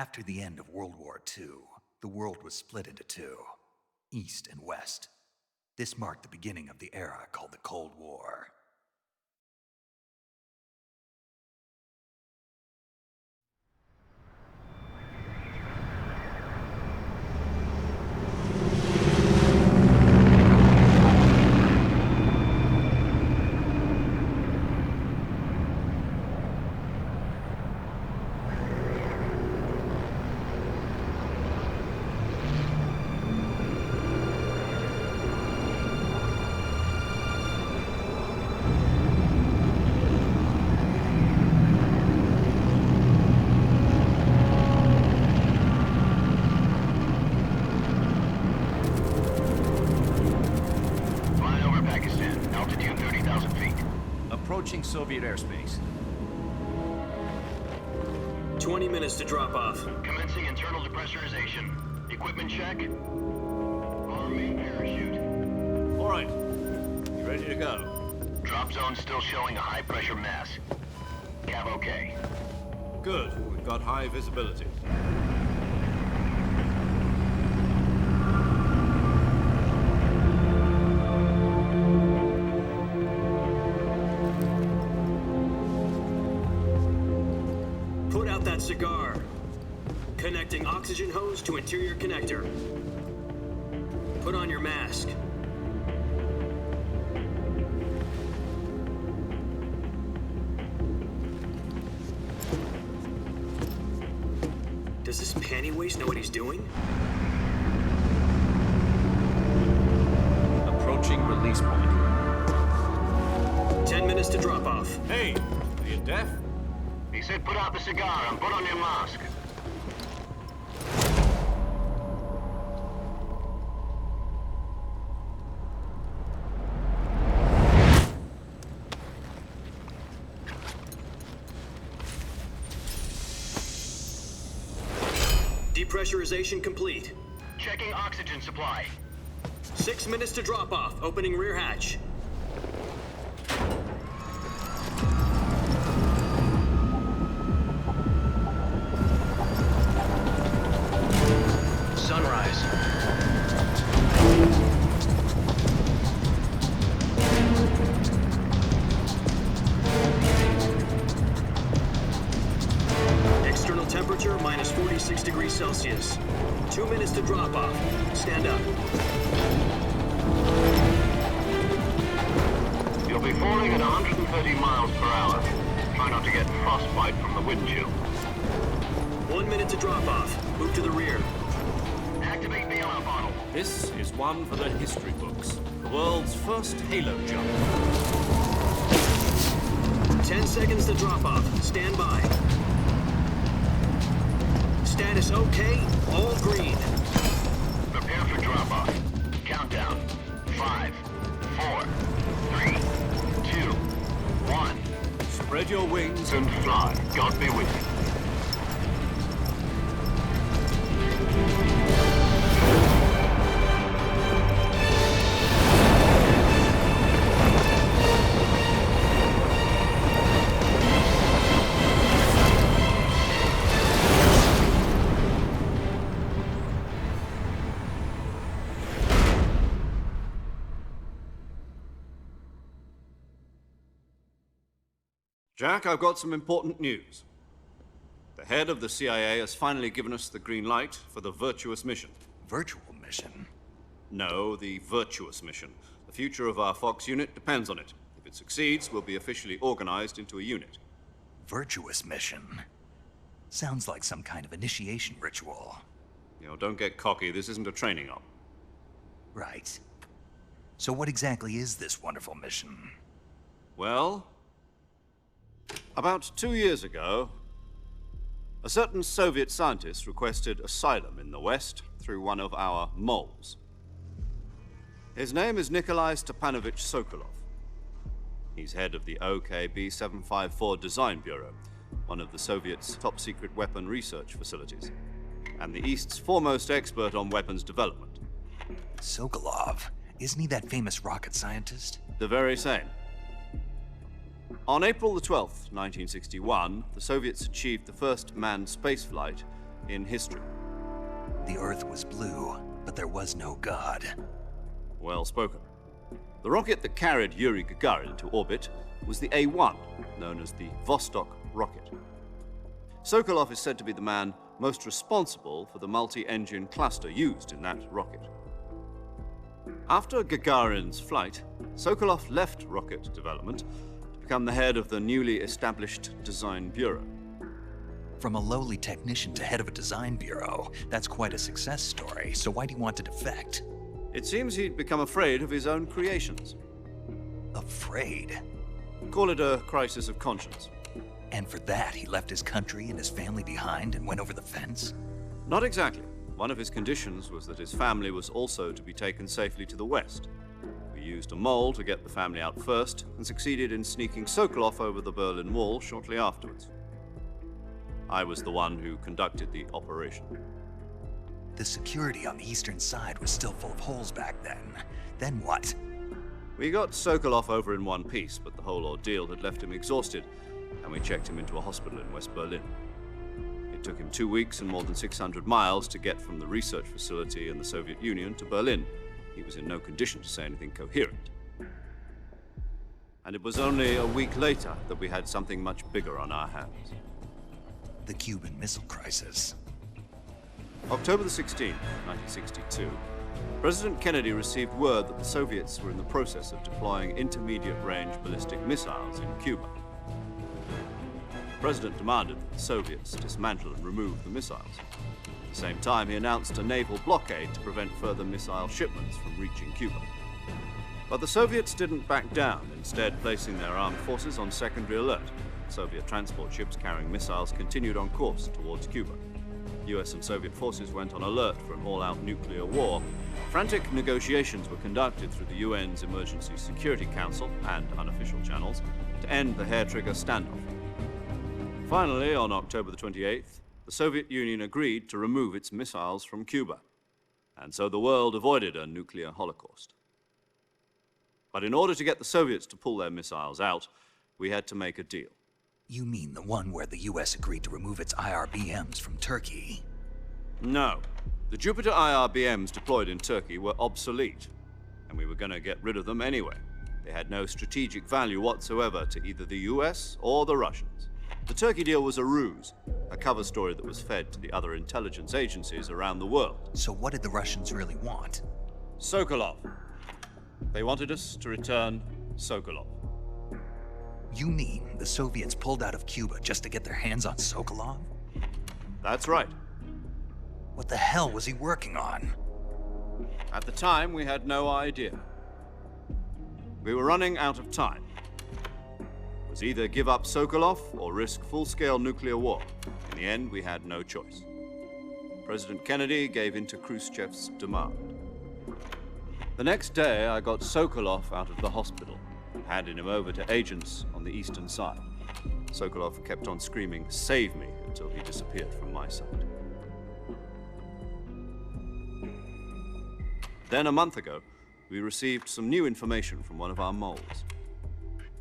After the end of World War II, the world was split into two, East and West. This marked the beginning of the era called the Cold War. Approaching Soviet airspace. 20 minutes to drop off. Commencing internal depressurization. Equipment check. Arm main parachute. All right. You ready to go? Drop zone still showing a high pressure mass. Cav okay. Good. We've got high visibility. Put out that cigar. Connecting oxygen hose to interior connector. Put on your mask. Does this panty waste know what he's doing? Approaching release point. 10 minutes to drop off. Hey, are you deaf? He said put out the cigar and put on your mask. Depressurization complete. Checking oxygen supply. 6 minutes to drop off. Opening rear hatch. Sunrise. External temperature minus 46 degrees Celsius. 2 minutes to drop off. Stand up. You'll be falling at 130 miles per hour. Try not to get frostbite from the wind chill. 1 minute to drop off. Move to the rear. Activate the alarm bottle. This is one for the history books. The world's first halo jump. 10 seconds to drop off. Stand by. Status okay. All green. Prepare for drop-off. Countdown. 5, 4, 3, 2, 1. Spread your wings And fly. God be with you. Jack, I've got some important news. The head of the CIA has finally given us the green light for the virtuous mission. Virtual mission? No, the virtuous mission. The future of our Fox unit depends on it. If it succeeds, we'll be officially organized into a unit. Virtuous mission? Sounds like some kind of initiation ritual. You know, don't get cocky. This isn't a training op. Right. So what exactly is this wonderful mission? Well, about 2 years ago, a certain Soviet scientist requested asylum in the West through one of our moles. His name is Nikolai Stepanovich Sokolov. He's head of the OKB-754 Design Bureau, one of the Soviets' top-secret weapon research facilities, and the East's foremost expert on weapons development. Sokolov? Isn't he that famous rocket scientist? The very same. On April the 12th, 1961, the Soviets achieved the first manned spaceflight in history. The Earth was blue, but there was no God. Well spoken. The rocket that carried Yuri Gagarin to orbit was the A-1, known as the Vostok rocket. Sokolov is said to be the man most responsible for the multi-engine cluster used in that rocket. After Gagarin's flight, Sokolov left rocket development to become the head of the newly established Design Bureau. From a lowly technician to head of a design bureau, that's quite a success story, so why do you want to defect? It seems he'd become afraid of his own creations. Afraid? Call it a crisis of conscience. And for that, he left his country and his family behind and went over the fence? Not exactly. One of his conditions was that his family was also to be taken safely to the west. We used a mole to get the family out first and succeeded in sneaking Sokolov over the Berlin Wall shortly afterwards. I was the one who conducted the operation. The security on the eastern side was still full of holes back then. Then what? We got Sokolov over in one piece, but the whole ordeal had left him exhausted, and we checked him into a hospital in West Berlin. It took him 2 weeks and more than 600 miles to get from the research facility in the Soviet Union to Berlin. He was in no condition to say anything coherent. And it was only a week later that we had something much bigger on our hands. The Cuban Missile Crisis. October the 16th, 1962, President Kennedy received word that the Soviets were in the process of deploying intermediate-range ballistic missiles in Cuba. The President demanded that the Soviets dismantle and remove the missiles. At the same time, he announced a naval blockade to prevent further missile shipments from reaching Cuba. But the Soviets didn't back down, instead placing their armed forces on secondary alert. Soviet transport ships carrying missiles continued on course towards Cuba. US and Soviet forces went on alert for an all-out nuclear war. Frantic negotiations were conducted through the UN's Emergency Security Council and unofficial channels to end the hair-trigger standoff. Finally, on October the 28th, the Soviet Union agreed to remove its missiles from Cuba, and so the world avoided a nuclear holocaust. But in order to get the Soviets to pull their missiles out, we had to make a deal. You mean the one where the US agreed to remove its IRBMs from Turkey? No. The Jupiter IRBMs deployed in Turkey were obsolete, and we were going to get rid of them anyway. They had no strategic value whatsoever to either the US or the Russians. The Turkey deal was a ruse, a cover story that was fed to the other intelligence agencies around the world. So what did the Russians really want? Sokolov. They wanted us to return Sokolov. You mean the Soviets pulled out of Cuba just to get their hands on Sokolov? That's right. What the hell was he working on? At the time, we had no idea. We were running out of time. It was either give up Sokolov or risk full-scale nuclear war. In the end, we had no choice. President Kennedy gave in to Khrushchev's demand. The next day, I got Sokolov out of the hospital, handed him over to agents on the eastern side. Sokolov kept on screaming, "Save me," until he disappeared from my sight. Then a month ago, we received some new information from one of our moles.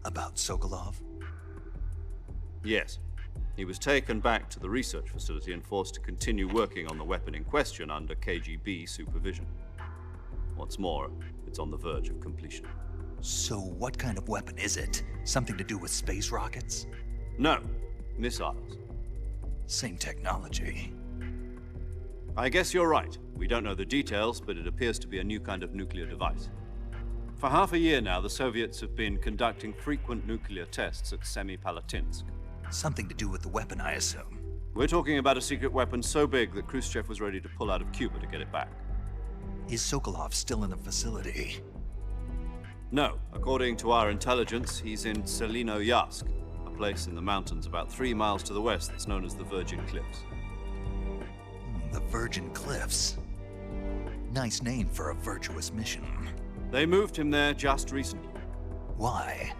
About Sokolov? Yes. He was taken back to the research facility and forced to continue working on the weapon in question under KGB supervision. What's more, it's on the verge of completion. So what kind of weapon is it? Something to do with space rockets? No, missiles. Same technology. I guess you're right. We don't know the details, but it appears to be a new kind of nuclear device. For half a year now, the Soviets have been conducting frequent nuclear tests at Semipalatinsk. Something to do with the weapon, I assume. We're talking about a secret weapon so big that Khrushchev was ready to pull out of Cuba to get it back. Is Sokolov still in the facility? No. According to our intelligence, he's in Selinoyarsk, a place in the mountains about 3 miles to the west that's known as the Virgin Cliffs. The Virgin Cliffs. Nice name for a virtuous mission. They moved him there just recently. Why?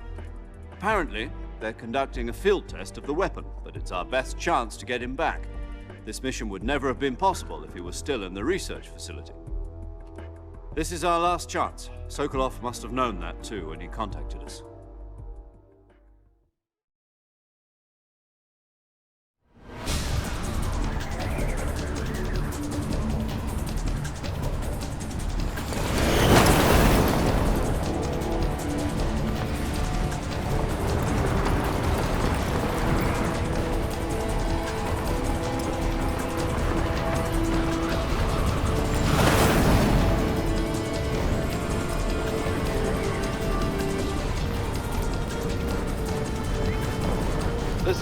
Apparently, they're conducting a field test of the weapon, but it's our best chance to get him back. This mission would never have been possible if he was still in the research facility. This is our last chance. Sokolov must have known that too when he contacted us.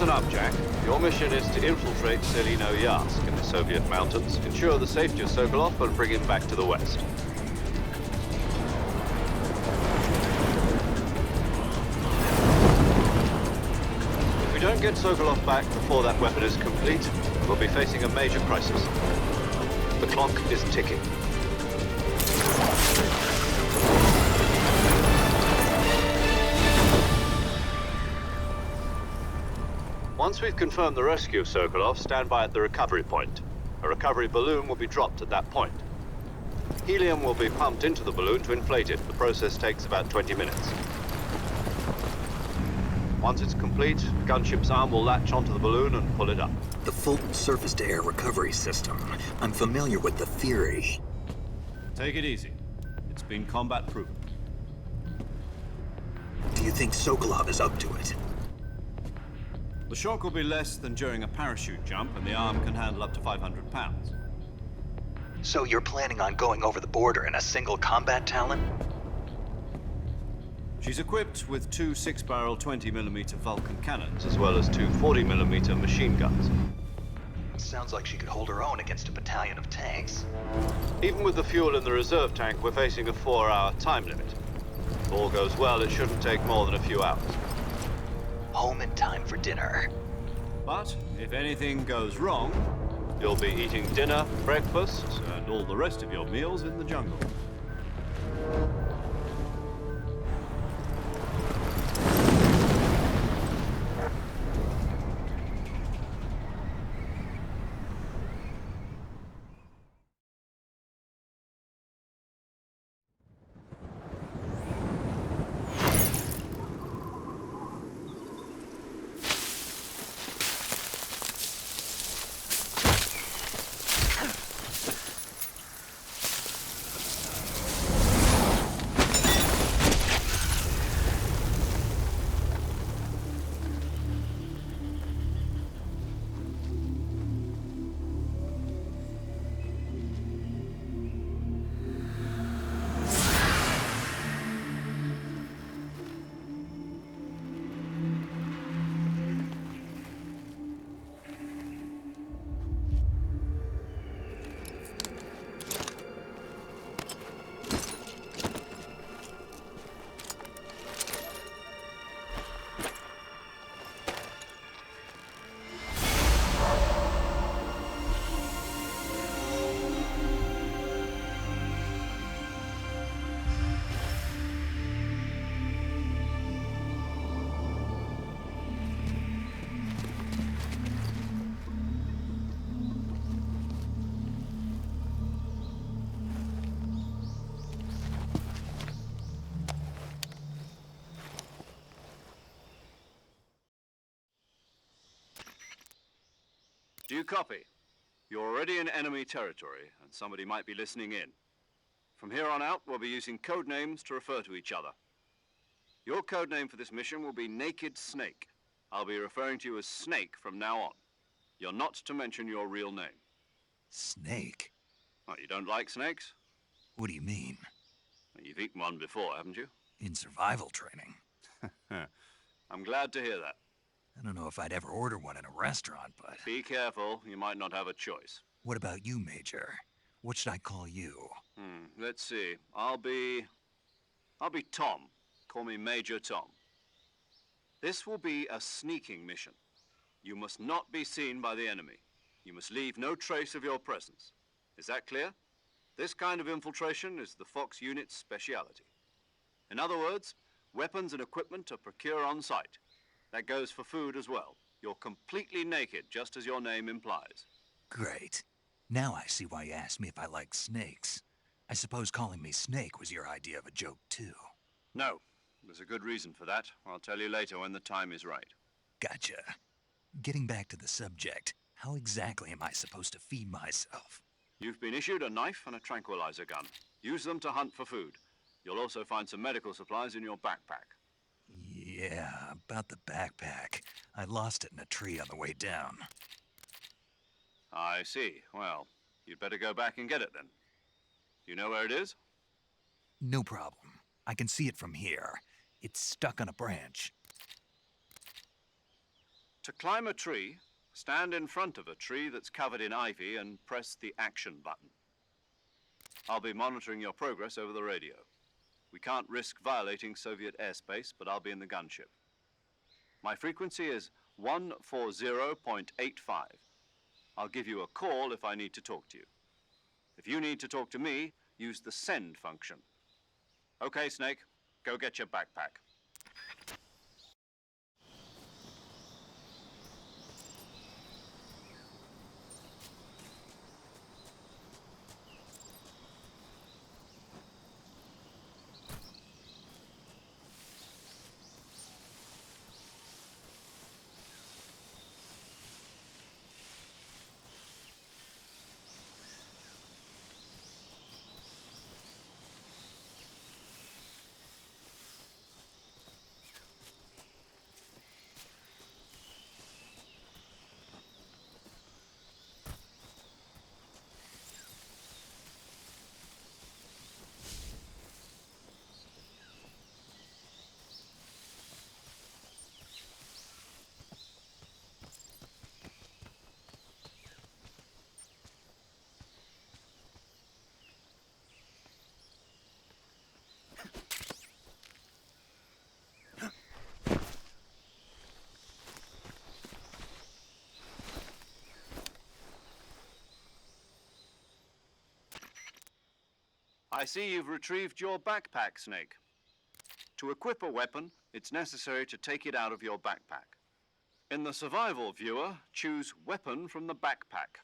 Listen up, Jack. Your mission is to infiltrate Selino Yask in the Soviet mountains, ensure the safety of Sokolov, and bring him back to the West. If we don't get Sokolov back before that weapon is complete, we'll be facing a major crisis. The clock is ticking. Once we've confirmed the rescue of Sokolov, stand by at the recovery point. A recovery balloon will be dropped at that point. Helium will be pumped into the balloon to inflate it. The process takes about 20 minutes. Once it's complete, the gunship's arm will latch onto the balloon and pull it up. The Fulton surface-to-air recovery system. I'm familiar with the theory. Take it easy. It's been combat-proven. Do you think Sokolov is up to it? The shock will be less than during a parachute jump, and the arm can handle up to 500 pounds. So you're planning on going over the border in a single combat Talon? She's equipped with two 6-barrel 20mm Vulcan cannons, as well as two 40mm machine guns. Sounds like she could hold her own against a battalion of tanks. Even with the fuel in the reserve tank, we're facing a 4-hour time limit. If all goes well, it shouldn't take more than a few hours. Home in time for dinner. But if anything goes wrong, you'll be eating dinner, breakfast, and all the rest of your meals in the jungle. Do you copy? You're already in enemy territory, and somebody might be listening in. From here on out, we'll be using code names to refer to each other. Your code name for this mission will be Naked Snake. I'll be referring to you as Snake from now on. You're not to mention your real name. Snake? Oh, you don't like snakes? What do you mean? You've eaten one before, haven't you? In survival training? I'm glad to hear that. I don't know if I'd ever order one in a restaurant, but... Be careful, you might not have a choice. What about you, Major? What should I call you? Let's see. I'll be Tom. Call me Major Tom. This will be a sneaking mission. You must not be seen by the enemy. You must leave no trace of your presence. Is that clear? This kind of infiltration is the Fox unit's speciality. In other words, weapons and equipment are procured on site. That goes for food as well. You're completely naked, just as your name implies. Great. Now I see why you asked me if I like snakes. I suppose calling me Snake was your idea of a joke, too. No. There's a good reason for that. I'll tell you later when the time is right. Gotcha. Getting back to the subject, how exactly am I supposed to feed myself? You've been issued a knife and a tranquilizer gun. Use them to hunt for food. You'll also find some medical supplies in your backpack. Yeah, about the backpack. I lost it in a tree on the way down. I see. Well, you'd better go back and get it then. You know where it is? No problem. I can see it from here. It's stuck on a branch. To climb a tree, stand in front of a tree that's covered in ivy and press the action button. I'll be monitoring your progress over the radio. We can't risk violating Soviet airspace, but I'll be in the gunship. My frequency is 140.85. I'll give you a call if I need to talk to you. If you need to talk to me, use the send function. Okay, Snake, go get your backpack. I see you've retrieved your backpack, Snake. To equip a weapon, it's necessary to take it out of your backpack. In the survival viewer, choose Weapon from the backpack.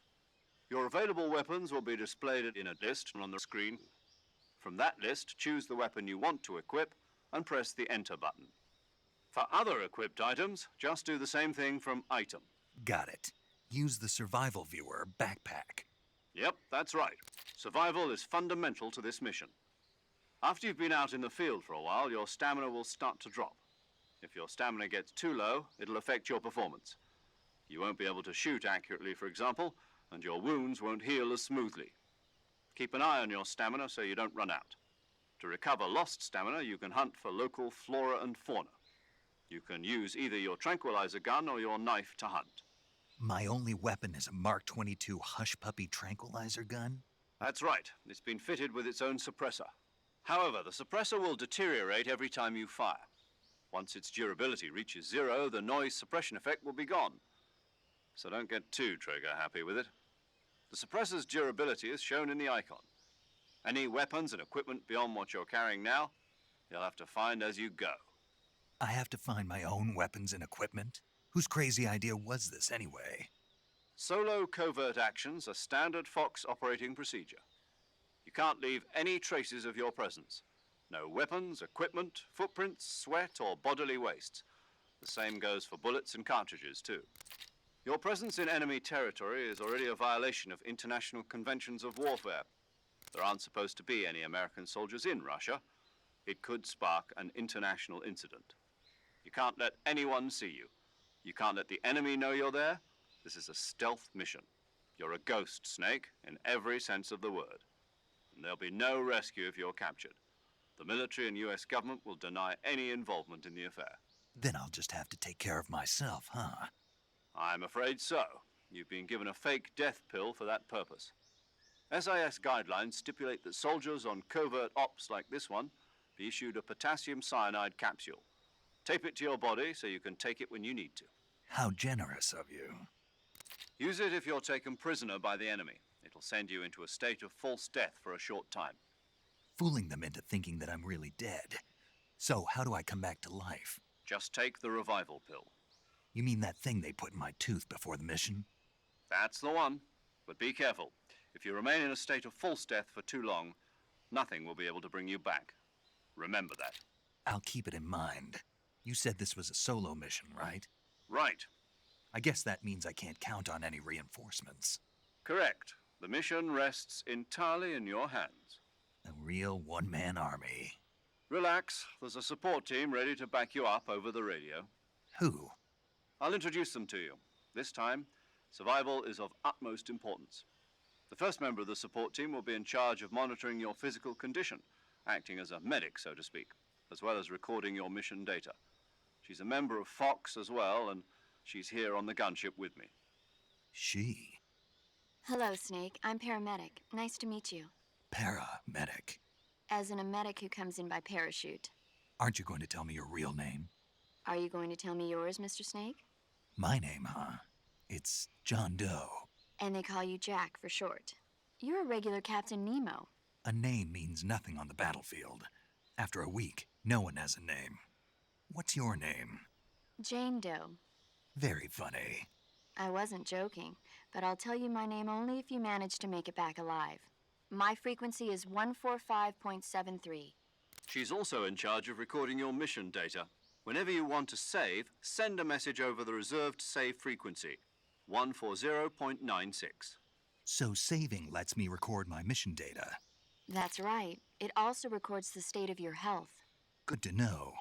Your available weapons will be displayed in a list on the screen. From that list, choose the weapon you want to equip and press the Enter button. For other equipped items, just do the same thing from Item. Got it. Use the survival viewer backpack. Yep, that's right. Survival is fundamental to this mission. After you've been out in the field for a while, your stamina will start to drop. If your stamina gets too low, it'll affect your performance. You won't be able to shoot accurately, for example, and your wounds won't heal as smoothly. Keep an eye on your stamina so you don't run out. To recover lost stamina, you can hunt for local flora and fauna. You can use either your tranquilizer gun or your knife to hunt. My only weapon is a Mark 22 Hush Puppy tranquilizer gun? That's right. It's been fitted with its own suppressor. However, the suppressor will deteriorate every time you fire. Once its durability reaches 0, the noise suppression effect will be gone. So don't get too trigger happy with it. The suppressor's durability is shown in the icon. Any weapons and equipment beyond what you're carrying now, you'll have to find as you go. I have to find my own weapons and equipment? Whose crazy idea was this anyway? Solo covert actions are standard Fox operating procedure. You can't leave any traces of your presence. No weapons, equipment, footprints, sweat, or bodily waste. The same goes for bullets and cartridges, too. Your presence in enemy territory is already a violation of international conventions of warfare. There aren't supposed to be any American soldiers in Russia. It could spark an international incident. You can't let anyone see you. You can't let the enemy know you're there. This is a stealth mission. You're a ghost, Snake, in every sense of the word. And there'll be no rescue if you're captured. The military and US government will deny any involvement in the affair. Then I'll just have to take care of myself, huh? I'm afraid so. You've been given a fake death pill for that purpose. SIS guidelines stipulate that soldiers on covert ops like this one be issued a potassium cyanide capsule. Tape it to your body so you can take it when you need to. How generous of you. Use it if you're taken prisoner by the enemy. It'll send you into a state of false death for a short time. Fooling them into thinking that I'm really dead. So how do I come back to life? Just take the revival pill. You mean that thing they put in my tooth before the mission? That's the one. But be careful. If you remain in a state of false death for too long, nothing will be able to bring you back. Remember that. I'll keep it in mind. You said this was a solo mission, right? Right. I guess that means I can't count on any reinforcements. Correct. The mission rests entirely in your hands. A real one-man army. Relax. There's a support team ready to back you up over the radio. Who? I'll introduce them to you. This time, survival is of utmost importance. The first member of the support team will be in charge of monitoring your physical condition, acting as a medic, so to speak, as well as recording your mission data. She's a member of Fox as well, and She's here on the gunship with me. She? Hello, Snake. I'm paramedic. Nice to meet you. Paramedic. As in a medic who comes in by parachute. Aren't you going to tell me your real name? Are you going to tell me yours, Mr. Snake? My name, huh? It's John Doe. And they call you Jack for short. You're a regular Captain Nemo. A name means nothing on the battlefield. After a week, no one has a name. What's your name? Jane Doe. Very funny. I wasn't joking, but I'll tell you my name only if you manage to make it back alive. My frequency is 145.73. She's also in charge of recording your mission data. Whenever you want to save, send a message over the reserved save frequency, 140.96. So saving lets me record my mission data. That's right. It also records the state of your health. Good to know.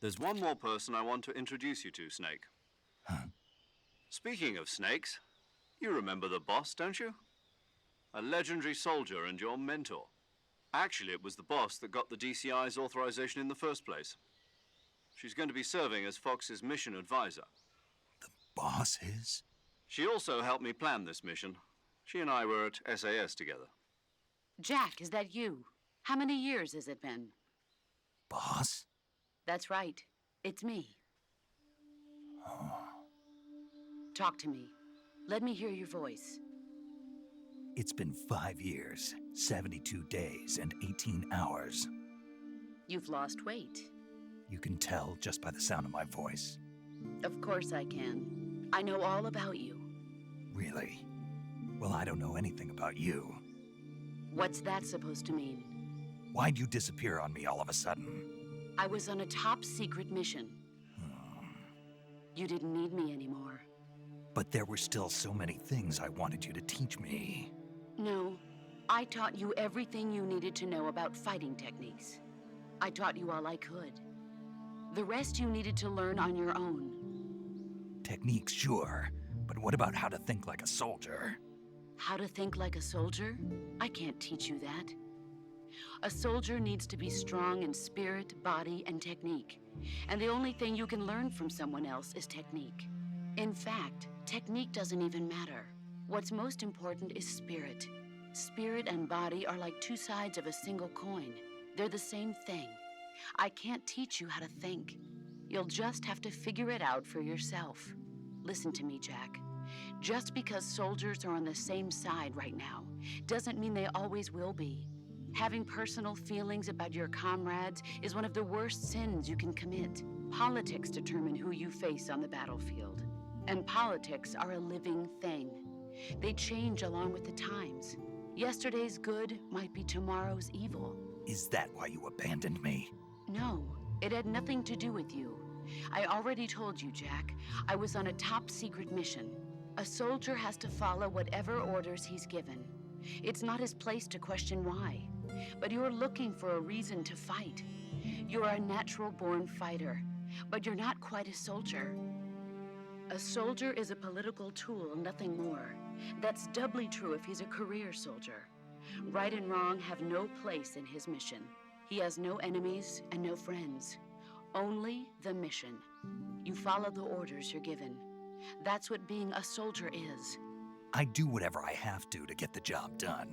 There's one more person I want to introduce you to, Snake. Huh? Speaking of snakes, you remember the boss, don't you? A legendary soldier and your mentor. Actually, it was the boss that got the DCI's authorization in the first place. She's going to be serving as Fox's mission advisor. The boss is? She also helped me plan this mission. She and I were at SAS together. Jack, is that you? How many years has it been? Boss? That's right. It's me. Oh. Talk to me. Let me hear your voice. It's been 5 years, 72 days, and 18 hours. You've lost weight. You can tell just by the sound of my voice. Of course I can. I know all about you. Really? Well, I don't know anything about you. What's that supposed to mean? Why'd you disappear on me all of a sudden? I was on a top-secret mission. You didn't need me anymore. But there were still so many things I wanted you to teach me. No, I taught you everything you needed to know about fighting techniques. I taught you all I could. The rest you needed to learn on your own. Techniques, sure. But what about how to think like a soldier? How to think like a soldier? I can't teach you that. A soldier needs to be strong in spirit, body, and technique. And the only thing you can learn from someone else is technique. In fact, technique doesn't even matter. What's most important is spirit. Spirit and body are like two sides of a single coin. They're the same thing. I can't teach you how to think. You'll just have to figure it out for yourself. Listen to me, Jack. Just because soldiers are on the same side right now doesn't mean they always will be. Having personal feelings about your comrades is one of the worst sins you can commit. Politics determine who you face on the battlefield. And politics are a living thing. They change along with the times. Yesterday's good might be tomorrow's evil. Is that why you abandoned me? No, it had nothing to do with you. I already told you, Jack. I was on a top-secret mission. A soldier has to follow whatever orders he's given. It's not his place to question why. But you're looking for a reason to fight. You're a natural-born fighter, but you're not quite a soldier. A soldier is a political tool, nothing more. That's doubly true if he's a career soldier. Right and wrong have no place in his mission. He has no enemies and no friends. Only the mission. You follow the orders you're given. That's what being a soldier is. I do whatever I have to get the job done.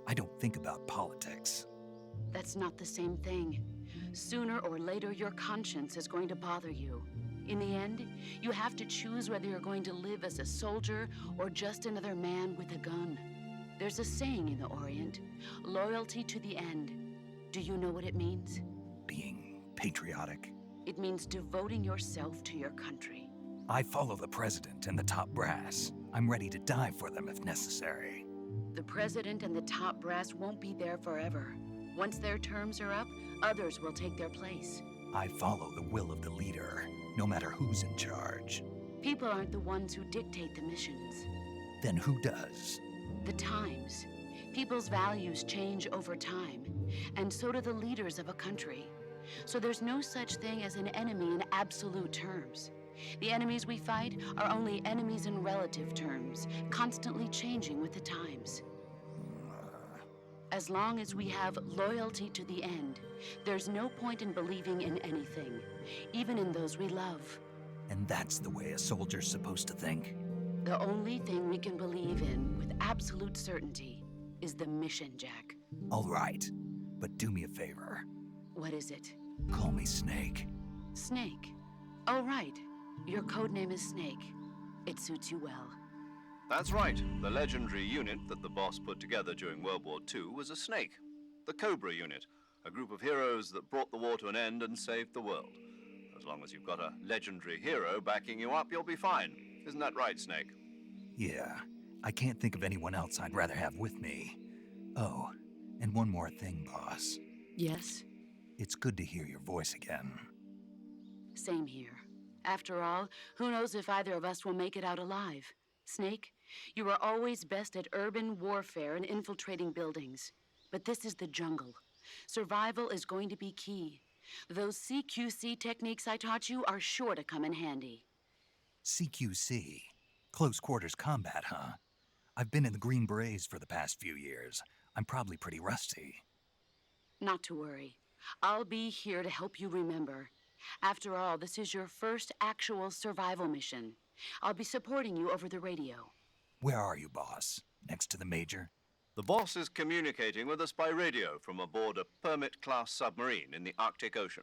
I don't think about politics. That's not the same thing. Sooner or later, your conscience is going to bother you. In the end, you have to choose whether you're going to live as a soldier or just another man with a gun. There's a saying in the Orient, loyalty to the end. Do you know what it means? Being patriotic. It means devoting yourself to your country. I follow the president and the top brass. I'm ready to die for them if necessary. The president and the top brass won't be there forever. Once their terms are up, others will take their place. I follow the will of the leader, no matter who's in charge. People aren't the ones who dictate the missions. Then who does? The times. People's values change over time, and so do the leaders of a country. So there's no such thing as an enemy in absolute terms. The enemies we fight are only enemies in relative terms, constantly changing with the times. As long as we have loyalty to the end, there's no point in believing in anything, even in those we love. And that's the way a soldier's supposed to think? The only thing we can believe in with absolute certainty is the mission, Jack. All right, but do me a favor. What is it? Call me Snake. Snake. Oh, right. Your codename is Snake. It suits you well. That's right. The legendary unit that the boss put together during World War II was a snake. The Cobra unit, a group of heroes that brought the war to an end and saved the world. As long as you've got a legendary hero backing you up, you'll be fine. Isn't that right, Snake? Yeah, I can't think of anyone else I'd rather have with me. Oh, and one more thing, boss. Yes? It's good to hear your voice again. Same here. After all, who knows if either of us will make it out alive? Snake, you are always best at urban warfare and infiltrating buildings. But this is the jungle. Survival is going to be key. Those CQC techniques I taught you are sure to come in handy. CQC? Close quarters combat, huh? I've been in the Green Berets for the past few years. I'm probably pretty rusty. Not to worry. I'll be here to help you remember. After all, this is your first actual survival mission. I'll be supporting you over the radio. Where are you, boss? Next to the Major? The boss is communicating with us by radio from aboard a Permit-class submarine in the Arctic Ocean.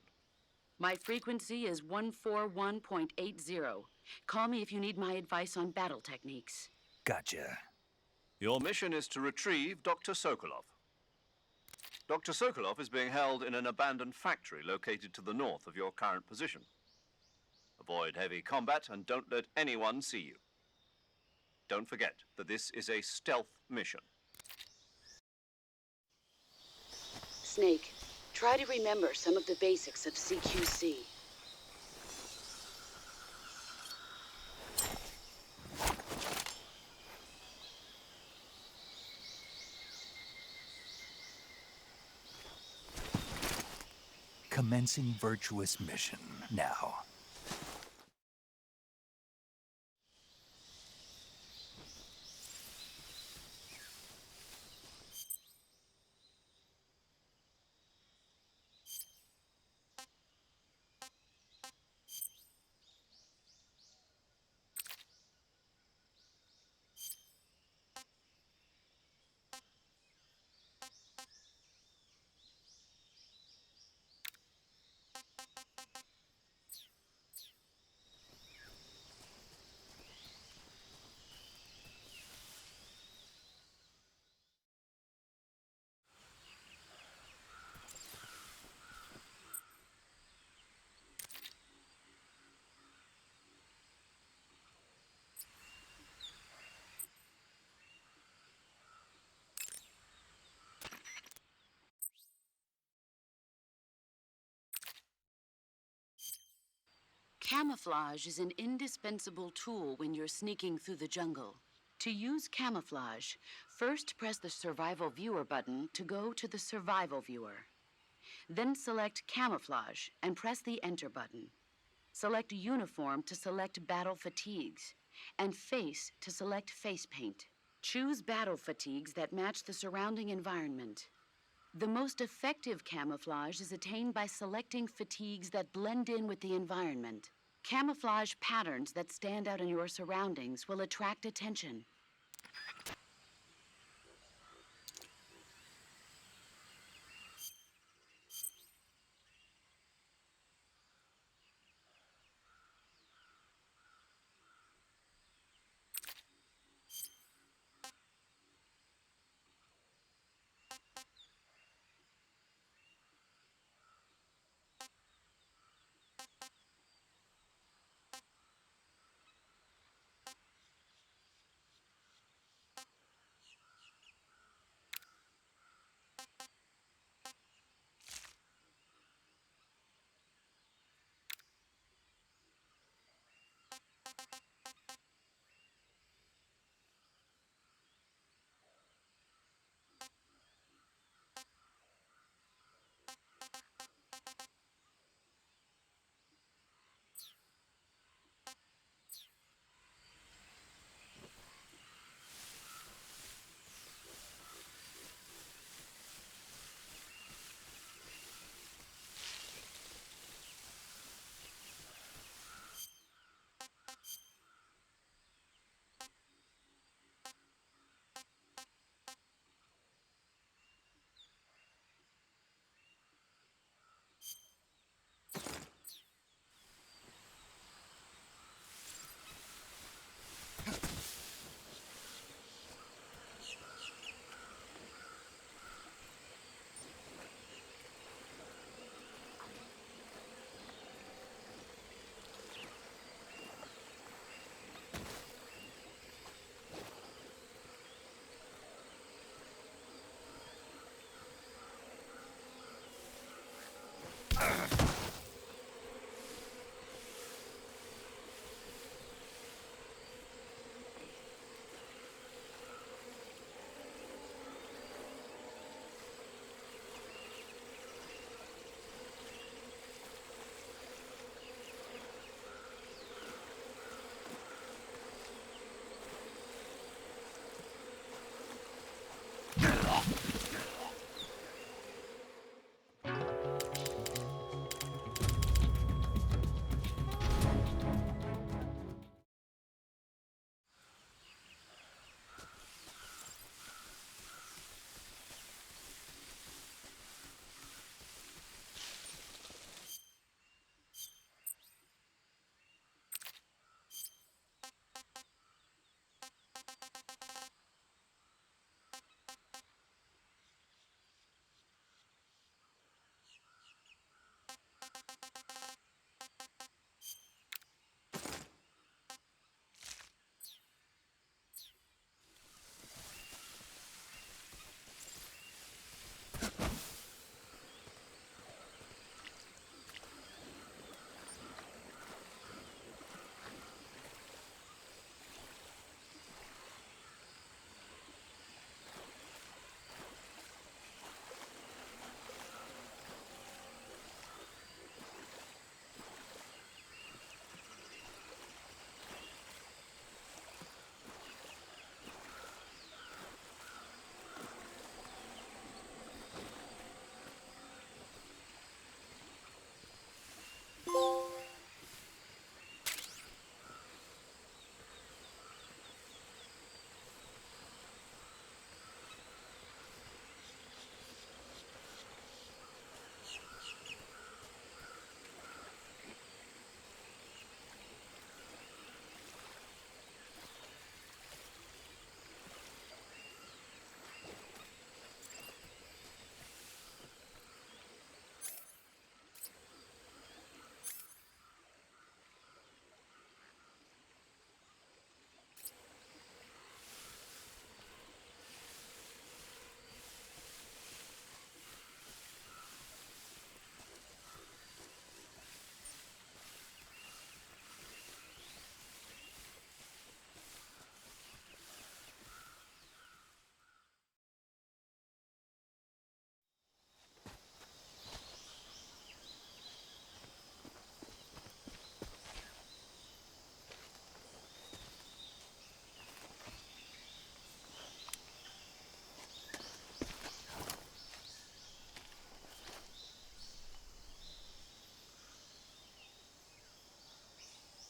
My frequency is 141.80. Call me if you need my advice on battle techniques. Gotcha. Your mission is to retrieve Dr. Sokolov. Dr. Sokolov is being held in an abandoned factory located to the north of your current position. Avoid heavy combat and don't let anyone see you. Don't forget that this is a stealth mission. Snake, try to remember some of the basics of CQC. Commencing virtuous mission now. Camouflage is an indispensable tool when you're sneaking through the jungle. To use camouflage, first press the Survival Viewer button to go to the Survival Viewer. Then select Camouflage and press the Enter button. Select Uniform to select Battle Fatigues, and Face to select Face Paint. Choose battle fatigues that match the surrounding environment. The most effective camouflage is attained by selecting fatigues that blend in with the environment. Camouflage patterns that stand out in your surroundings will attract attention.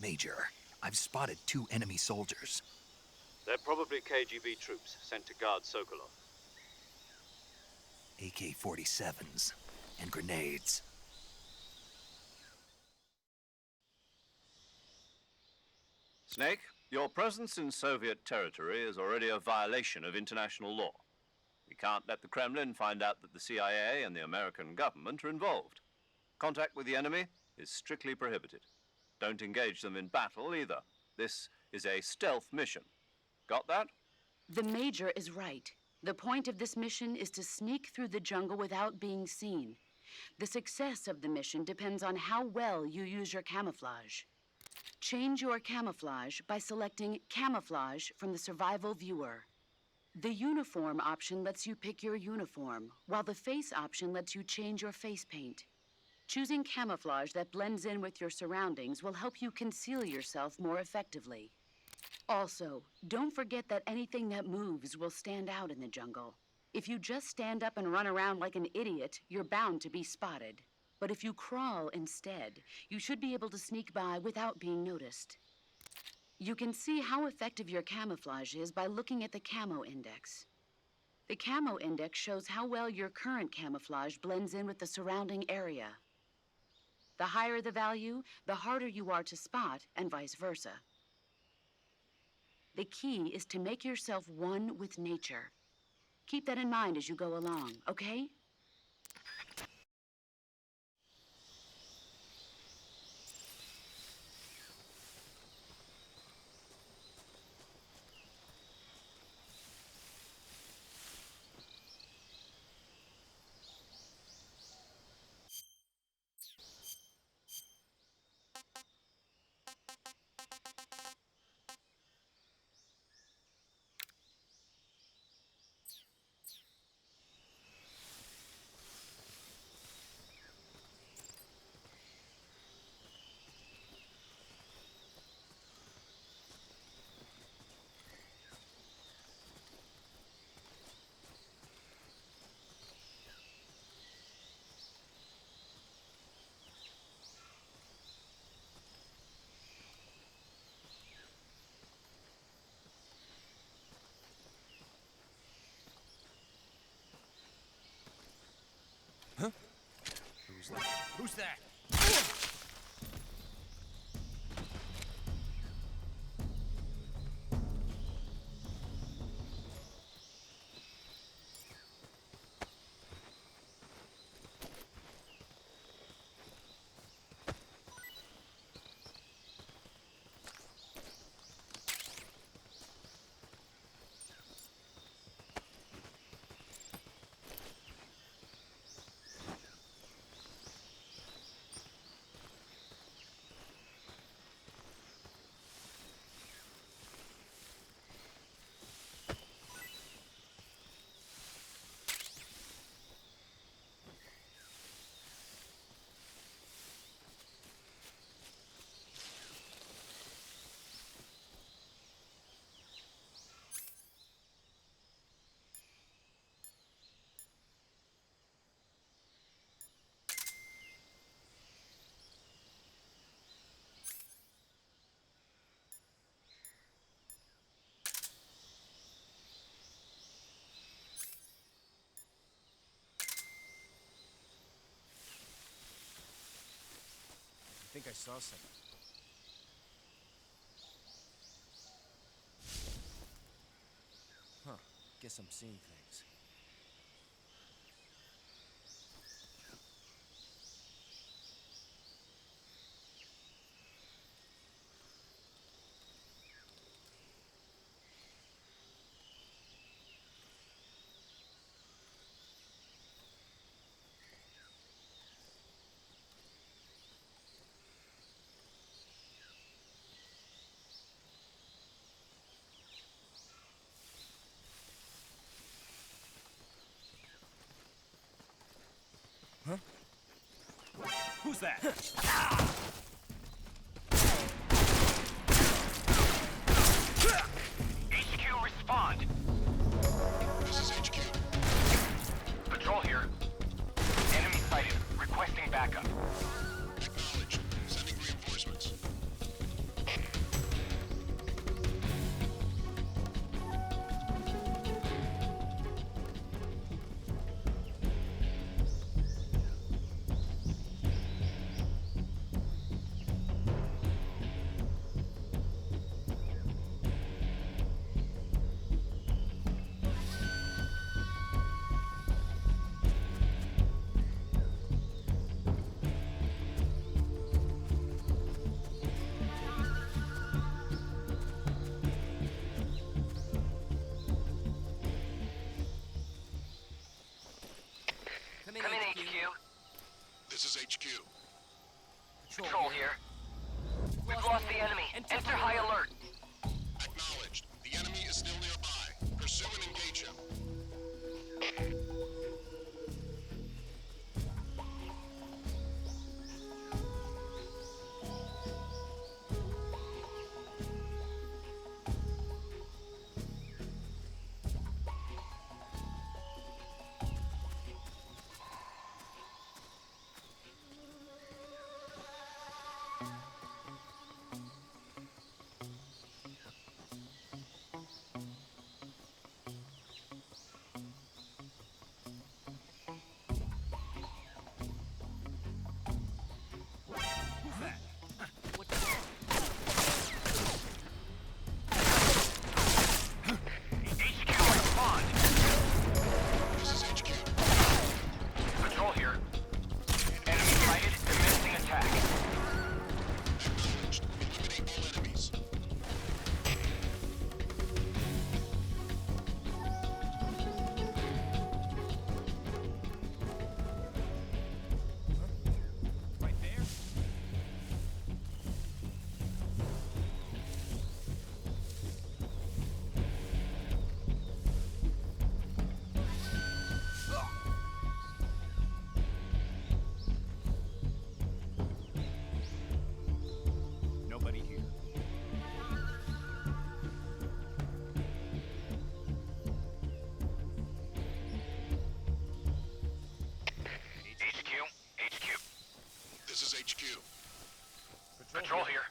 Major, I've spotted 2 enemy soldiers. They're probably KGB troops sent to guard Sokolov. AK-47s and grenades. Snake, your presence in Soviet territory is already a violation of international law. We can't let the Kremlin find out that the CIA and the American government are involved. Contact with the enemy is strictly prohibited. Don't engage them in battle either. This is a stealth mission. Got that? The Major is right. The point of this mission is to sneak through the jungle without being seen. The success of the mission depends on how well you use your camouflage. Change your camouflage by selecting Camouflage from the Survival Viewer. The Uniform option lets you pick your uniform, while the Face option lets you change your face paint. Choosing camouflage that blends in with your surroundings will help you conceal yourself more effectively. Also, don't forget that anything that moves will stand out in the jungle. If you just stand up and run around like an idiot, you're bound to be spotted. But if you crawl instead, you should be able to sneak by without being noticed. You can see how effective your camouflage is by looking at the Camo Index. The Camo Index shows how well your current camouflage blends in with the surrounding area. The higher the value, the harder you are to spot, and vice versa. The key is to make yourself one with nature. Keep that in mind as you go along, okay? Who's that? I think I saw something. Huh. Guess I'm seeing things. Huh? Who's that? HQ, respond. This is HQ. Patrol here. Enemy sighted. Requesting backup. Acknowledge. Sending reinforcements. HQ. Patrol here. We've lost the enemy. Enter high alert. Acknowledged. The enemy is still nearby. Pursue and engage him. This is HQ. Patrol here. Enemy sighted. Commencing attack. Acknowledged. Eliminate all enemies. Right there? Nobody here. HQ. This is HQ. Patrol here.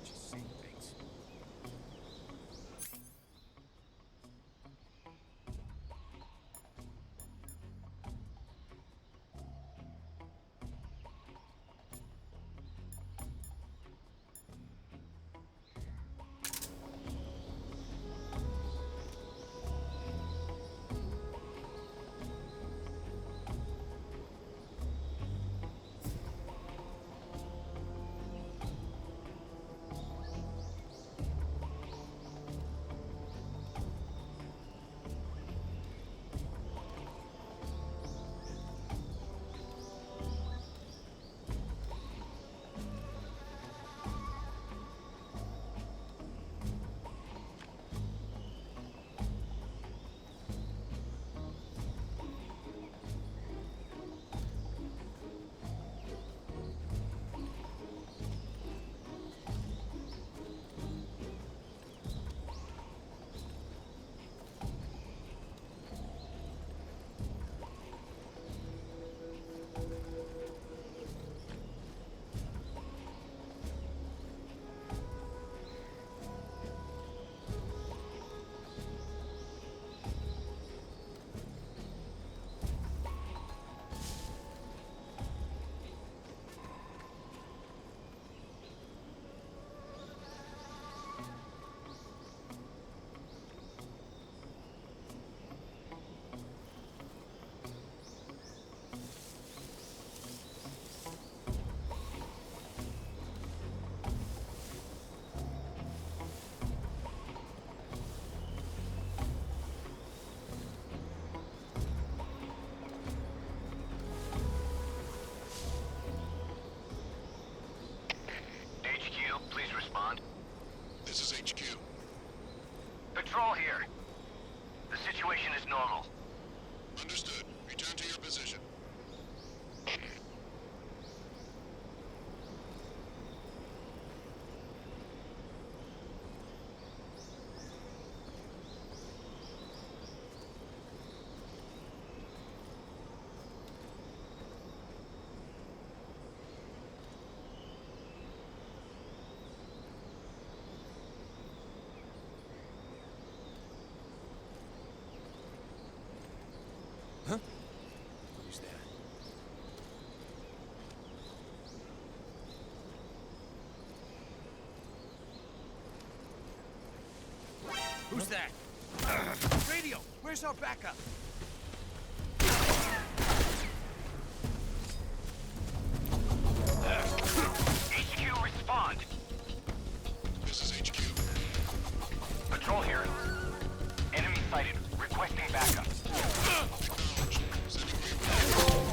Just seeing things. This is HQ. Patrol here. The situation is normal. Understood. Return to your position. Huh? Who's there? Who's that? Radio! Where's our backup? HQ, respond. This is HQ. Patrol here. Enemy sighted. Requesting backup. Acknowledged. Sending reroll.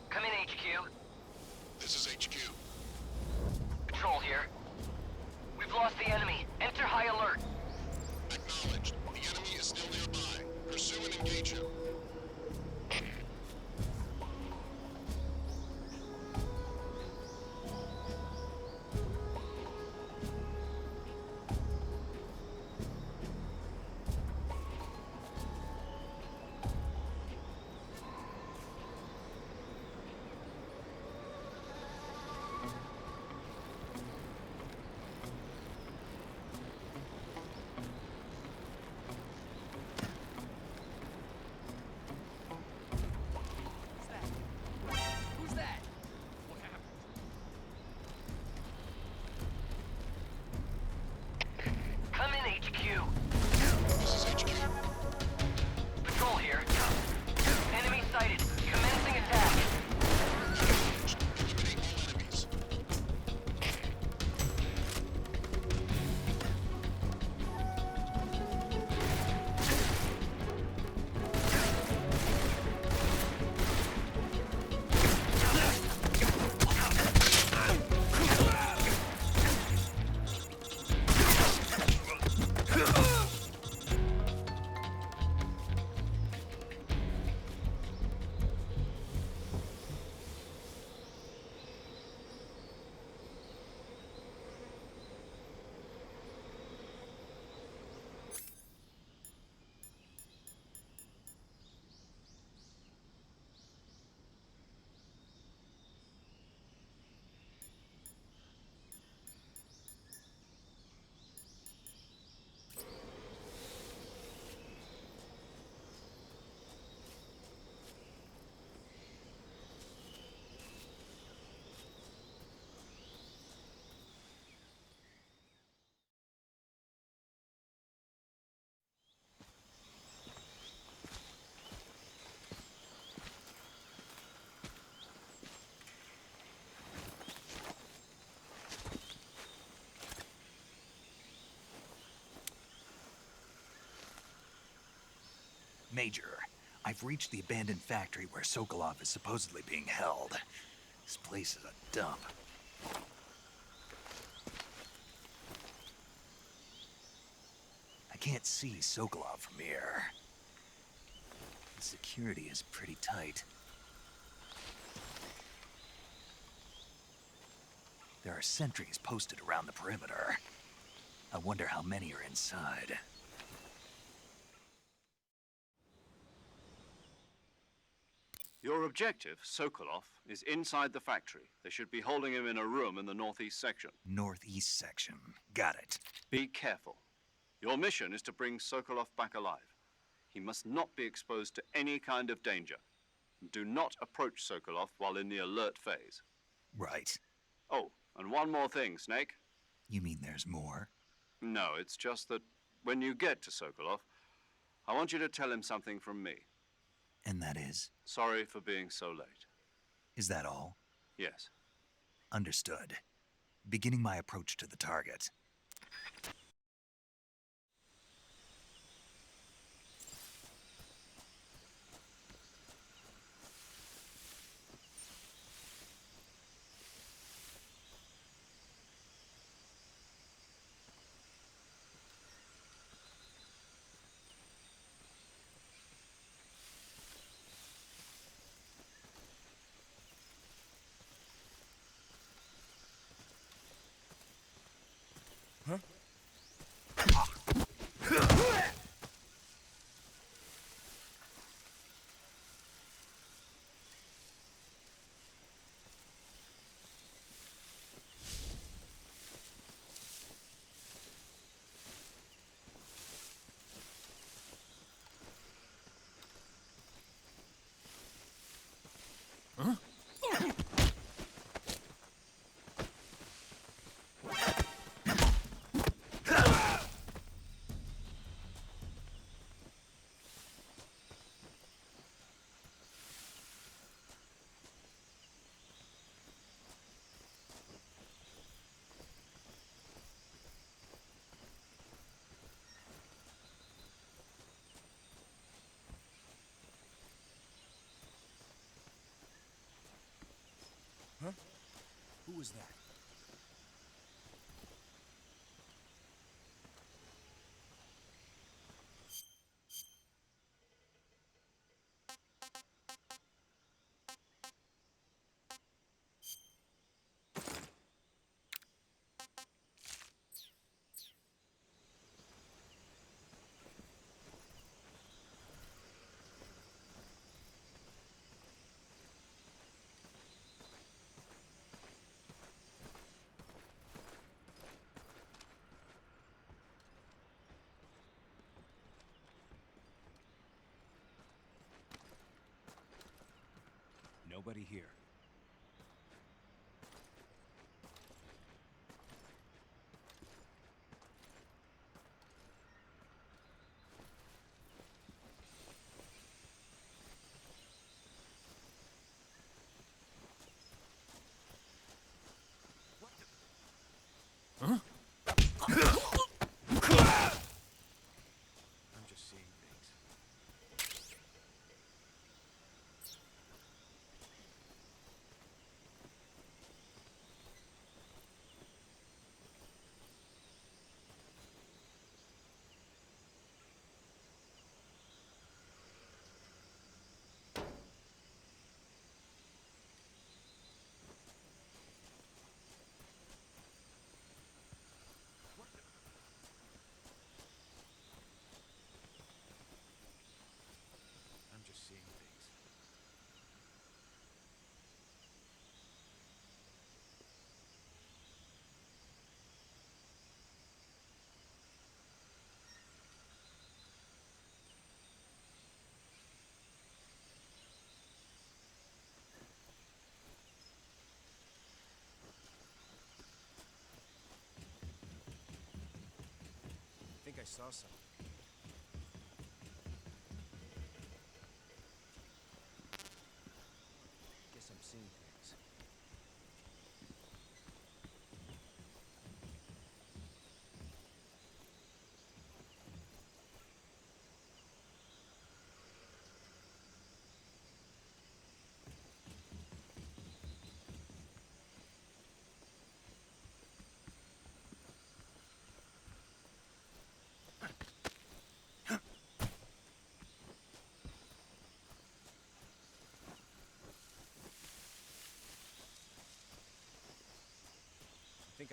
Come in, HQ. This is HQ. Patrol here. We've lost the enemy. Enter high alert. Acknowledged. The enemy is still nearby. Pursue and engage him. Who's that? What happened? Come in, HQ. This is HQ. Patrol here. Enemy sighted. Commencing attack. Acknowledged. Eliminate all enemies. Major, I've reached the abandoned factory where Sokolov is supposedly being held. This place is a dump. I can't see Sokolov from here. The security is pretty tight. There are sentries posted around the perimeter. I wonder how many are inside. Your objective, Sokolov, is inside the factory. They should be holding him in a room in the northeast section. Northeast section. Got it. Be careful. Your mission is to bring Sokolov back alive. He must not be exposed to any kind of danger. Do not approach Sokolov while in the alert phase. Right. Oh, and one more thing, Snake. You mean there's more? No, it's just that when you get to Sokolov, I want you to tell him something from me. And that is? Sorry for being so late. Is that all? Yes. Understood. Beginning my approach to the target. Who was that? Nobody here. I'm just seeing things. I'm just seeing things. I think I saw something. Guess I'm seeing things.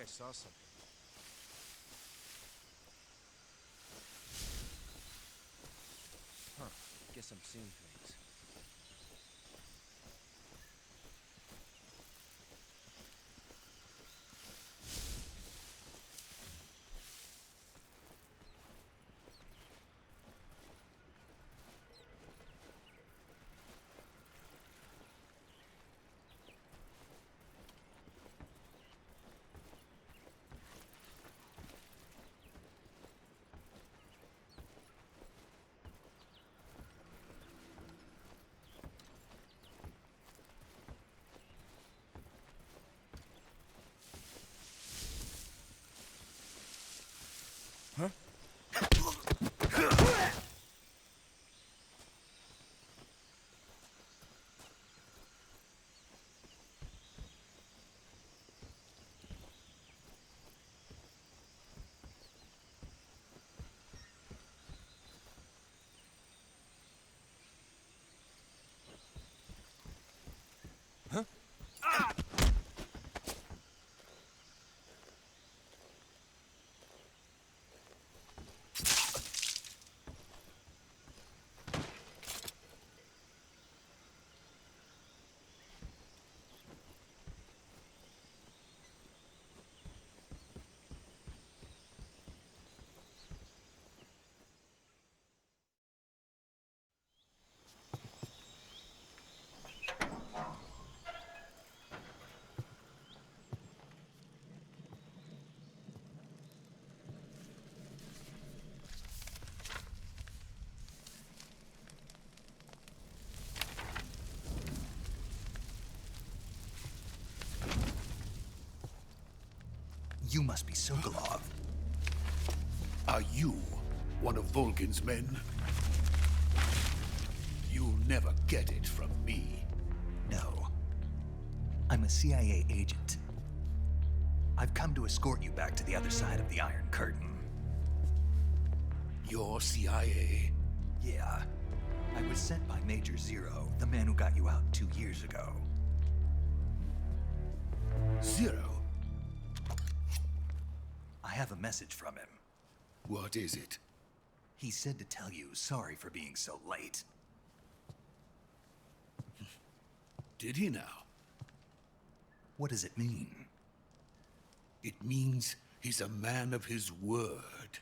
I saw something. Huh. Guess I'm seeing things. Huh? You must be Sokolov. Are you one of Volgin's men? You'll never get it from me. No. I'm a CIA agent. I've come to escort you back to the other side of the Iron Curtain. You're CIA? Yeah. I was sent by Major Zero, the man who got you out 2 years ago. Zero? I have a message from him. What is it? He said to tell you sorry for being so late. Did he now? What does it mean? It means he's a man of his word.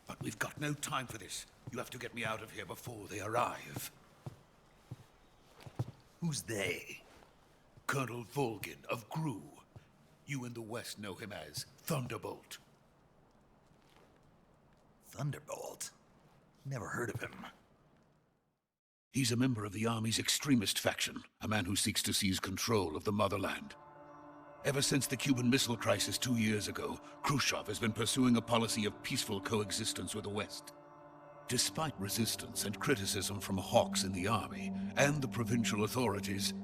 But we've got no time for this. You have to get me out of here before they arrive. Who's they? Colonel Volgin of GRU. You in the West know him as Thunderbolt. Thunderbolt? Never heard of him. He's a member of the Army's extremist faction, a man who seeks to seize control of the motherland. Ever since the Cuban Missile Crisis 2 years ago, Khrushchev has been pursuing a policy of peaceful coexistence with the West. Despite resistance and criticism from hawks in the army and the provincial authorities,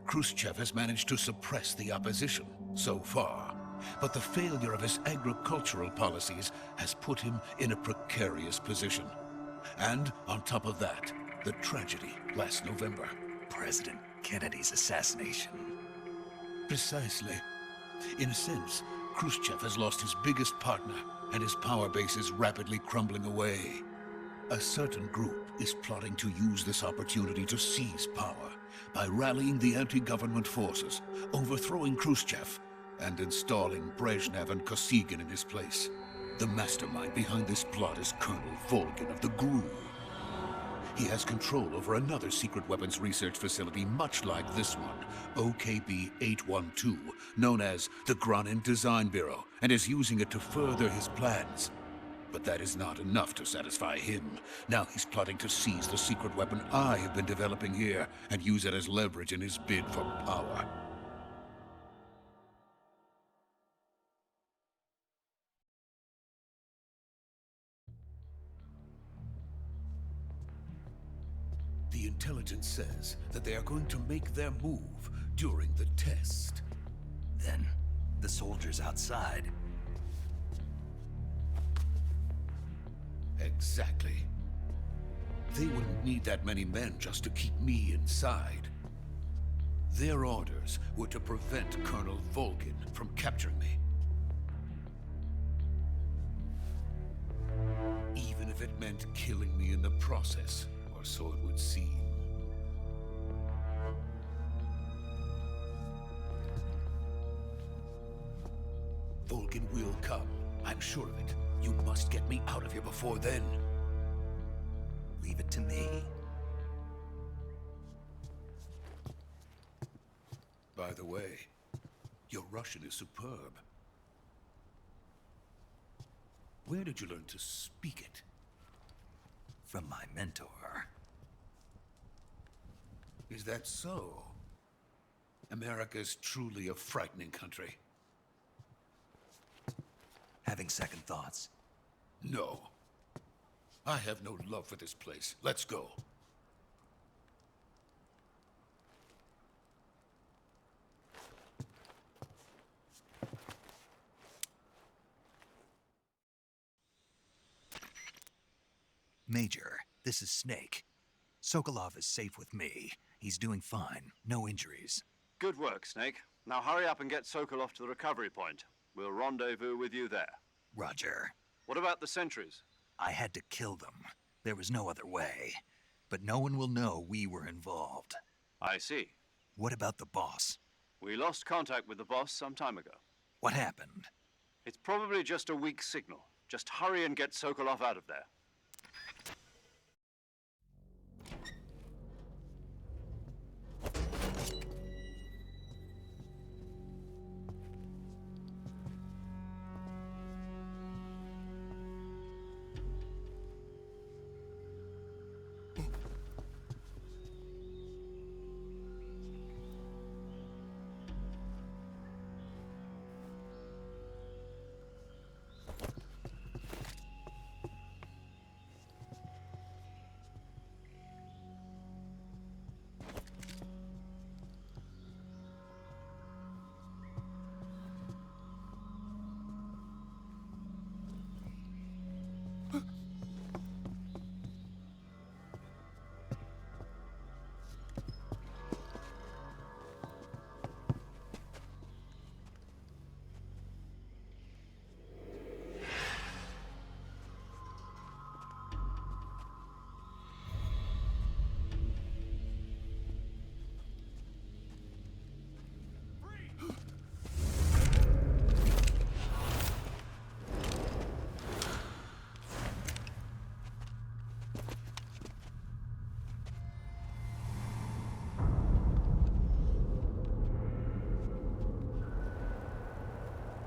Khrushchev has managed to suppress the opposition so far. But the failure of his agricultural policies has put him in a precarious position. And on top of that, the tragedy last November. President Kennedy's assassination. Precisely. In a sense, Khrushchev has lost his biggest partner, and his power base is rapidly crumbling away. A certain group is plotting to use this opportunity to seize power by rallying the anti-government forces, overthrowing Khrushchev, and installing Brezhnev and Kosygin in his place. The mastermind behind this plot is Colonel Volgin of the GRU. He has control over another secret weapons research facility much like this one, OKB-812, known as the Granin Design Bureau, and is using it to further his plans. But that is not enough to satisfy him. Now he's plotting to seize the secret weapon I have been developing here and use it as leverage in his bid for power. The intelligence says that they are going to make their move during the test. Then, the soldiers outside. Exactly. They wouldn't need that many men just to keep me inside. Their orders were to prevent Colonel Volgin from capturing me. Even if it meant killing me in the process, or so it would seem. Volgin will come. I'm sure of it. You must get me out of here before then. Leave it to me. By the way, your Russian is superb. Where did you learn to speak it? From my mentor. Is that so? America's truly a frightening country. Having second thoughts? No. I have no love for this place. Let's go. Major, this is Snake. Sokolov is safe with me. He's doing fine. No injuries. Good work, Snake. Now hurry up and get Sokolov to the recovery point. We'll rendezvous with you there. Roger. What about the sentries? I had to kill them. There was no other way. But no one will know we were involved. I see. What about the boss? We lost contact with the boss some time ago. What happened? It's probably just a weak signal. Just hurry and get Sokolov out of there.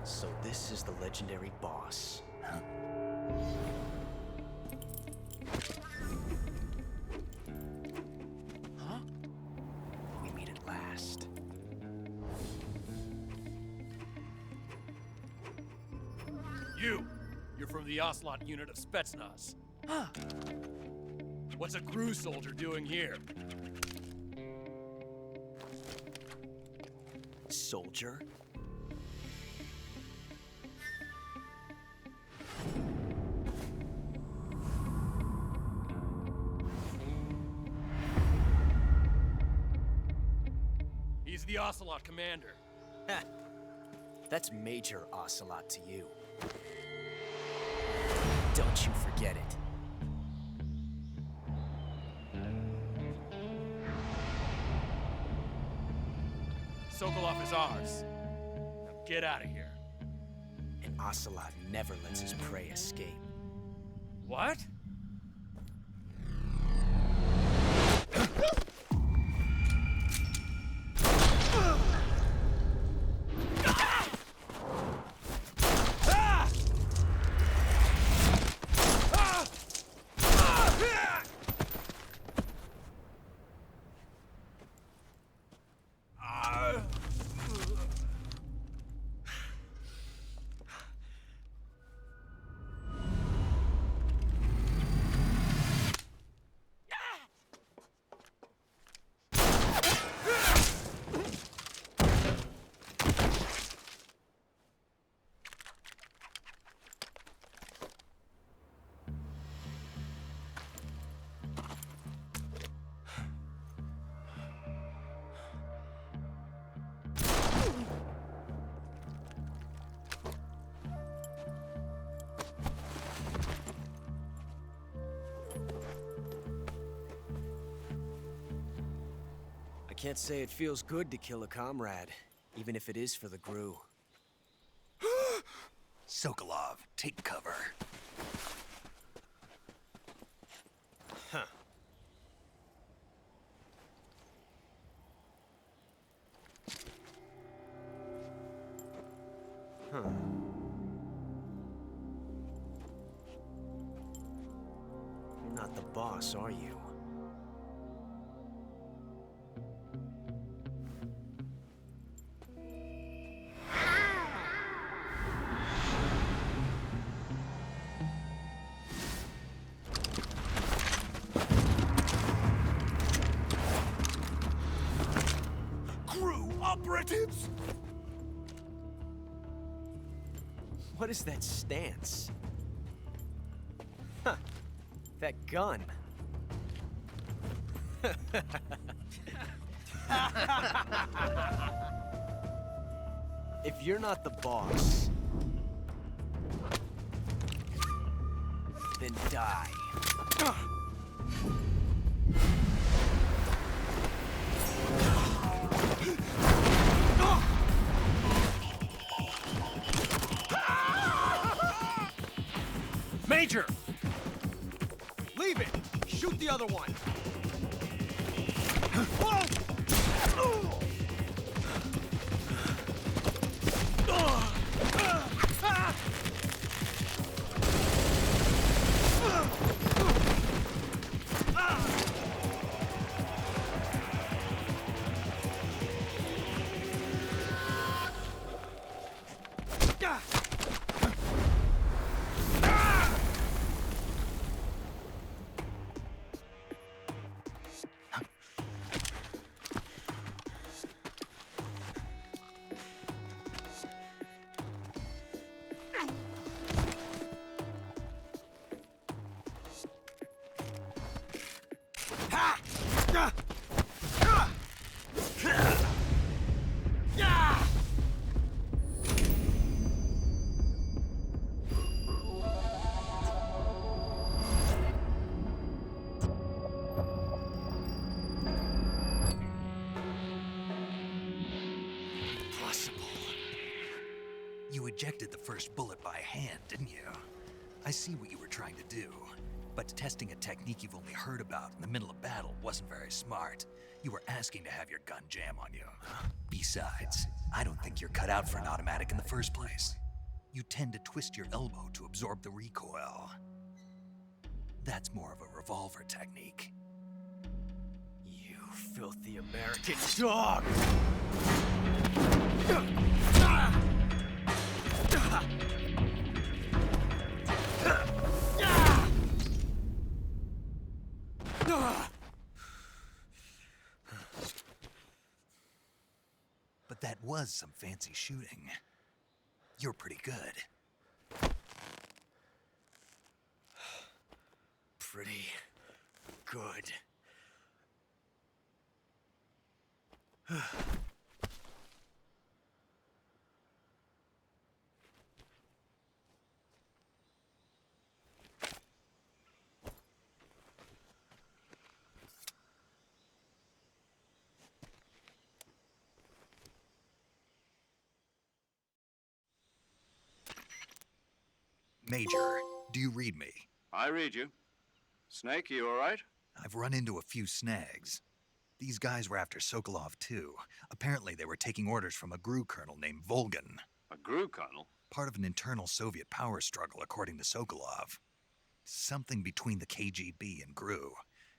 So this is the legendary boss. Huh? Huh? We meet at last. You're from the Ocelot unit of Spetsnaz. Huh. What's a crew soldier doing here? Soldier? He's the Ocelot commander. Heh. That's Major Ocelot to you. Don't you forget it. Sokolov is ours. Now get out of here. And Ocelot never lets his prey escape. What? can't say it feels good to kill a comrade, even if it is for the GRU. Sokolov, take cover. Huh. Huh. You're not the boss, are you? GRU operatives! What is that stance? Huh. That gun. If you're not the boss, then die. Major! Leave it! Shoot the other one! You ejected the first bullet by hand, didn't you? I see what you were trying to do. But testing a technique you've only heard about in the middle of battle wasn't very smart. You were asking to have your gun jam on you. Besides, I don't think you're cut out for an automatic in the first place. You tend to twist your elbow to absorb the recoil. That's more of a revolver technique. You filthy American dog! But that was some fancy shooting. You're pretty good. Pretty good. Major, do you read me? I read you. Snake, you all right? I've run into a few snags. These guys were after Sokolov too. Apparently they were taking orders from a GRU colonel named Volgan. A GRU colonel? Part of an internal Soviet power struggle, according to Sokolov. Something between the KGB and GRU.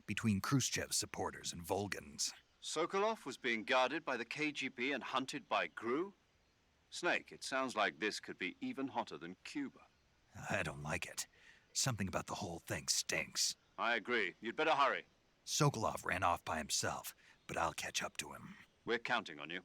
Between Khrushchev's supporters and Volgan's. Sokolov was being guarded by the KGB and hunted by GRU? Snake, it sounds like this could be even hotter than Cuba. I don't like it. Something about the whole thing stinks. I agree. You'd better hurry. Sokolov ran off by himself, but I'll catch up to him. We're counting on you.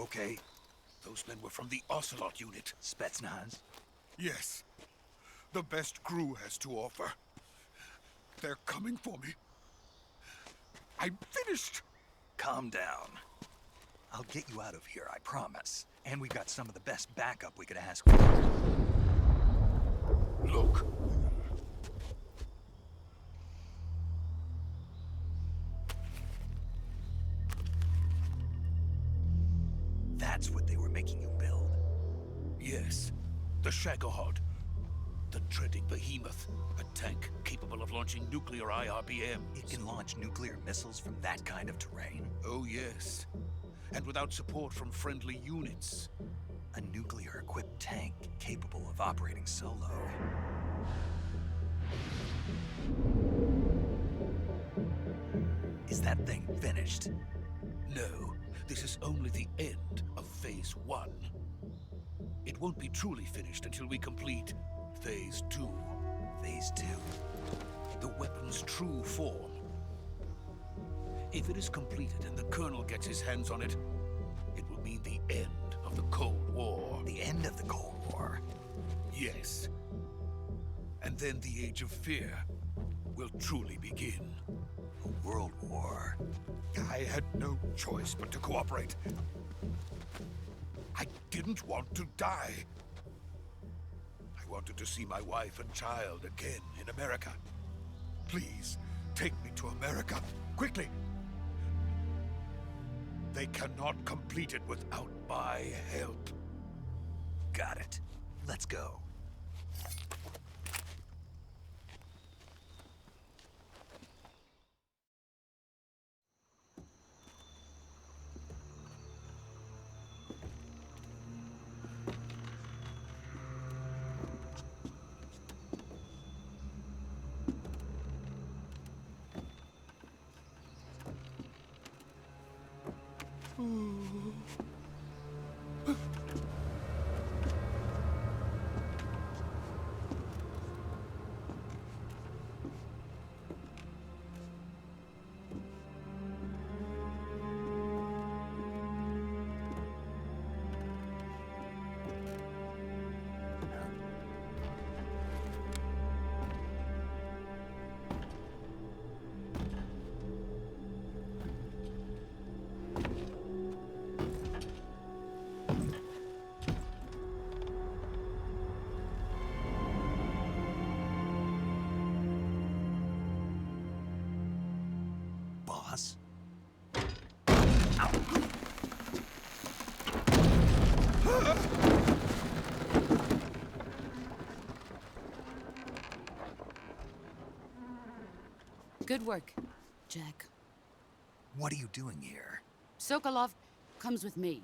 okay? Those men were from the Ocelot unit. Spetsnaz? Yes. The best crew has to offer. They're coming for me. I'm finished. Calm down. I'll get you out of here, I promise. And we've got some of the best backup we could ask for. Look. That's what they were making you build? Yes. The Shagohod. The dreaded behemoth. A tank capable of launching nuclear IRBMs. It can launch nuclear missiles from that kind of terrain? Oh, yes. And without support from friendly units. A nuclear-equipped tank capable of operating solo. Is that thing finished? No. This is only the end of Phase 1. It won't be truly finished until we complete Phase 2. Phase 2? The weapon's true form. If it is completed and the Colonel gets his hands on it, it will mean the end of the Cold War. The end of the Cold War? Yes. And then the Age of Fear will truly begin. A world war? I had no choice but to cooperate. I didn't want to die. I wanted to see my wife and child again in America. Please, take me to America, quickly. They cannot complete it without my help. Got it. Let's go. Boss? Good work, Jack. What are you doing here? Sokolov comes with me.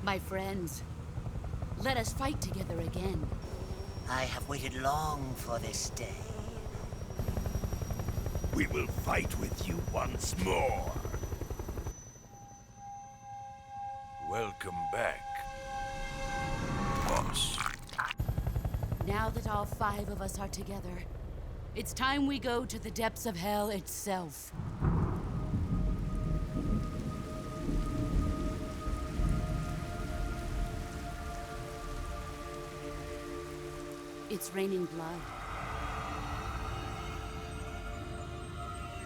My friends, let us fight together again. I have waited long for this day. We will fight with you once more. Welcome back, boss. Now that all 5 of us are together, it's time we go to the depths of hell itself. It's raining blood.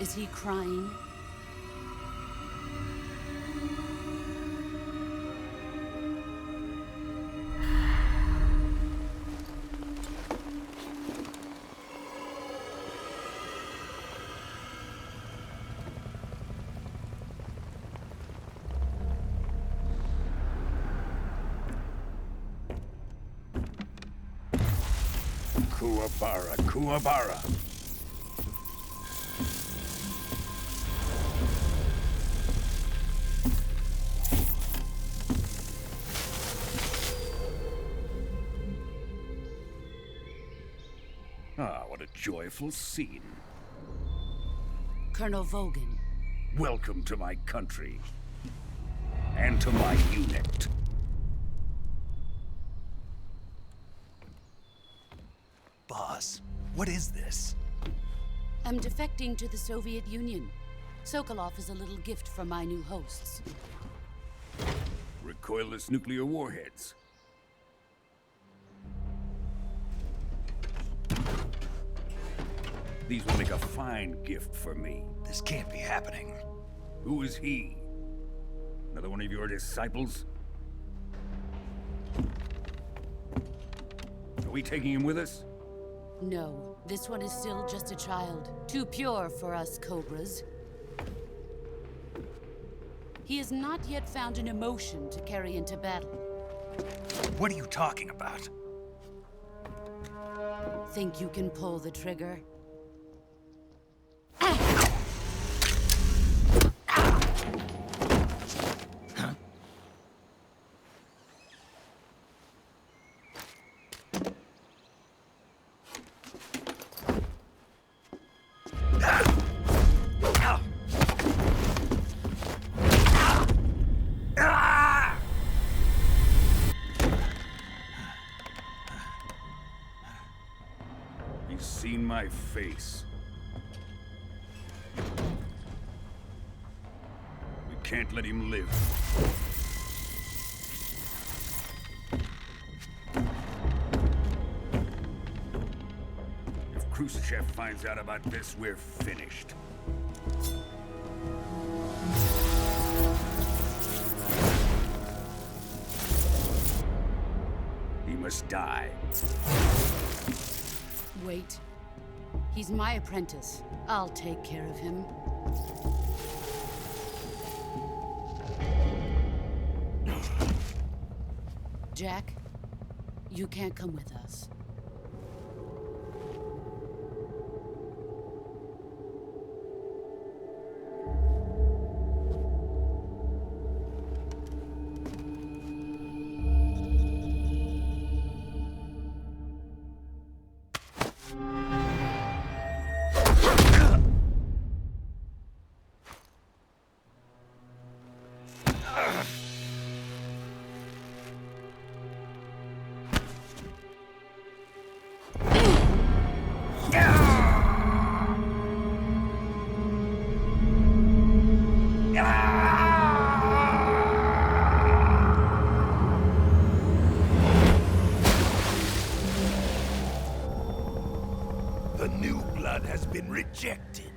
Is he crying? Kuwabara, Kuwabara. Ah, what a joyful scene. Colonel Vogan. Welcome to my country. And to my unit. Boss, what is this? I'm defecting to the Soviet Union. Sokolov is a little gift for my new hosts. Recoilless nuclear warheads. These will make a fine gift for me. This can't be happening. Who is he? Another one of your disciples? Are we taking him with us? No, this one is still just a child. Too pure for us Cobras. He has not yet found an emotion to carry into battle. What are you talking about? Think you can pull the trigger? He's seen my face. We can't let him live. If Khrushchev finds out about this, we're finished. He must die. Wait. He's my apprentice. I'll take care of him. Jack, you can't come with us. The new blood has been rejected.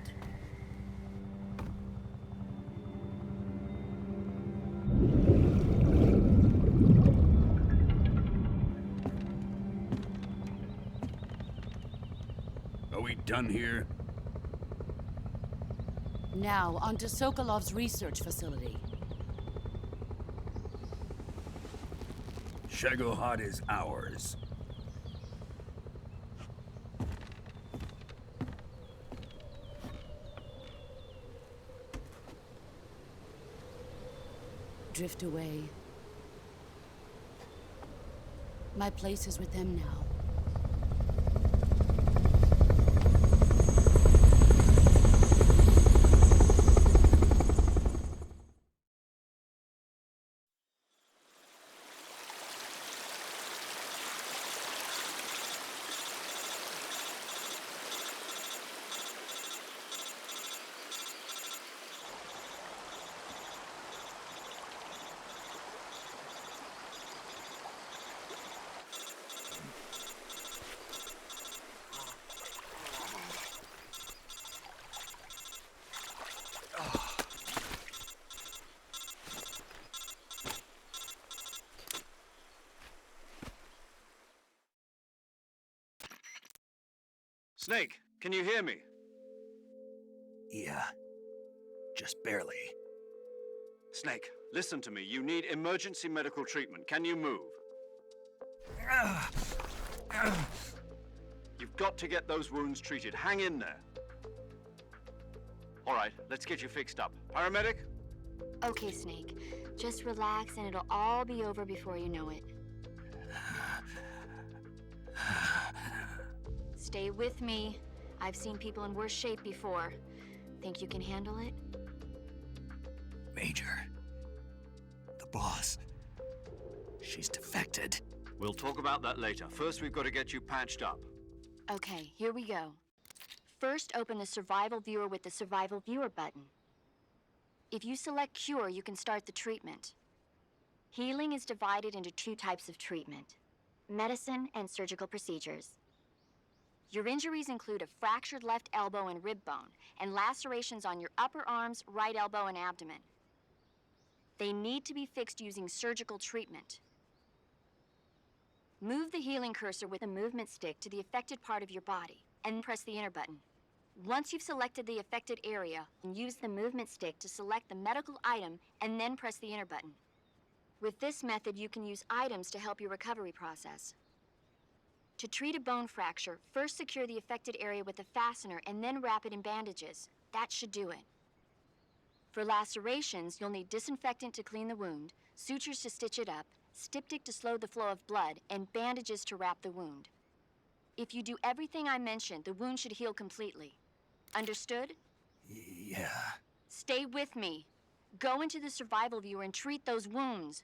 Are we done here? Now, onto Sokolov's research facility. Shagohod is ours. Drift away. My place is with them now. Snake, can you hear me? Yeah. Just barely. Snake, listen to me. You need emergency medical treatment. Can you move? You've got to get those wounds treated. Hang in there. All right, let's get you fixed up. Paramedic? Okay, Snake. Just relax and it'll all be over before you know it. Stay with me. I've seen people in worse shape before. Think you can handle it? Major. The boss. She's defected. We'll talk about that later. First, we've got to get you patched up. Okay, here we go. First, open the Survival Viewer with the Survival Viewer button. If you select Cure, you can start the treatment. Healing is divided into 2 types of treatment: medicine and surgical procedures. Your injuries include a fractured left elbow and rib bone, and lacerations on your upper arms, right elbow, and abdomen. They need to be fixed using surgical treatment. Move the healing cursor with the movement stick to the affected part of your body, and press the enter button. Once you've selected the affected area, use the movement stick to select the medical item, and then press the enter button. With this method, you can use items to help your recovery process. To treat a bone fracture, first secure the affected area with a fastener and then wrap it in bandages. That should do it. For lacerations, you'll need disinfectant to clean the wound, sutures to stitch it up, styptic to slow the flow of blood, and bandages to wrap the wound. If you do everything I mentioned, the wound should heal completely. Understood? Yeah. Stay with me. Go into the Survival Viewer and treat those wounds.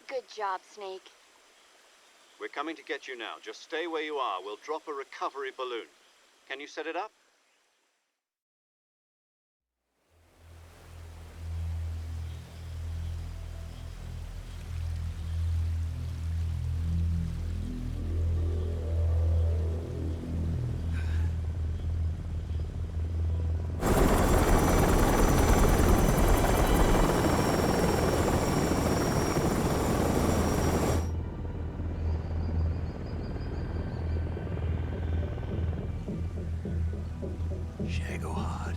Good job, Snake. We're coming to get you now. Just stay where you are. We'll drop a recovery balloon. Can you set it up? Shagohod.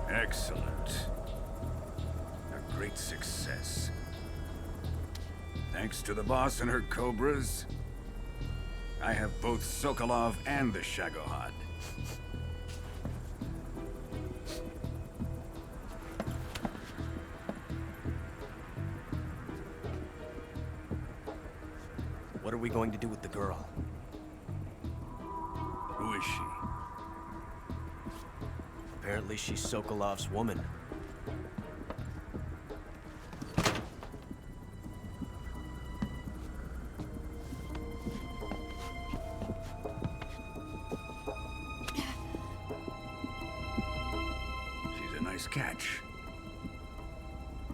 Excellent. A great success. Thanks to the boss and her cobras, I have both Sokolov and the Shagohod. What are we going to do with the girl? Who is she? Apparently she's Sokolov's woman. She's a nice catch.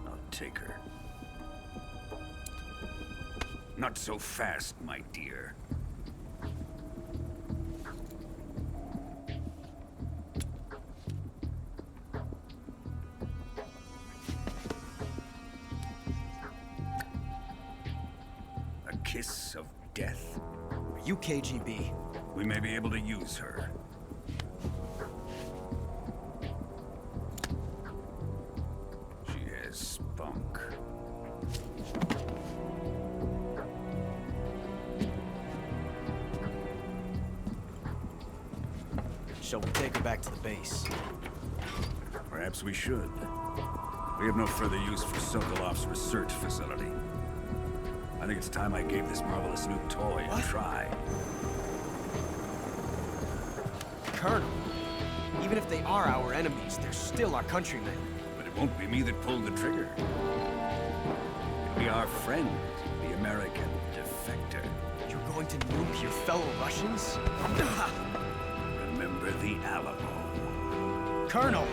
I'll take her. Not so fast, my dear. A kiss of death. Are you KGB? We may be able to use her. She has spunk. Shall we take her back to the base? Perhaps we should. We have no further use for Sokolov's research facility. I think it's time I gave this marvelous new toy a try. Colonel, even if they are our enemies, they're still our countrymen. But it won't be me that pulled the trigger. It'll be our friend, the American defector. You're going to nuke your fellow Russians? Remember the Alamo. Colonel!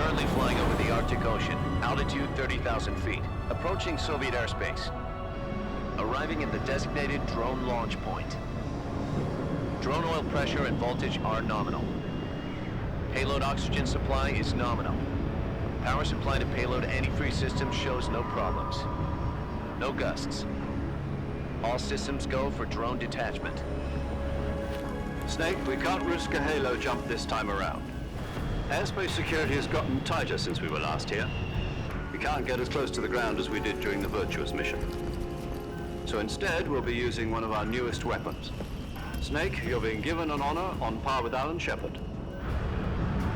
Currently flying over the Arctic Ocean, altitude 30,000 feet, approaching Soviet airspace. Arriving at the designated drone launch point. Drone oil pressure and voltage are nominal. Payload oxygen supply is nominal. Power supply to payload antifreeze system shows no problems. No gusts. All systems go for drone detachment. Snake, we can't risk a halo jump this time around. Airspace security has gotten tighter since we were last here. We can't get as close to the ground as we did during the Virtuous mission. So instead, we'll be using one of our newest weapons. Snake, you're being given an honor on par with Alan Shepard.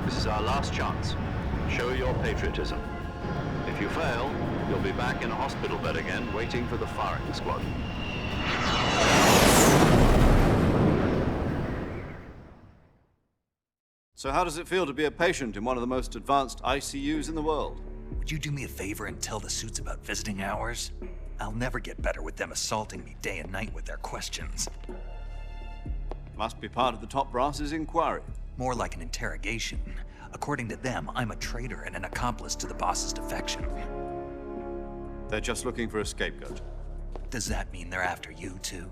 This is our last chance. Show your patriotism. If you fail, you'll be back in a hospital bed again, waiting for the firing squad. So how does it feel to be a patient in one of the most advanced ICUs in the world? Would you do me a favor and tell the suits about visiting hours? I'll never get better with them assaulting me day and night with their questions. Must be part of the top brass's inquiry. More like an interrogation. According to them, I'm a traitor and an accomplice to the boss's defection. They're just looking for a scapegoat. Does that mean they're after you, too?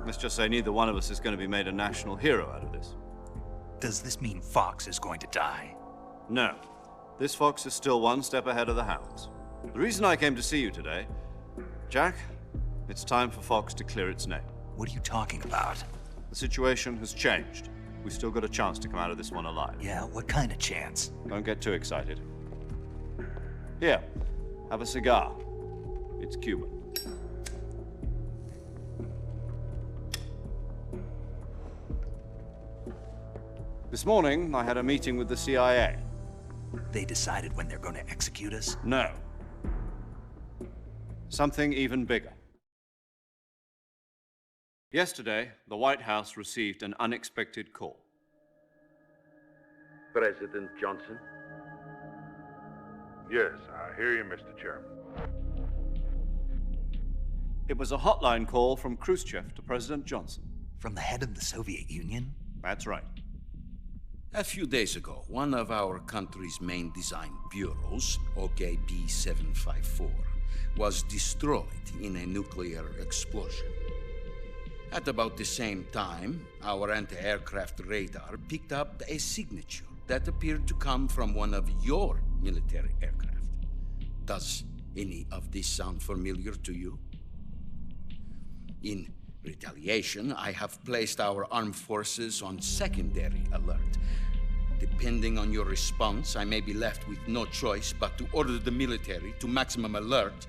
Let's just say neither one of us is going to be made a national hero out of this. Does this mean Fox is going to die? No. This Fox is still one step ahead of the Hounds. The reason I came to see you today, Jack, it's time for Fox to clear its name. What are you talking about? The situation has changed. We've still got a chance to come out of this one alive. Yeah, what kind of chance? Don't get too excited. Here, have a cigar. It's Cuban. This morning, I had a meeting with the CIA. They decided when they're going to execute us? No. Something even bigger. Yesterday, the White House received an unexpected call. President Johnson? Yes, I hear you, Mr. Chairman. It was a hotline call from Khrushchev to President Johnson. From the head of the Soviet Union? That's right. A few days ago, one of our country's main design bureaus, OKB 754, was destroyed in a nuclear explosion. At about the same time, our anti-aircraft radar picked up a signature that appeared to come from one of your military aircraft. Does any of this sound familiar to you? In retaliation, I have placed our armed forces on secondary alert. Depending on your response, I may be left with no choice but to order the military to maximum alert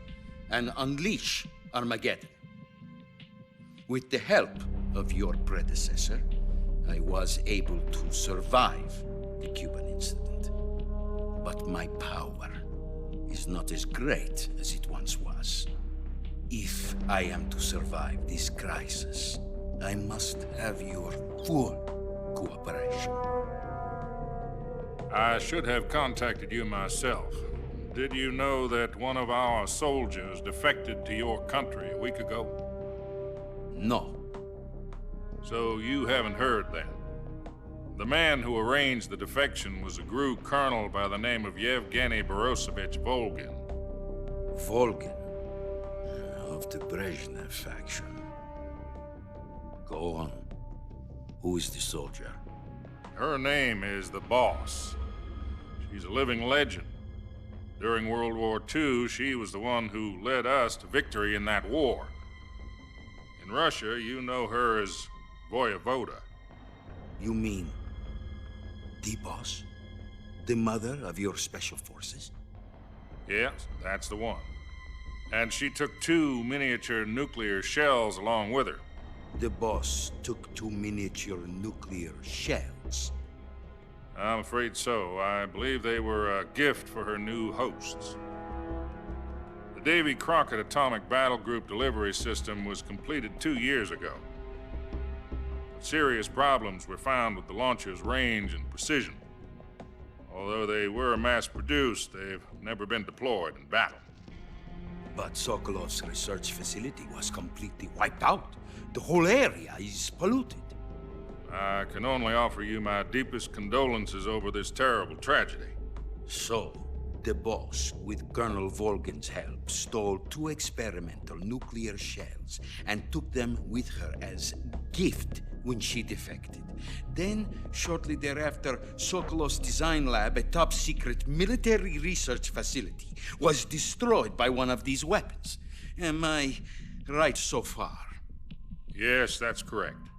and unleash Armageddon. With the help of your predecessor, I was able to survive the Cuban incident. But my power is not as great as it once was. If I am to survive this crisis, I must have your full cooperation. I should have contacted you myself. Did you know that one of our soldiers defected to your country a week ago? No. So you haven't heard then? The man who arranged the defection was a GRU colonel by the name of Yevgeny Borosovich Volgin. Volgin? Of the Brezhnev faction. Go on. Who is the soldier? Her name is the Boss. She's a living legend. During World War II, she was the one who led us to victory in that war. In Russia, you know her as Voyevoda. You mean the Boss? The mother of your special forces? Yes, that's the one. And she took 2 miniature nuclear shells along with her. The Boss took 2 miniature nuclear shells? I'm afraid so. I believe they were a gift for her new hosts. The Davy Crockett Atomic Battle Group delivery system was completed 2 years ago. But serious problems were found with the launcher's range and precision. Although they were mass-produced, they've never been deployed in battle. But Sokolov's research facility was completely wiped out. The whole area is polluted. I can only offer you my deepest condolences over this terrible tragedy. So, the boss, with Colonel Volgin's help, stole 2 experimental nuclear shells and took them with her as gift when she defected. Then, shortly thereafter, Sokolov's design lab, a top-secret military research facility, was destroyed by one of these weapons. Am I right so far? Yes, that's correct.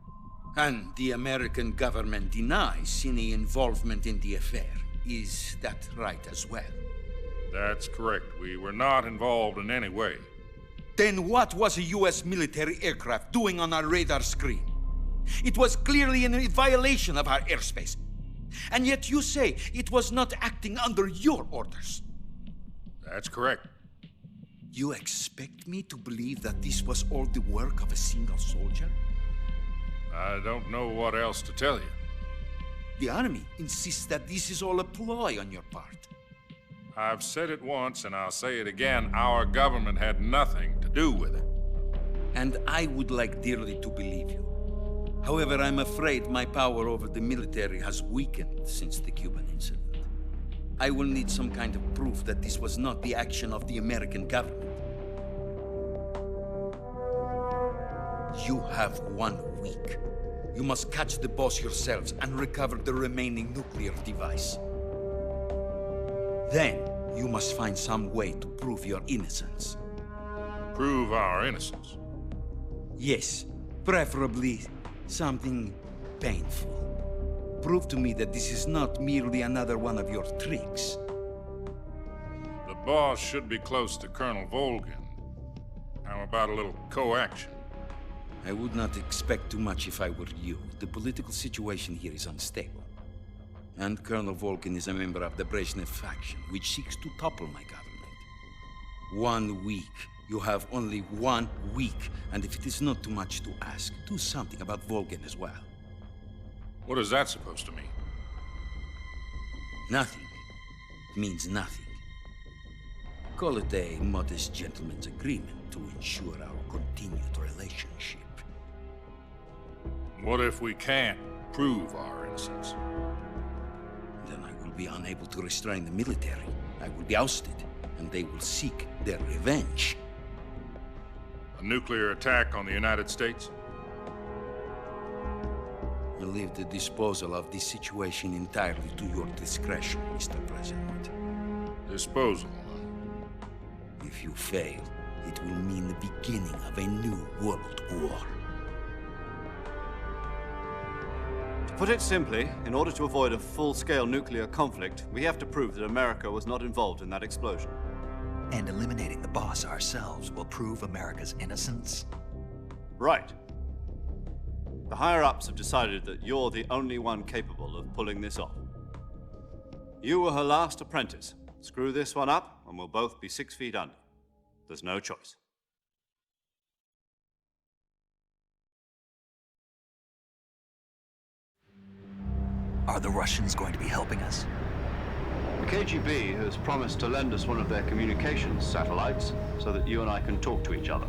And the American government denies any involvement in the affair. Is that right as well? That's correct. We were not involved in any way. Then what was a U.S. military aircraft doing on our radar screen? It was clearly in violation of our airspace. And yet you say it was not acting under your orders. That's correct. You expect me to believe that this was all the work of a single soldier? I don't know what else to tell you. The Army insists that this is all a ploy on your part. I've said it once, and I'll say it again. Our government had nothing to do with it. And I would like dearly to believe you. However, I'm afraid my power over the military has weakened since the Cuban incident. I will need some kind of proof that this was not the action of the American government. You have 1 week. You must catch the boss yourselves and recover the remaining nuclear device. Then, you must find some way to prove your innocence. Prove our innocence? Yes, preferably something painful. Prove to me that this is not merely another one of your tricks. The boss should be close to Colonel Volgin. How about a little co-action? I would not expect too much if I were you. The political situation here is unstable. And Colonel Volgin is a member of the Brezhnev faction, which seeks to topple my government. 1 week. You have only 1 week. And if it is not too much to ask, do something about Volgin as well. What is that supposed to mean? Nothing. It means nothing. Call it a modest gentleman's agreement to ensure our continued relationship. What if we can't prove our innocence? Then I will be unable to restrain the military. I will be ousted, and they will seek their revenge. A nuclear attack on the United States? I leave the disposal of this situation entirely to your discretion, Mr. President. Disposal? If you fail, it will mean the beginning of a new world war. To put it simply, in order to avoid a full-scale nuclear conflict, we have to prove that America was not involved in that explosion. And eliminating the boss ourselves will prove America's innocence? Right. The higher-ups have decided that you're the only one capable of pulling this off. You were her last apprentice. Screw this one up, and we'll both be 6 feet under. There's no choice. Are the Russians going to be helping us? The KGB has promised to lend us one of their communications satellites so that you and I can talk to each other.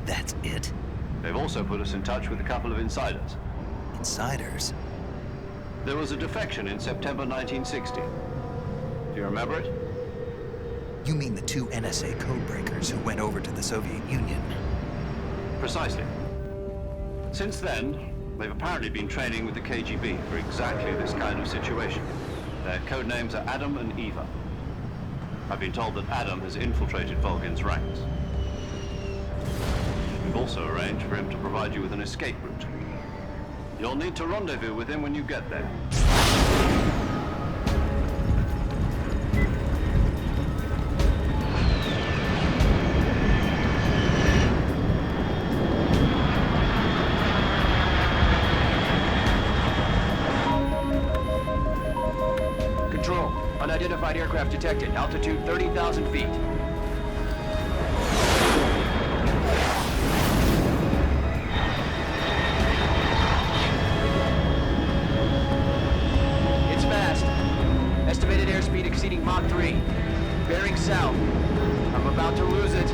That's it? They've also put us in touch with a couple of insiders. Insiders? There was a defection in September 1960. Do you remember it? You mean the 2 NSA codebreakers who went over to the Soviet Union? Precisely. Since then, they've apparently been training with the KGB for exactly this kind of situation. Their code names are Adam and Eva. I've been told that Adam has infiltrated Volgin's ranks. We've also arranged for him to provide you with an escape route. You'll need to rendezvous with him when you get there. Control. Unidentified aircraft detected. Altitude 30,000 feet. It's fast. Estimated airspeed exceeding Mach 3. Bearing south. I'm about to lose it.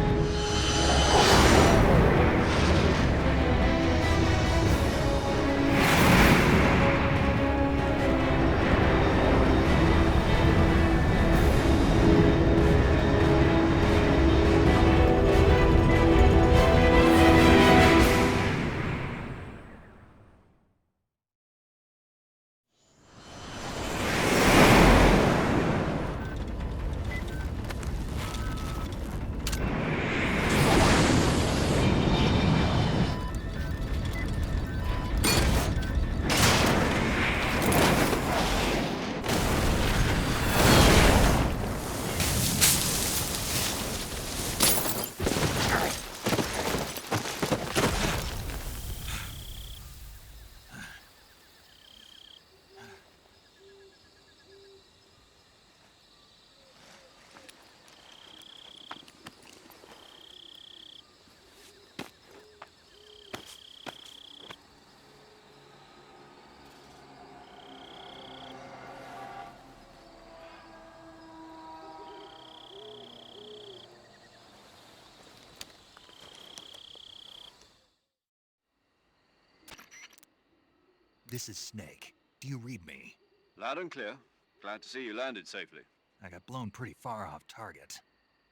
This is Snake. Do you read me? Loud and clear. Glad to see you landed safely. I got blown pretty far off target.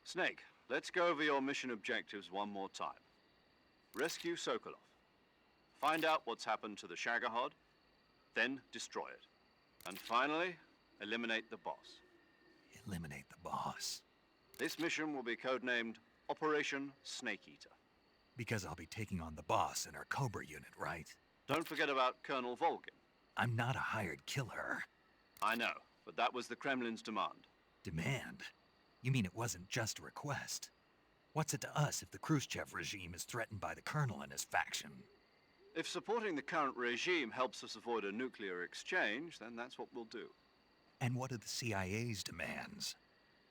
Snake, let's go over your mission objectives one more time. Rescue Sokolov. Find out what's happened to the Shagohod, then destroy it. And finally, eliminate the boss. Eliminate the boss. This mission will be codenamed Operation Snake Eater. Because I'll be taking on the boss in our Cobra unit, right? Don't forget about Colonel Volgin. I'm not a hired killer. I know, but that was the Kremlin's demand. Demand? You mean it wasn't just a request? What's it to us if the Khrushchev regime is threatened by the Colonel and his faction? If supporting the current regime helps us avoid a nuclear exchange, then that's what we'll do. And what are the CIA's demands?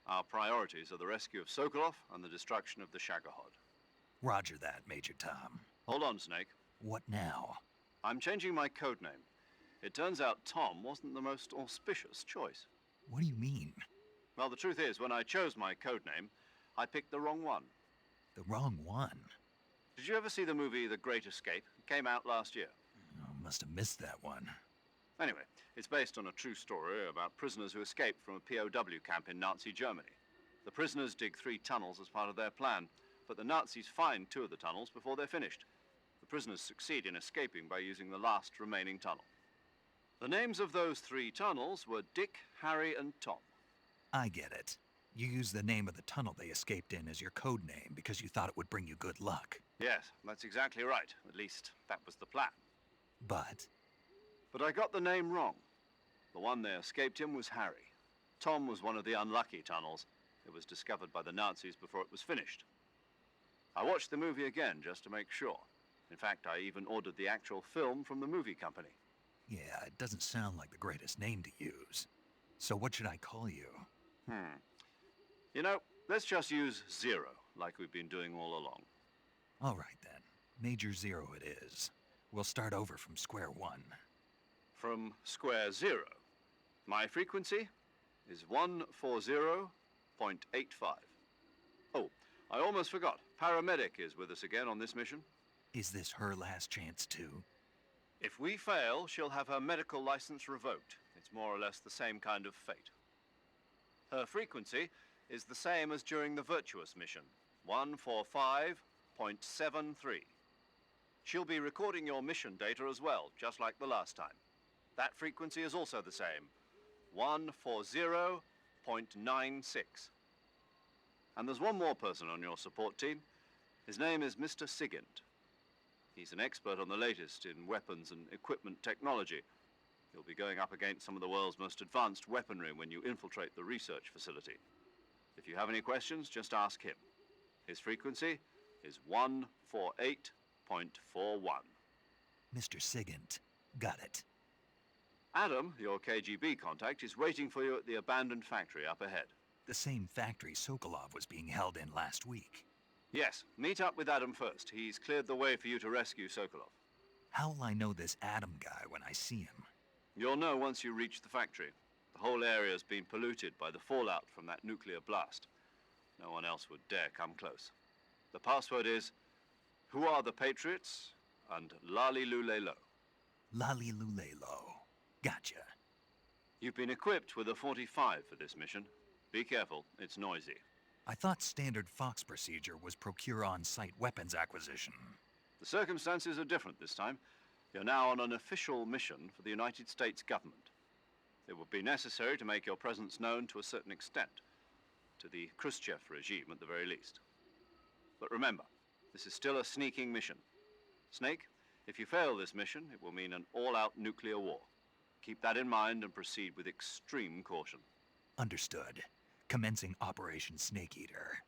Our priorities are the rescue of Sokolov and the destruction of the Shagohod. Roger that, Major Tom. Hold on, Snake. What now? I'm changing my codename. It turns out Tom wasn't the most auspicious choice. What do you mean? Well, the truth is, when I chose my codename, I picked the wrong one. The wrong one? Did you ever see the movie The Great Escape? It came out last year. Oh, must have missed that one. Anyway, it's based on a true story about prisoners who escaped from a POW camp in Nazi Germany. The prisoners dig 3 tunnels as part of their plan, but the Nazis find 2 of the tunnels before they're finished. The prisoners succeed in escaping by using the last remaining tunnel. The names of those 3 tunnels were Dick, Harry, and Tom. I get it. You used the name of the tunnel they escaped in as your code name because you thought it would bring you good luck. Yes, that's exactly right. At least, that was the plan. But I got the name wrong. The one they escaped in was Harry. Tom was one of the unlucky tunnels. It was discovered by the Nazis before it was finished. I watched the movie again just to make sure. In fact, I even ordered the actual film from the movie company. yeah, it doesn't sound like the greatest name to use. So what should I call you? You know, let's just use Zero, like we've been doing all along. All right then. Major Zero it is. We'll start over from square one. From square 0. My frequency is 140.85. Oh, I almost forgot. Paramedic is with us again on this mission. Is this her last chance too? If we fail, she'll have her medical license revoked. It's more or less the same kind of fate. Her frequency is the same as during the Virtuous mission, 145.73. She'll be recording your mission data as well, just like the last time. That frequency is also the same, 140.96. And there's one more person on your support team. His name is Mr. Sigint. He's an expert on the latest in weapons and equipment technology. You'll be going up against some of the world's most advanced weaponry when you infiltrate the research facility. If you have any questions, just ask him. His frequency is 148.41. Mr. Sigint. Got it. Adam, your KGB contact, is waiting for you at the abandoned factory up ahead. The same factory Sokolov was being held in last week. Yes, meet up with Adam first. He's cleared the way for you to rescue Sokolov. How will I know this Adam guy when I see him? You'll know once you reach the factory. The whole area's been polluted by the fallout from that nuclear blast. No one else would dare come close. The password is, "Who are the Patriots?" and Lali Lule Lo. Lali Lule Lo. Gotcha. You've been equipped with a 45 for this mission. Be careful, it's noisy. I thought standard Fox procedure was procure on-site weapons acquisition. The circumstances are different this time. You're now on an official mission for the United States government. It would be necessary to make your presence known to a certain extent, to the Khrushchev regime at the very least. But remember, this is still a sneaking mission. Snake, if you fail this mission, it will mean an all-out nuclear war. Keep that in mind and proceed with extreme caution. Understood. Commencing Operation Snake Eater.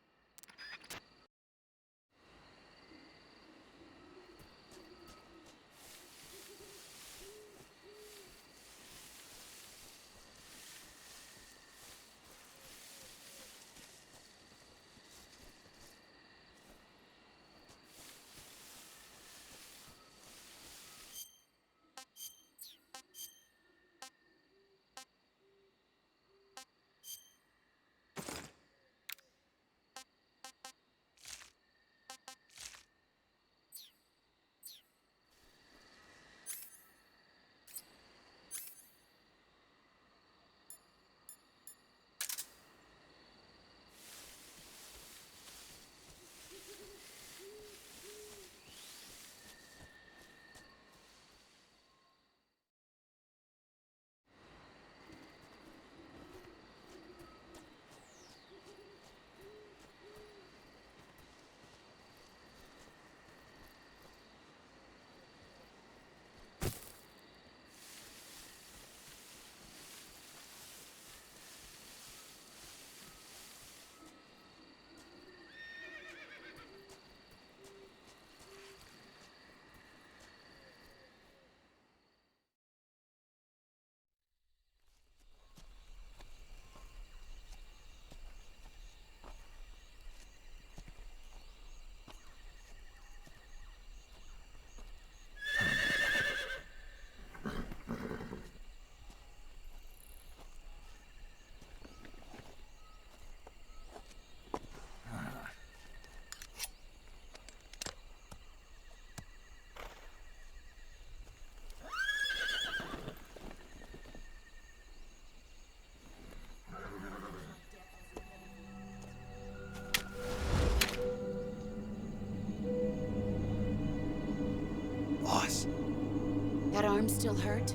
arm still hurt?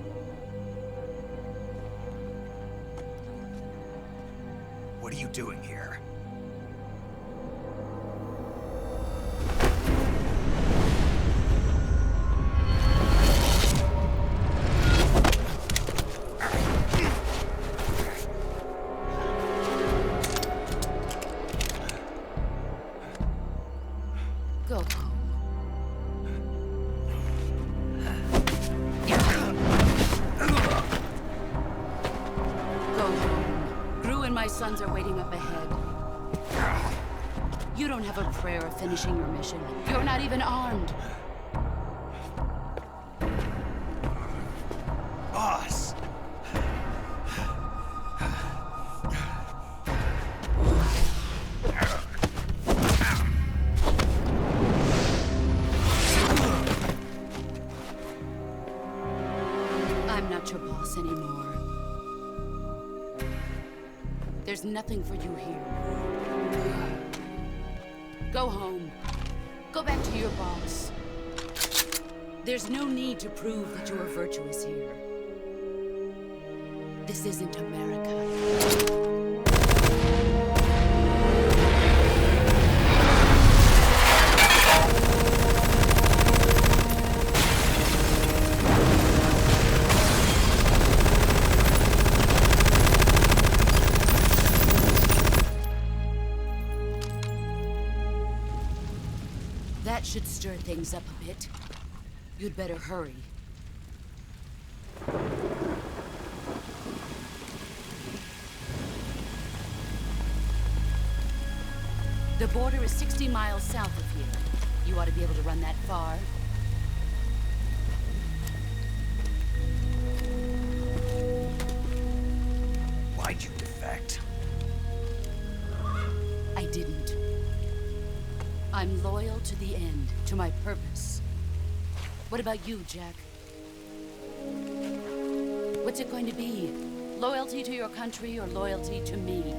What are you doing here? Go home. Go home. Gru and my sons are waiting up ahead. You don't have a prayer of finishing your mission. You're not even armed. Boss! I'm not your boss anymore. There's nothing for you here. Go home. Go back to your boss. There's no need to prove that you are virtuous here. This isn't America. That should stir things up a bit. You'd better hurry. The border is 60 miles south of here. You ought to be able to run that far. Why'd you defect? I didn't. I'm loyal to the end, to my purpose. What about you, Jack? What's it going to be? Loyalty to your country or loyalty to me?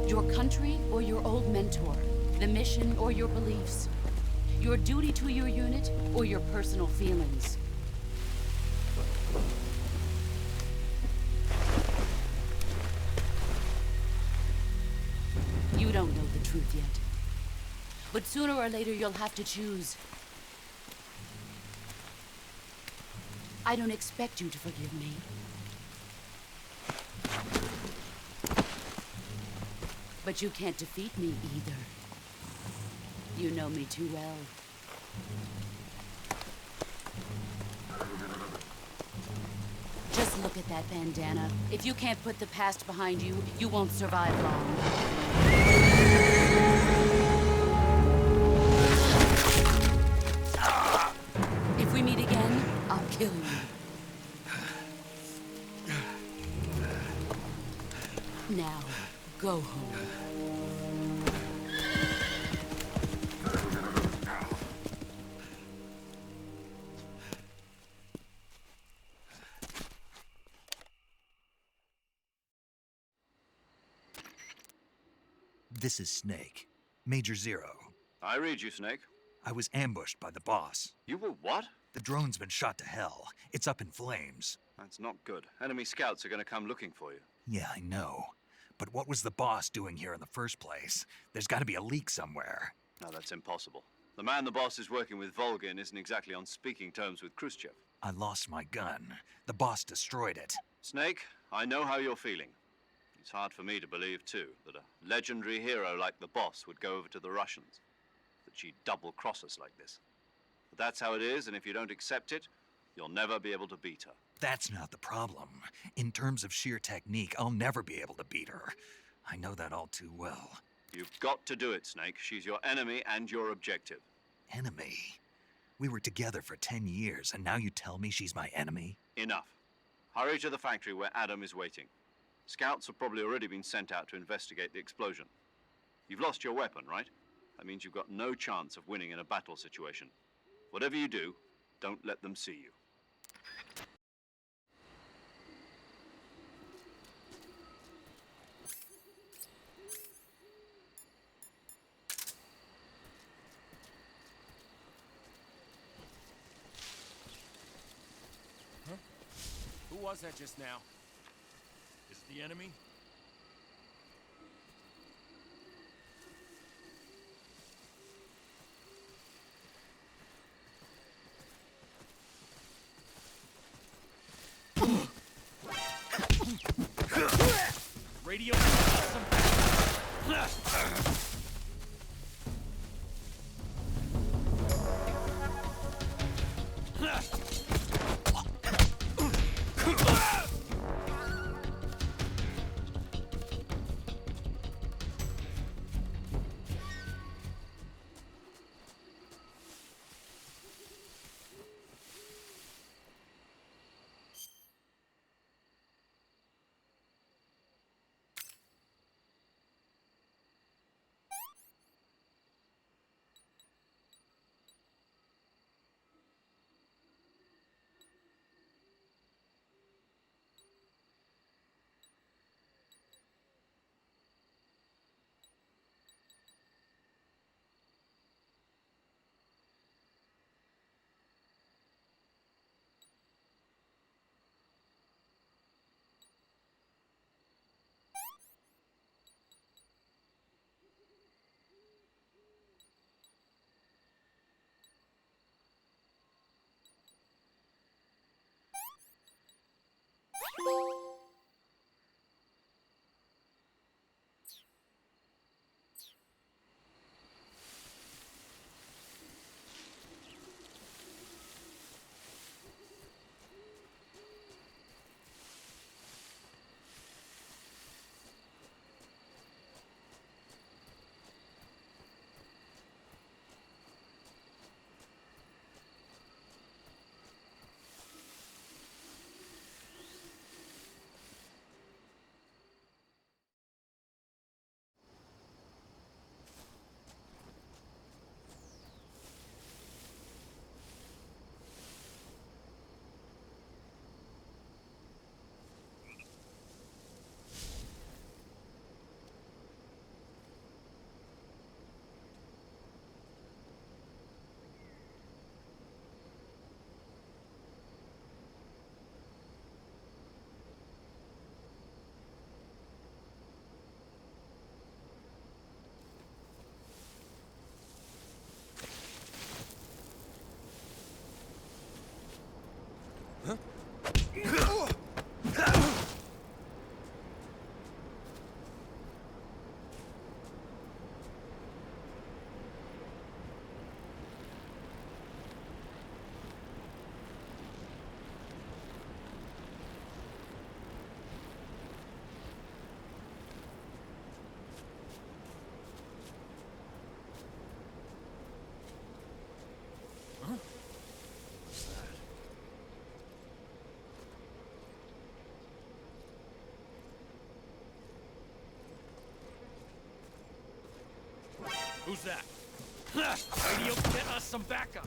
Your country or your old mentor? The mission or your beliefs? Your duty to your unit or your personal feelings? You don't know the truth yet. But sooner or later, you'll have to choose. I don't expect you to forgive me. But you can't defeat me either. You know me too well. Just look at that bandana. If you can't put the past behind you, you won't survive long. If we meet again, I'll kill you. Now, go home. This is Snake. Major Zero. I read you, Snake. I was ambushed by the boss. You were what? The drone's been shot to hell. It's up in flames. That's not good. Enemy scouts are going to come looking for you. Yeah, I know. But what was the boss doing here in the first place? There's got to be a leak somewhere. No, that's impossible. The man the boss is working with, Volgin, isn't exactly on speaking terms with Khrushchev. I lost my gun. The boss destroyed it. Snake, I know how you're feeling. It's hard for me to believe, too, that a legendary hero like the boss would go over to the Russians. That she'd double-cross us like this. But that's how it is, and if you don't accept it, you'll never be able to beat her. That's not the problem. In terms of sheer technique, I'll never be able to beat her. I know that all too well. You've got to do it, Snake. She's your enemy and your objective. Enemy? We were together for 10 years, and now you tell me she's my enemy? Enough. Hurry to the factory where Adam is waiting. Scouts have probably already been sent out to investigate the explosion. You've lost your weapon, right? That means you've got no chance of winning in a battle situation. Whatever you do, don't let them see you. was that just now? Is it the enemy? Radio. Who's that? Radio, get us some backup!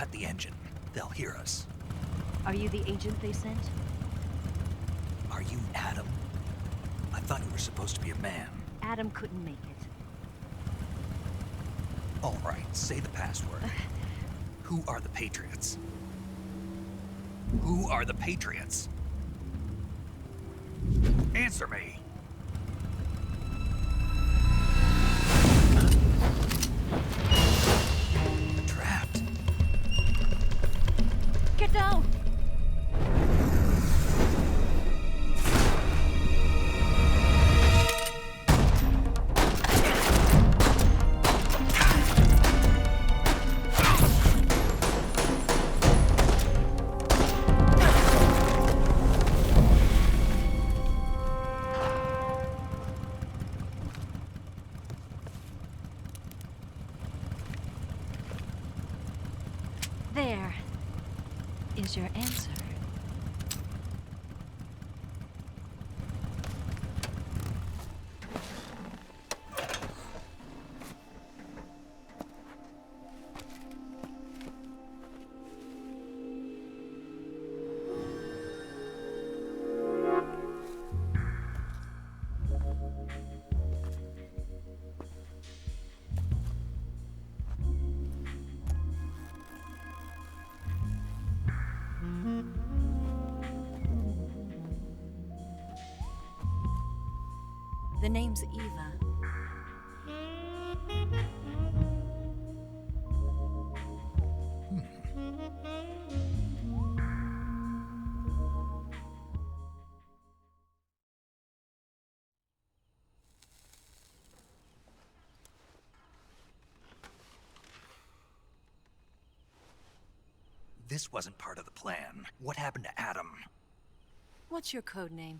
cut the engine. They'll hear us. Are you the agent they sent? Are you Adam? I thought you were supposed to be a man. Adam couldn't make it. All right, say the password. Who are the Patriots? Who are the Patriots? Answer me! Trapped. Get down! There is your answer. The name's Eva. This wasn't part of the plan. What happened to Adam? What's your code name?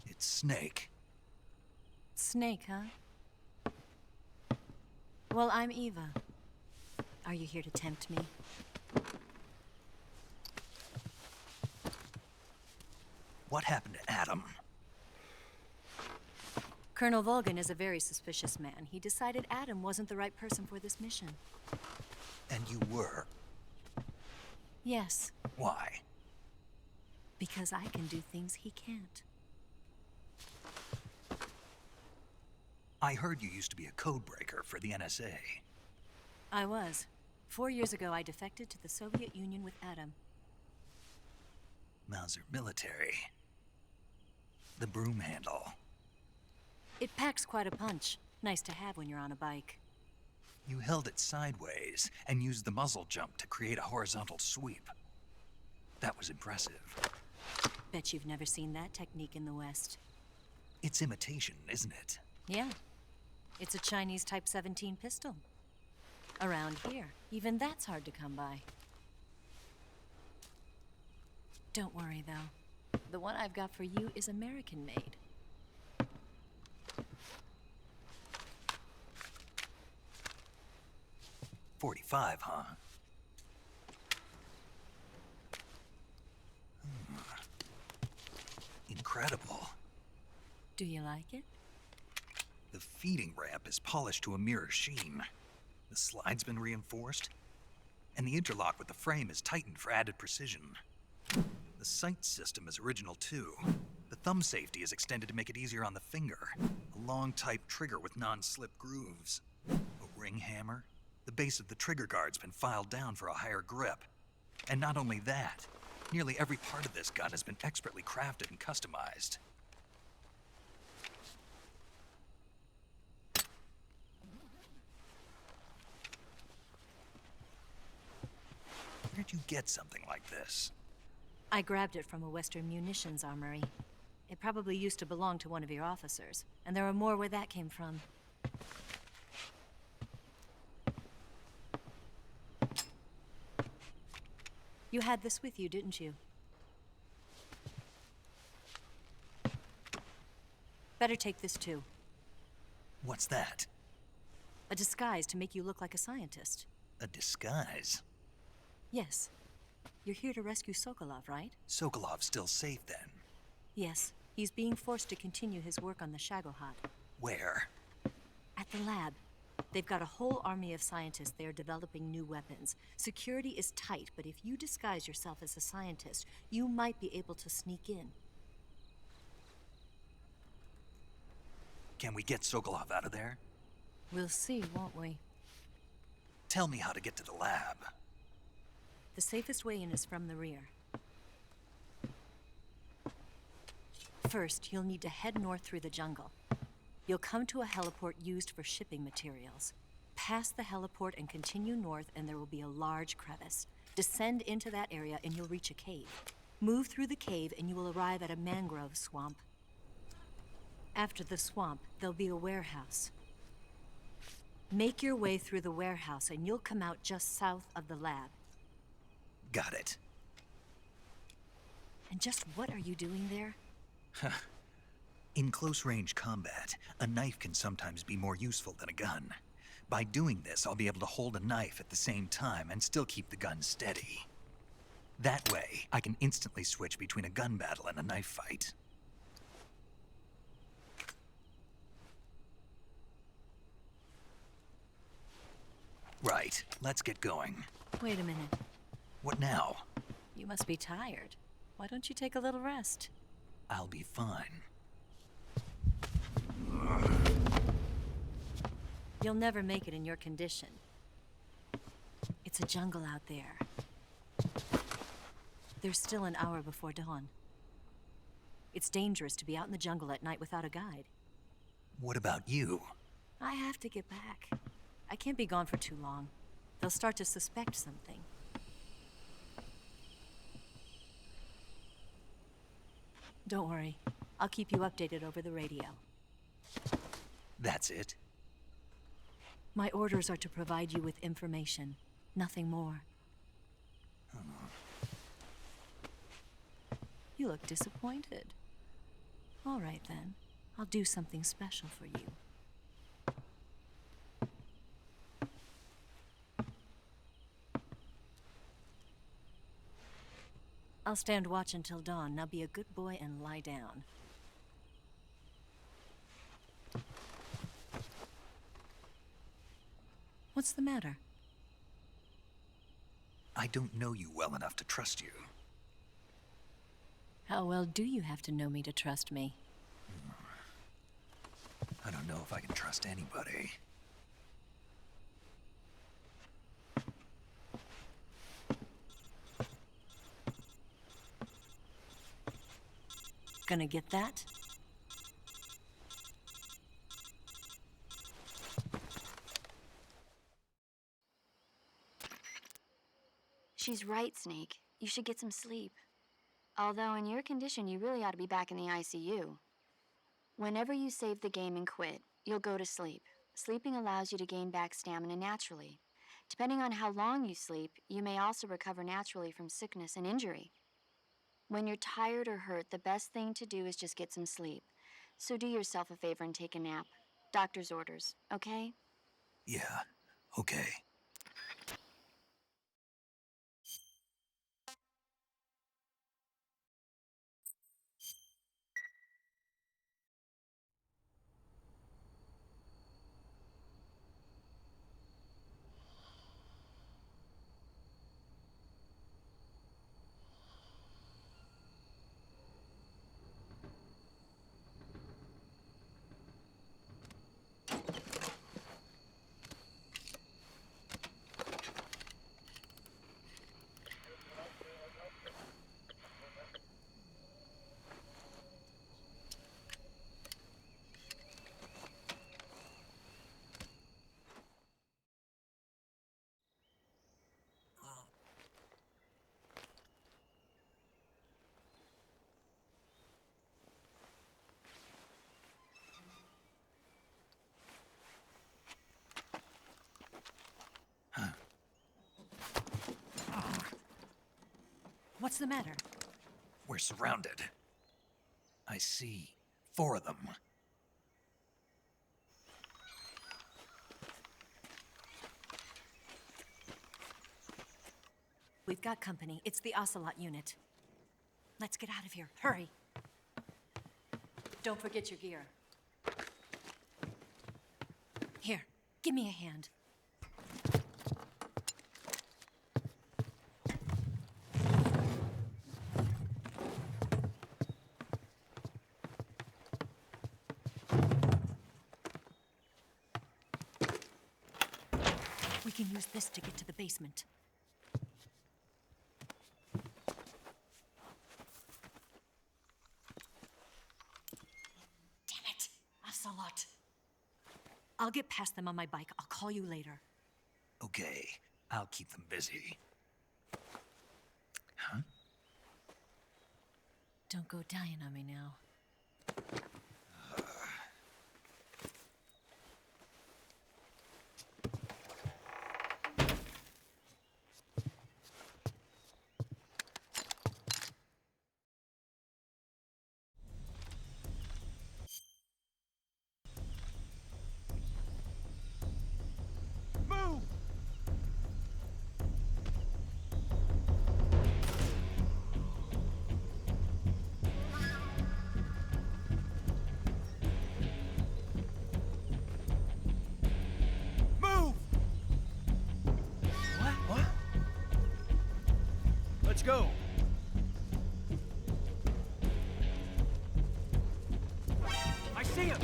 It's Snake. Snake, huh? Well, I'm Eva. Are you here to tempt me? What happened to Adam? Colonel Volgan is a very suspicious man. He decided Adam wasn't the right person for this mission. And you were? Yes. Why? Because I can do things he can't. I heard you used to be a codebreaker for the NSA. I was. 4 years ago, I defected to the Soviet Union with Adam. Mauser military. The broom handle. It packs quite a punch. Nice to have when you're on a bike. You held it sideways and used the muzzle jump to create a horizontal sweep. That was impressive. Bet you've never seen that technique in the West. It's imitation, isn't it? Yeah. It's a Chinese Type 17 pistol. Around here, even that's hard to come by. Don't worry, though. The one I've got for you is American-made. .45, huh? Incredible. Do you like it? The feeding ramp is polished to a mirror sheen. The slide's been reinforced, and the interlock with the frame is tightened for added precision. The sight system is original too. The thumb safety is extended to make it easier on the finger. A long type trigger with non-slip grooves. A ring hammer. The base of the trigger guard's been filed down for a higher grip. And not only that, nearly every part of this gun has been expertly crafted and customized. Where'd you get something like this? I grabbed it from a Western munitions armory. It probably used to belong to one of your officers, and there are more where that came from. You had this with you, didn't you? Better take this too. What's that? A disguise to make you look like a scientist. A disguise? Yes. You're here to rescue Sokolov, right? Sokolov's still safe then? Yes. He's being forced to continue his work on the Shagohod. Where? At the lab. They've got a whole army of scientists there developing new weapons. Security is tight, but if you disguise yourself as a scientist, you might be able to sneak in. Can we get Sokolov out of there? We'll see, won't we? Tell me how to get to the lab. The safest way in is from the rear. First, you'll need to head north through the jungle. You'll come to a heliport used for shipping materials. Pass the heliport and continue north, and there will be a large crevice. Descend into that area and you'll reach a cave. Move through the cave and you will arrive at a mangrove swamp. After the swamp, there'll be a warehouse. Make your way through the warehouse and you'll come out just south of the lab. Got it. And just what are you doing there? In close-range combat, a knife can sometimes be more useful than a gun. By doing this, I'll be able to hold a knife at the same time and still keep the gun steady. That way, I can instantly switch between a gun battle and a knife fight. Right, let's get going. Wait a minute. What now? You must be tired. Why don't you take a little rest? I'll be fine. You'll never make it in your condition. It's a jungle out there. There's still an hour before dawn. It's dangerous to be out in the jungle at night without a guide. What about you? I have to get back. I can't be gone for too long. They'll start to suspect something. Don't worry. I'll keep you updated over the radio. That's it? My orders are to provide you with information, nothing more. You look disappointed. All right, then. I'll do something special for you. I'll stand watch until dawn. Now be a good boy and lie down. What's the matter? I don't know you well enough to trust you. How well do you have to know me to trust me? I don't know if I can trust anybody. Gonna get that? She's right, Snake. You should get some sleep. Although in your condition, you really ought to be back in the ICU. Whenever you save the game and quit, you'll go to sleep. Sleeping allows you to gain back stamina naturally. Depending on how long you sleep, you may also recover naturally from sickness and injury. When you're tired or hurt, the best thing to do is just get some sleep. So do yourself a favor and take a nap. Doctor's orders, okay? Yeah, okay. What's the matter? We're surrounded. I see 4 of them. We've got company. It's the Ocelot unit. Let's get out of here. Hurry. Don't forget your gear. Here, Give me a hand. We can use this to get to the basement. Damn it! Ocelot. I'll get past them on my bike. I'll call you later. Okay, I'll keep them busy. Huh? Don't go dying on me now. Move! Move! What? Let's go. I see him!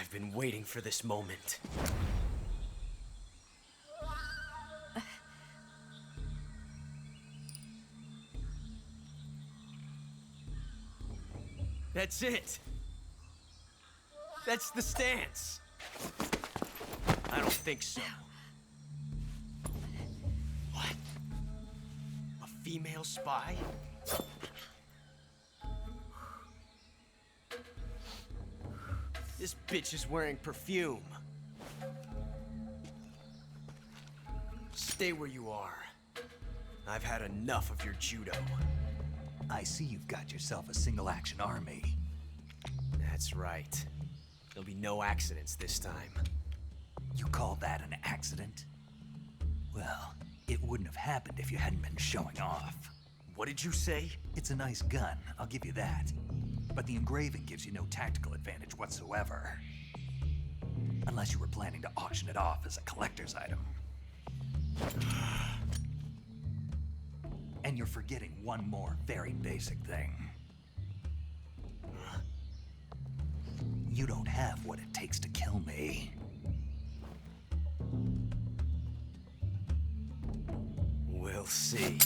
I've been waiting for this moment. That's it. That's the stance. I don't think so. What? A female spy? This bitch is wearing perfume. Stay where you are. I've had enough of your judo. I see you've got yourself a single-action army. That's right. There'll be no accidents this time. You call that an accident? Well, it wouldn't have happened if you hadn't been showing off. What did you say? It's a nice gun, I'll give you that. But the engraving gives you no tactical advantage whatsoever. Unless you were planning to auction it off as a collector's item. And you're forgetting one more very basic thing. You don't have what it takes to kill me. We'll see.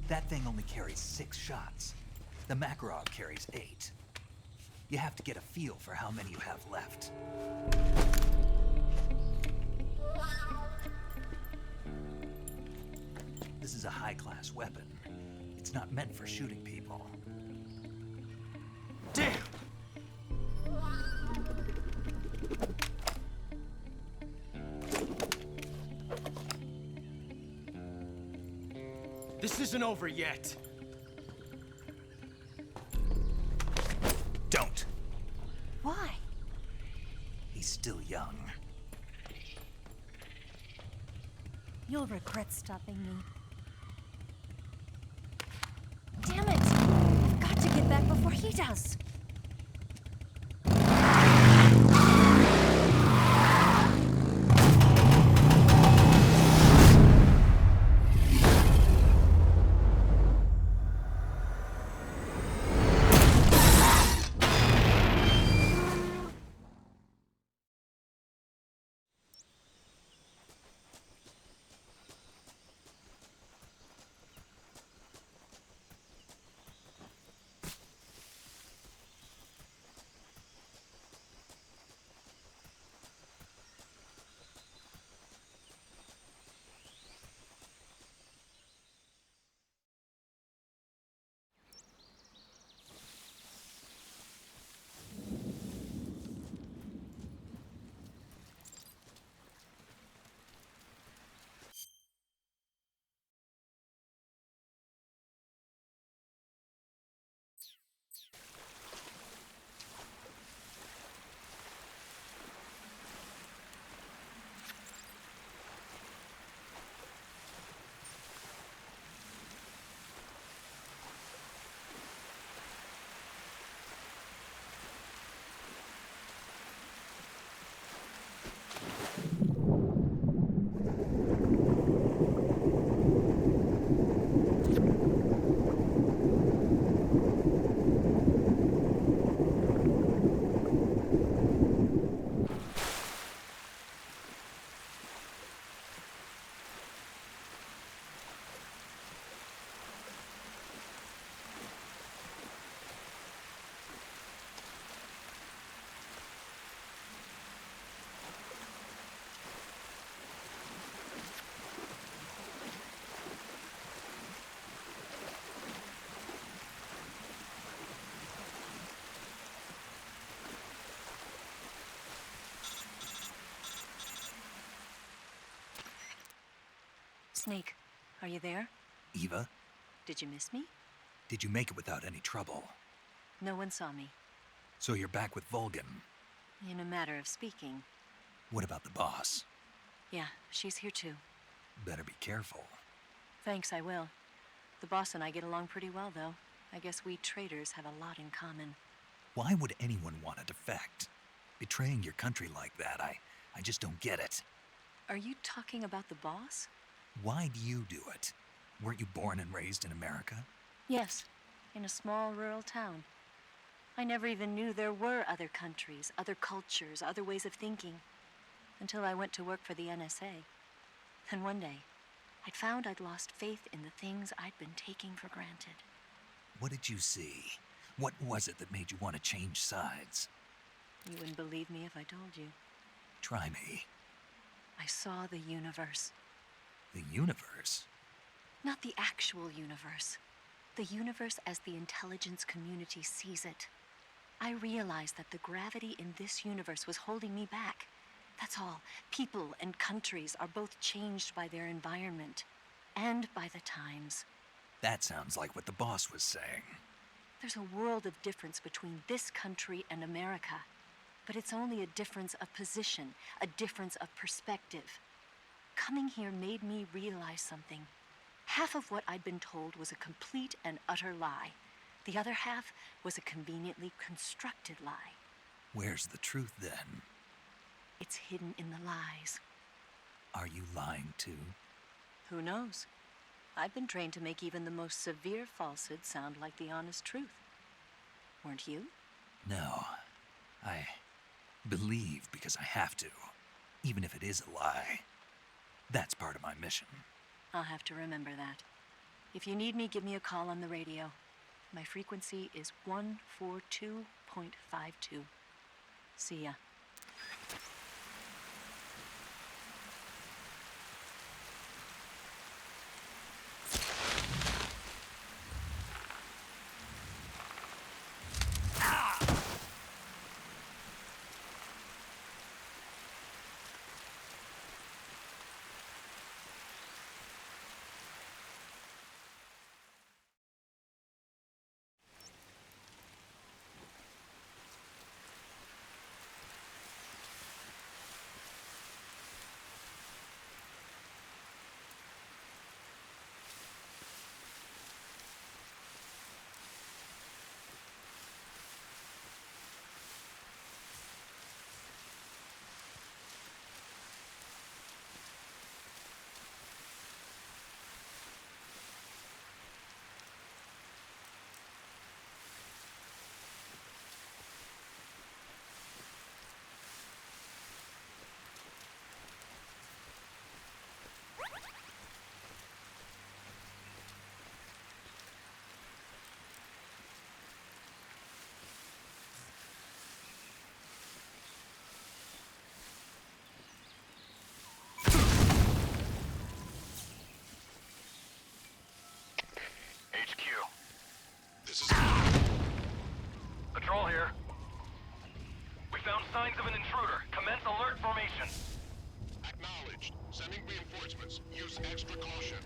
That thing only carries 6 shots. The Makarov carries 8. You have to get a feel for how many you have left. This is a high-class weapon. It's not meant for shooting people. Damn! This isn't over yet. Don't. Why? He's still young. You'll regret stopping me. Damn it! I've got to get back before he does. Snake, Are you there? Eva, Did you miss me? did you make it without any trouble? No one saw me. So you're back with Vulcan. In a matter of speaking. What about the boss? Yeah, she's here too. Better be careful. Thanks, I will. The boss and I get along pretty well, though. I guess we traitors have a lot in common. Why would anyone want to defect? Betraying your country like that, I just don't get it. Are you talking about the boss? Why do you do it? Weren't you born and raised in America? Yes, in a small rural town. I never even knew there were other countries, other cultures, other ways of thinking, until I went to work for the NSA. And one day, I'd found I'd lost faith in the things I'd been taking for granted. What did you see? What was it that made you want to change sides? You wouldn't believe me if I told you. Try me. I saw the universe. The universe? Not the actual universe. The universe as the intelligence community sees it. I realized that the gravity in this universe was holding me back. That's all. People and countries are both changed by their environment and by the times. That sounds like what the boss was saying. There's a world of difference between this country and America. But it's only a difference of position, a difference of perspective. Coming here made me realize something. Half of what I'd been told was a complete and utter lie. The other half was a conveniently constructed lie. Where's the truth then? It's hidden in the lies. Are you lying too? Who knows? I've been trained to make even the most severe falsehood sound like the honest truth. Weren't you? No. I believe because I have to, even if it is a lie. That's part of my mission. I'll have to remember that. If you need me, give me a call on the radio. My frequency is 142.52. See ya. Patrol here. We found signs of an intruder. Commence alert formation. Acknowledged. Sending reinforcements. Use extra caution.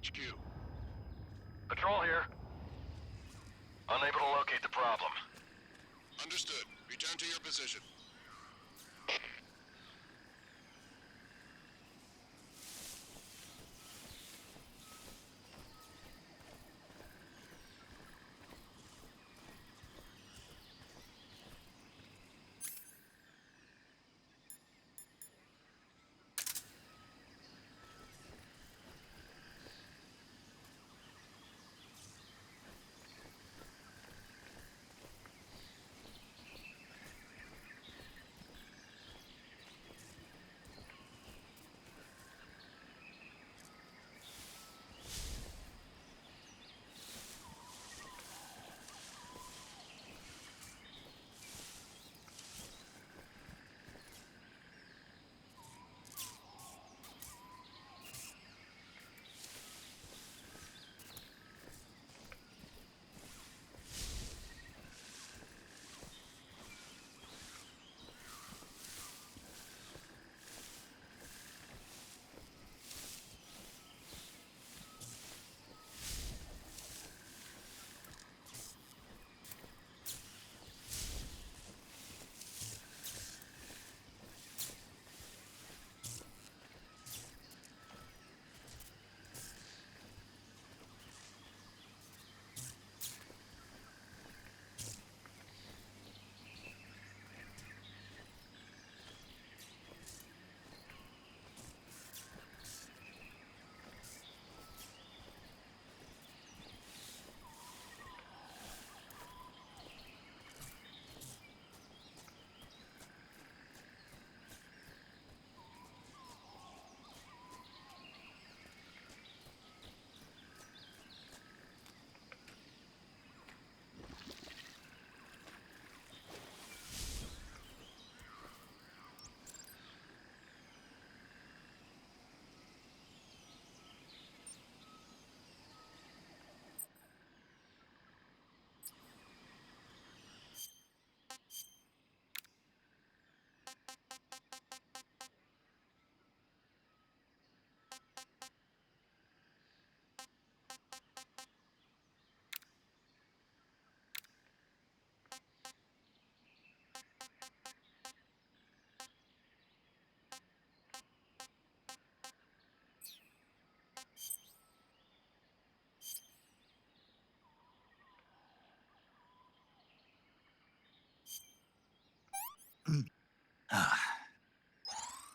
HQ. Patrol here. Unable to locate the problem. Understood. Return to your position.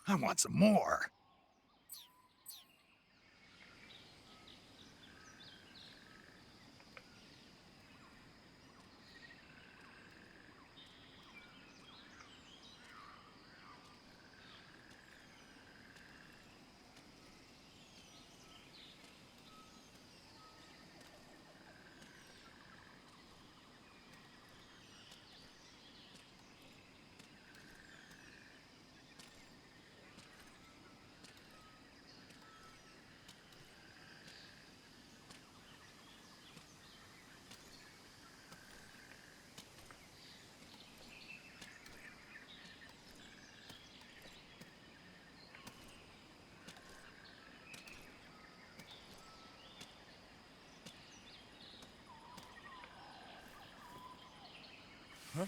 I want some more. Huh?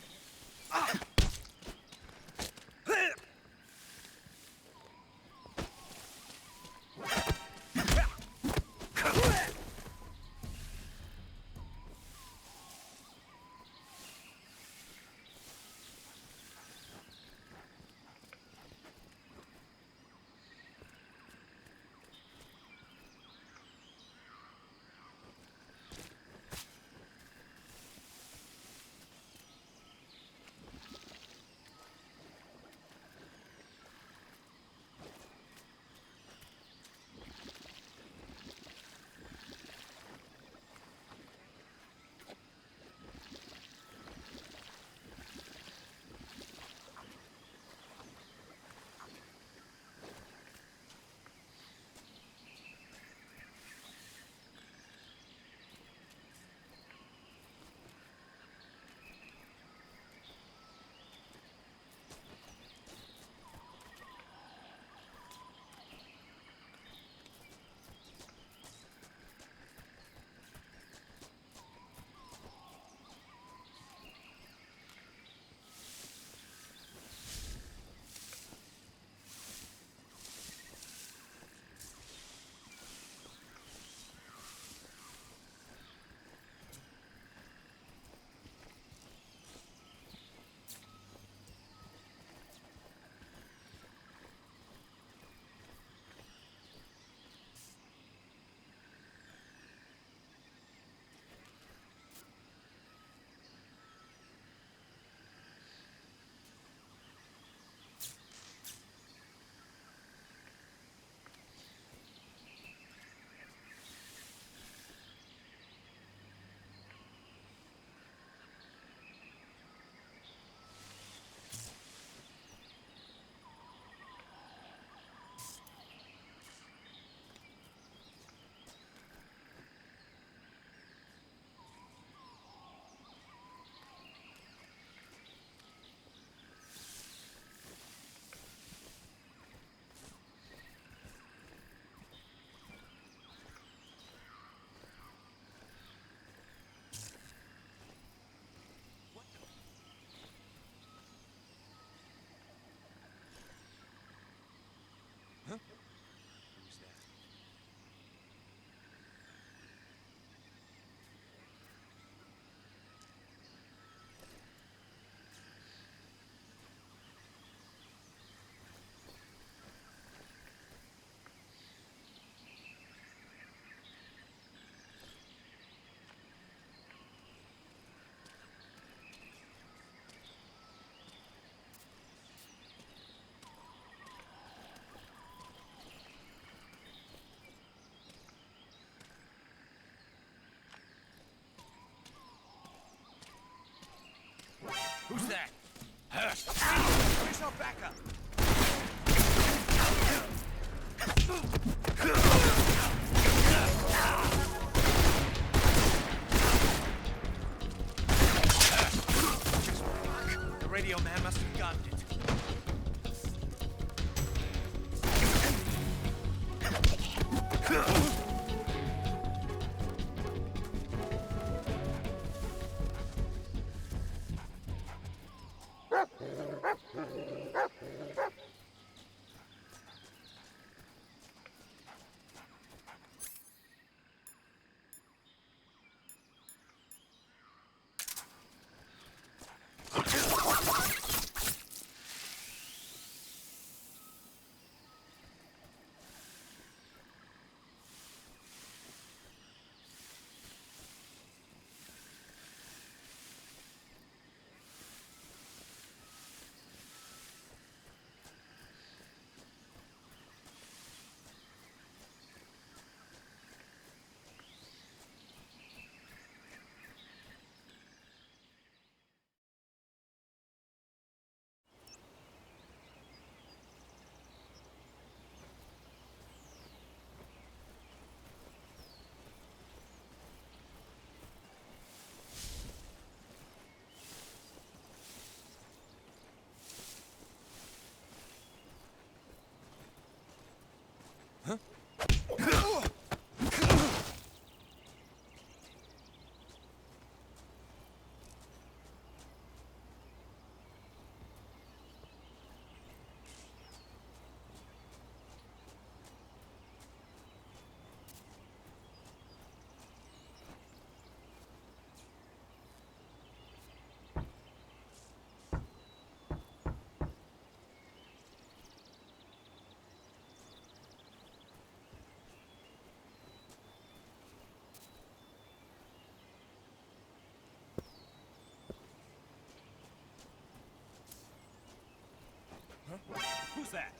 Who's that?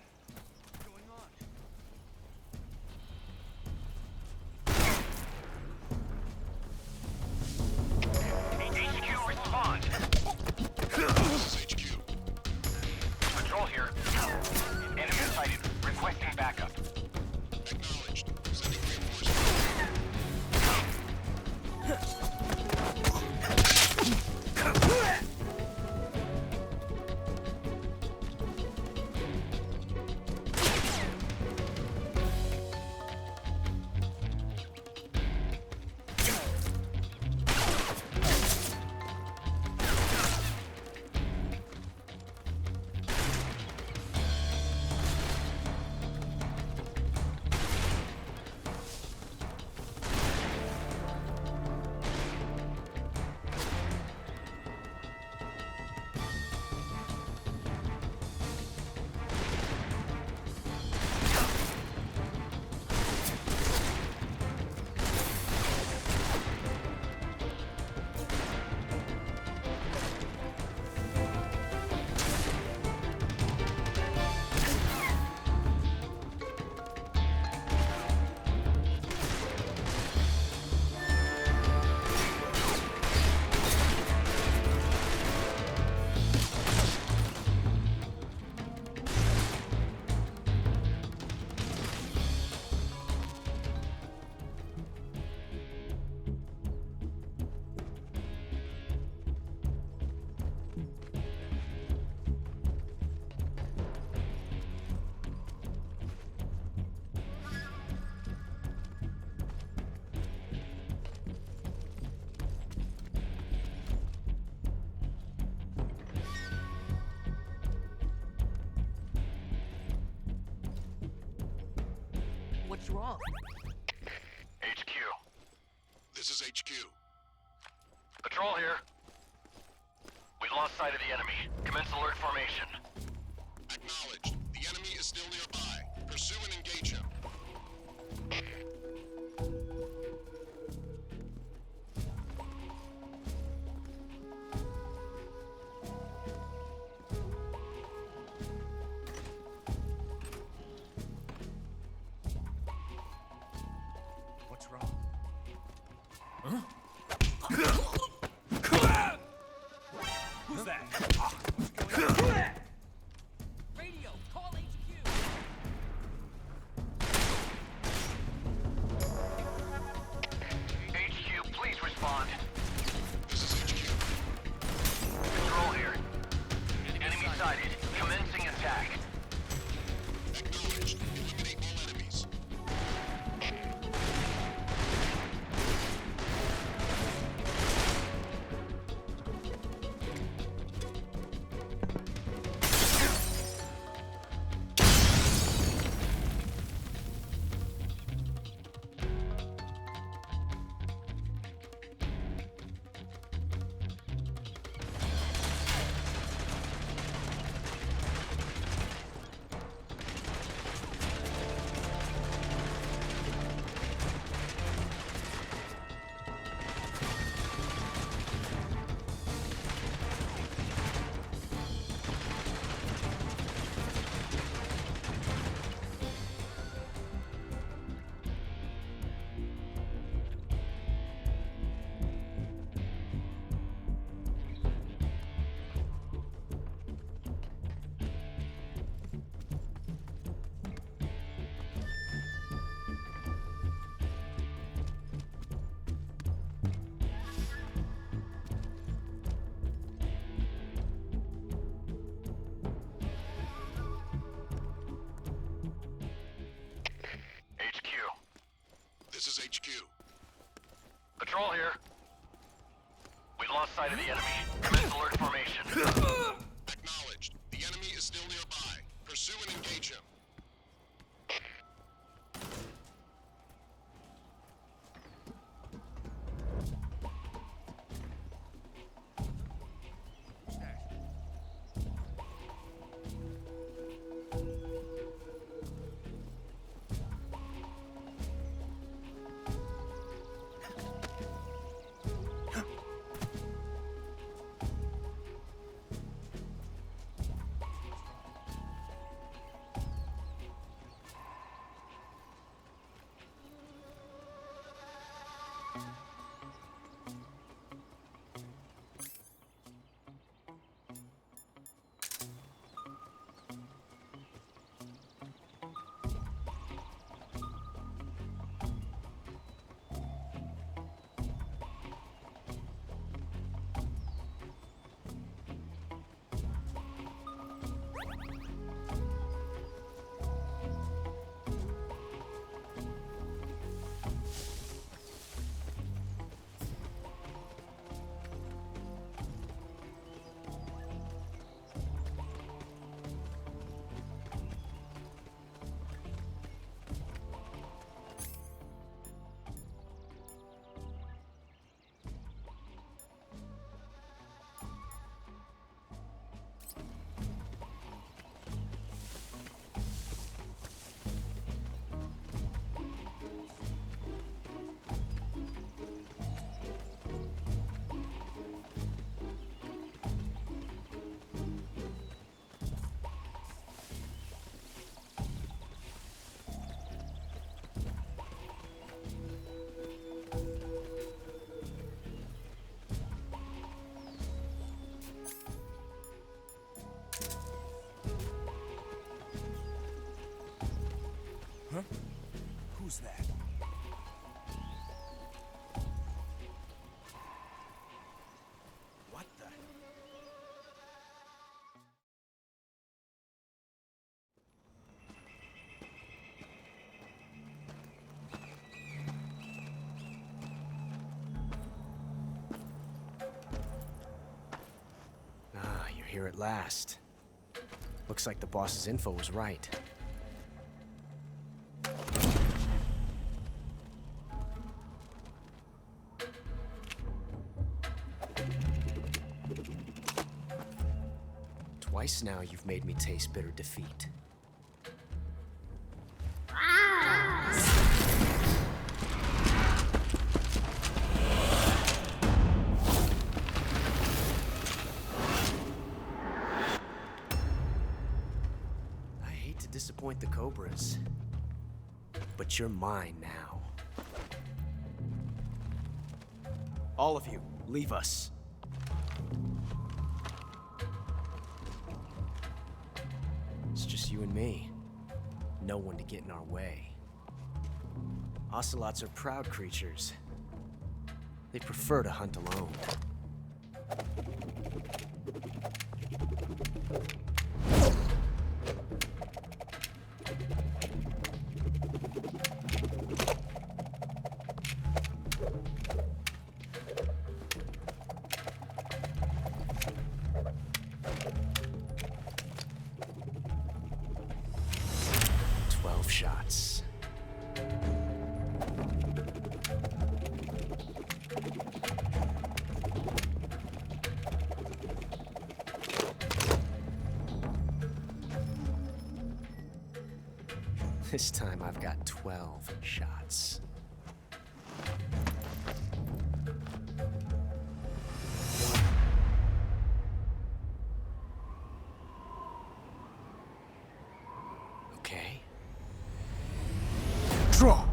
HQ, respond. This is HQ. Patrol here. Enemy sighted. Requesting backup. Acknowledged. Sending reinforcements. What's wrong? HQ. This is HQ. Patrol here. We've lost sight of the enemy. Commence alert formation. Acknowledged. The enemy is still nearby. Pursue and engage him. What's wrong? Who's that? What's going on? Radio, call HQ! Patrol here. We lost sight of the enemy. Commence alert formation. Acknowledged. The enemy is still nearby. Pursue and engage him. Huh? Who's that? What the? Ah, you're here at last. Looks like the boss's info was right. Twice now you've made me taste bitter defeat. I hate to disappoint the Cobras, but you're mine now. All of you, leave us. It's just you and me. No one to get in our way. Ocelots are proud creatures. They prefer to hunt alone. Shots. This time I've got 12 shots. Okay. Draw!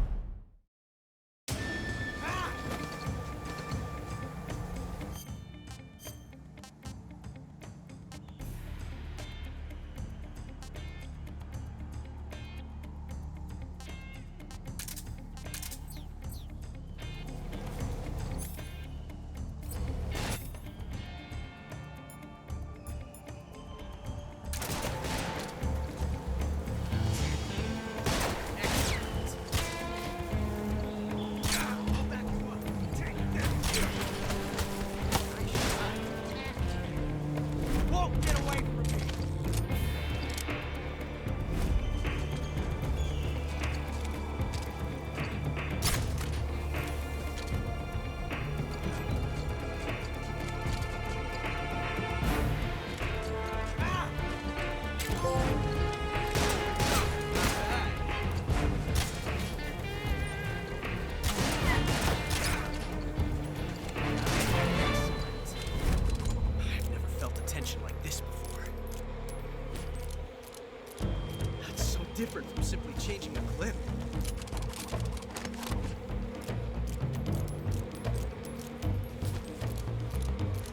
different from simply changing the clip?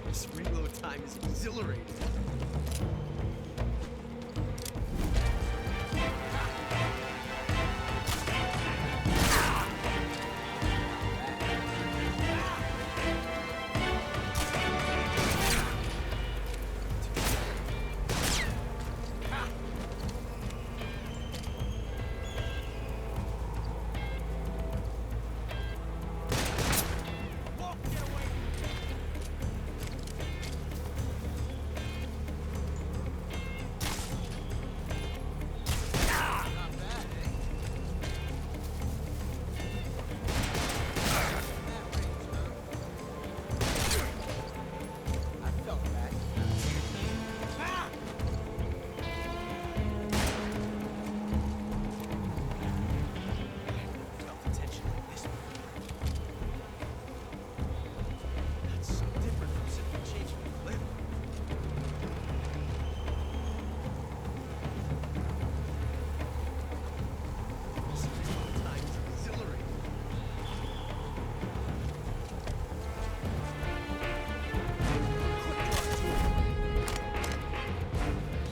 This reload time is exhilarating.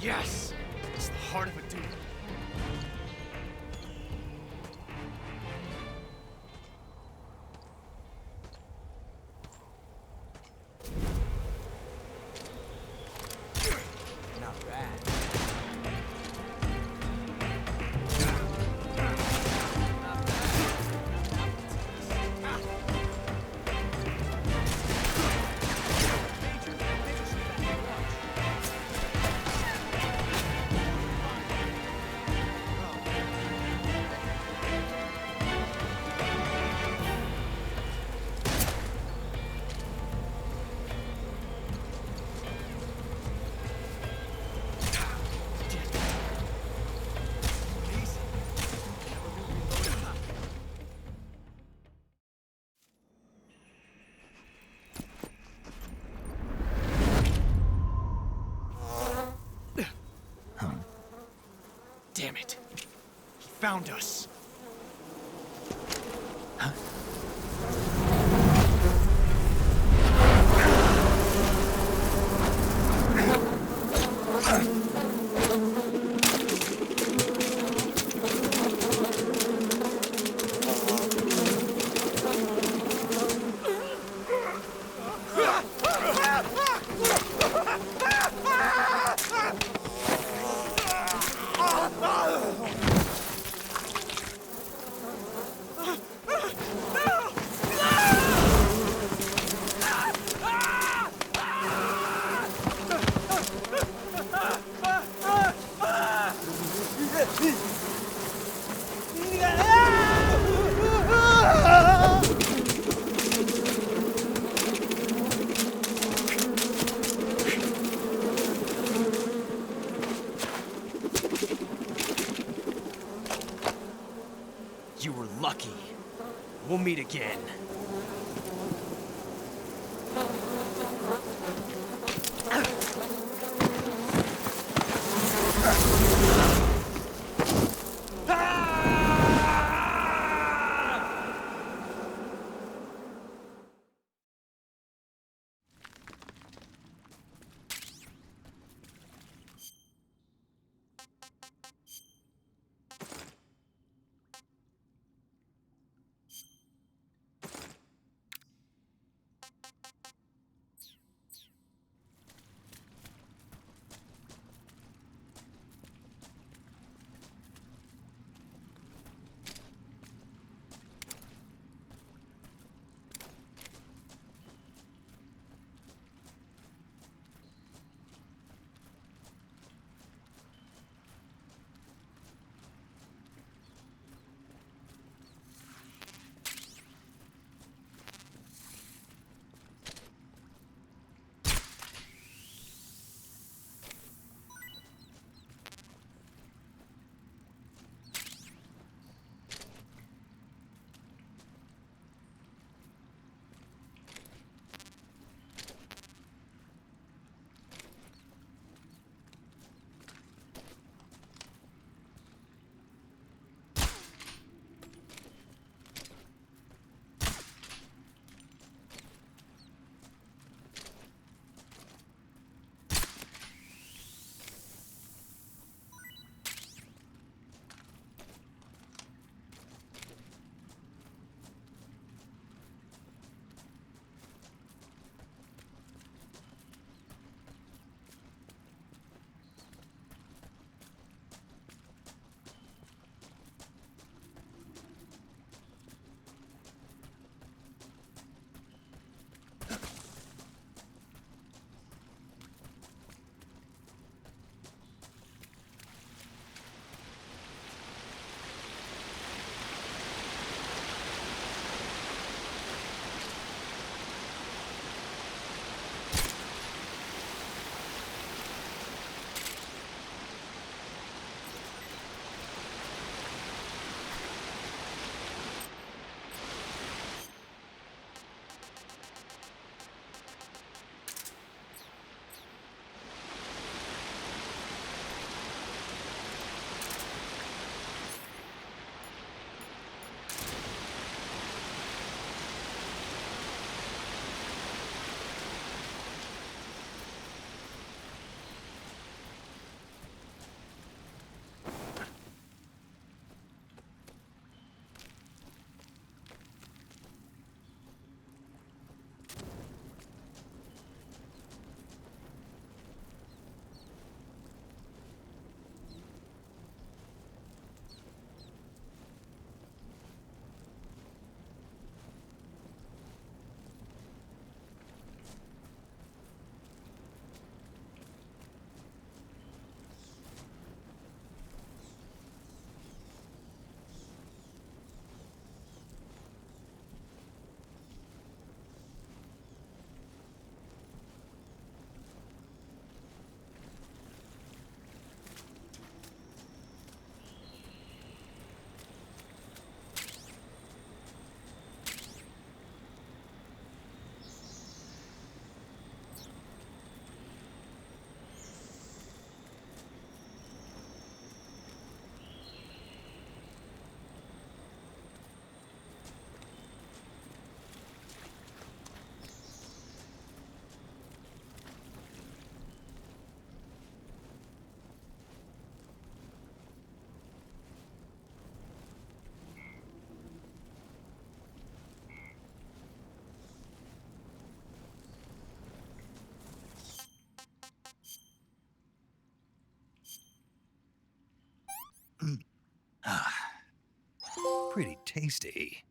Yes! It's the heart of a dude. Not bad. Damn it. He found us. You were lucky. We'll meet again. Pretty tasty.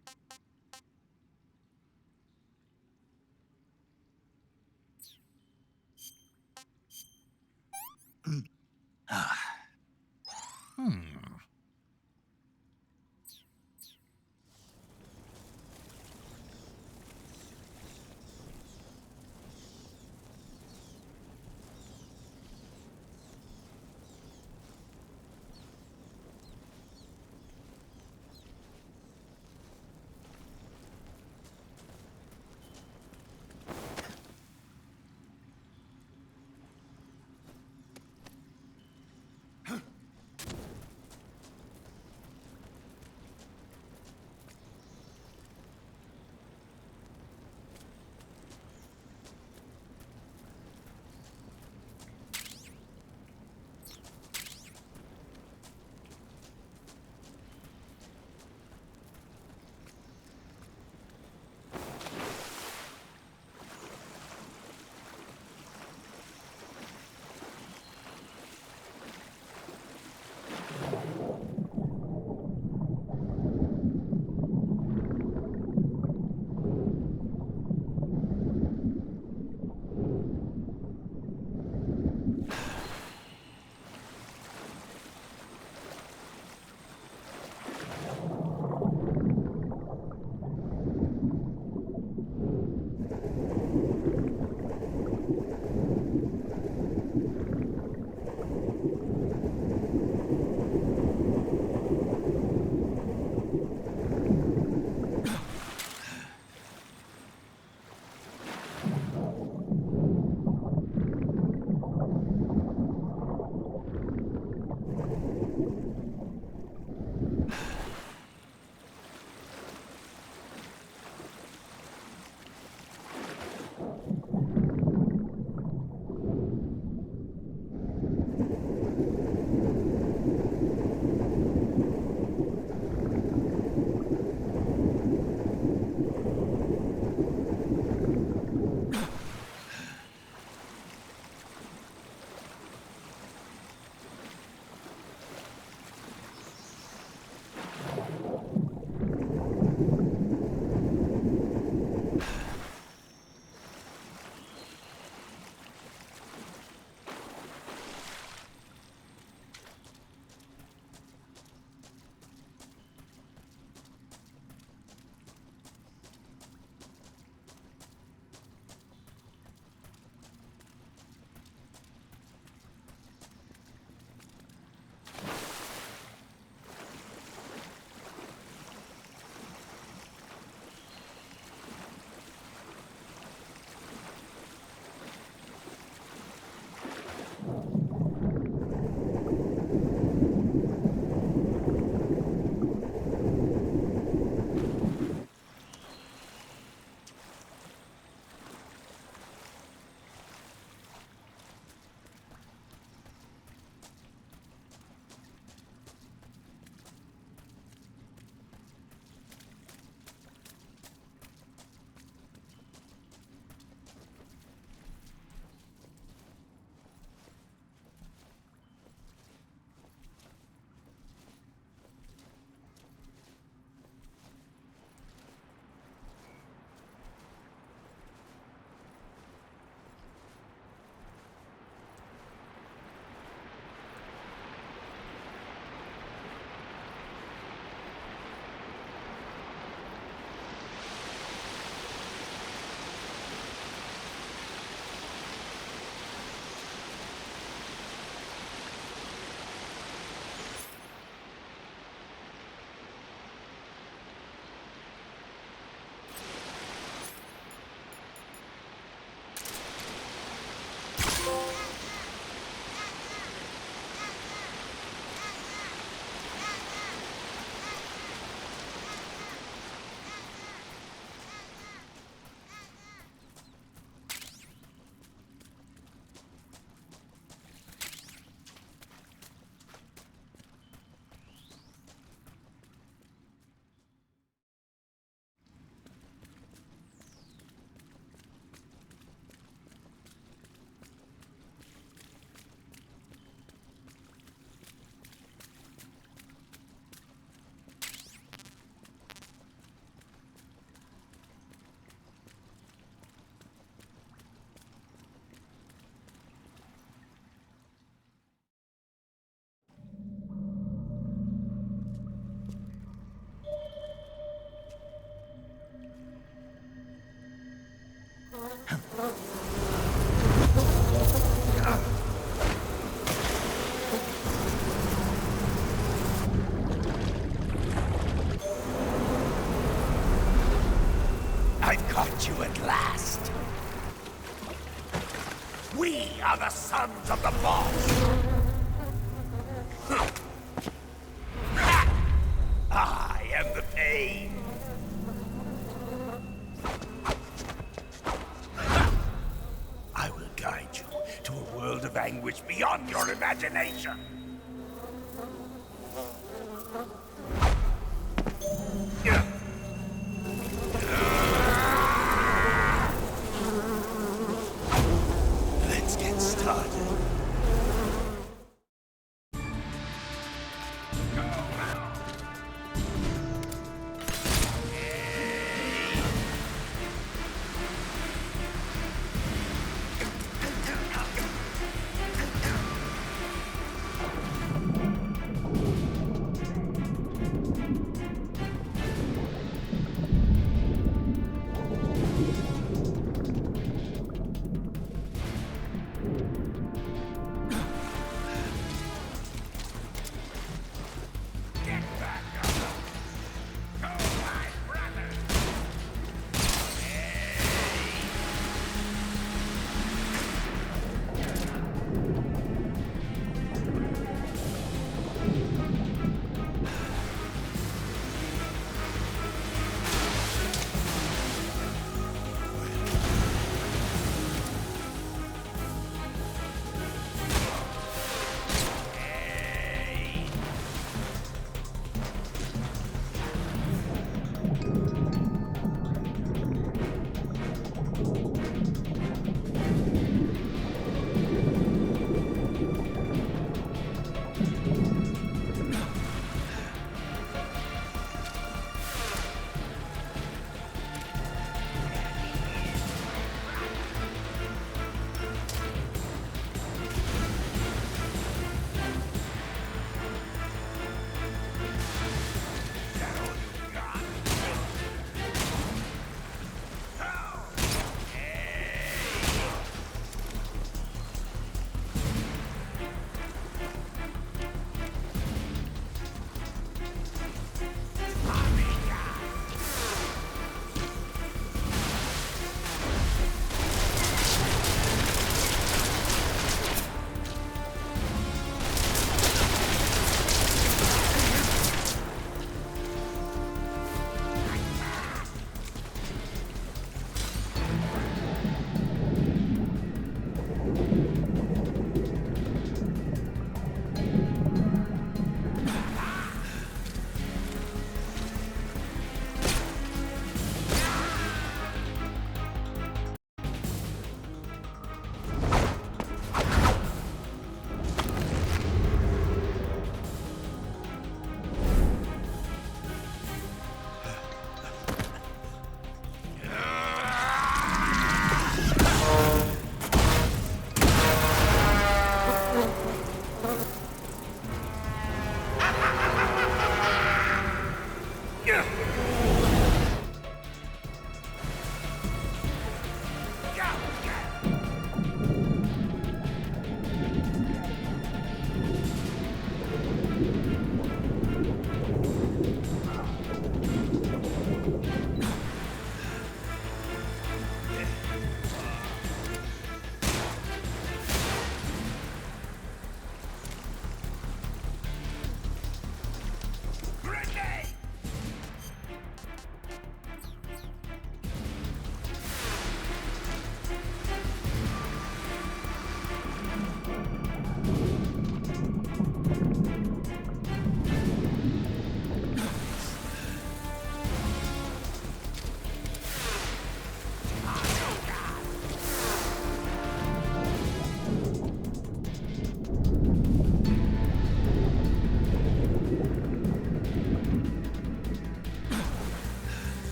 are the sons of the boss! I am the pain! I will guide you to a world of anguish beyond your imagination! Let's get started.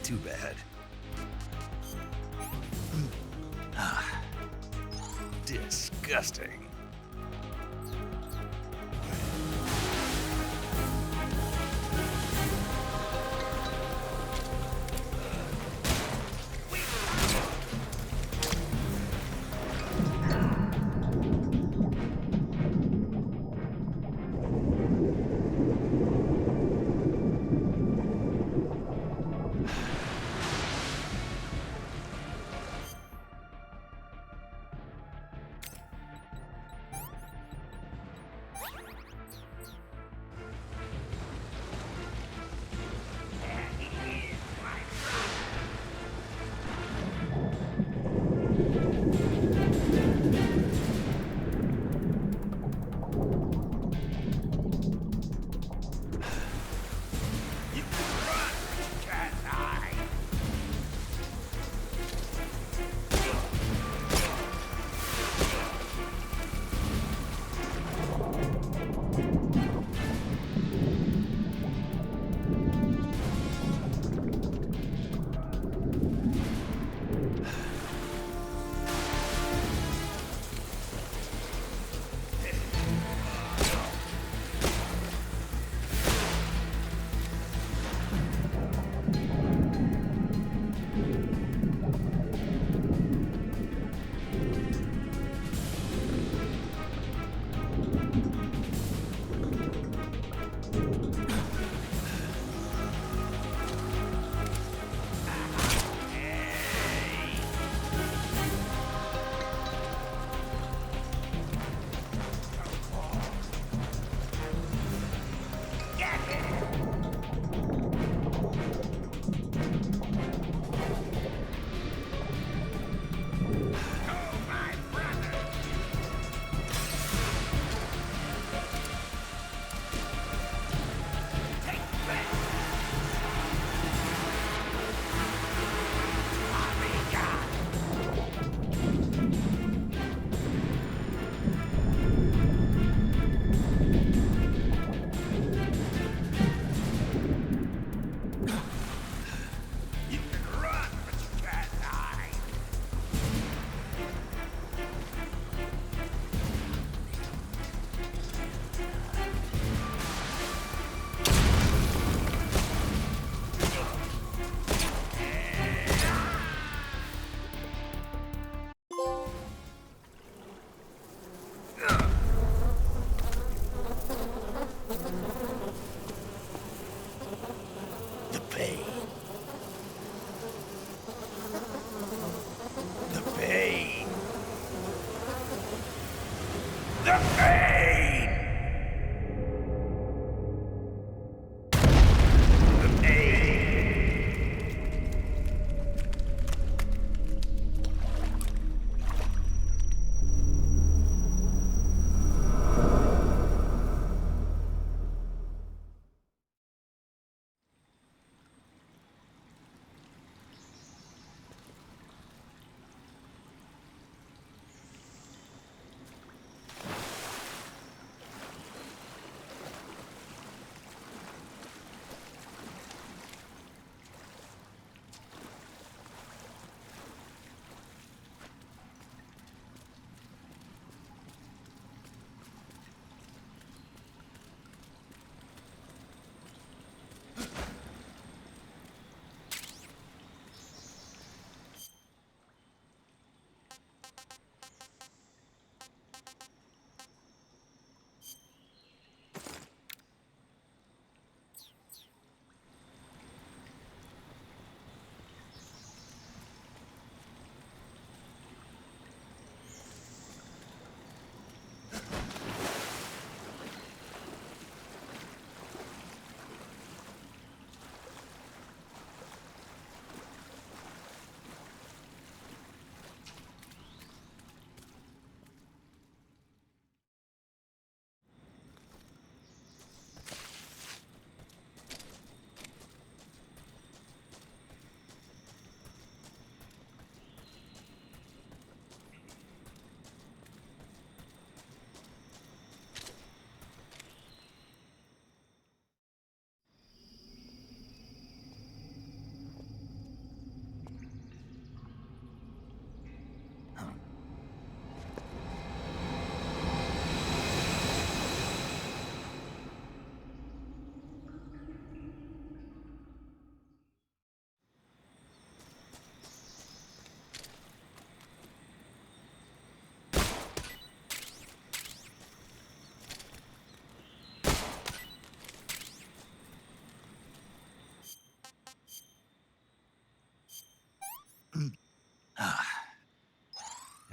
Too bad. Disgusting.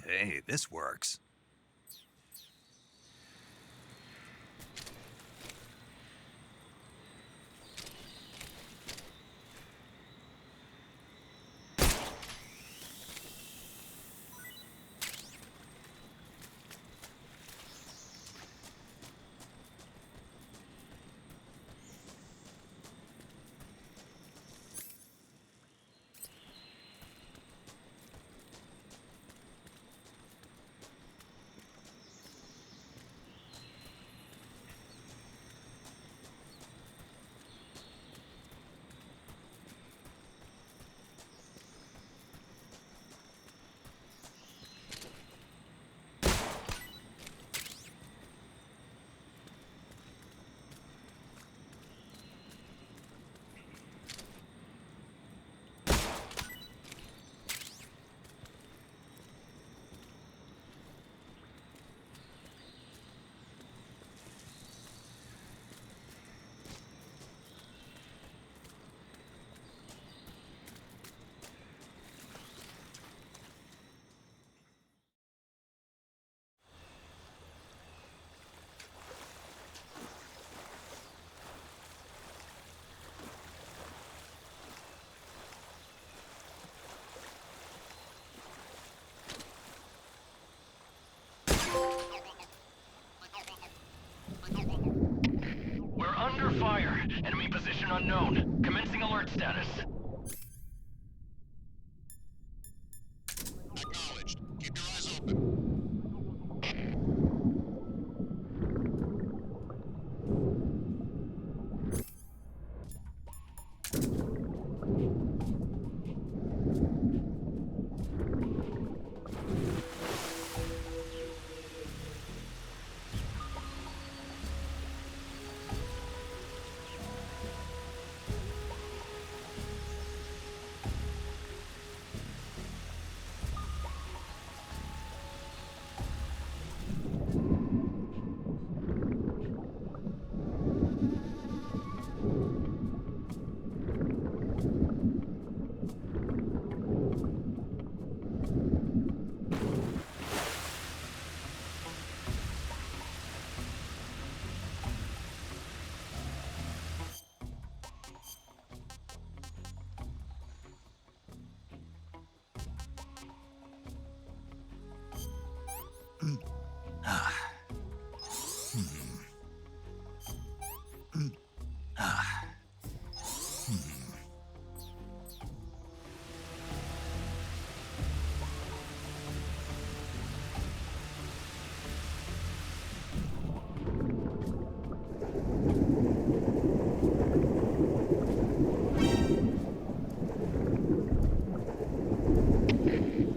Hey, this works. We're under fire. Enemy position unknown. Commencing alert status. Acknowledged. Keep your eyes open.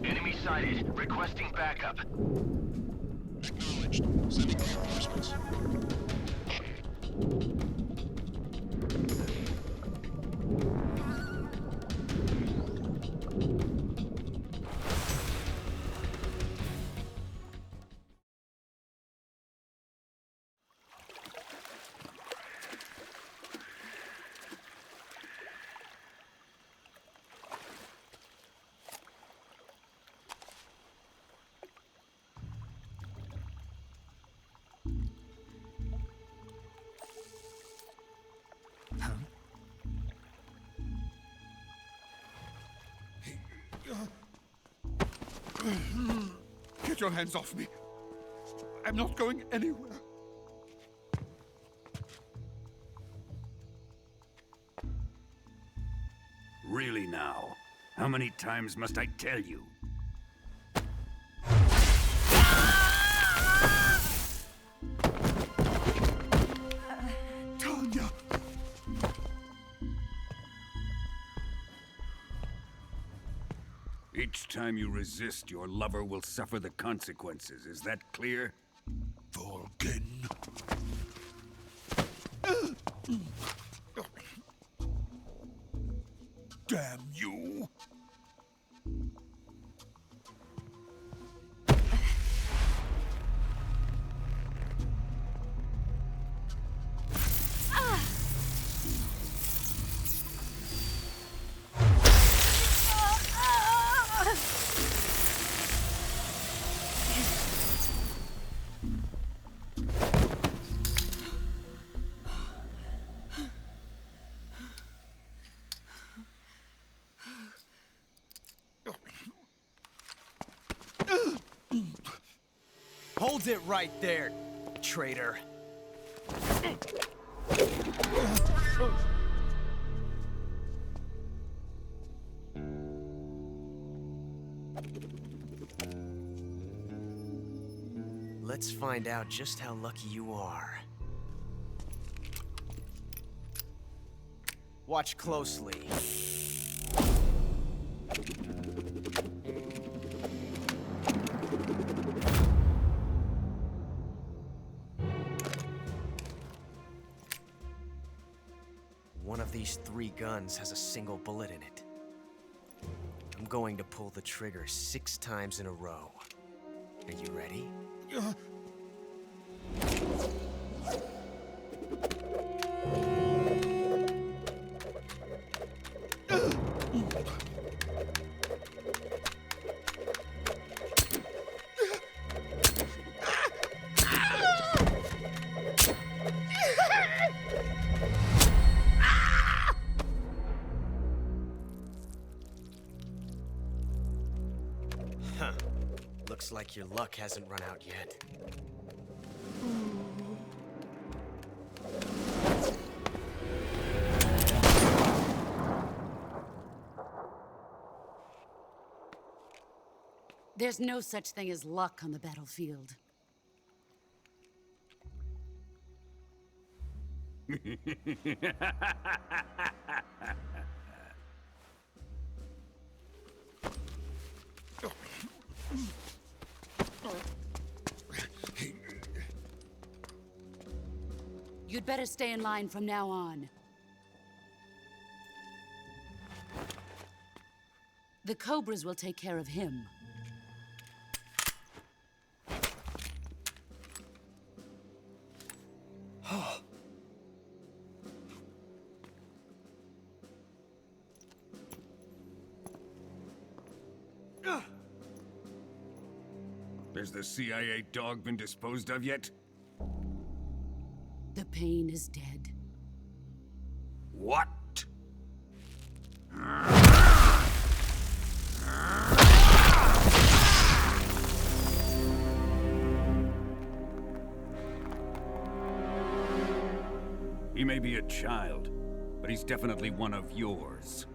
Enemy sighted. Requesting backup. Acknowledged. Sending reinforcements. Get your hands off me. I'm not going anywhere. Really now? How many times must I tell you? Tanya! Each time you resist, your lover will suffer the consequences. Is that clear? Volgin. Damn you! Hold it right there, traitor. Let's find out just how lucky you are. Watch closely. One of these 3 guns has a single bullet in it. I'm going to pull the trigger 6 times in a row. Are you ready? Huh. Looks like your luck hasn't run out yet. There's no such thing as luck on the battlefield. You'd better stay in line from now on. The Cobras will take care of him. Has the CIA dog been disposed of yet? The pain is dead. What? He may be a child, but he's definitely one of yours.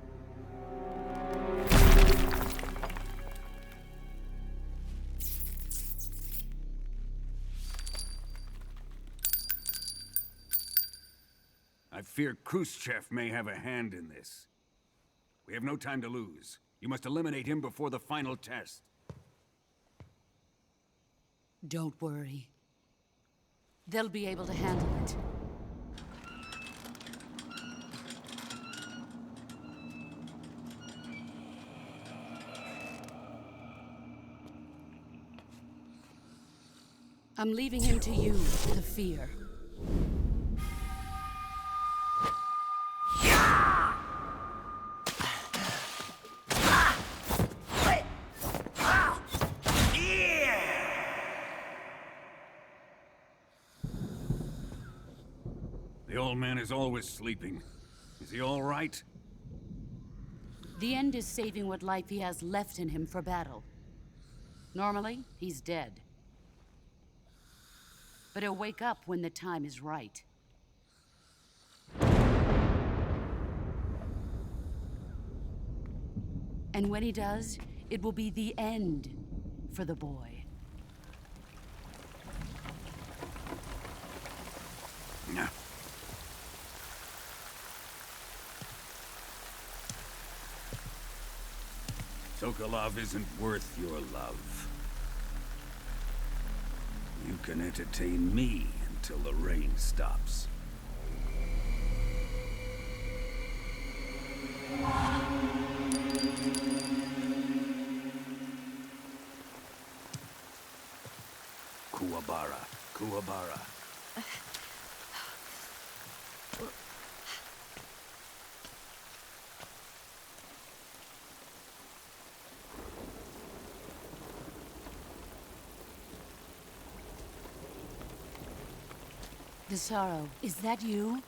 I fear Khrushchev may have a hand in this. We have no time to lose. You must eliminate him before the final test. Don't worry. They'll be able to handle it. I'm leaving him to you, the fear. The old man is always sleeping. Is he all right? The end is saving what life he has left in him for battle. Normally, he's dead. But he'll wake up when the time is right. And when he does, it will be the end for the boy. No. Sokolov isn't worth your love. You can entertain me until the rain stops. Kuwabara, Kuwabara. The Sorrow, is that you?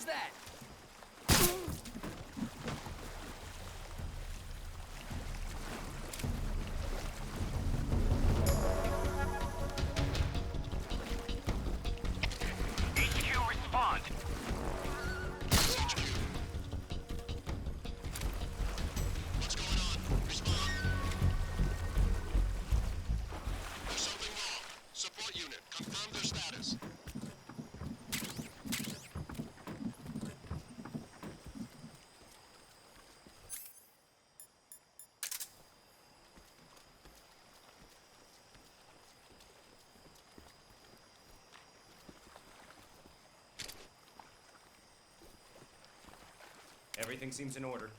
was that? HQ, respond. What's going on? Respond. There's something wrong. Support unit, confirm their status. Everything seems in order.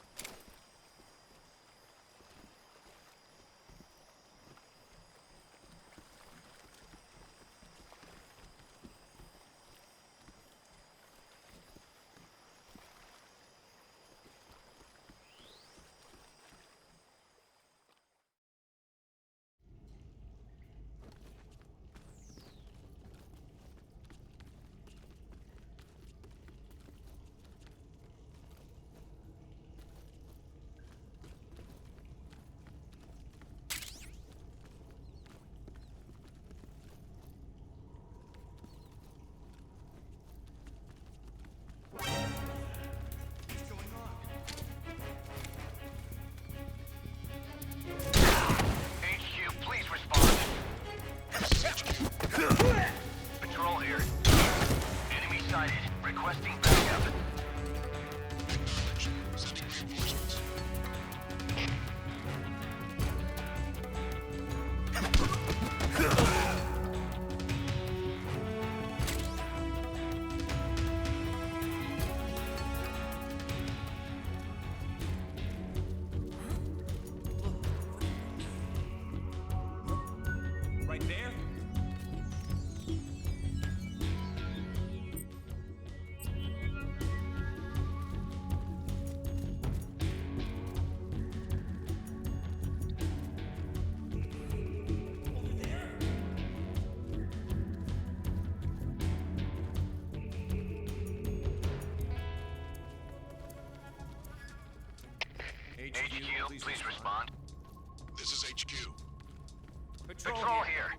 HQ, please respond. Patrol here. Enemy sighted. Requesting backup. Acknowledged. Sending reinforcements. Right there? HQ, please respond. This is HQ. Patrol here.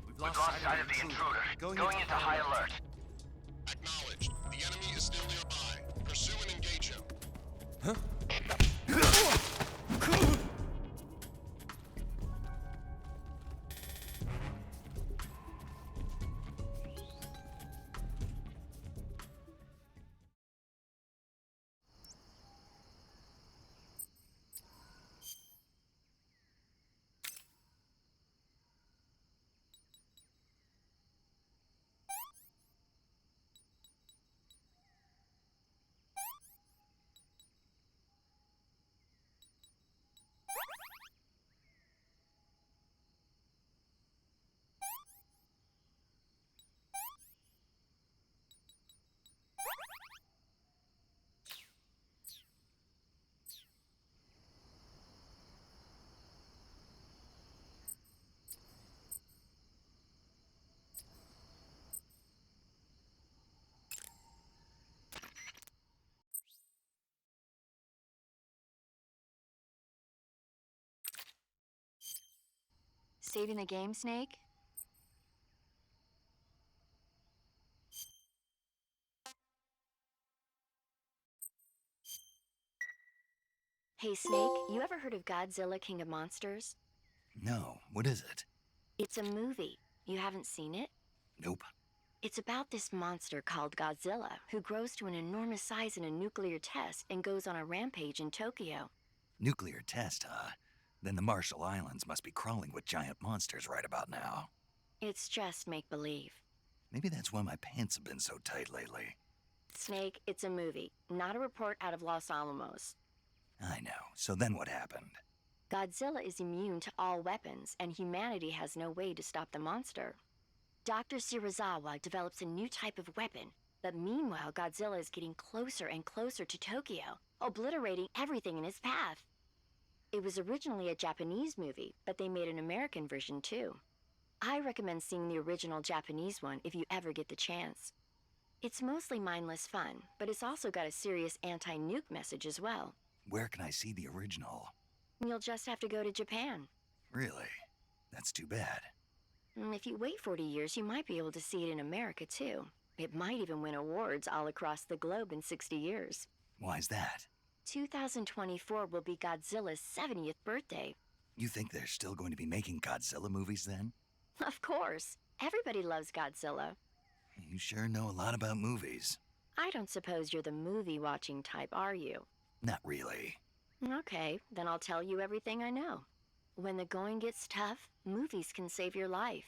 We've lost sight of the intruder. Going into high alert. Acknowledged. The enemy is still nearby. Pursue and engage him. Saving the game, Snake? Hey, Snake, you ever heard of Godzilla, King of Monsters? No, what is it? It's a movie. You haven't seen it? Nope. It's about this monster called Godzilla, who grows to an enormous size in a nuclear test and goes on a rampage in Tokyo. Nuclear test, huh? Then the Marshall Islands must be crawling with giant monsters right about now. It's just make-believe. Maybe that's why my pants have been so tight lately. Snake, it's a movie, not a report out of Los Alamos. I know. So then what happened? Godzilla is immune to all weapons, and humanity has no way to stop the monster. Dr. Shirazawa develops a new type of weapon, but meanwhile Godzilla is getting closer and closer to Tokyo, obliterating everything in his path. It was originally a Japanese movie, but they made an American version too. I recommend seeing the original Japanese one if you ever get the chance. It's mostly mindless fun, but it's also got a serious anti-nuke message as well. Where can I see the original? You'll just have to go to Japan. Really? That's too bad. If you wait 40 years, you might be able to see it in America, too. It might even win awards all across the globe in 60 years. Why's that? 2024 will be Godzilla's 70th birthday. You think they're still going to be making Godzilla movies then? Of course. Everybody loves Godzilla. You sure know a lot about movies. I don't suppose you're the movie-watching type, are you? Not really. Okay, then I'll tell you everything I know. When the going gets tough, movies can save your life.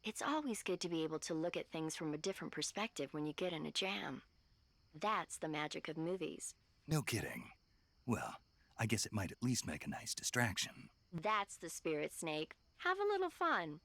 It's always good to be able to look at things from a different perspective when you get in a jam. That's the magic of movies. No kidding. Well, I guess it might at least make a nice distraction. That's the spirit, Snake. Have a little fun.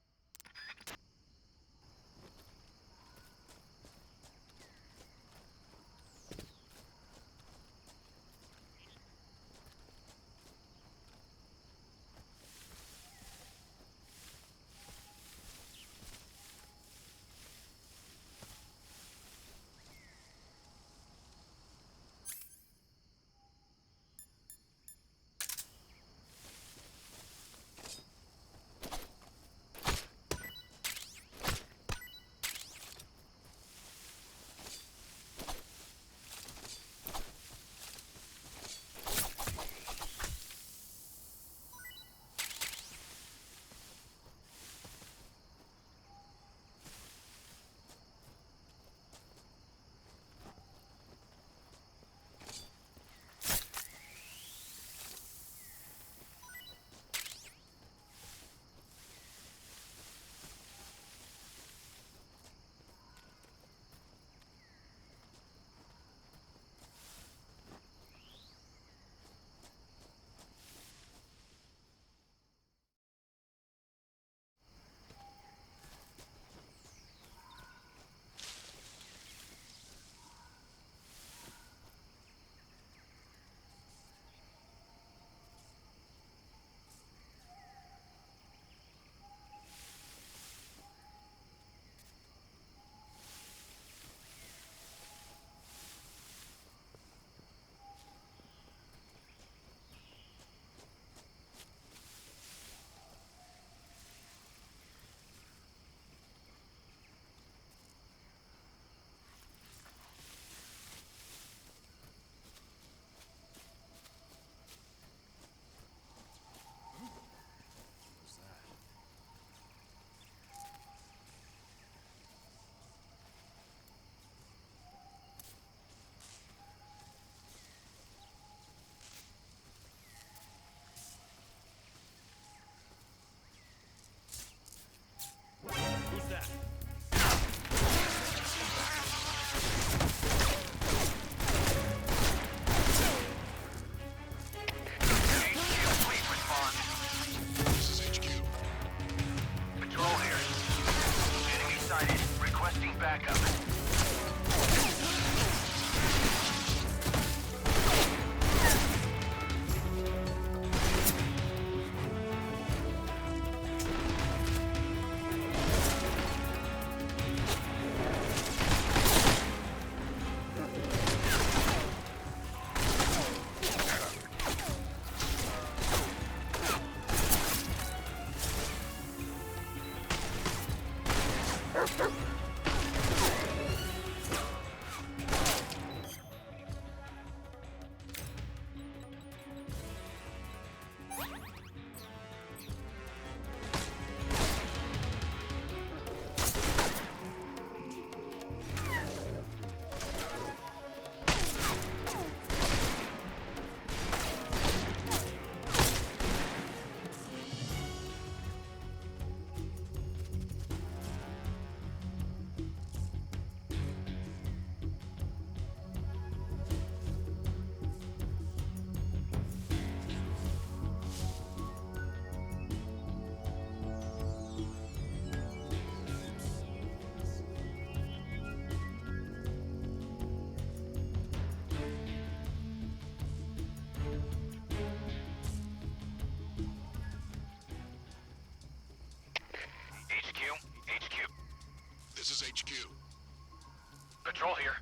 Patrol here.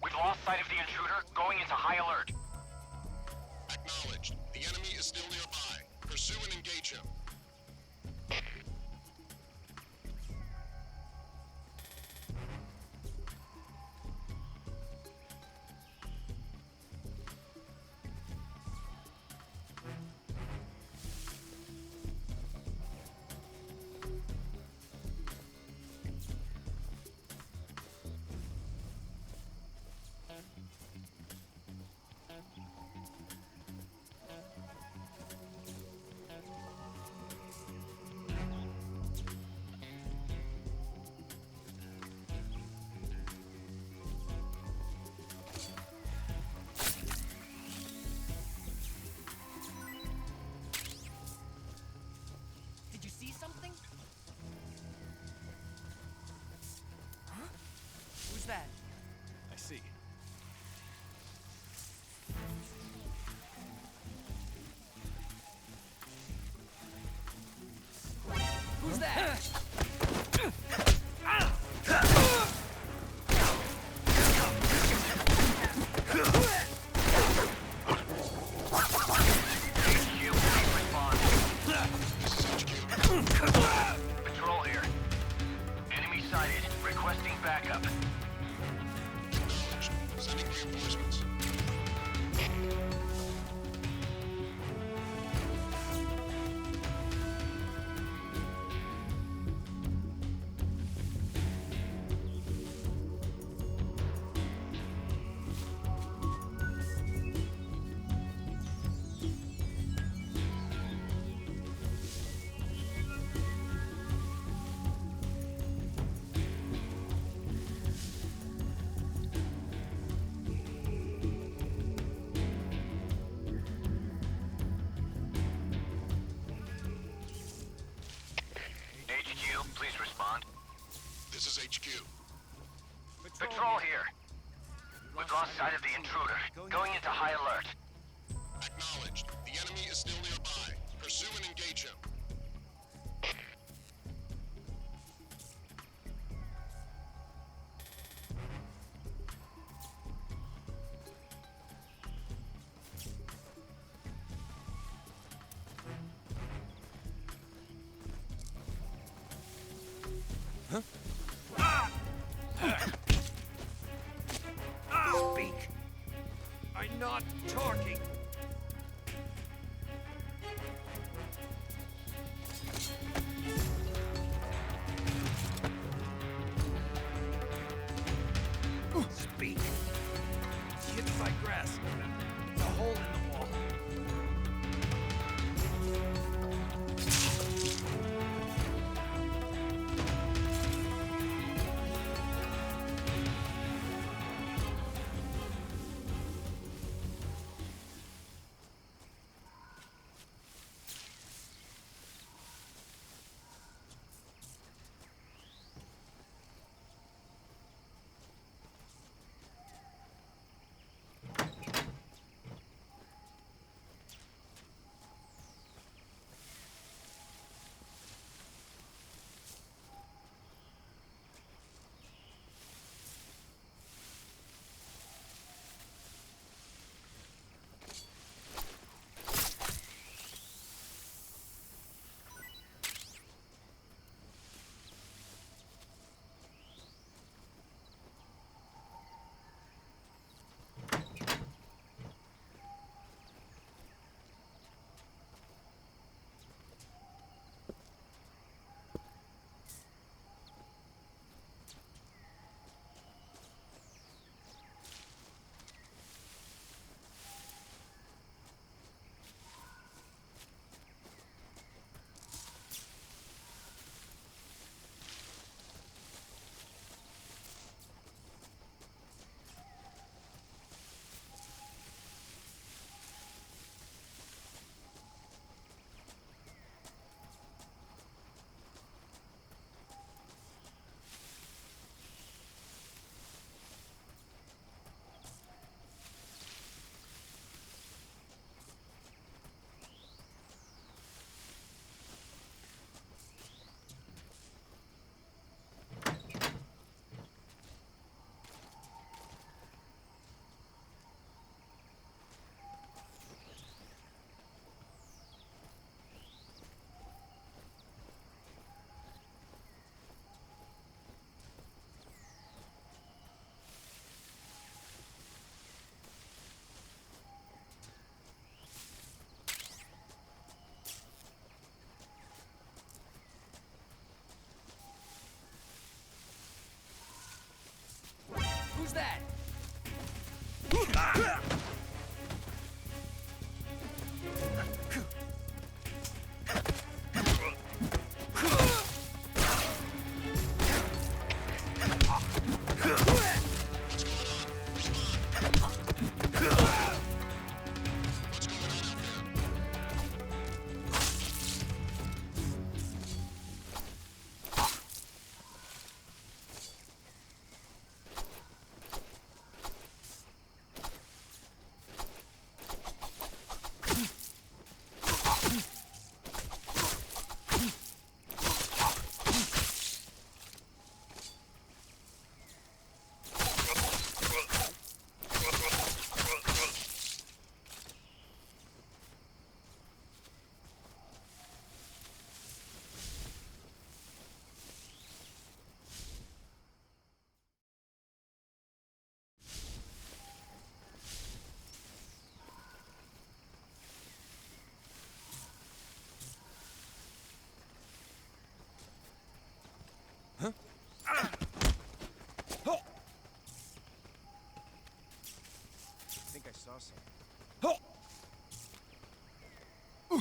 We've lost sight of the intruder, going into high alert. Acknowledged. The enemy is still nearby. Pursue and engage him. Did you see something? Huh? Who's that? I see. Who's that? Patrol here. Enemy sighted. Requesting backup. Sending reinforcements. HQ, please respond. This is HQ. Patrol here. We've lost sight of the intruder, going into high alert. Acknowledged. The enemy is still nearby. Pursue and engage him. Speak. I'm not talking. Speak. It's hidden by grass. It's a hole in the wall.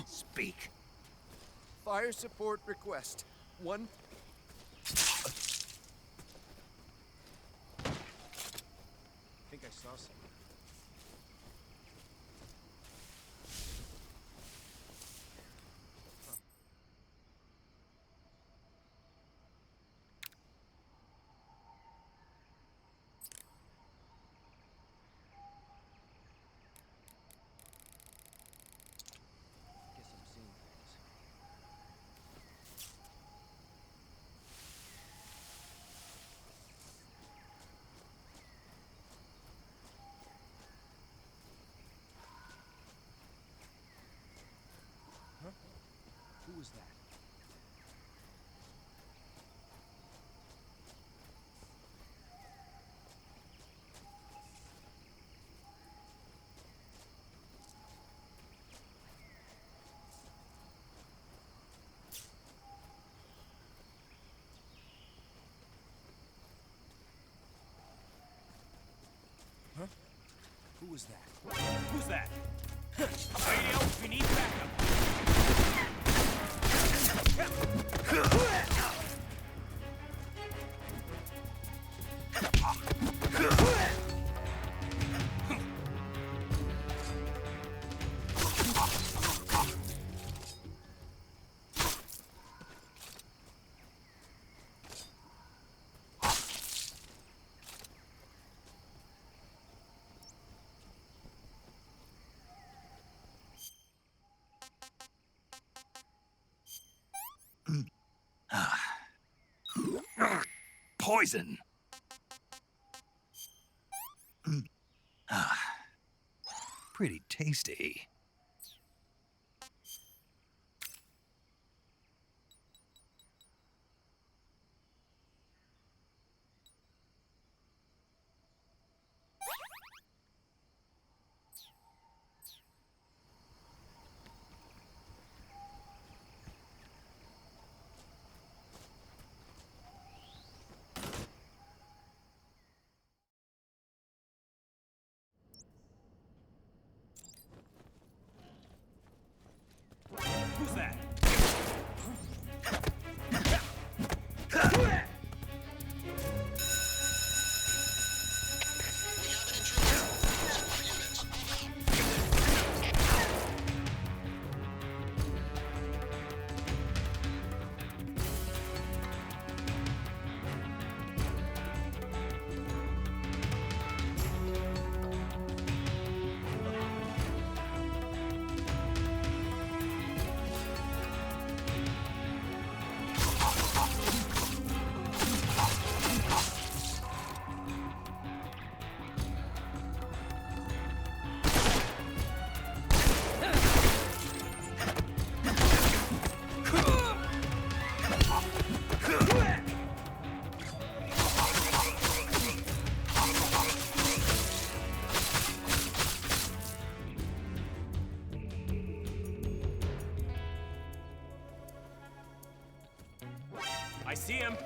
Speak. Fire support request. One. I think I saw something. Who was that? Huh? Who was that? Who's that? Radio, we need backup. Poison. Pretty tasty. Who's that? I see him.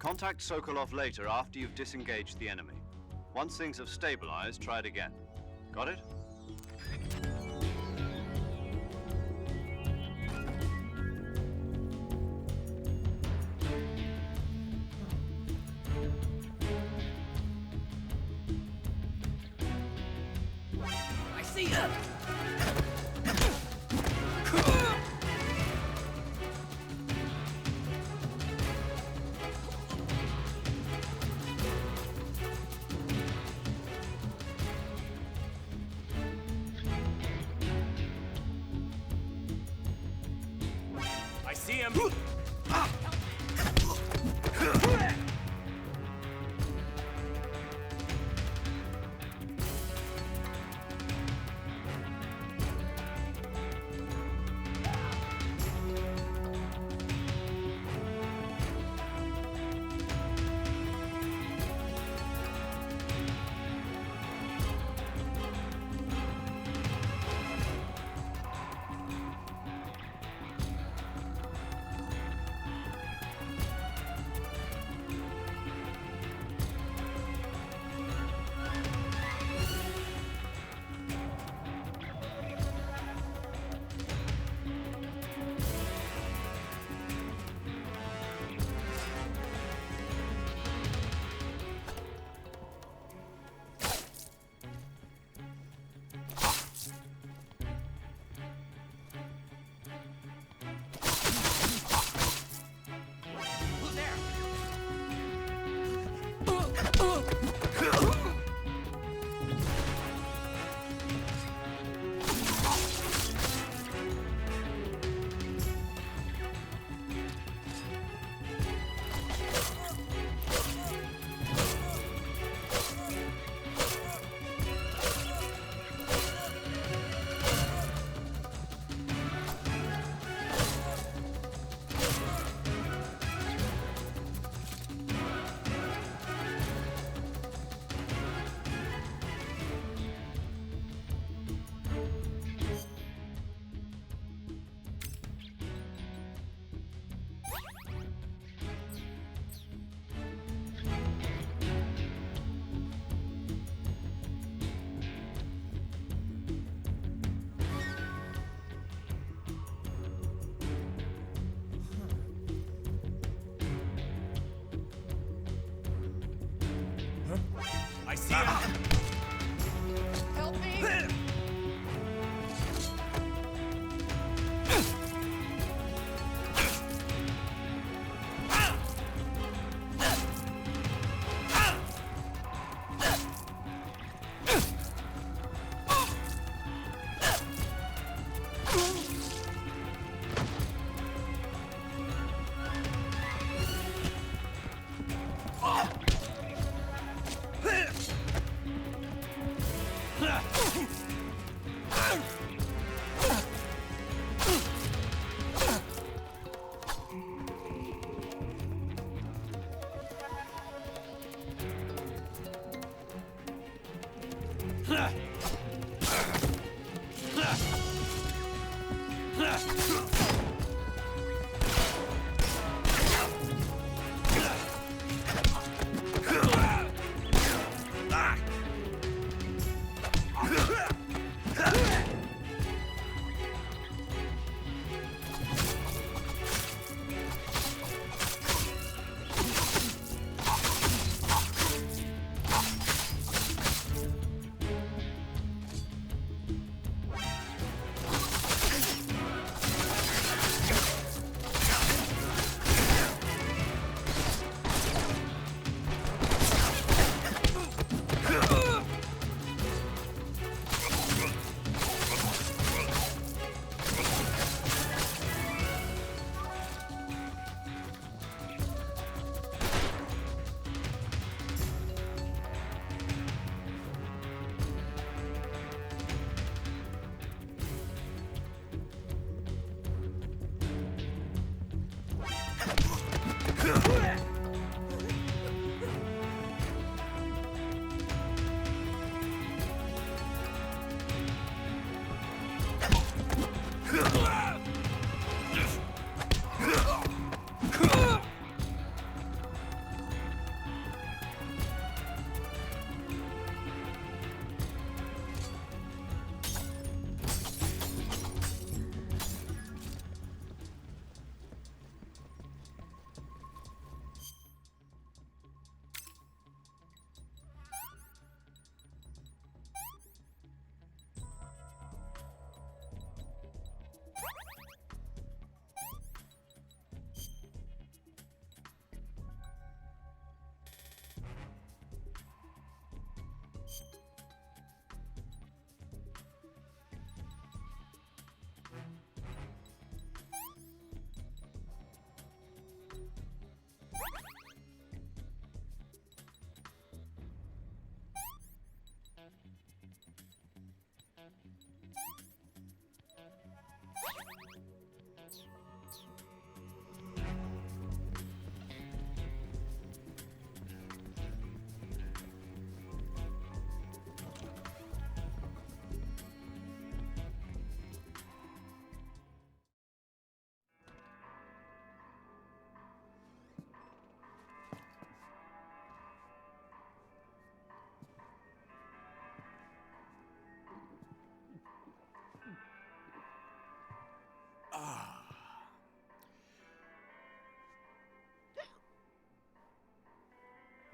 Contact Sokolov later after you've disengaged the enemy. Once things have stabilized, try it again. Got it? I see you! I see him! I see him! Help me!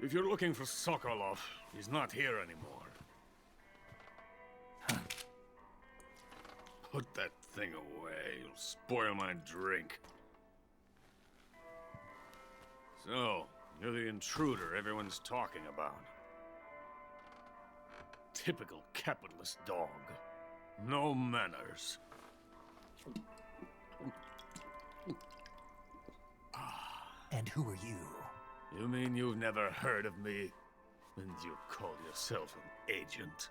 If you're looking for Sokolov, he's not here anymore. Put that thing away. You'll spoil my drink. So, you're the intruder everyone's talking about. Typical capitalist dog. No manners. And who are you? You mean you've never heard of me? And you call yourself an agent?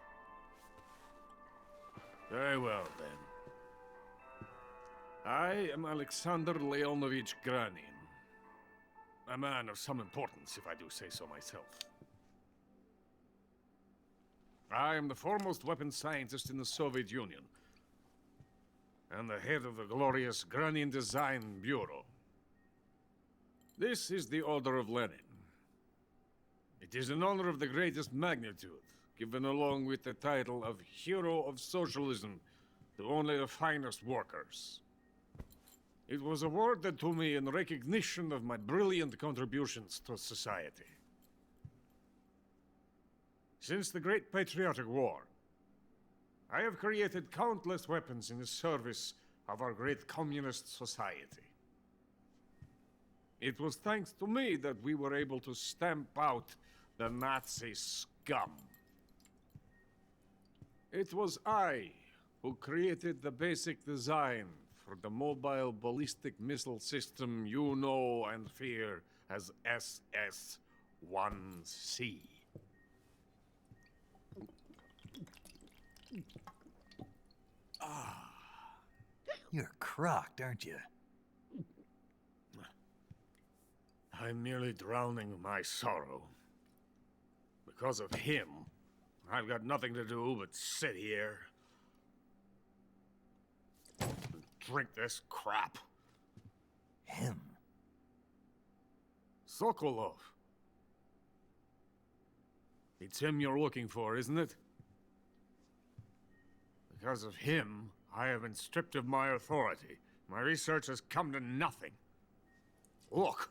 Very well, then. I am Alexander Leonovich Granin. A man of some importance, if I do say so myself. I am the foremost weapons scientist in the Soviet Union, and the head of the glorious Granin Design Bureau. This is the Order of Lenin. It is an honor of the greatest magnitude, given along with the title of Hero of Socialism to only the finest workers. It was awarded to me in recognition of my brilliant contributions to society. Since the Great Patriotic War, I have created countless weapons in the service of our great communist society. It was thanks to me that we were able to stamp out the Nazi scum. It was I who created the basic design for the mobile ballistic missile system you know and fear as SS-1C. You're crocked, aren't you? I'm merely drowning my sorrow. Because of him, I've got nothing to do but sit here and drink this crap. Him? Sokolov. It's him you're looking for, isn't it? Because of him, I have been stripped of my authority. My research has come to nothing. Look.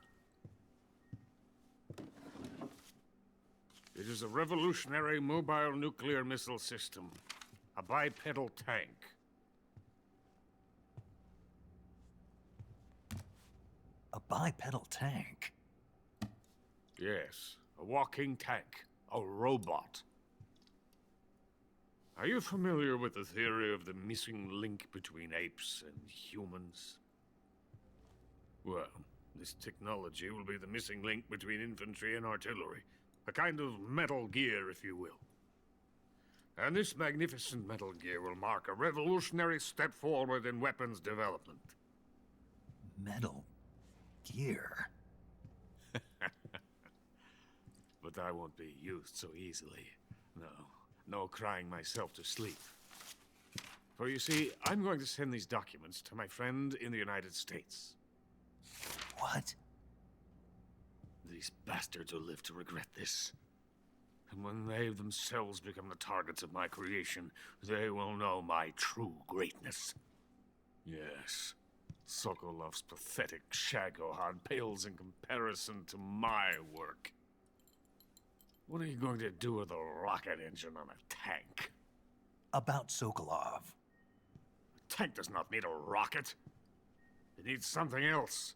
It is a revolutionary mobile nuclear missile system. A bipedal tank. A bipedal tank? Yes, a walking tank. A robot. Are you familiar with the theory of the missing link between apes and humans? Well, this technology will be the missing link between infantry and artillery. A kind of Metal Gear, if you will. And this magnificent Metal Gear will mark a revolutionary step forward in weapons development. Metal Gear? But I won't be used so easily. No crying myself to sleep. For you see, I'm going to send these documents to my friend in the United States. What? These bastards will live to regret this. And when they themselves become the targets of my creation, they will know my true greatness. Yes, Sokolov's pathetic Shagohod pales in comparison to my work. What are you going to do with a rocket engine on a tank? About Sokolov. A tank does not need a rocket. It needs something else.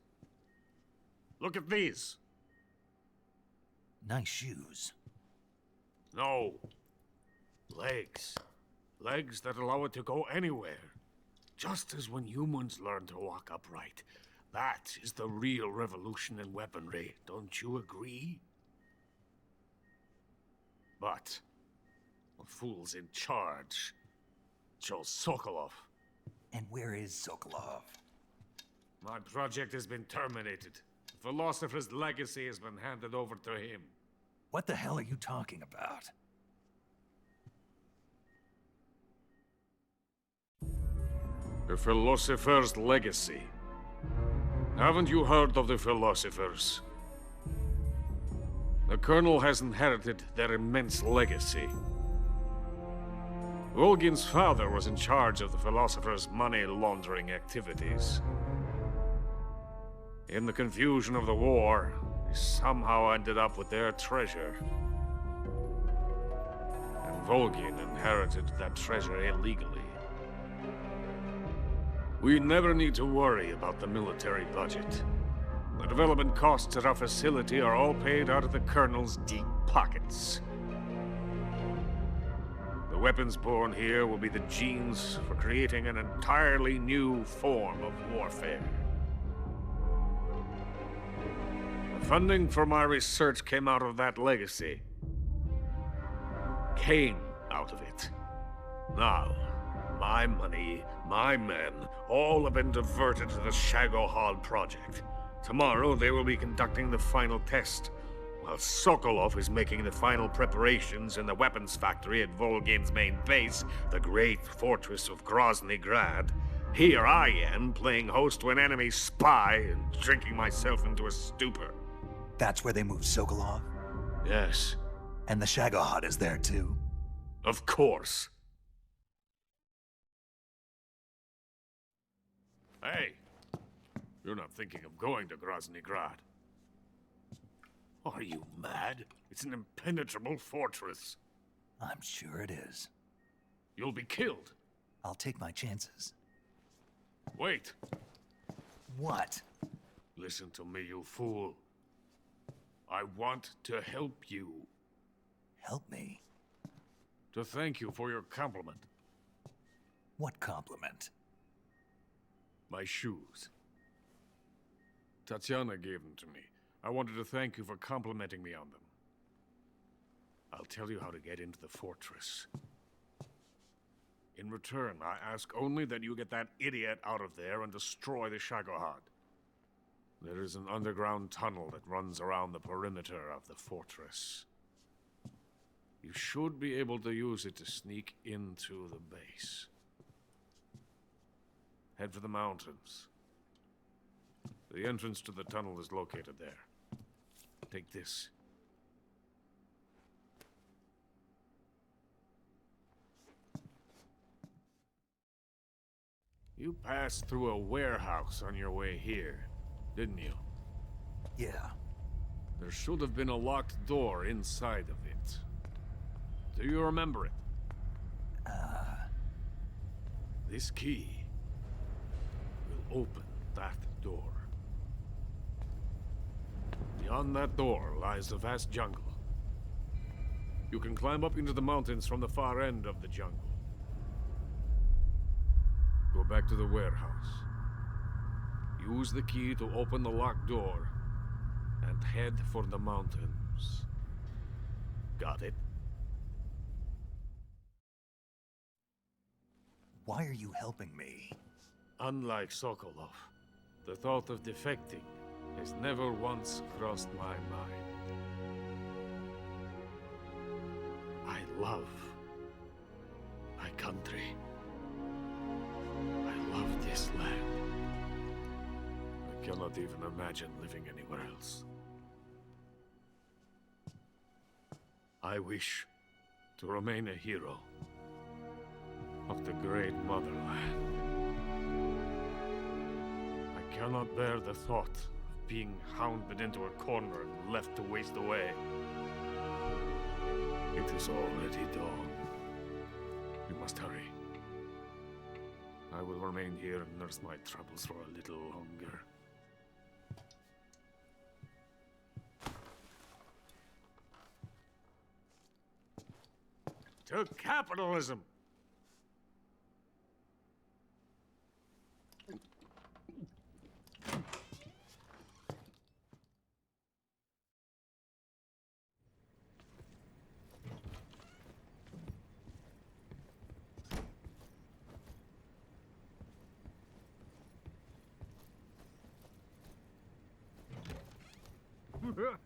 Look at these. Nice shoes. No. Legs. Legs that allow it to go anywhere. Just as when humans learn to walk upright. That is the real revolution in weaponry. Don't you agree? But the fool's in charge. Joe Sokolov. And where is Sokolov? My project has been terminated. The philosopher's legacy has been handed over to him. What the hell are you talking about? The philosopher's legacy. Haven't you heard of the philosophers? The Colonel has inherited their immense legacy. Volgin's father was in charge of the philosophers' money laundering activities. In the confusion of the war, he somehow ended up with their treasure. And Volgin inherited that treasure illegally. We never need to worry about the military budget. The development costs at our facility are all paid out of the Colonel's deep pockets. The weapons born here will be the genes for creating an entirely new form of warfare. The funding for my research came out of that legacy. Came out of it. Now, my money, my men, all have been diverted to the Shagohod project. Tomorrow they will be conducting the final test, while Sokolov is making the final preparations in the weapons factory at Volgin's main base, the great fortress of Grozny Grad. Here I am, playing host to an enemy spy and drinking myself into a stupor. That's where they moved Sokolov? Yes. And the Shagohod is there too? Of course. Hey, you're not thinking of going to Grozny Grad. Are you mad? It's an impenetrable fortress. I'm sure it is. You'll be killed. I'll take my chances. Wait. What? Listen to me, you fool. I want to help you. Help me? To thank you for your compliment. What compliment? My shoes. Tatiana gave them to me. I wanted to thank you for complimenting me on them. I'll tell you how to get into the fortress. In return, I ask only that you get that idiot out of there and destroy the Shagohod. There is an underground tunnel that runs around the perimeter of the fortress. You should be able to use it to sneak into the base. Head for the mountains. The entrance to the tunnel is located there. Take this. You passed through a warehouse on your way here, didn't you? Yeah. There should have been a locked door inside of it. Do you remember it? This key will open that door. Beyond that door lies the vast jungle. You can climb up into the mountains from the far end of the jungle. Go back to the warehouse. Use the key to open the locked door and head for the mountains. Got it? Why are you helping me? Unlike Sokolov, the thought of defecting has never once crossed my mind. I love my country. I love this land. I cannot even imagine living anywhere else. I wish to remain a hero of the great motherland. I cannot bear the thought of being hounded into a corner and left to waste away. It is already dawn. You must hurry. I will remain here and nurse my troubles for a little longer. To capitalism! Who's there?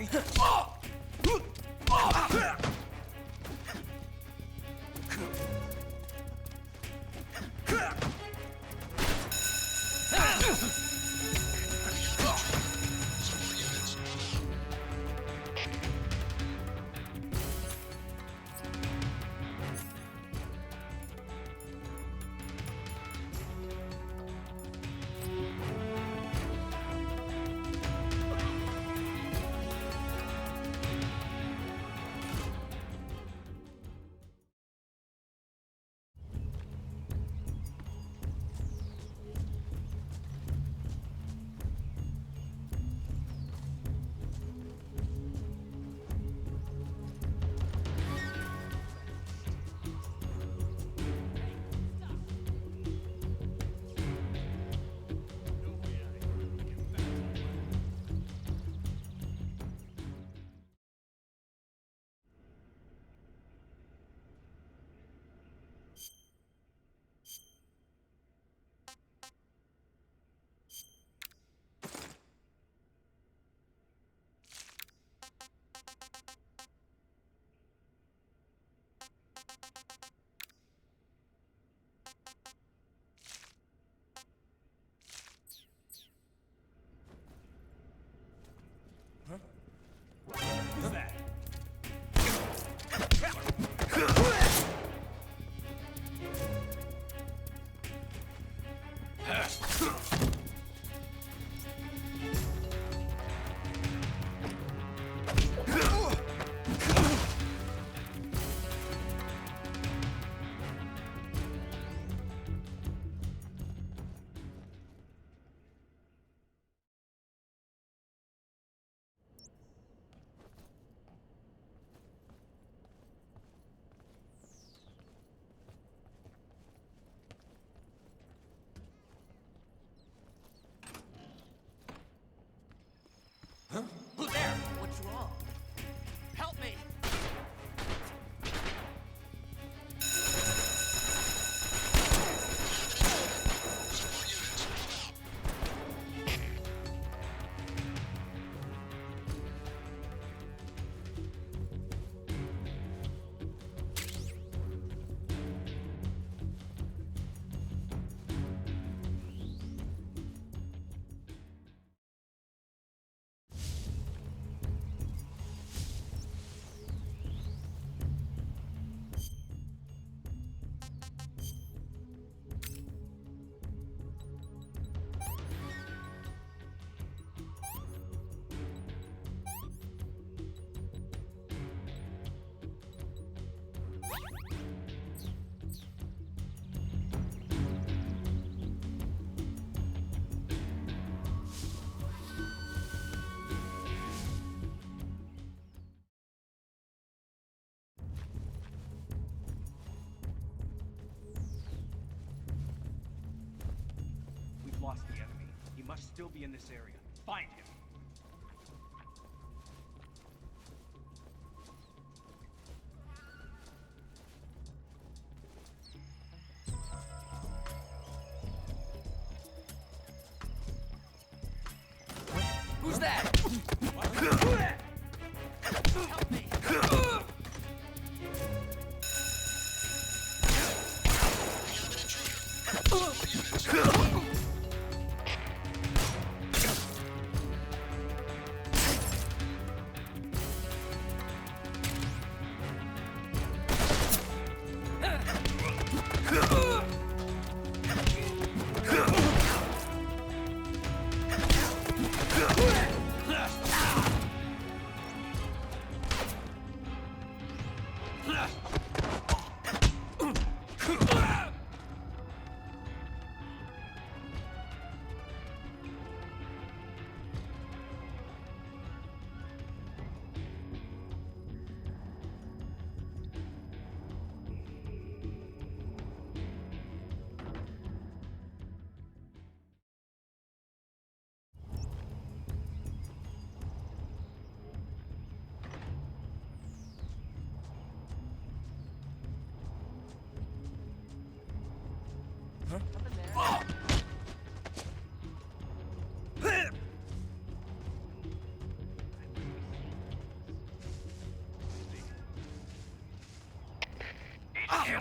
Sorry. Who's that? Huh? Who's there? What's wrong? Help me! Lost the enemy. He must still be in this area. Find him. Who's that? Help me.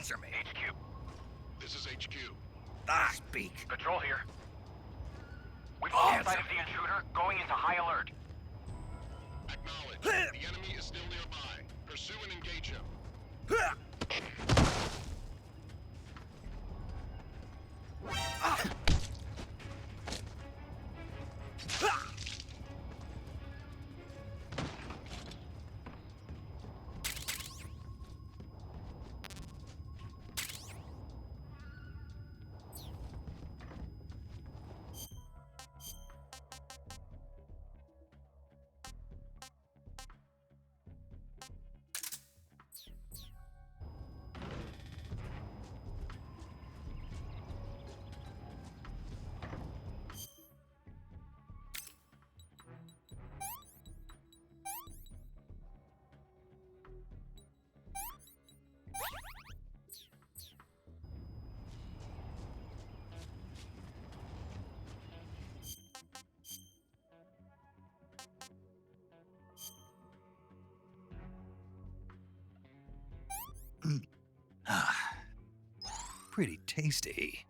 Answer me. HQ. This is HQ. Ah, speak. Patrol here. We've lost sight of the intruder, going into high alert. Acknowledge. The enemy is still nearby. Pursue and engage him. Pretty tasty.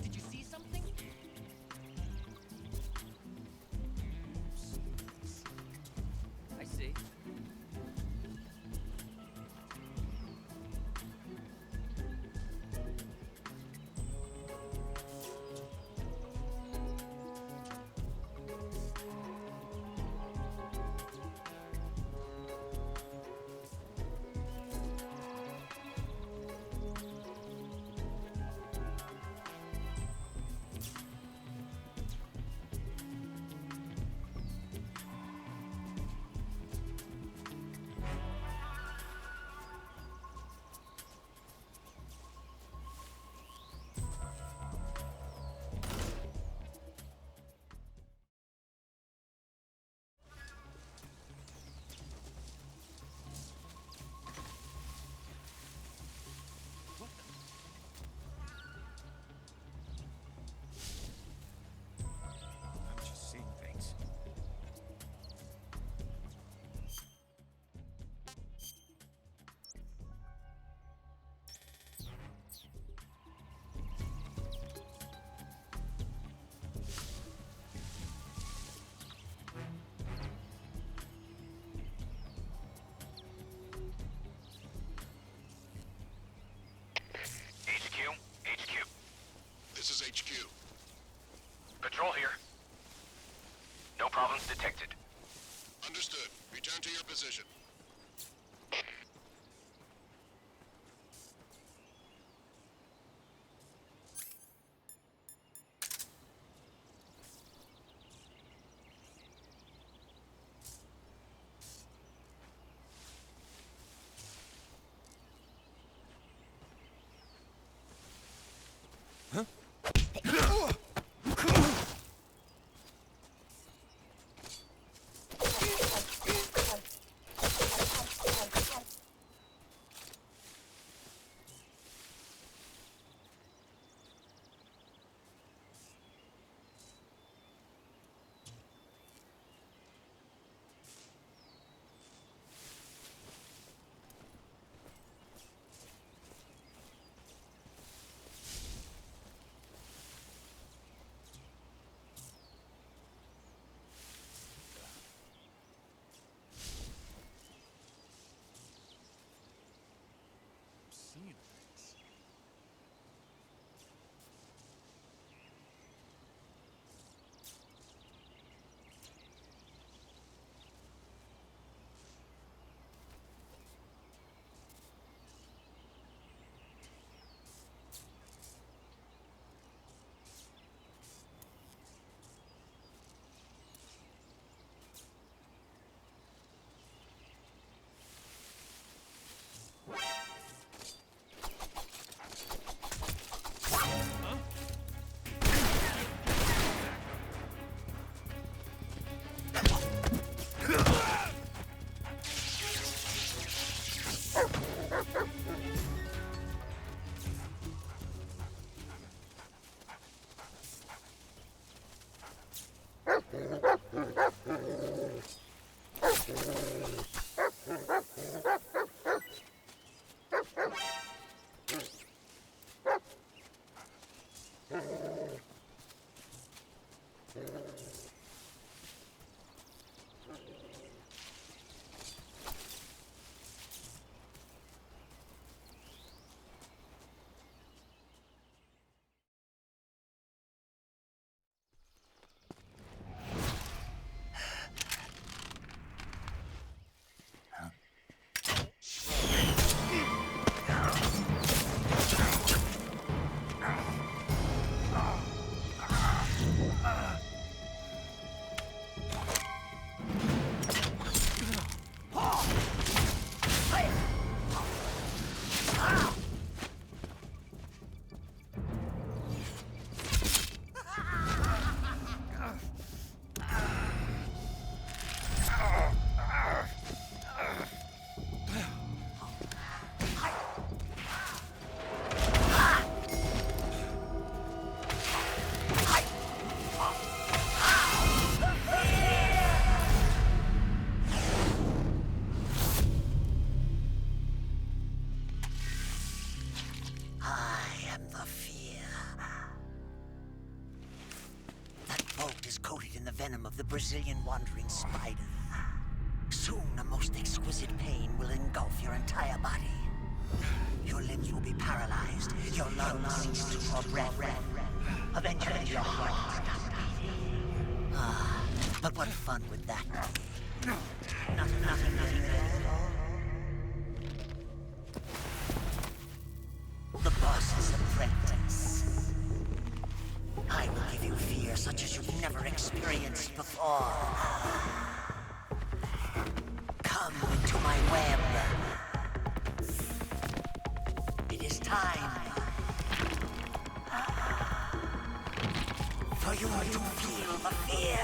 Did you see something? I see. I'm just seeing things. HQ. This is HQ. Patrol here. No problems detected. Understood. Return to your position. the venom of the Brazilian wandering spider. Soon, a most exquisite pain will engulf your entire body. Your limbs will be paralyzed, your lungs cease to draw breath. Eventually, your heart will stop beating. Ah, but what fun would that be? Nothing at all. The boss's apprentice. I will give you fear such as you've never experienced before. Come into my web. It is time for you to feel the fear.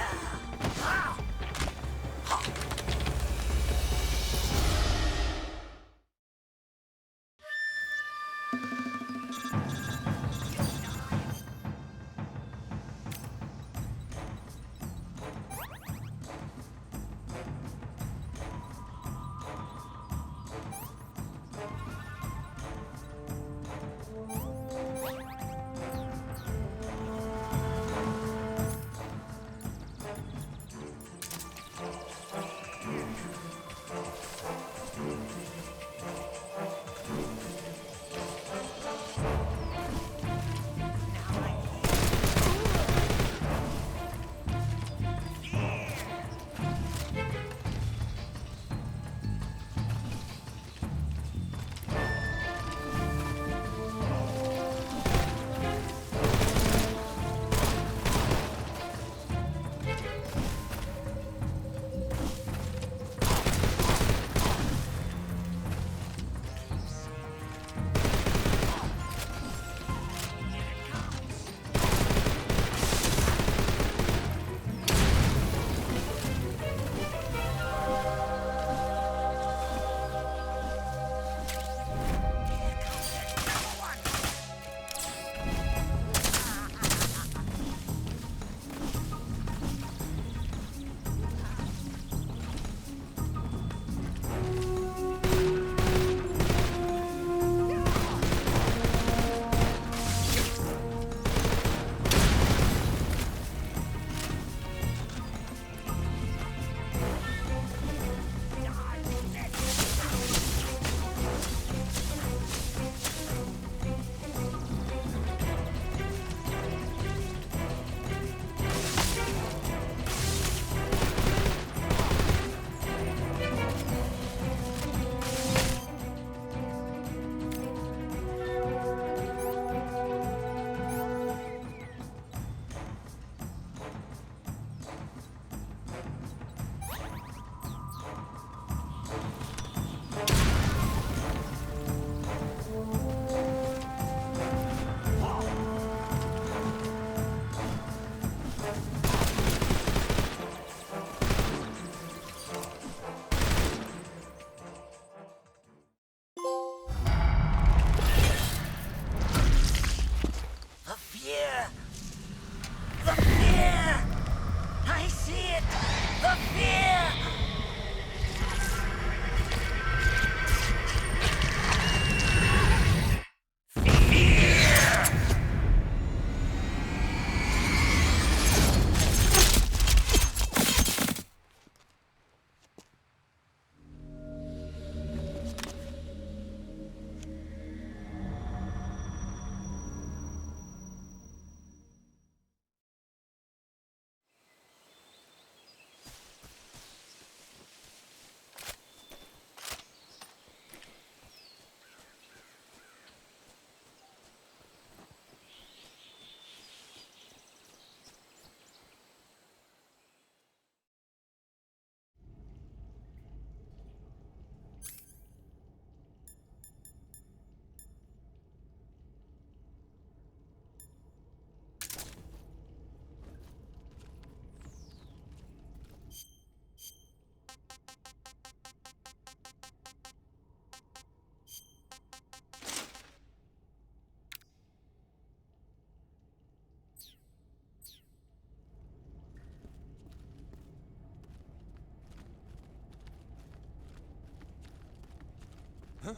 Huh?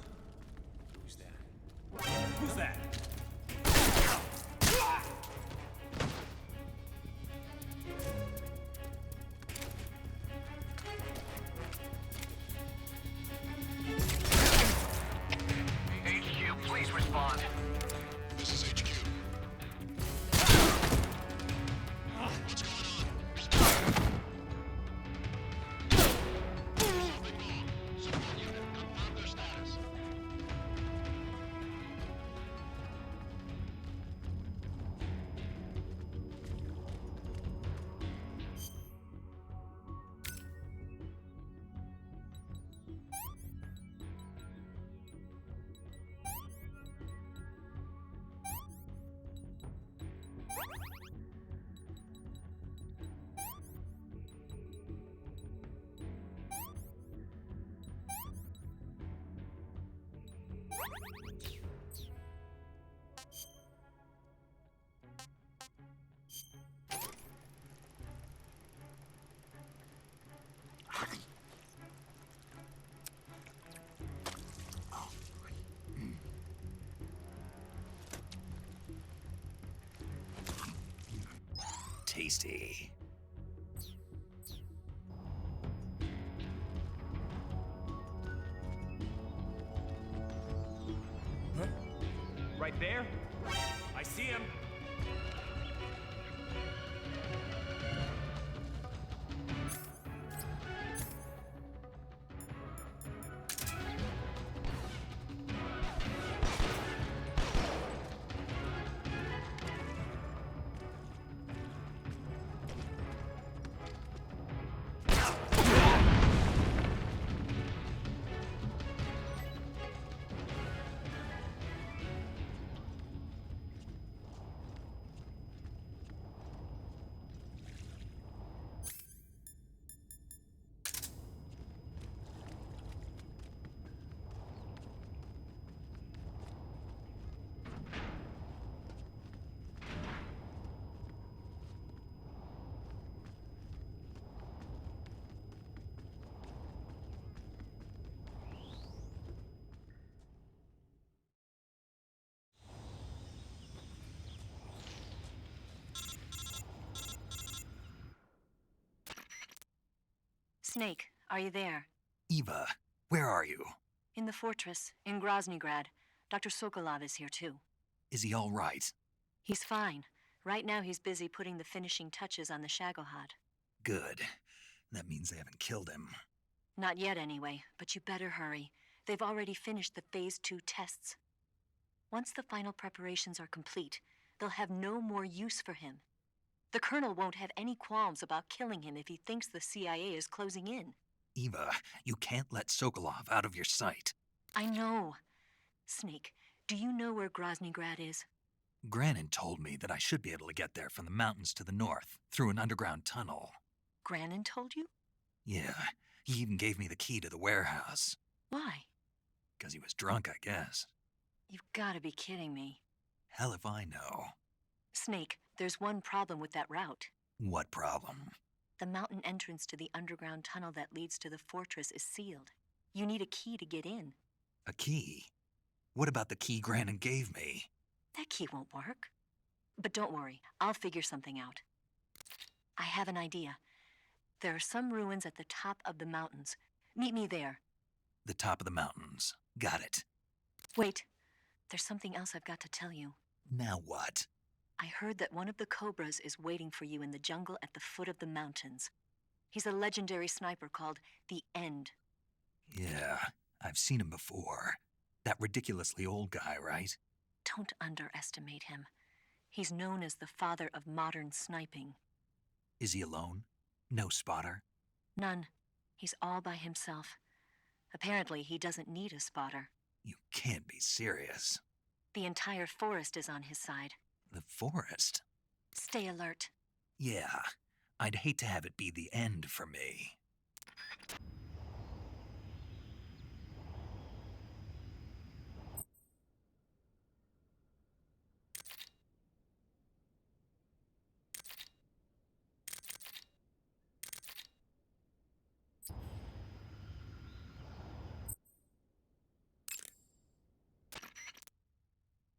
Who's that? Who's that? tasty. Right there? I see him. Snake, are you there? Eva, where are you? In the fortress, in Groznygrad. Dr. Sokolov is here too. Is he all right? He's fine. Right now he's busy putting the finishing touches on the Shagohod. Good. That means they haven't killed him. Not yet anyway, but you better hurry. They've already finished the Phase 2 tests. Once the final preparations are complete, they'll have no more use for him. The Colonel won't have any qualms about killing him if he thinks the CIA is closing in. Eva, you can't let Sokolov out of your sight. I know. Snake, do you know where Groznygrad is? Granin told me that I should be able to get there from the mountains to the north, through an underground tunnel. Granin told you? Yeah, he even gave me the key to the warehouse. Why? Because he was drunk, I guess. You've got to be kidding me. Hell if I know. Snake, there's one problem with that route. What problem? The mountain entrance to the underground tunnel that leads to the fortress is sealed. You need a key to get in. A key? What about the key Granin gave me? That key won't work. But don't worry, I'll figure something out. I have an idea. There are some ruins at the top of the mountains. Meet me there. The top of the mountains. Got it. Wait, there's something else I've got to tell you. Now what? I heard that one of the Cobras is waiting for you in the jungle at the foot of the mountains. He's a legendary sniper called the End. Yeah, I've seen him before. That ridiculously old guy, right? Don't underestimate him. He's known as the father of modern sniping. Is he alone? No spotter? None. He's all by himself. Apparently, he doesn't need a spotter. You can't be serious. The entire forest is on his side. The forest? Stay alert. Yeah, I'd hate to have it be the end for me.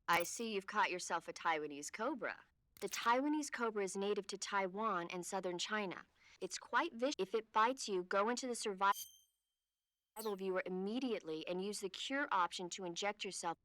I see you've caught yourself a Taiwanese cobra. The Taiwanese cobra is native to Taiwan and southern China. It's quite vicious. If it bites you, go into the survival viewer immediately and use the cure option to inject yourself.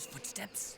those footsteps?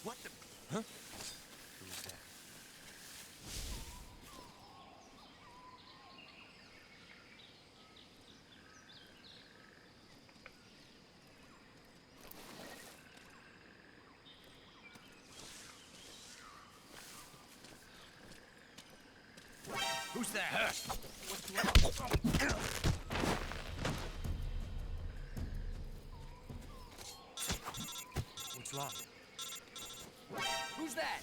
What the? Huh? Who's that? Who's that? What's wrong? Who's that?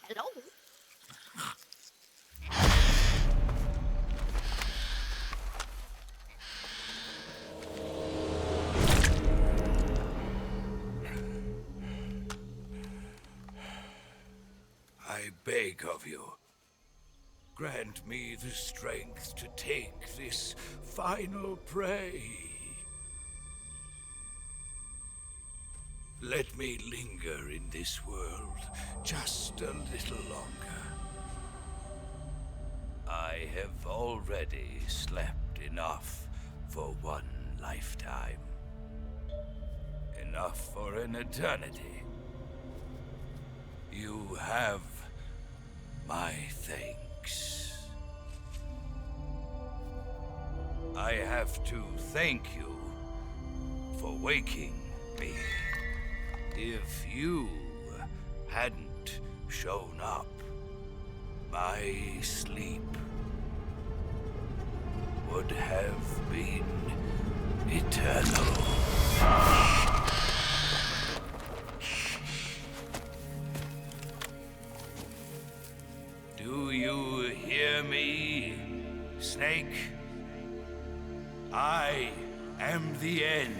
Hello? I beg of you, grant me the strength to take this final prey. Let me linger in this world just a little longer. I have already slept enough for one lifetime. Enough for an eternity. You have my thanks. I have to thank you for waking me. If you hadn't shown up, my sleep would have been eternal. Do you hear me, Snake? I am the end.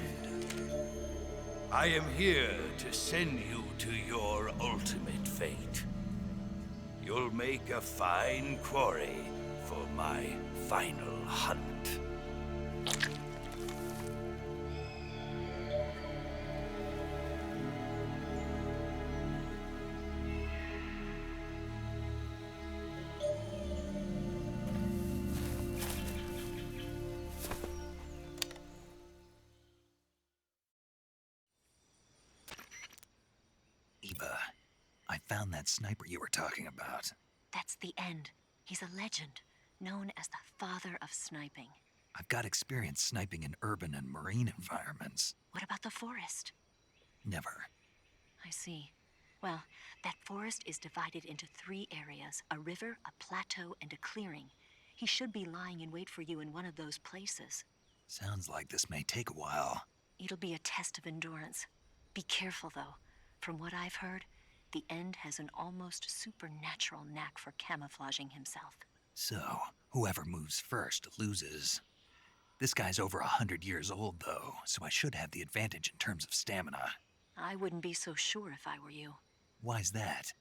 I am here to send you to your ultimate fate. You'll make a fine quarry for my final hunt. found that sniper you were talking about? That's the end. He's a legend, known as the father of sniping. I've got experience sniping in urban and marine environments. What about the forest? Never. I see. Well, that forest is divided into 3 areas, a river, a plateau, and a clearing. He should be lying in wait for you in one of those places. Sounds like this may take a while. It'll be a test of endurance. Be careful, though. From what I've heard, the End has an almost supernatural knack for camouflaging himself. So, whoever moves first loses. This guy's over 100 years old, though, so I should have the advantage in terms of stamina. I wouldn't be so sure if I were you. Why's that?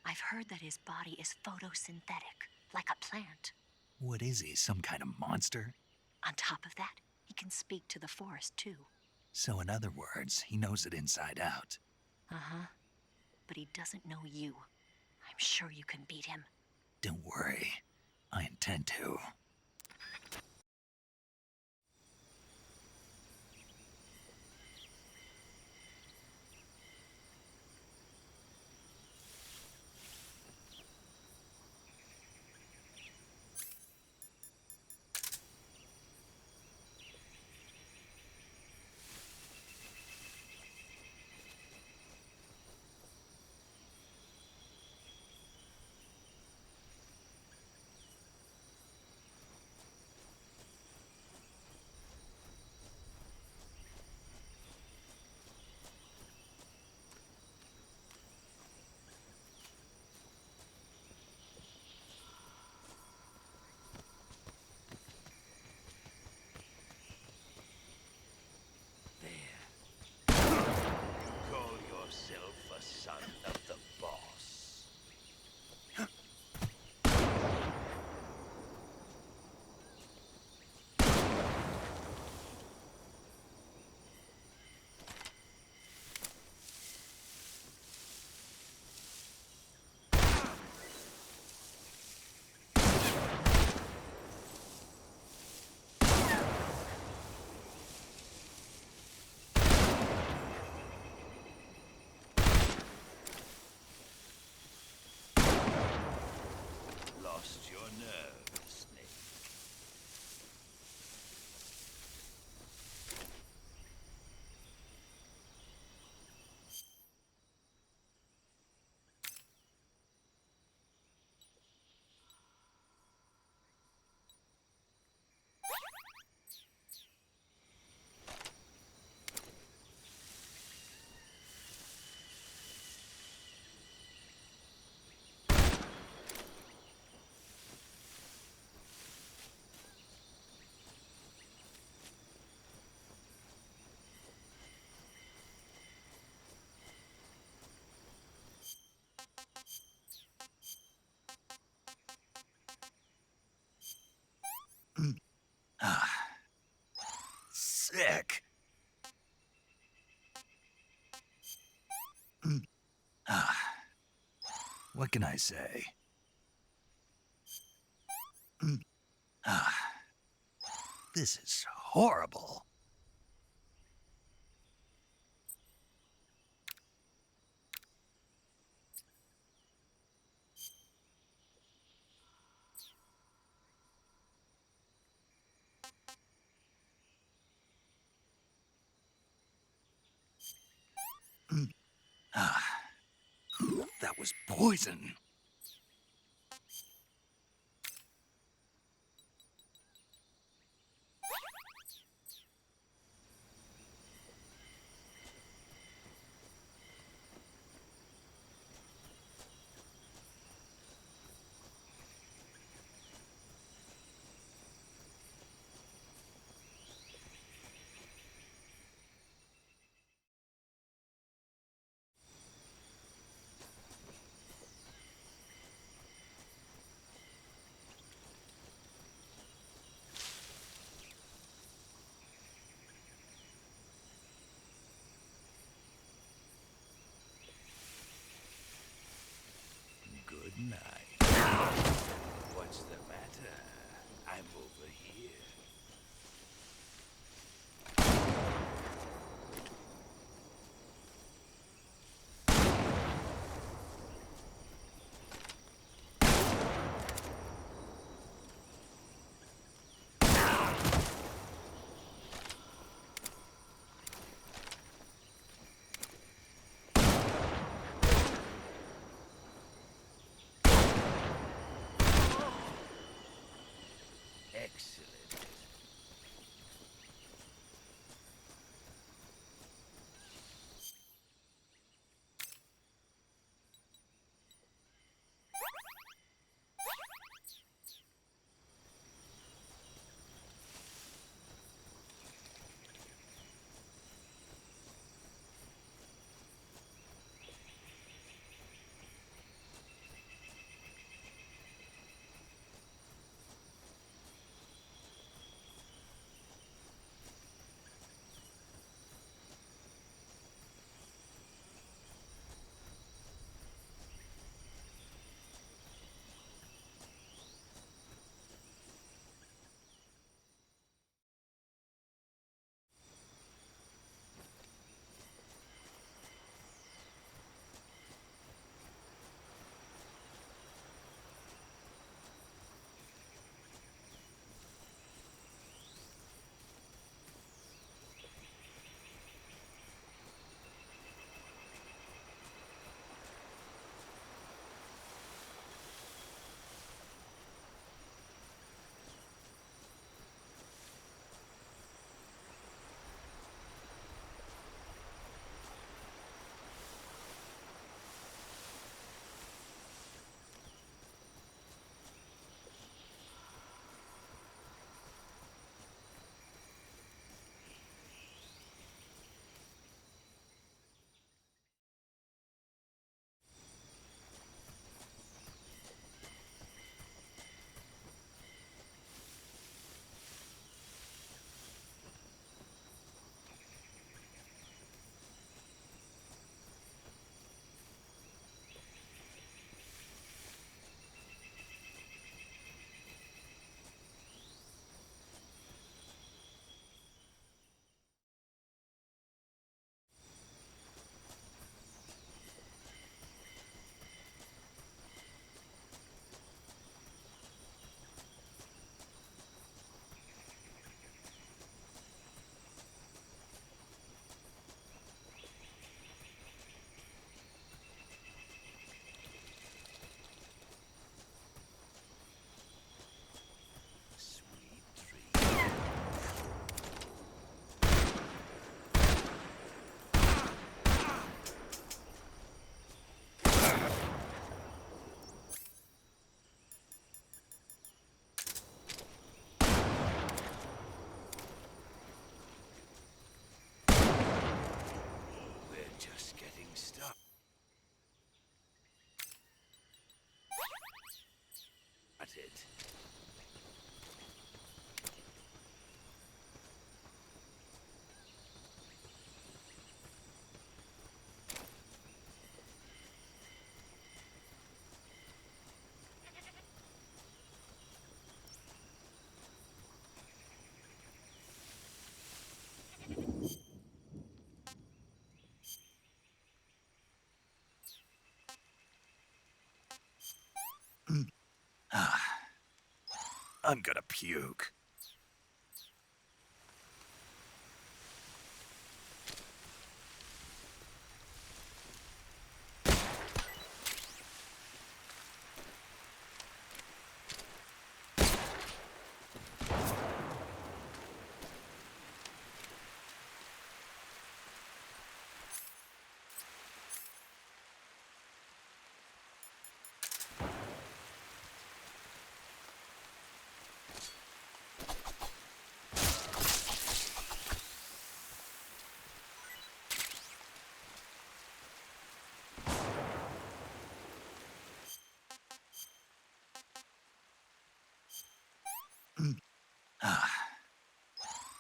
I've heard that his body is photosynthetic, like a plant. What is he, some kind of monster? On top of that, he can speak to the forest, too. So in other words, he knows it inside out. Uh-huh. But he doesn't know you. I'm sure you can beat him. Don't worry. I intend to. Call yourself a son of the boss. Lost your nerve, Snake. Sick. What can I say? This is horrible. That was poison. I'm gonna puke.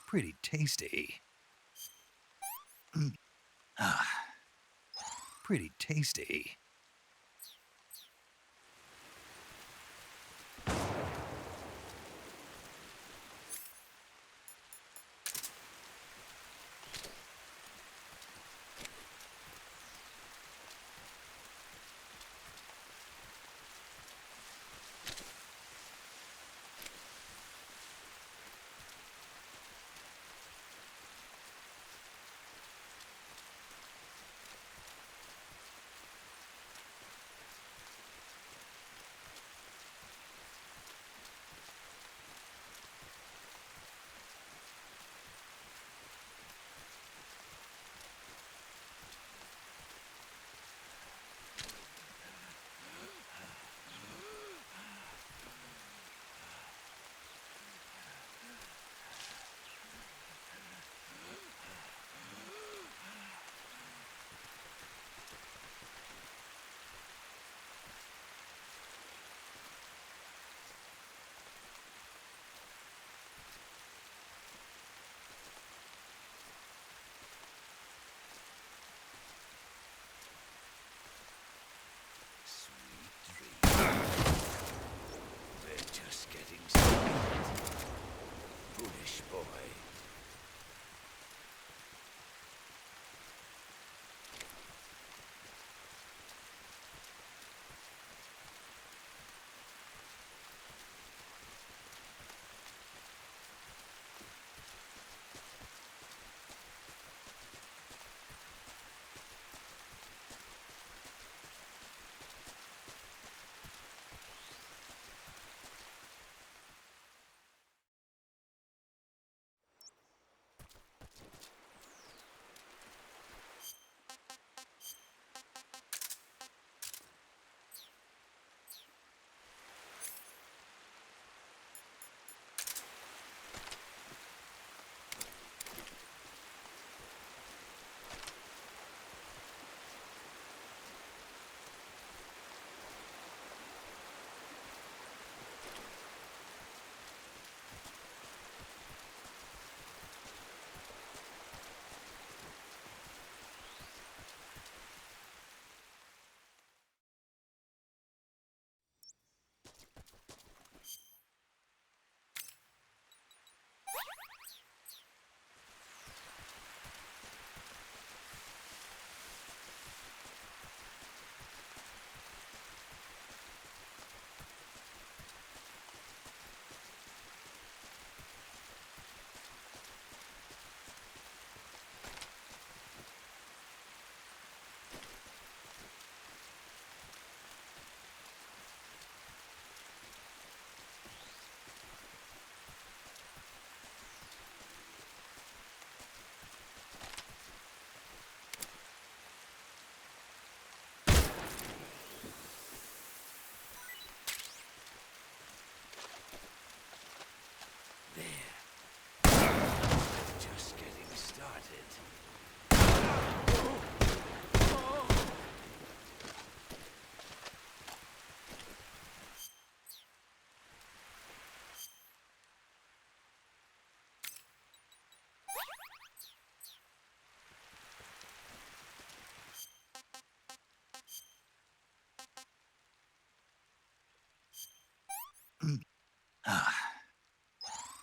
Pretty tasty. Pretty tasty.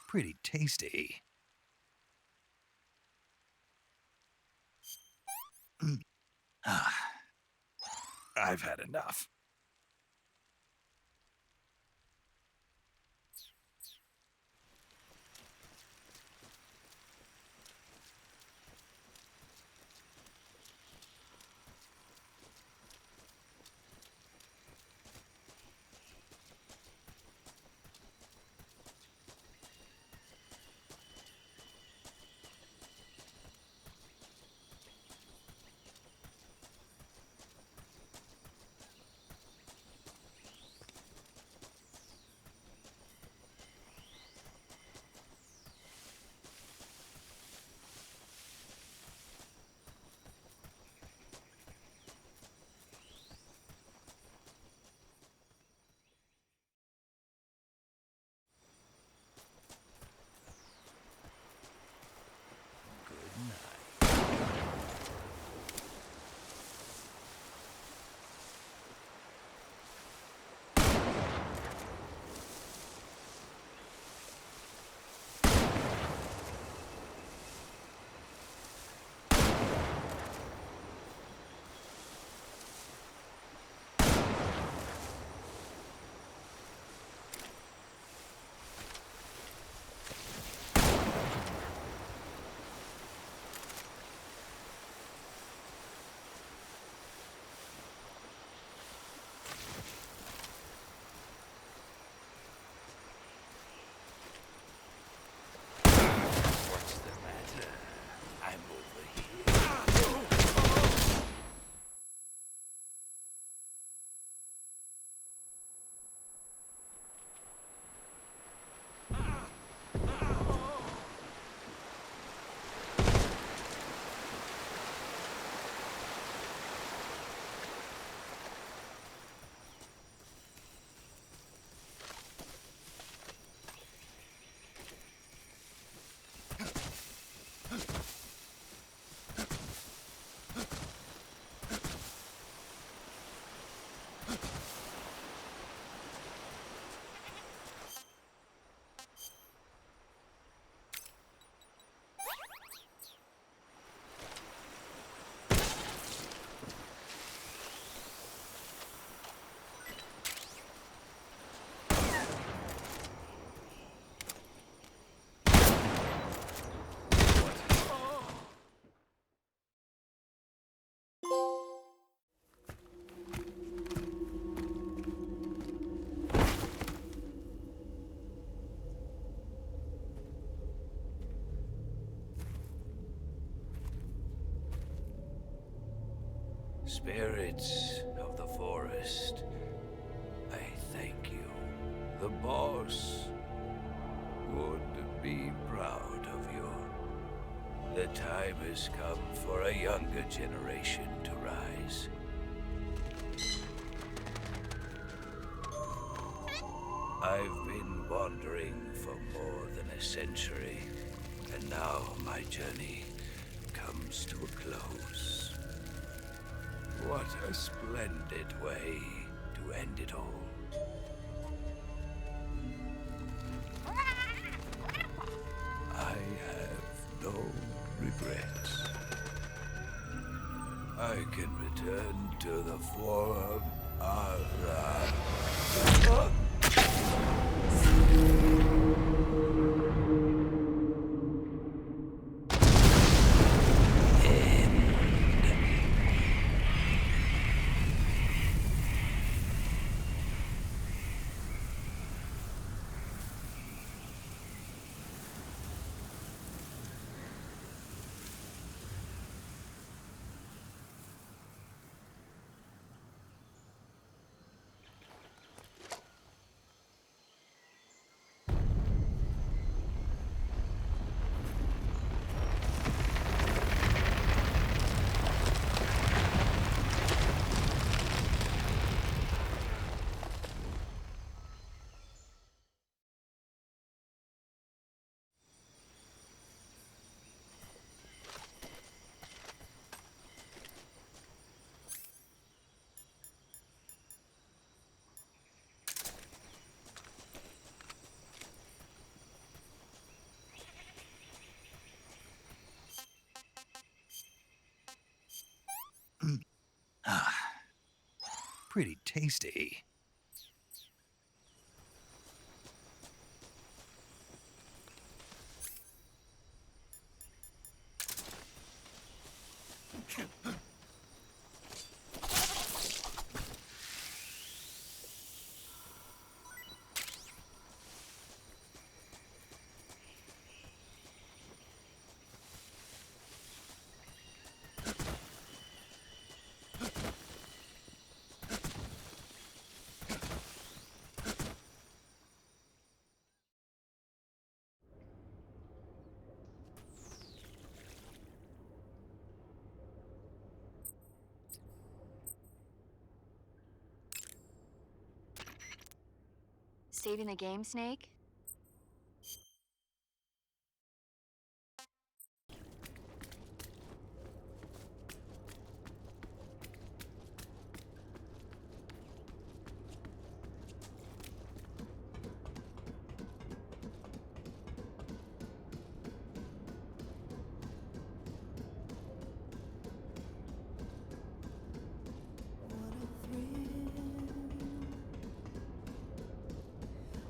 Pretty tasty. I've had enough. Spirits of the forest, I thank you. The boss would be proud of you. The time has come for a younger generation to rise. I've been wandering for more than a century, and now my journey comes to a close. What a splendid way to end it all. I have no regrets. I can return to the form of Pretty tasty. Saving the game, Snake?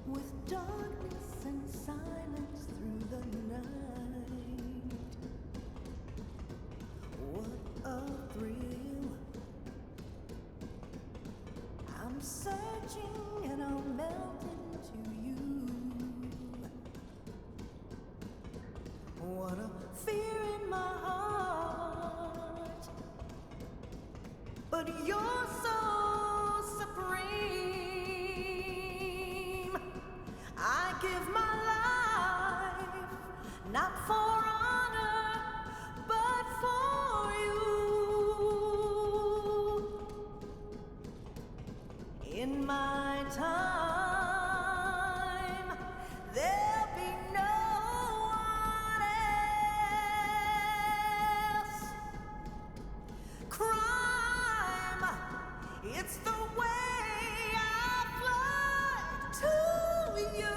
With darkness and silence through the night, what a thrill. I'm searching and I'll melt into you. What a fear in my heart, but you're so supreme. I give my life, not for honor, but for you. In my time, there'll be no one else. Crime, it's the way I fly to you.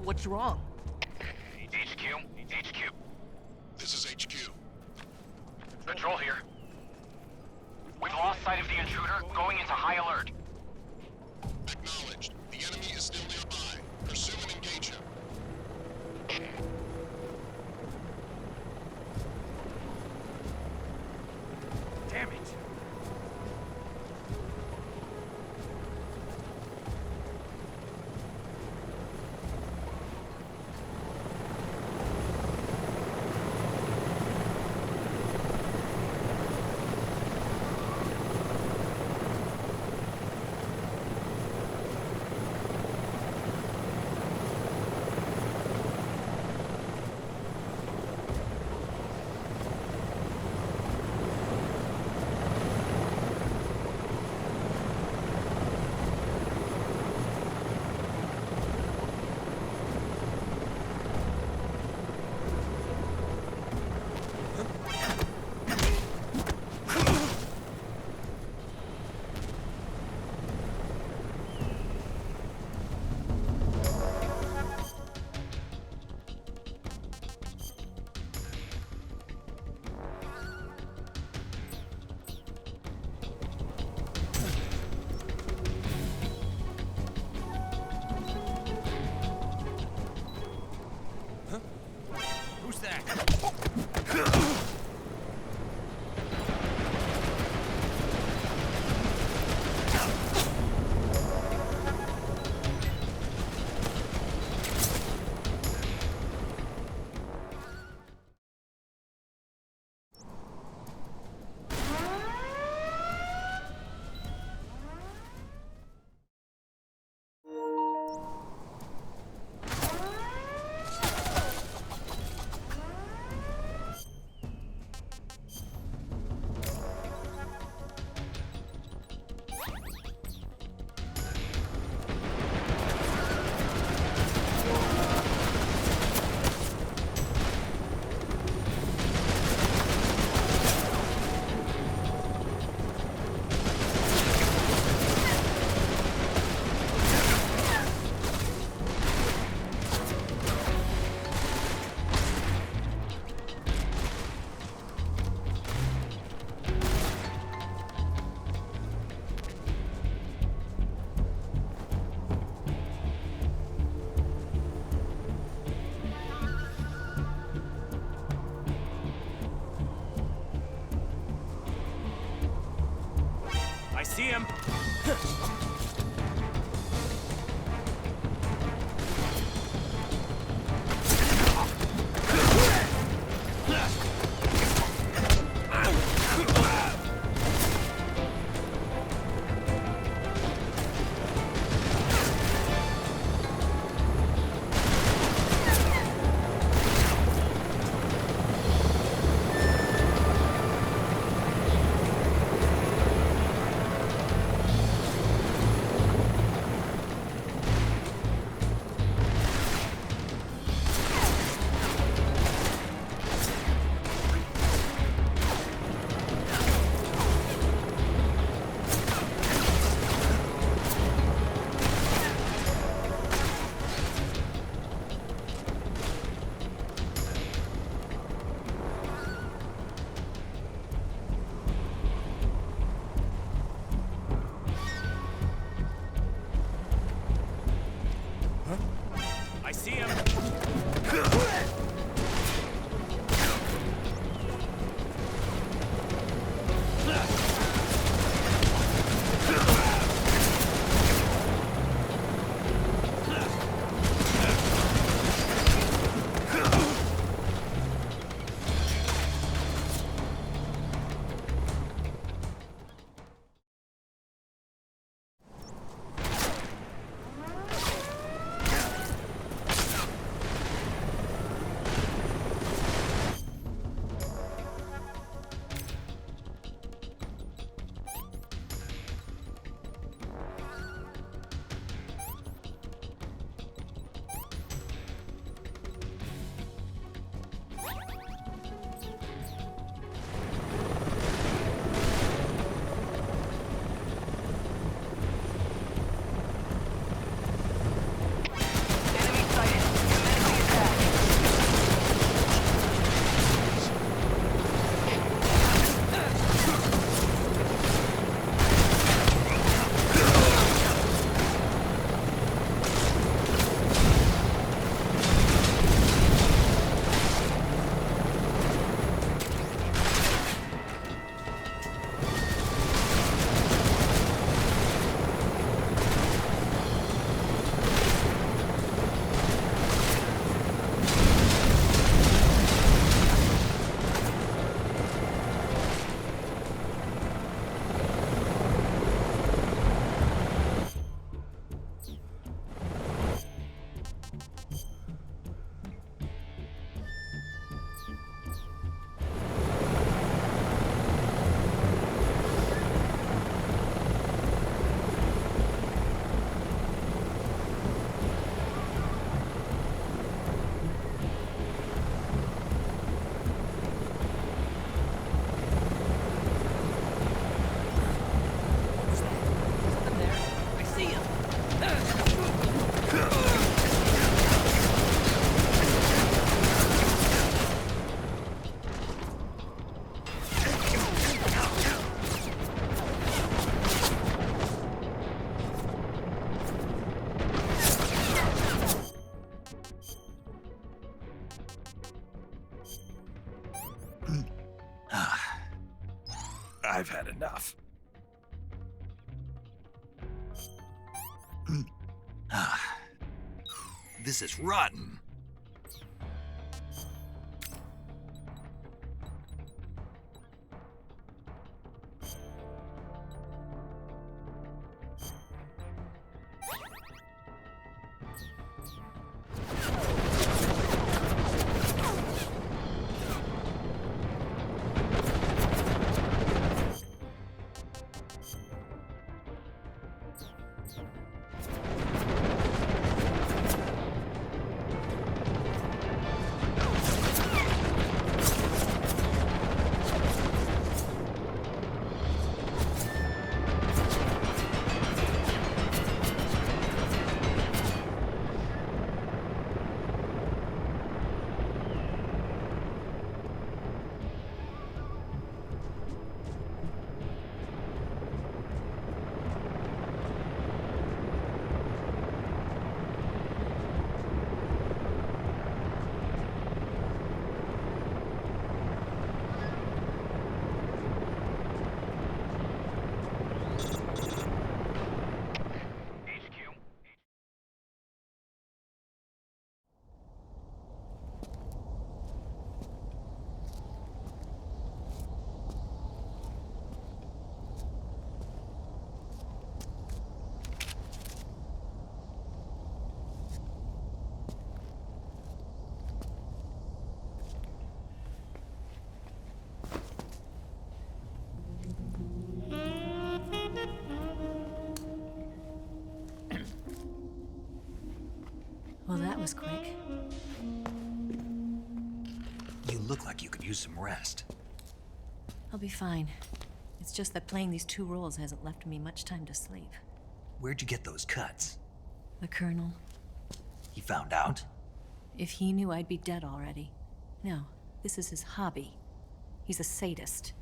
What's wrong? HQ. This is HQ. Control here. We've lost sight of the intruder, going into high alert. Acknowledged. The enemy is still nearby. Pursue and engage him. Damn it! Who's that? I see him. I see him. This is rotten. Well, that was quick. You look like you could use some rest. I'll be fine. It's just that playing these 2 roles hasn't left me much time to sleep. Where'd you get those cuts? The Colonel. He found out? If he knew, I'd be dead already. No, this is his hobby. He's a sadist.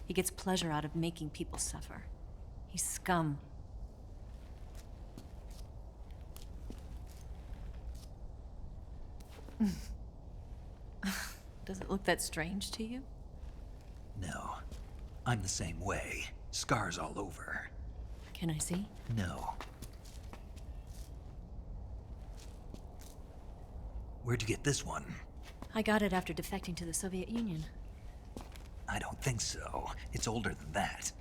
He gets pleasure out of making people suffer. He's scum. Does it look that strange to you? No. I'm the same way. Scars all over. Can I see? No. Where'd you get this one? I got it after defecting to the Soviet Union. I don't think so. It's older than that.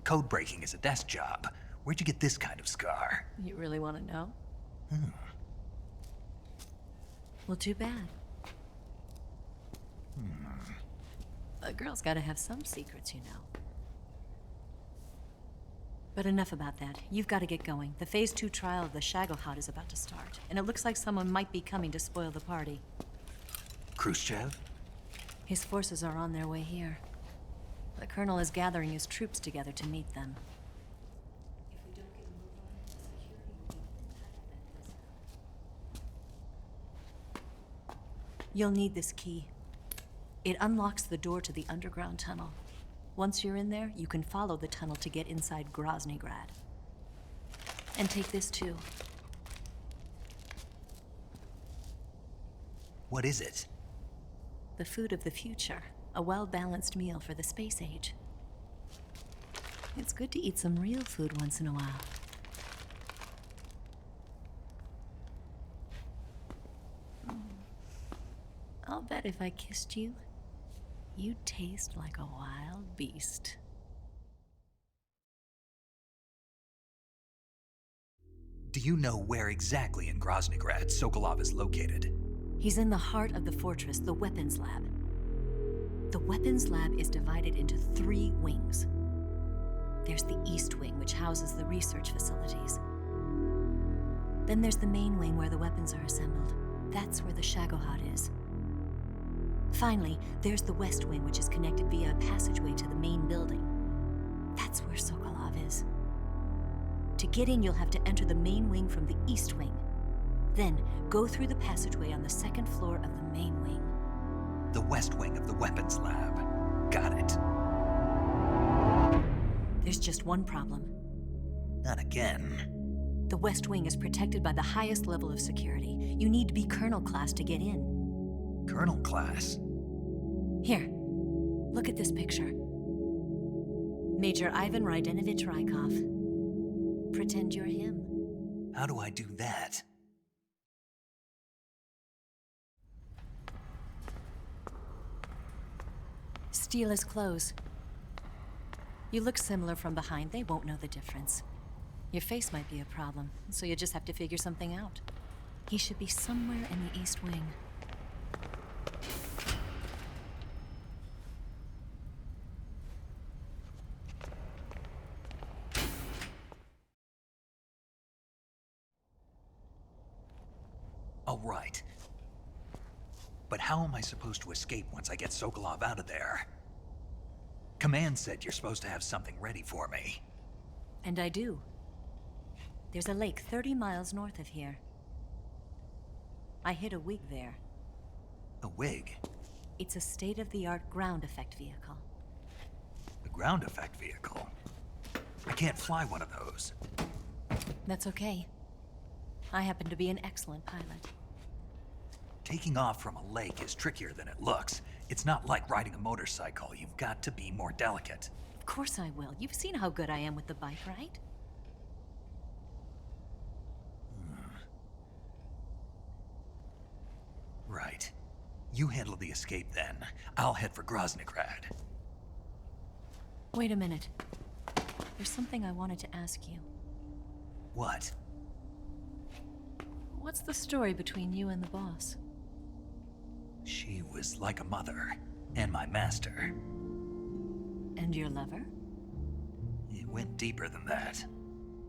Code breaking is a desk job. Where'd you get this kind of scar? You really want to know? Well, too bad. A girl's gotta have some secrets, you know. But enough about that. You've got to get going. The Phase 2 trial of the Shagohod is about to start, and it looks like someone might be coming to spoil the party. Khrushchev? His forces are on their way here. The Colonel is gathering his troops together to meet them. You'll need this key. It unlocks the door to the underground tunnel. Once you're in there, you can follow the tunnel to get inside Groznygrad. And take this too. What is it? The food of the future. A well-balanced meal for the space age. It's good to eat some real food once in a while. I'll bet if I kissed you, you'd taste like a wild beast. Do you know where exactly in Groznygrad Sokolov is located? He's in the heart of the fortress, the weapons lab. The weapons lab is divided into 3 wings. There's the East Wing, which houses the research facilities. Then there's the main wing where the weapons are assembled. That's where the Shagohod is. Finally, there's the West Wing, which is connected via a passageway to the main building. That's where Sokolov is. To get in, you'll have to enter the main wing from the East Wing. Then, go through the passageway on the 2nd floor of the main wing. The West Wing of the weapons lab. Got it. There's just one problem. Not again. The West Wing is protected by the highest level of security. You need to be Colonel class to get in. Colonel class? Here, look at this picture. Major Ivan Rydenovich Rykov. Pretend you're him. How do I do that? Steal his clothes. You look similar from behind. They won't know the difference. Your face might be a problem, so you just have to figure something out. He should be somewhere in the East Wing. Oh, right. But how am I supposed to escape once I get Sokolov out of there? Command said you're supposed to have something ready for me. And I do. There's a lake 30 miles north of here. I hid a wig there. A wig? It's a state-of-the-art ground effect vehicle. A ground effect vehicle? I can't fly one of those. That's okay. I happen to be an excellent pilot. Taking off from a lake is trickier than it looks. It's not like riding a motorcycle. You've got to be more delicate. Of course I will. You've seen how good I am with the bike, right? Right. You handle the escape then. I'll head for Groznygrad. Wait a minute. There's something I wanted to ask you. What? What's the story between you and the boss? She was like a mother, and my master. And your lover? It went deeper than that.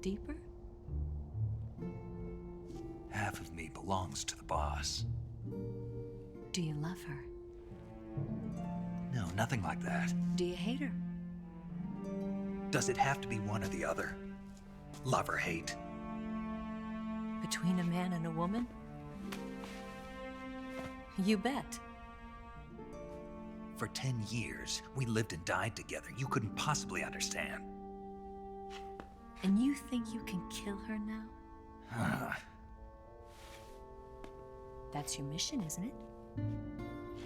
Deeper? Half of me belongs to the boss. Do you love her? No, nothing like that. Do you hate her? Does it have to be one or the other? Love or hate? Between a man and a woman? You bet. For 10 years, we lived and died together. You couldn't possibly understand. And you think you can kill her now? That's your mission, isn't it?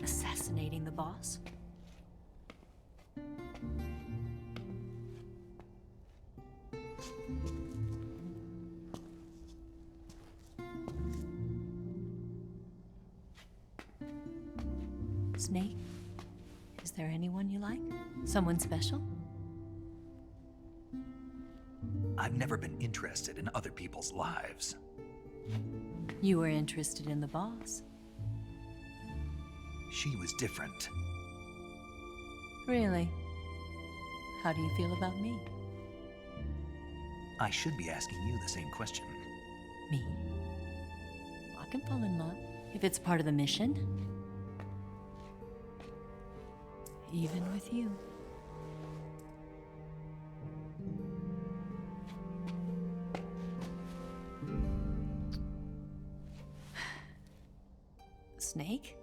Assassinating the boss? Snake, is there anyone you like? Someone special? I've never been interested in other people's lives. You were interested in the boss. She was different. Really? How do you feel about me? I should be asking you the same question. Me? I can fall in love if it's part of the mission. Even with you. Snake?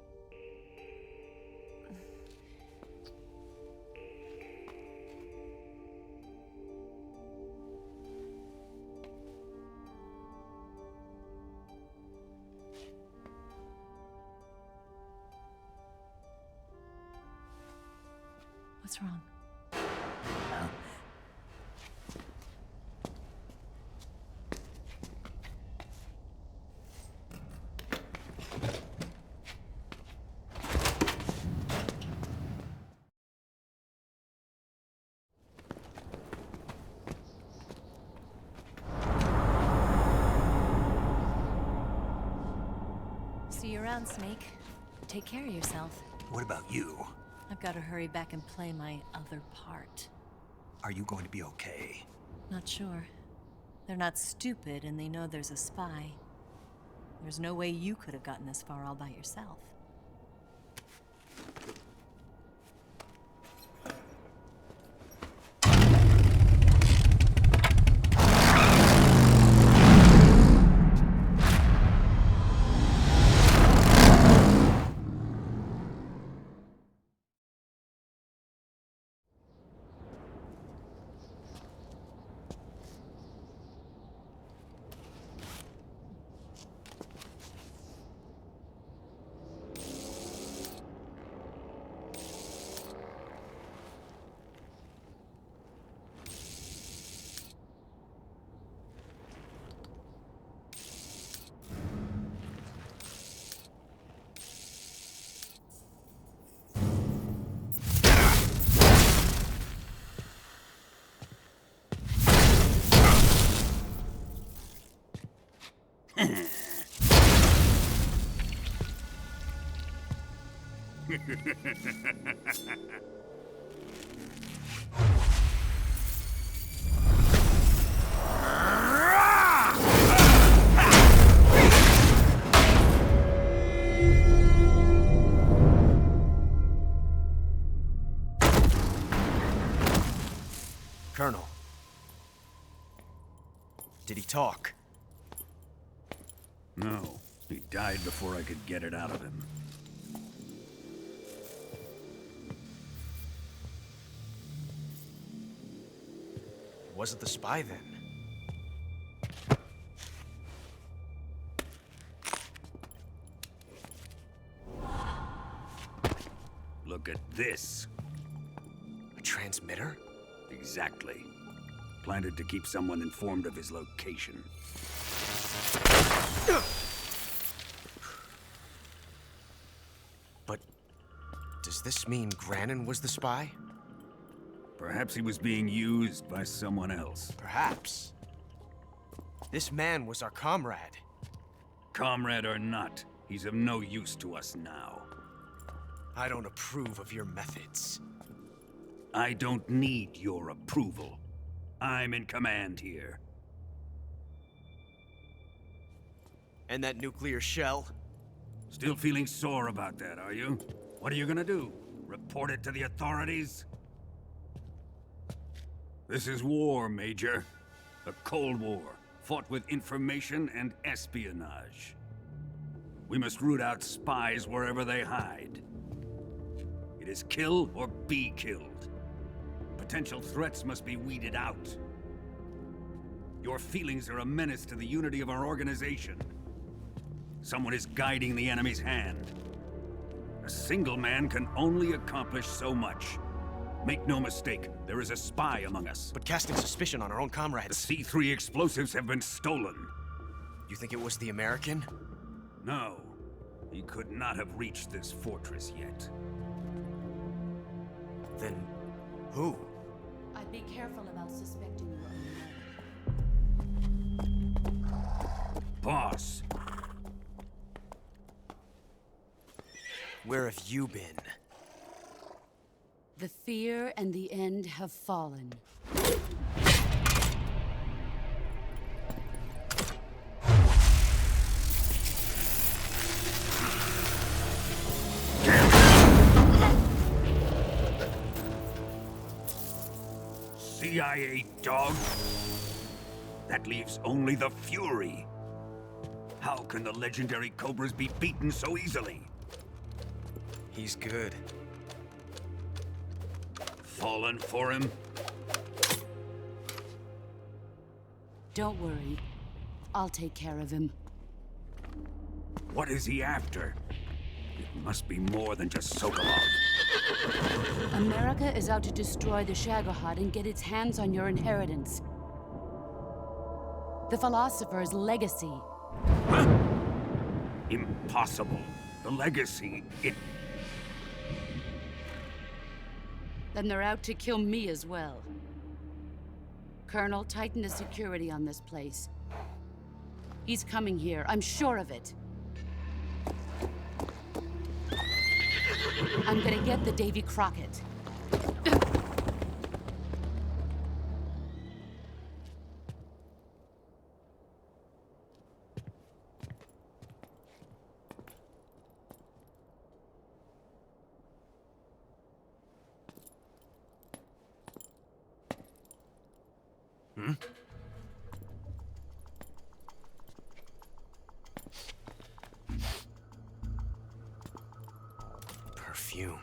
What's wrong? See you around, Snake. Take care of yourself. What about you? I've got to hurry back and play my other part. Are you going to be okay? Not sure. They're not stupid, and they know there's a spy. There's no way you could have gotten this far all by yourself. Colonel. Did he talk? No. He died before I could get it out of him. Wasn't the spy then? Look at this. A transmitter? Exactly. Planted to keep someone informed of his location. But does this mean Granin was the spy? Perhaps he was being used by someone else. Perhaps. This man was our comrade. Comrade or not, he's of no use to us now. I don't approve of your methods. I don't need your approval. I'm in command here. And that nuclear shell? Still feeling sore about that, are you? What are you gonna do? Report it to the authorities? This is war, Major. A Cold War, fought with information and espionage. We must root out spies wherever they hide. It is kill or be killed. Potential threats must be weeded out. Your feelings are a menace to the unity of our organization. Someone is guiding the enemy's hand. A single man can only accomplish so much. Make no mistake, there is a spy among us. But casting suspicion on our own comrades. The C3 explosives have been stolen. You think it was the American? No. He could not have reached this fortress yet. Then, who? I'd be careful about suspecting your own. Boss. Where have you been? The fear and the end have fallen. CIA dog? That leaves only the Fury. How can the legendary Cobras be beaten so easily? He's good. Fallen for him? Don't worry. I'll take care of him. What is he after? It must be more than just Sokolov. America is out to destroy the Shagohod and get its hands on your inheritance. The philosopher's legacy. Huh? Impossible. The legacy, Then they're out to kill me as well. Colonel, tighten the security on this place. He's coming here, I'm sure of it. I'm gonna get the Davy Crockett. Hmm? Perfume.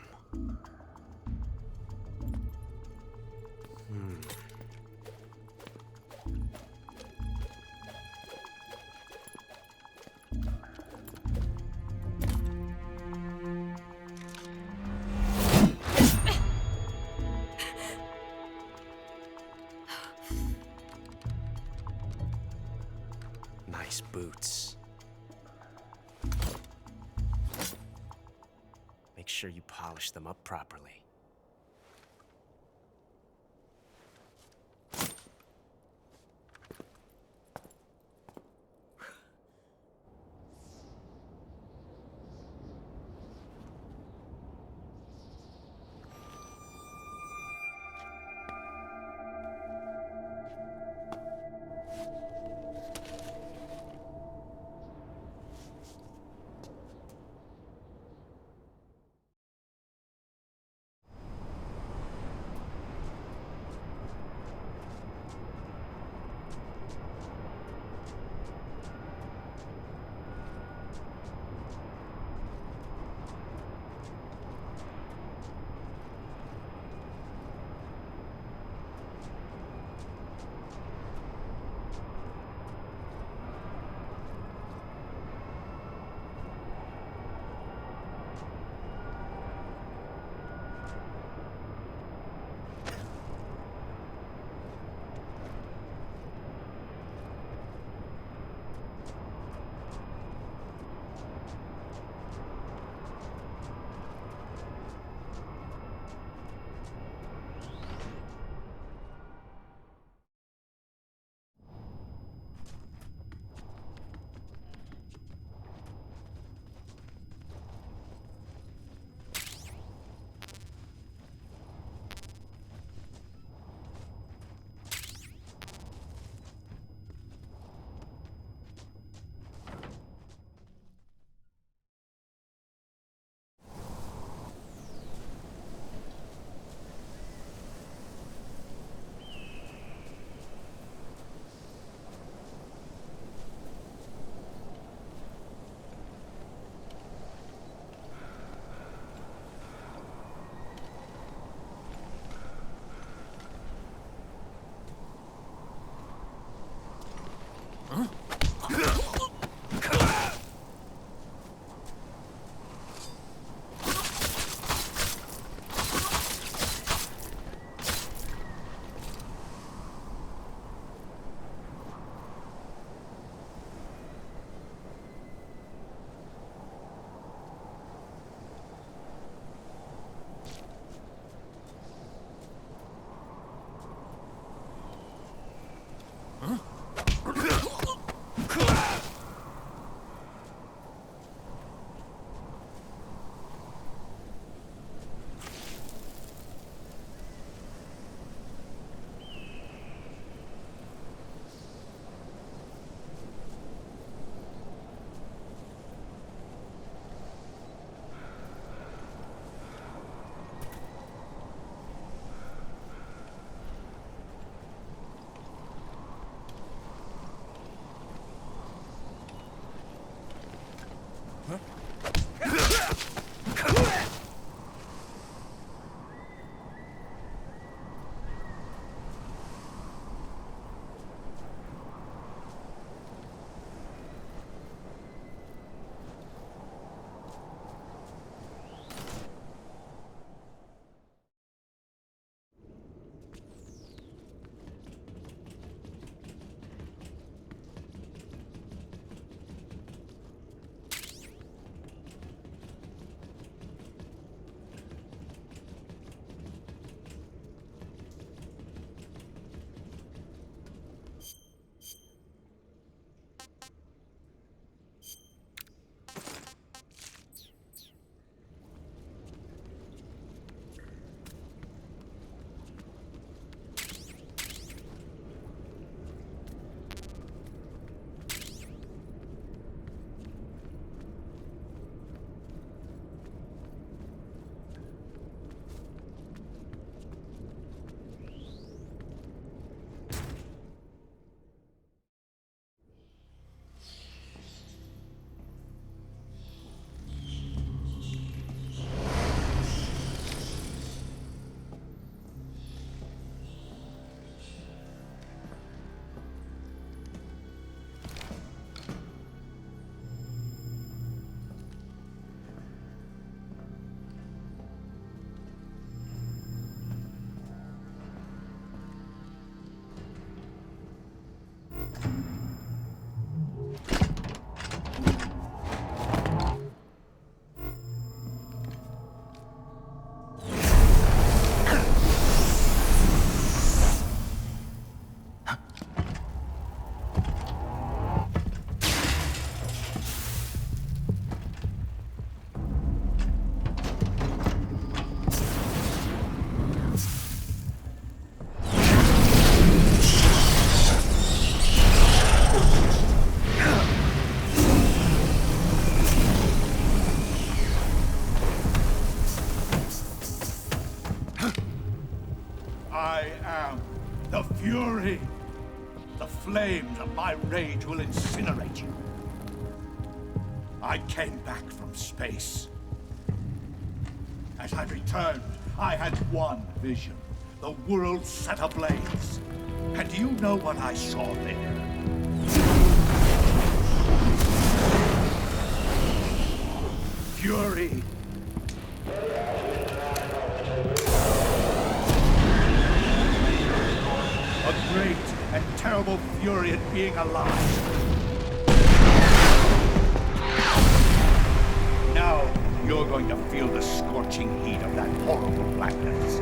Nice boots. Make sure you polish them up properly. I am the Fury. The flames of my rage will incinerate you. I came back from space. As I returned, I had one vision. The world set ablaze. And do you know what I saw there? Fury. A great and terrible fury at being alive. Now, you're going to feel the scorching heat of that horrible blackness.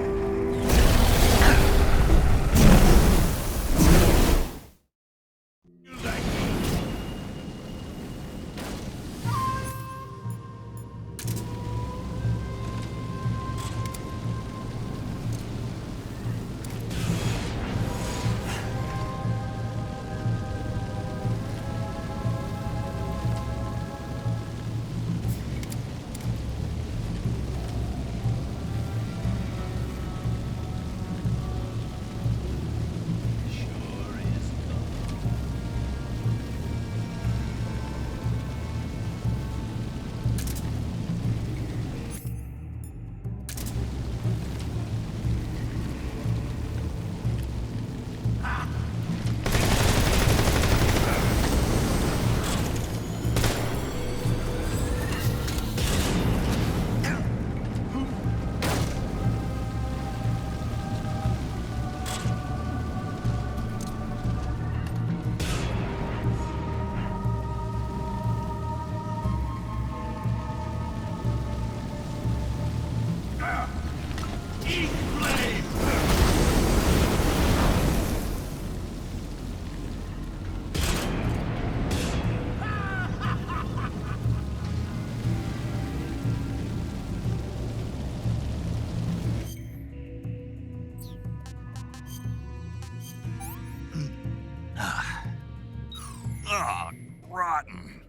Ugh, rotten.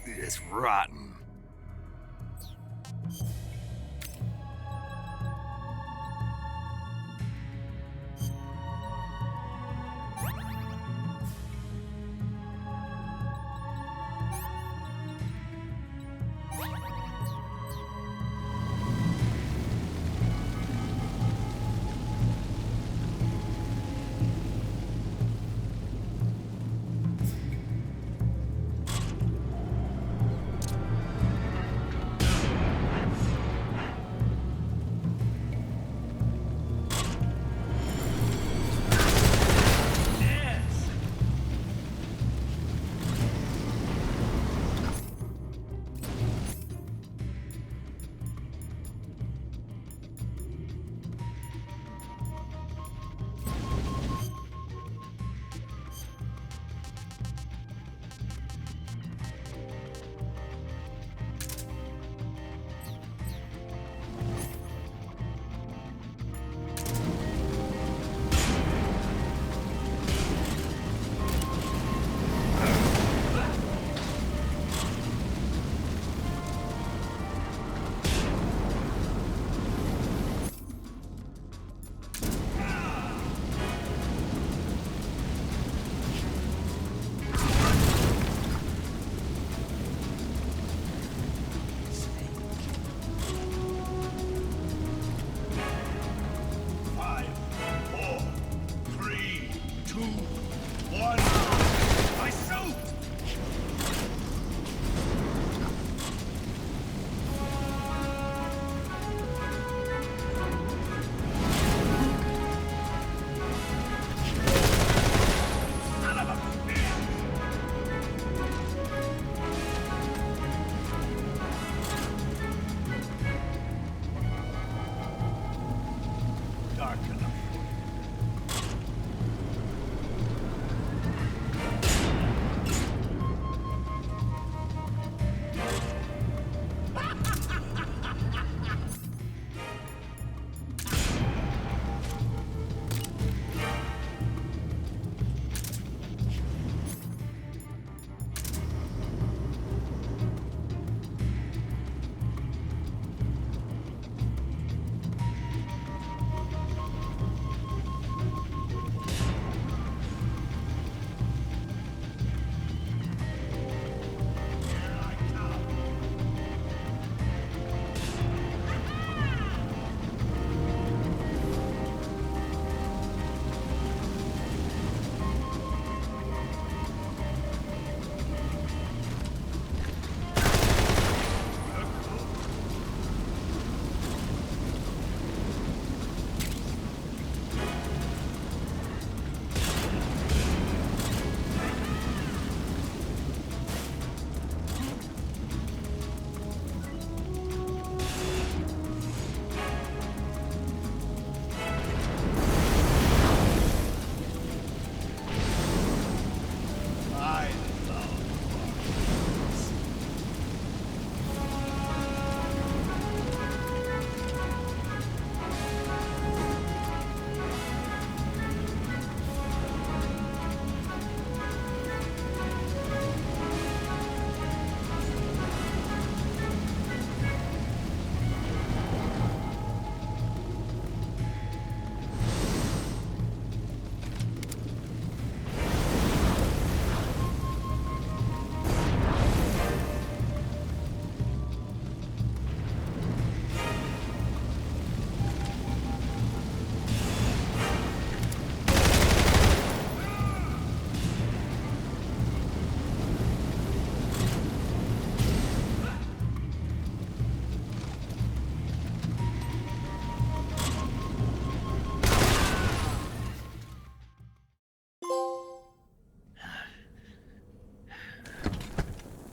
It's rotten.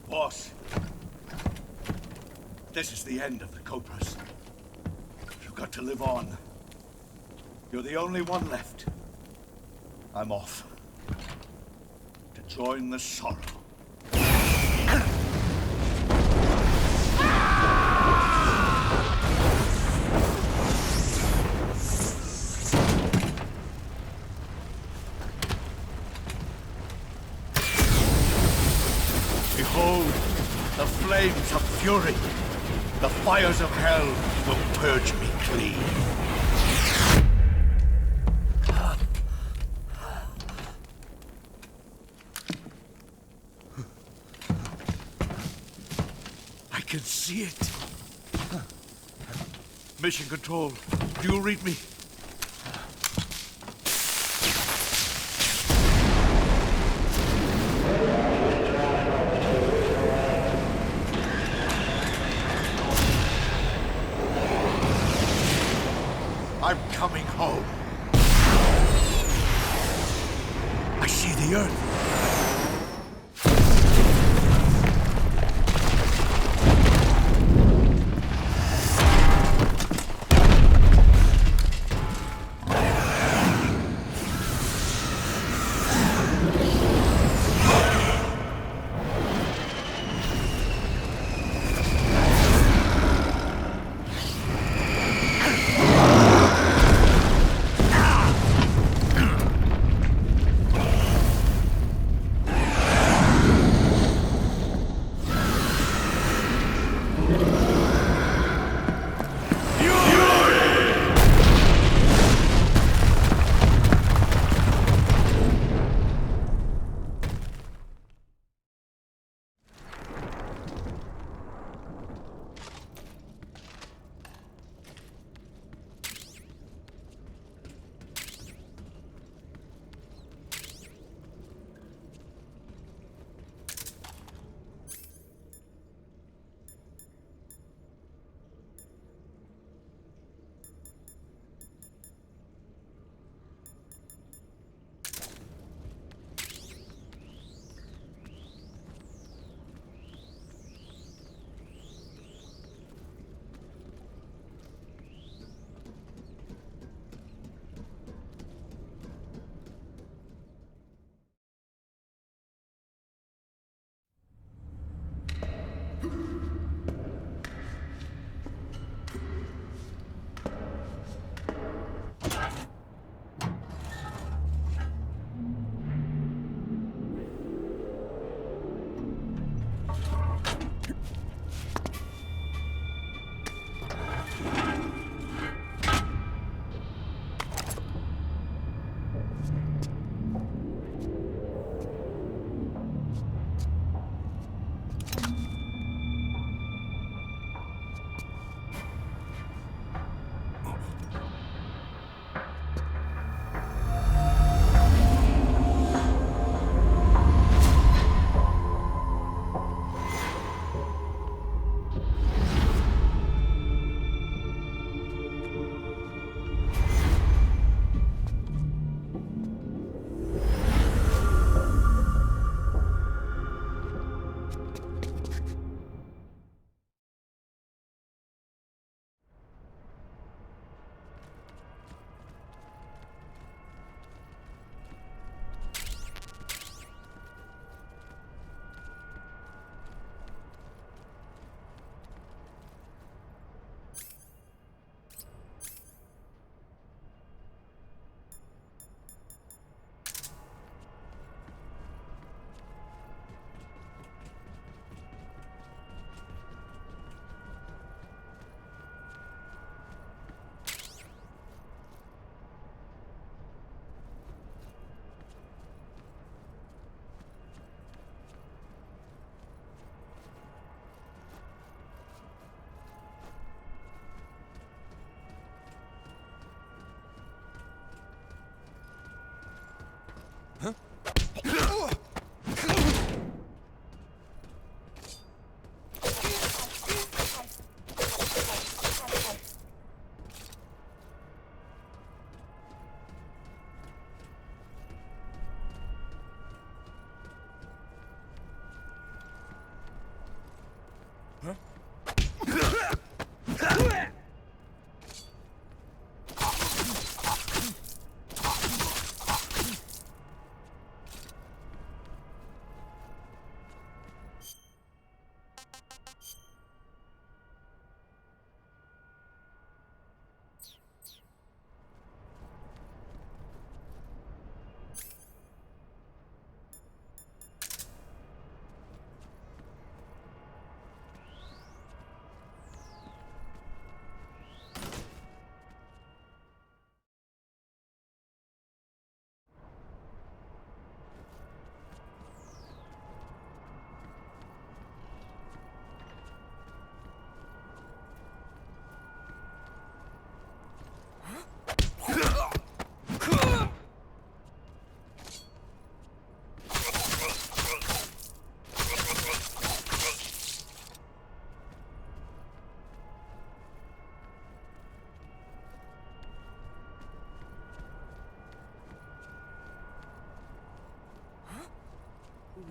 Boss, this is the end of the Cobras. You've got to live on. You're the only one left. I'm off. To join the sorrow. The flames of fury, the fires of hell will purge me clean. I can see it. Mission Control, do you read me? I'm coming home. I see the Earth.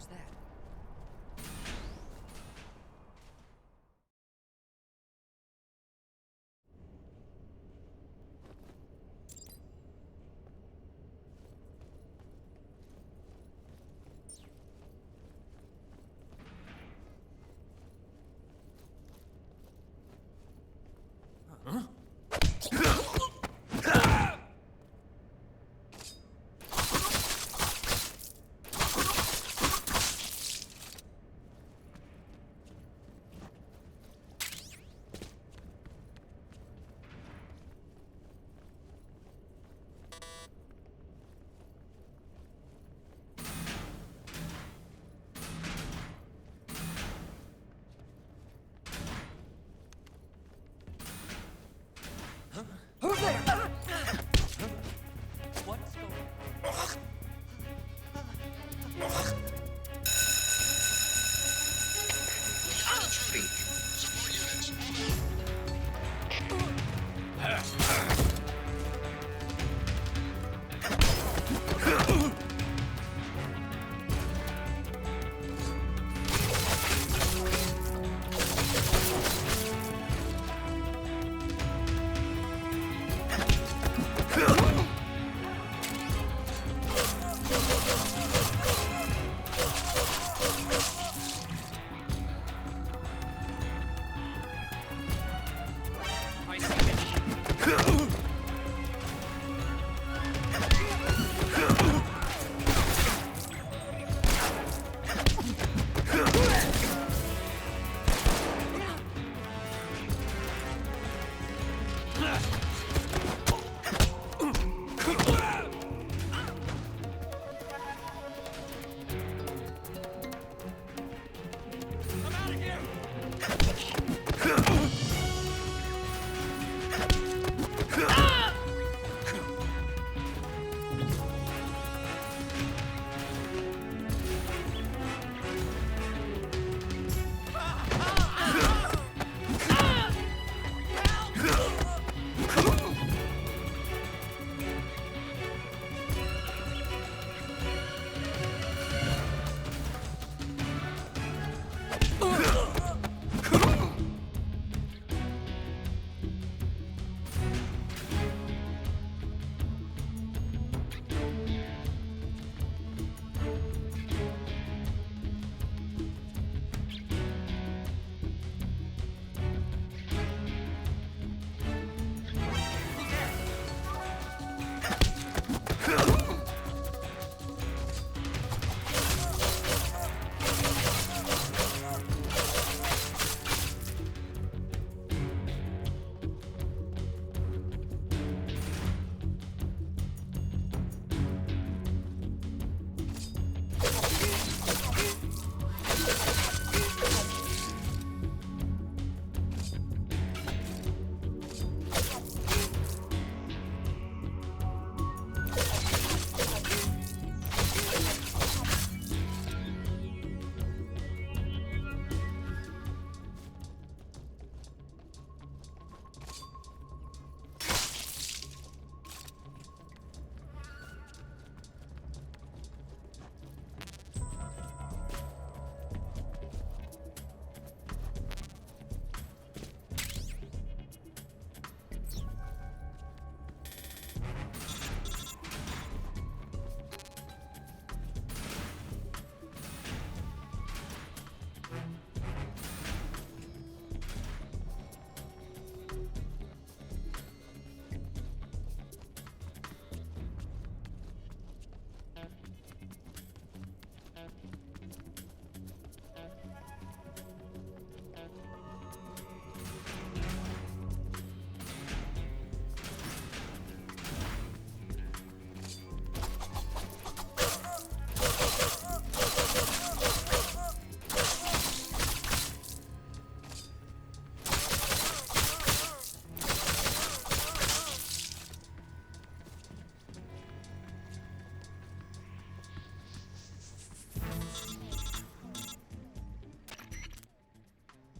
Who's that? Huh? Who's there? What's going on?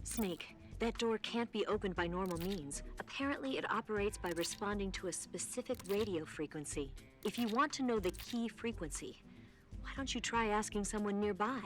Snake, that door can't be opened by normal means. Apparently, it operates by responding to a specific radio frequency. If you want to know the key frequency, Why don't you try asking someone nearby?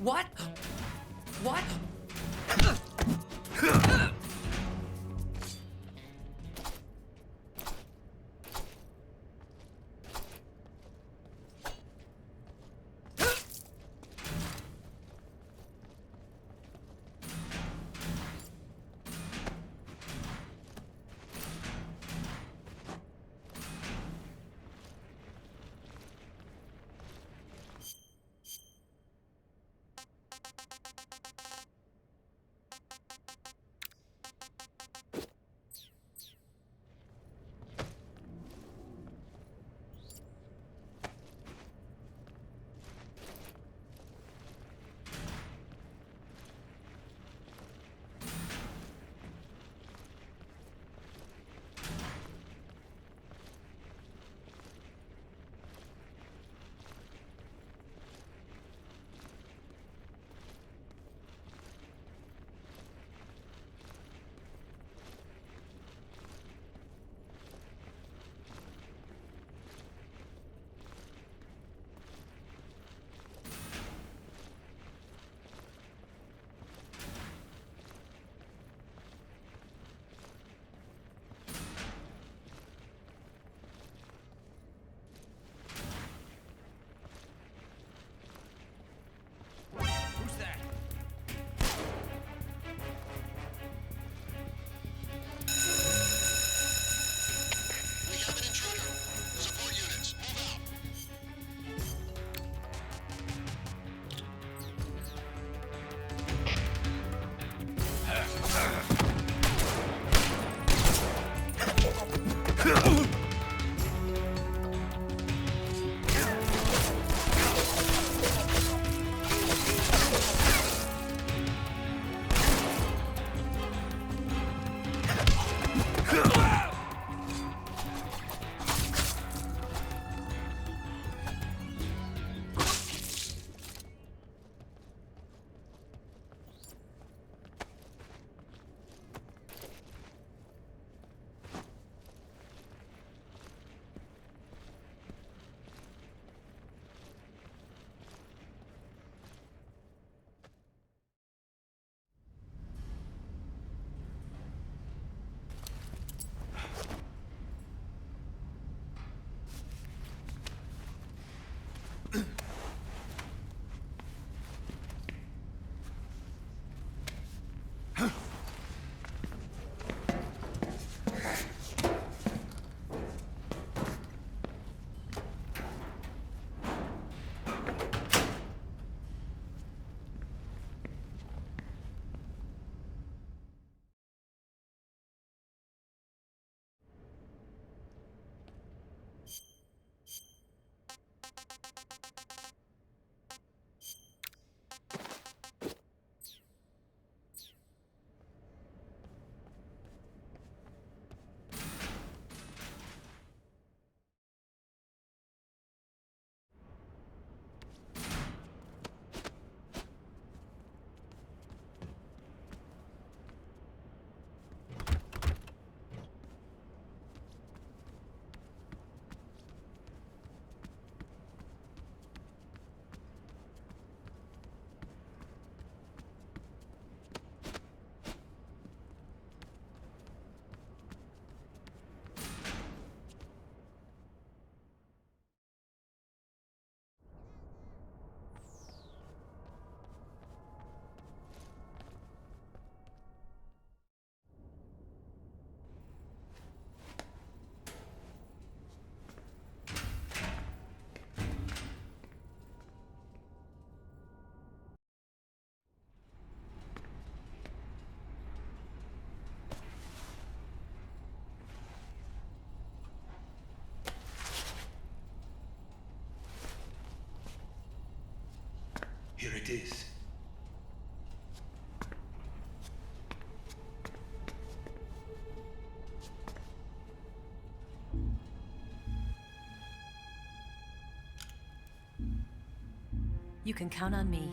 What? What? You can count on me.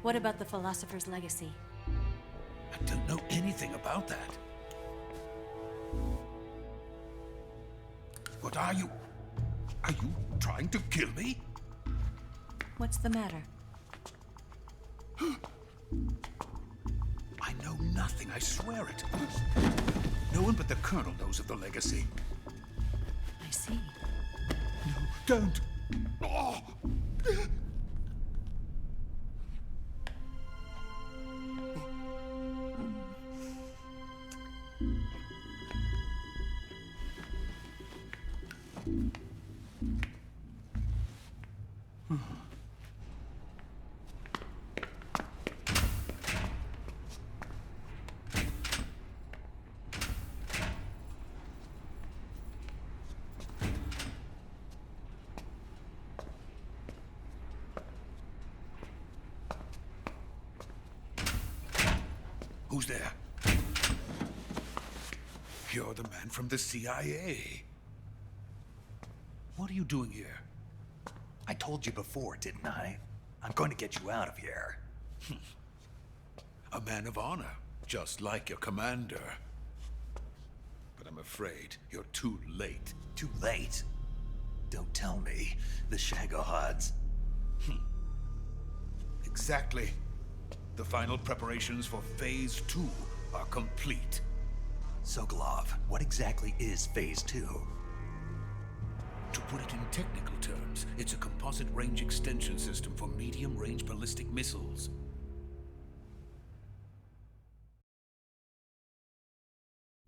What about the Philosopher's Legacy? I don't know anything about that. What are you? Are you trying to kill me? What's the matter? I know nothing, I swear it. No one but the Colonel knows of the legacy. I see. No, don't. Oh. Who's there? You're the man from the CIA. What are you doing here? I told you before, didn't I? I'm going to get you out of here. A man of honor, just like your commander. But I'm afraid you're too late. Too late? Don't tell me. The Shagohods. Exactly. The final preparations for Phase 2 are complete. Sokolov, what exactly is Phase 2? To put it in technical terms, it's a composite range extension system for medium-range ballistic missiles.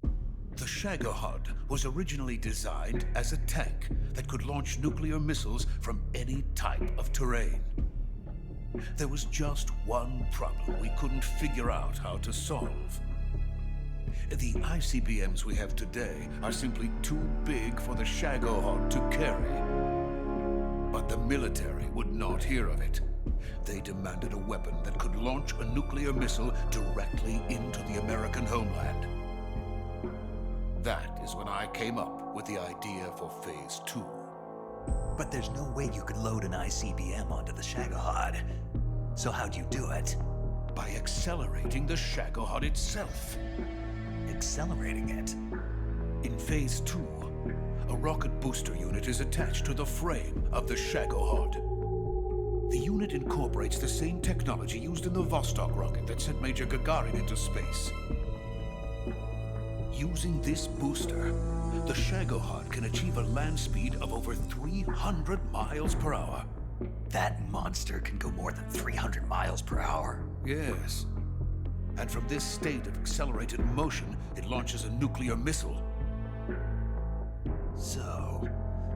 The Shagohod was originally designed as a tank that could launch nuclear missiles from any type of terrain. There was just one problem we couldn't figure out how to solve. The ICBMs we have today are simply too big for the Shagohod to carry. But the military would not hear of it. They demanded a weapon that could launch a nuclear missile directly into the American homeland. That is when I came up with the idea for Phase 2. But there's no way you could load an ICBM onto the Shagohod. So how'd you do it? By accelerating the Shagohod itself. Accelerating it? In Phase 2, a rocket booster unit is attached to the frame of the Shagohod. The unit incorporates the same technology used in the Vostok rocket that sent Major Gagarin into space. Using this booster, the Shagohod can achieve a land speed of over 300 miles per hour. That monster can go more than 300 miles per hour? Yes. And from this state of accelerated motion, it launches a nuclear missile. So,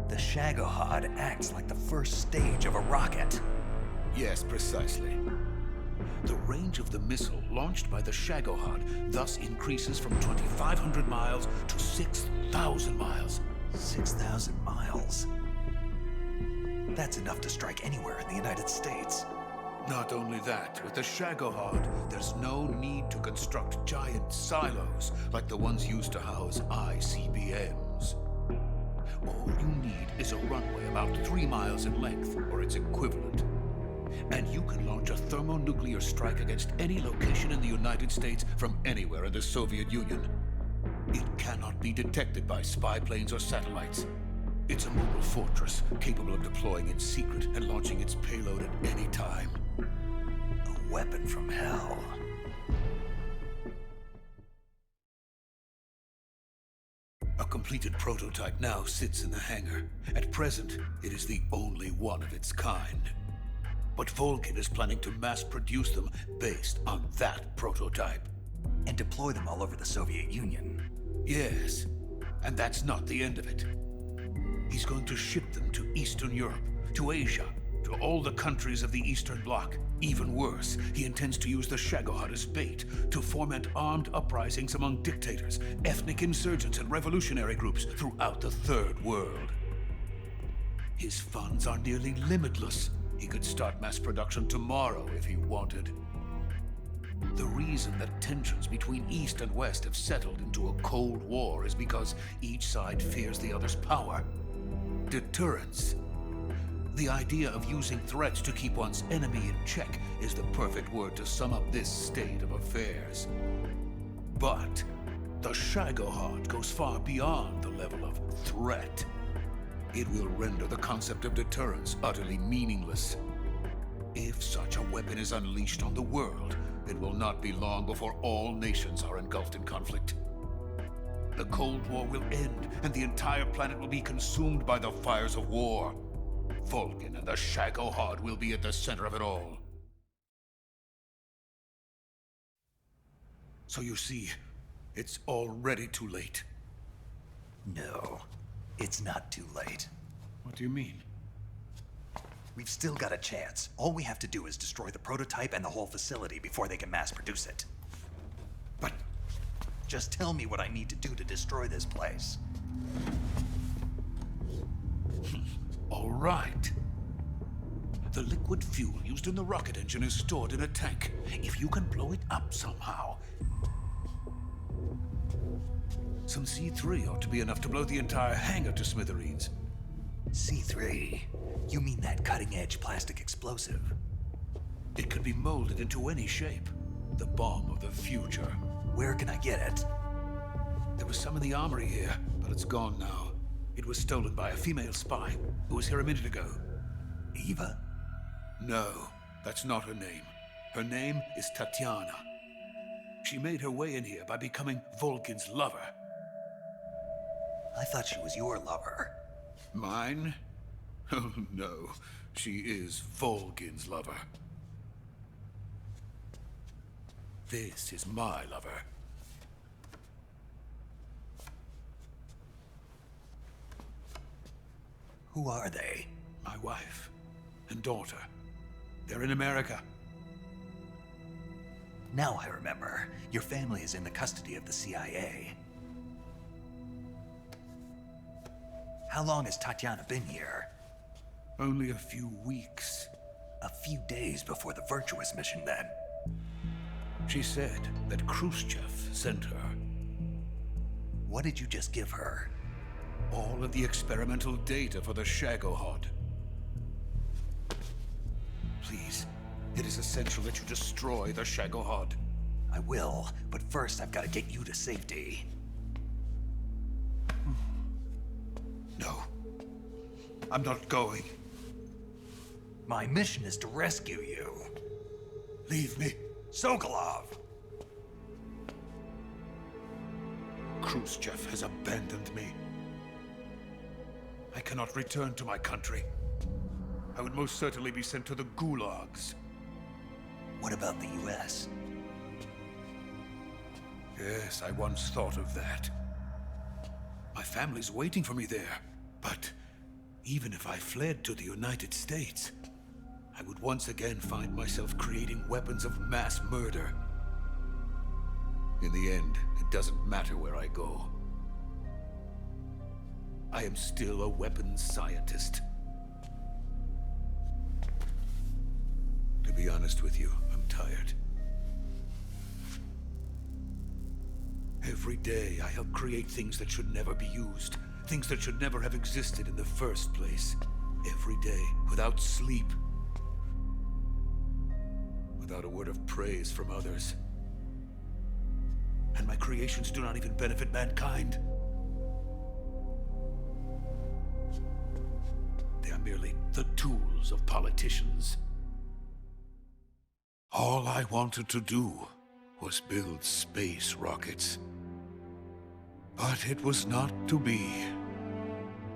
the Shagohod acts like the first stage of a rocket? Yes, precisely. The range of the missile launched by the Shagohod thus increases from 2,500 miles to 6,000 miles. 6,000 miles? That's enough to strike anywhere in the United States. Not only that, with the Shagohod, there's no need to construct giant silos like the ones used to house ICBMs. All you need is a runway about 3 miles in length, or its equivalent. And you can launch a thermonuclear strike against any location in the United States from anywhere in the Soviet Union. It cannot be detected by spy planes or satellites. It's a mobile fortress, capable of deploying in secret and launching its payload at any time. A weapon from hell. A completed prototype now sits in the hangar. At present, it is the only one of its kind. But Volgin is planning to mass produce them based on that prototype. And deploy them all over the Soviet Union. Yes, and that's not the end of it. He's going to ship them to Eastern Europe, to Asia, to all the countries of the Eastern Bloc. Even worse, he intends to use the Shagohod as bait to foment armed uprisings among dictators, ethnic insurgents, and revolutionary groups throughout the Third World. His funds are nearly limitless. He could start mass production tomorrow if he wanted. The reason that tensions between East and West have settled into a Cold War is because each side fears the other's power. Deterrence. The idea of using threats to keep one's enemy in check is the perfect word to sum up this state of affairs. But the Shagohod goes far beyond the level of threat. It will render the concept of deterrence utterly meaningless. If such a weapon is unleashed on the world, it will not be long before all nations are engulfed in conflict. The Cold War will end, and the entire planet will be consumed by the fires of war. Vulcan and the Shagohod will be at the center of it all. So you see, it's already too late. No, it's not too late. What do you mean? We've still got a chance. All we have to do is destroy the prototype and the whole facility before they can mass produce it. But just tell me what I need to do to destroy this place. All right. The liquid fuel used in the rocket engine is stored in a tank. If you can blow it up somehow, some C3 ought to be enough to blow the entire hangar to smithereens. C3? You mean that cutting-edge plastic explosive? It could be molded into any shape. The bomb of the future. Where can I get it? There was some in the armory here, but it's gone now. It was stolen by a female spy who was here a minute ago. Eva? No, that's not her name. Her name is Tatiana. She made her way in here by becoming Vulcan's lover. I thought she was your lover. Mine? Oh, no. She is Vulcan's lover. This is my lover. Who are they? My wife and daughter. They're in America. Now I remember. Your family is in the custody of the CIA. How long has Tatiana been here? Only a few weeks. A few days before the Virtuous mission, then. She said that Khrushchev sent her. What did you just give her? All of the experimental data for the Shagohod. Please, it is essential that you destroy the Shagohod. I will, but first I've got to get you to safety. No. I'm not going. My mission is to rescue you. Leave me. Sokolov! Khrushchev has abandoned me. I cannot return to my country. I would most certainly be sent to the gulags. What about the US? Yes, I once thought of that. My family's waiting for me there. But even if I fled to the United States, I would once again find myself creating weapons of mass murder. In the end, it doesn't matter where I go. I am still a weapons scientist. To be honest with you, I'm tired. Every day, I help create things that should never be used. Things that should never have existed in the first place. Every day, without sleep. Without a word of praise from others. And my creations do not even benefit mankind. They are merely the tools of politicians. All I wanted to do was build space rockets. But it was not to be.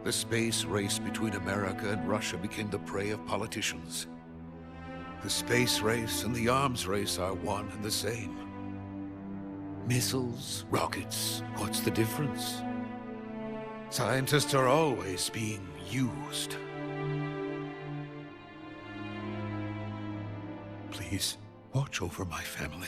The space race between America and Russia became the prey of politicians. The space race and the arms race are one and the same. Missiles, rockets, what's the difference? Scientists are always being used. Please, watch over my family.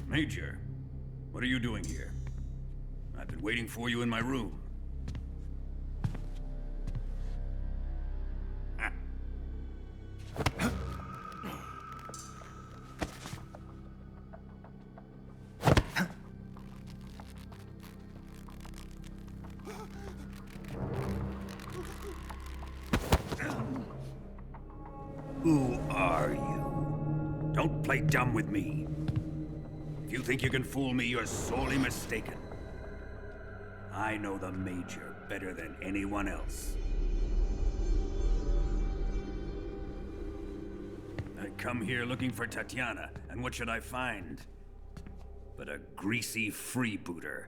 Major, what are you doing here? I've been waiting for you in my room. Who are you? Don't play dumb with me. If you think you can fool me, you're sorely mistaken. I know the Major better than anyone else. I come here looking for Tatiana, and what should I find? But a greasy freebooter.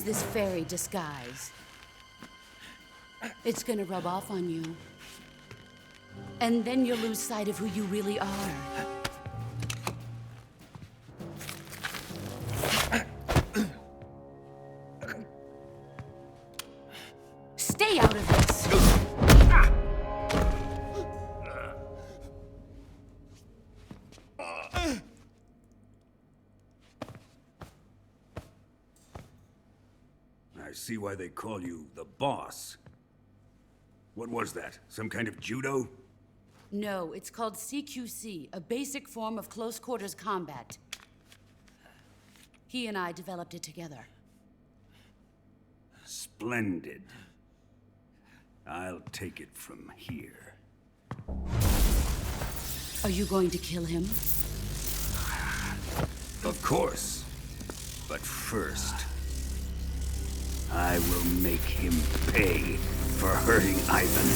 This fairy disguise. It's gonna rub off on you. And then you'll lose sight of who you really are. Stay out of this! I see why they call you the boss. What was that? Some kind of judo? No, it's called CQC, a basic form of close quarters combat. He and I developed it together. Splendid. I'll take it from here. Are you going to kill him? Of course. But first, I will make him pay for hurting Ivan.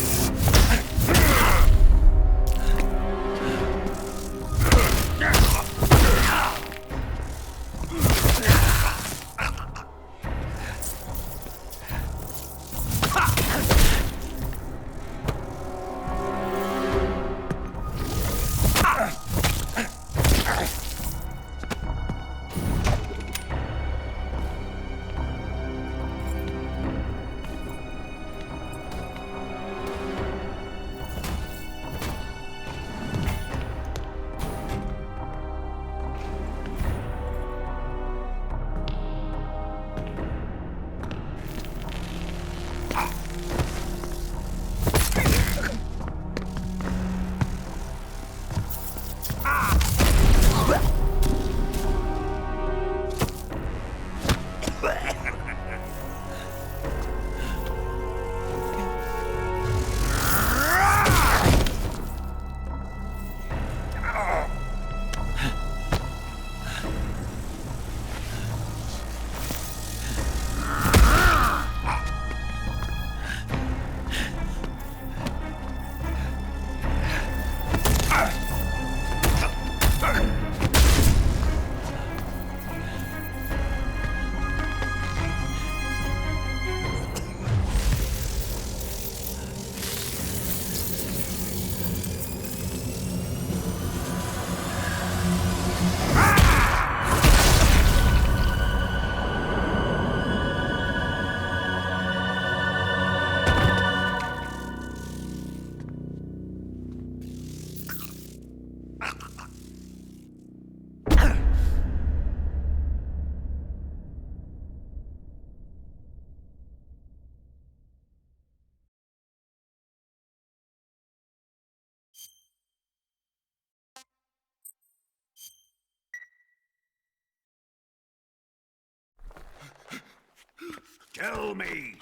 Tell me!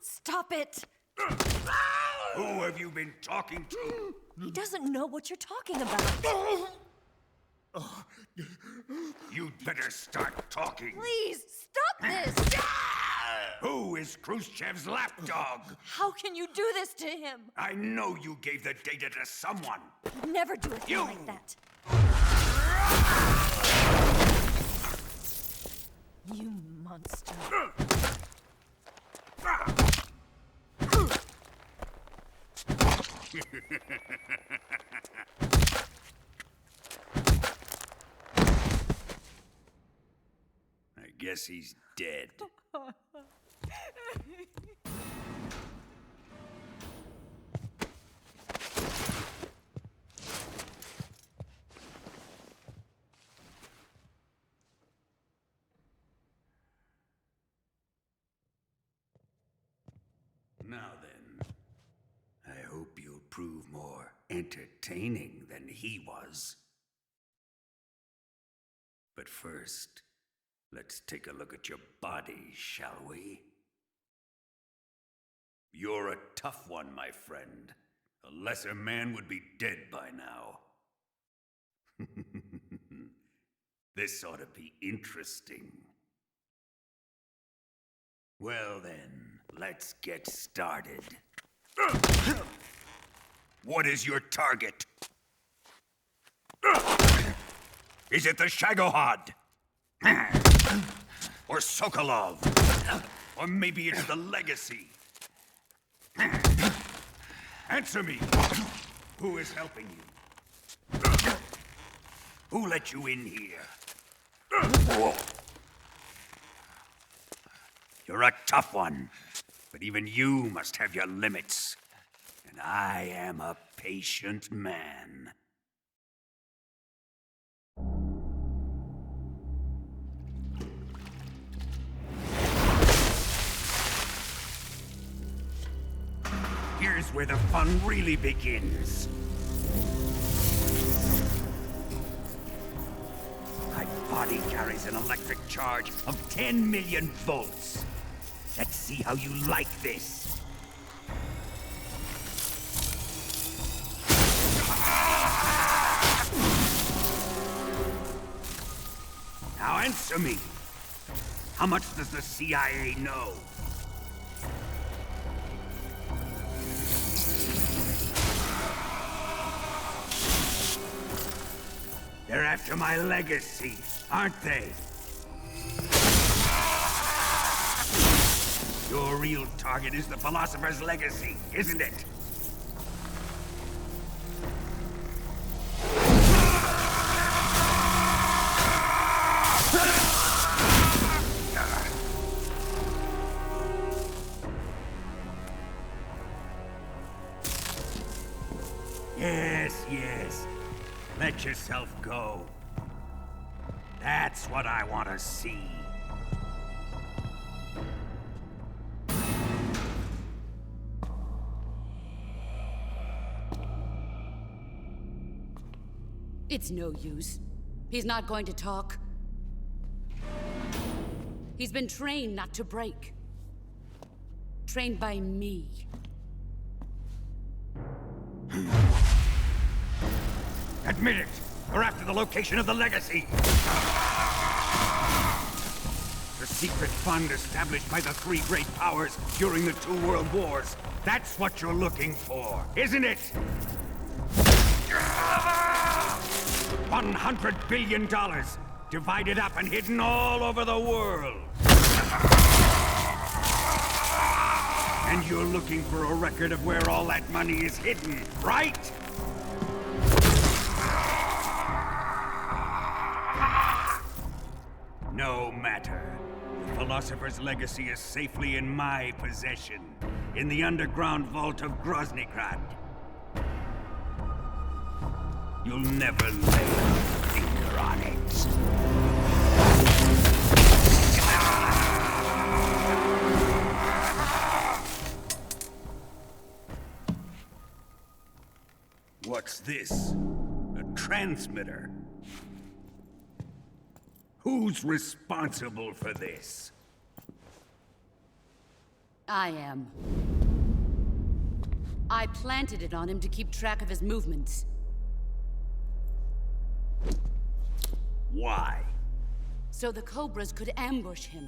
Stop it! Who have you been talking to? He doesn't know what you're talking about. You'd better start talking. Please, stop this! Who is Khrushchev's lapdog? How can you do this to him? I know you gave the data to someone. I'd never do a thing like that. You monster. I guess he's dead. Now then, I hope you'll prove more entertaining than he was. But first, let's take a look at your body, shall we? You're a tough one, my friend. A lesser man would be dead by now. This ought to be interesting. Well then, let's get started. What is your target? Is it the Shagohod? Or Sokolov? Or maybe it's the Legacy? Answer me! Who is helping you? Who let you in here? You're a tough one, but even you must have your limits. And I am a patient man. Here's where the fun really begins. My body carries an electric charge of 10 million volts. Let's see how you like this. Now answer me. How much does the CIA know? They're after my legacy, aren't they? Your real target is the Philosopher's Legacy, isn't it? Yes. Let yourself go. That's what I want to see. It's no use. He's not going to talk. He's been trained not to break. Trained by me. Admit it! We're after the location of the Legacy! The secret fund established by the three great powers during the 2 world wars. That's what you're looking for, isn't it? $100 billion, divided up and hidden all over the world. And you're looking for a record of where all that money is hidden, right? No matter. The Philosopher's Legacy is safely in my possession, in the underground vault of Groznygrad. You'll never lay a finger on it. What's this? A transmitter? Who's responsible for this? I am. I planted it on him to keep track of his movements. Why? So the Cobras could ambush him.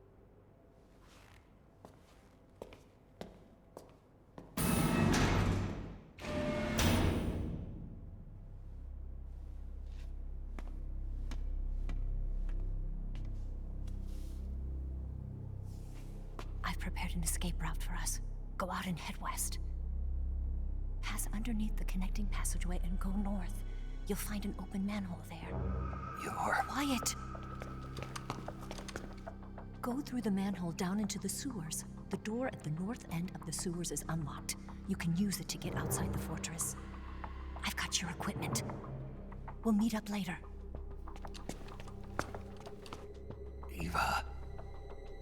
prepared an escape route for us. Go out and head west. Pass underneath the connecting passageway and go north. You'll find an open manhole there. You're... Quiet! Go through the manhole down into the sewers. The door at the north end of the sewers is unlocked. You can use it to get outside the fortress. I've got your equipment. We'll meet up later. Eva.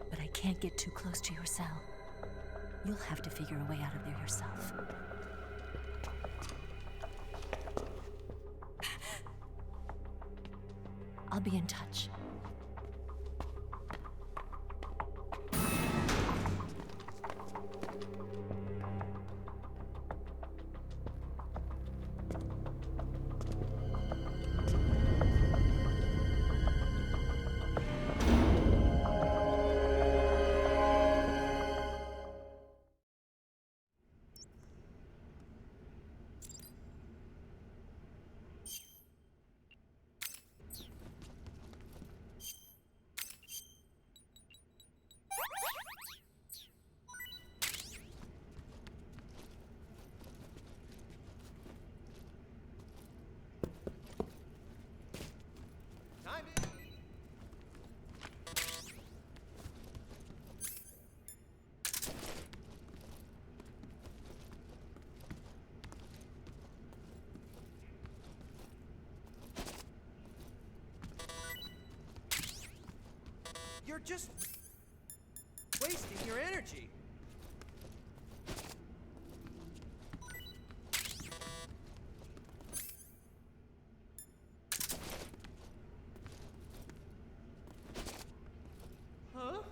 But I can't get too close to your cell. You'll have to figure a way out of there yourself. I'll be in touch. You're just wasting your energy. Huh?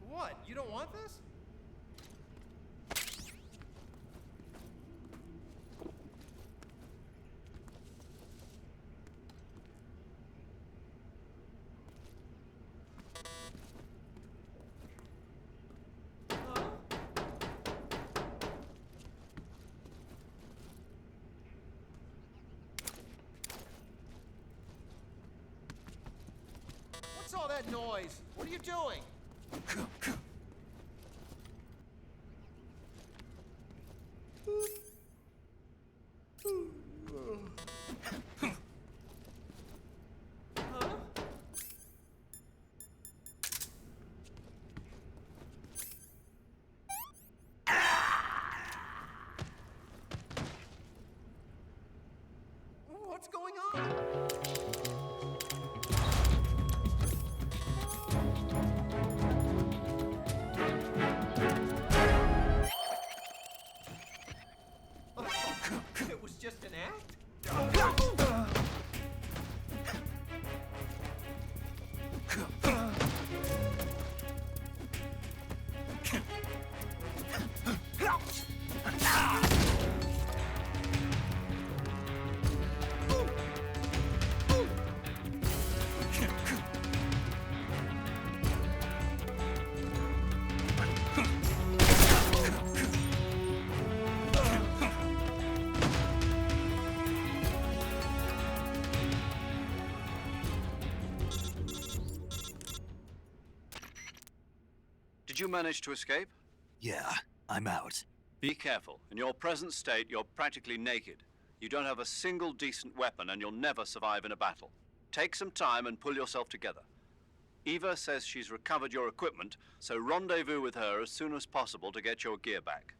What? You don't want this? What's all that noise? What are you doing? What's going on? It was just an act? Did you manage to escape? Yeah, I'm out. Be careful. In your present state, you're practically naked. You don't have a single decent weapon, and you'll never survive in a battle. Take some time and pull yourself together. Eva says she's recovered your equipment, so rendezvous with her as soon as possible to get your gear back.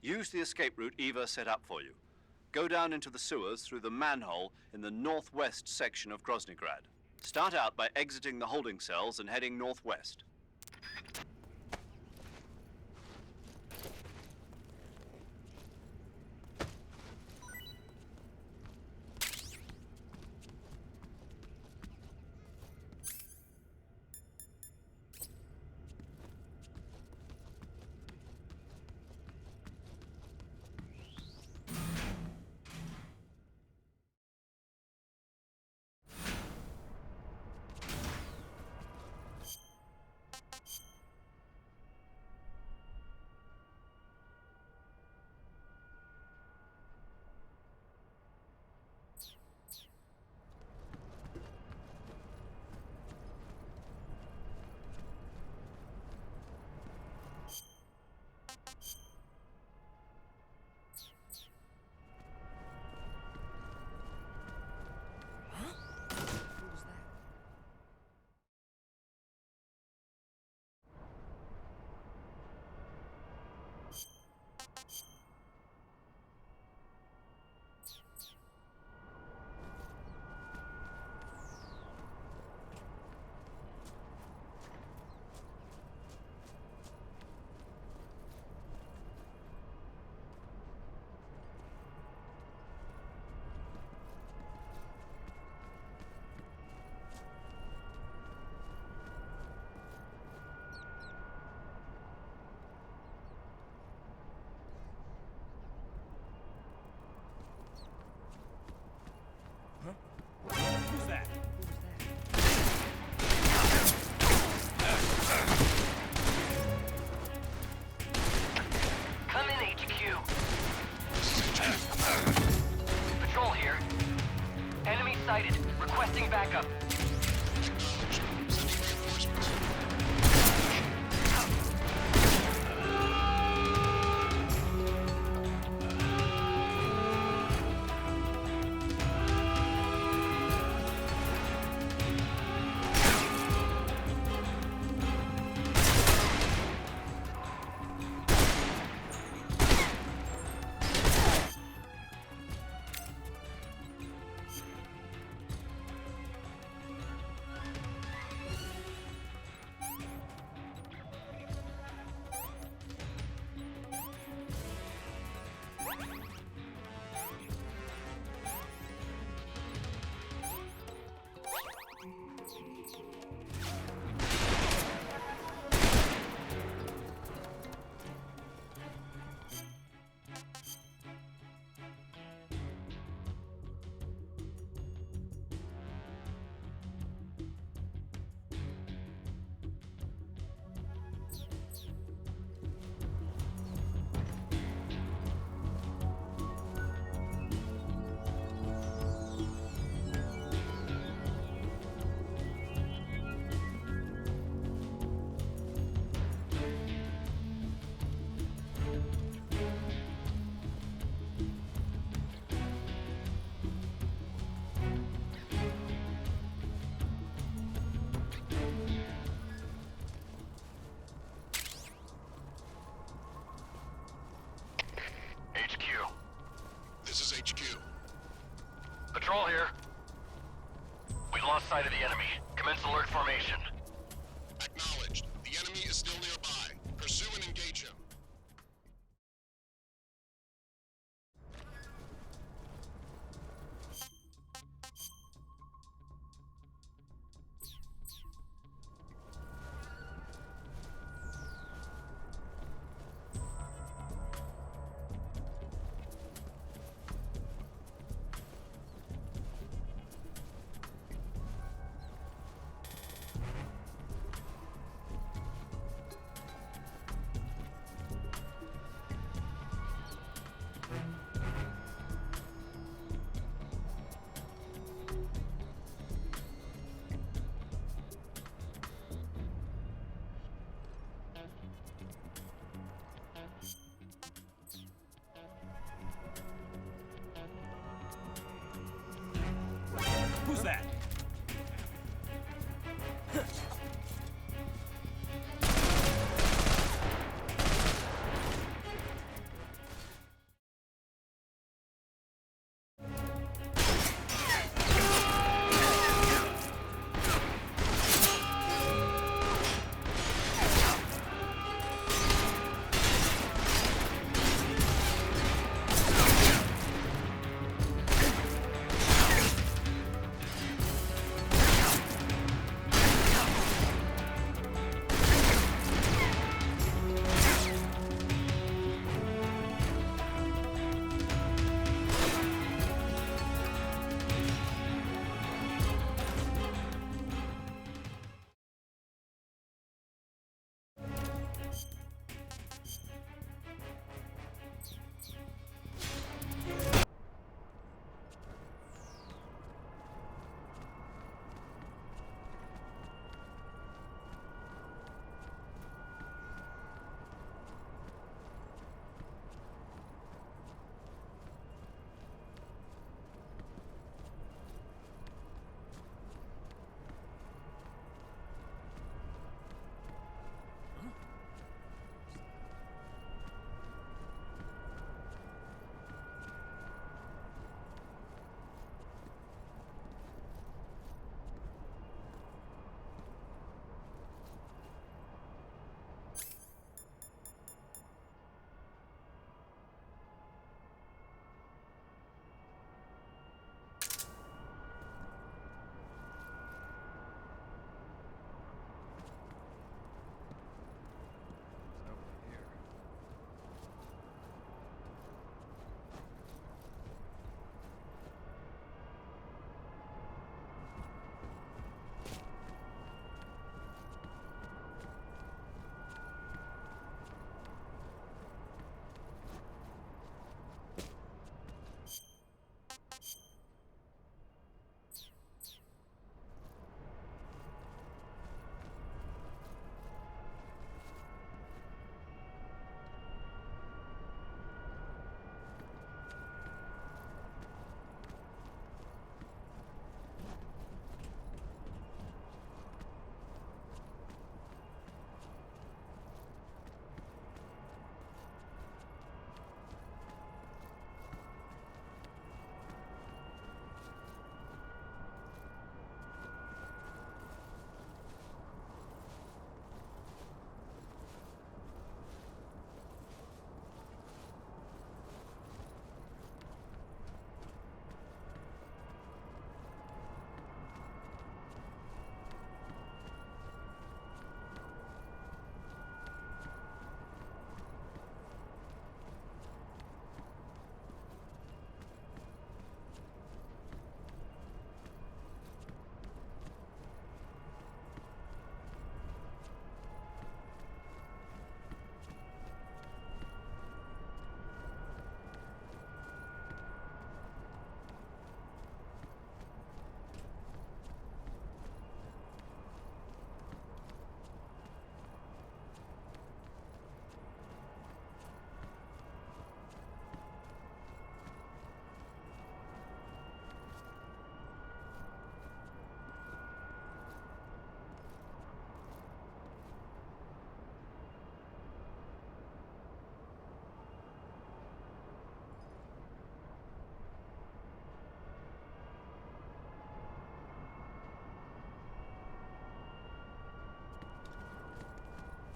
Use the escape route Eva set up for you. Go down into the sewers through the manhole in the northwest section of Groznygrad. Start out by exiting the holding cells and heading northwest.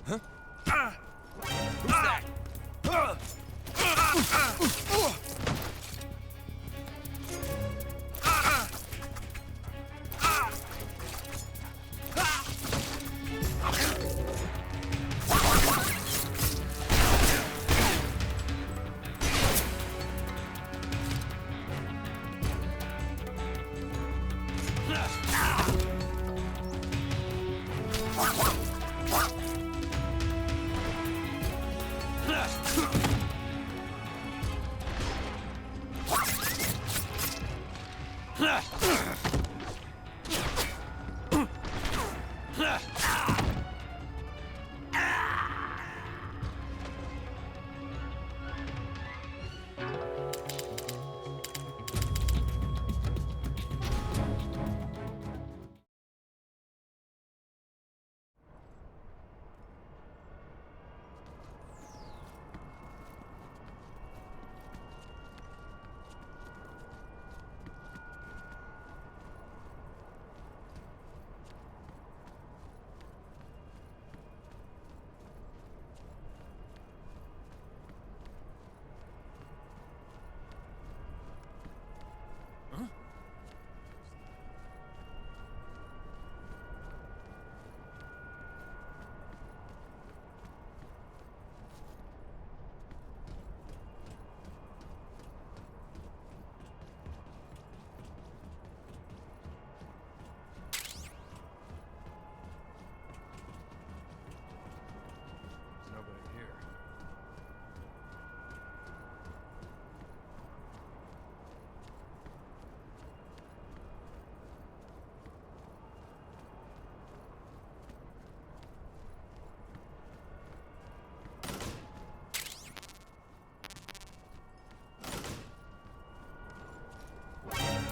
Huh? Who's that?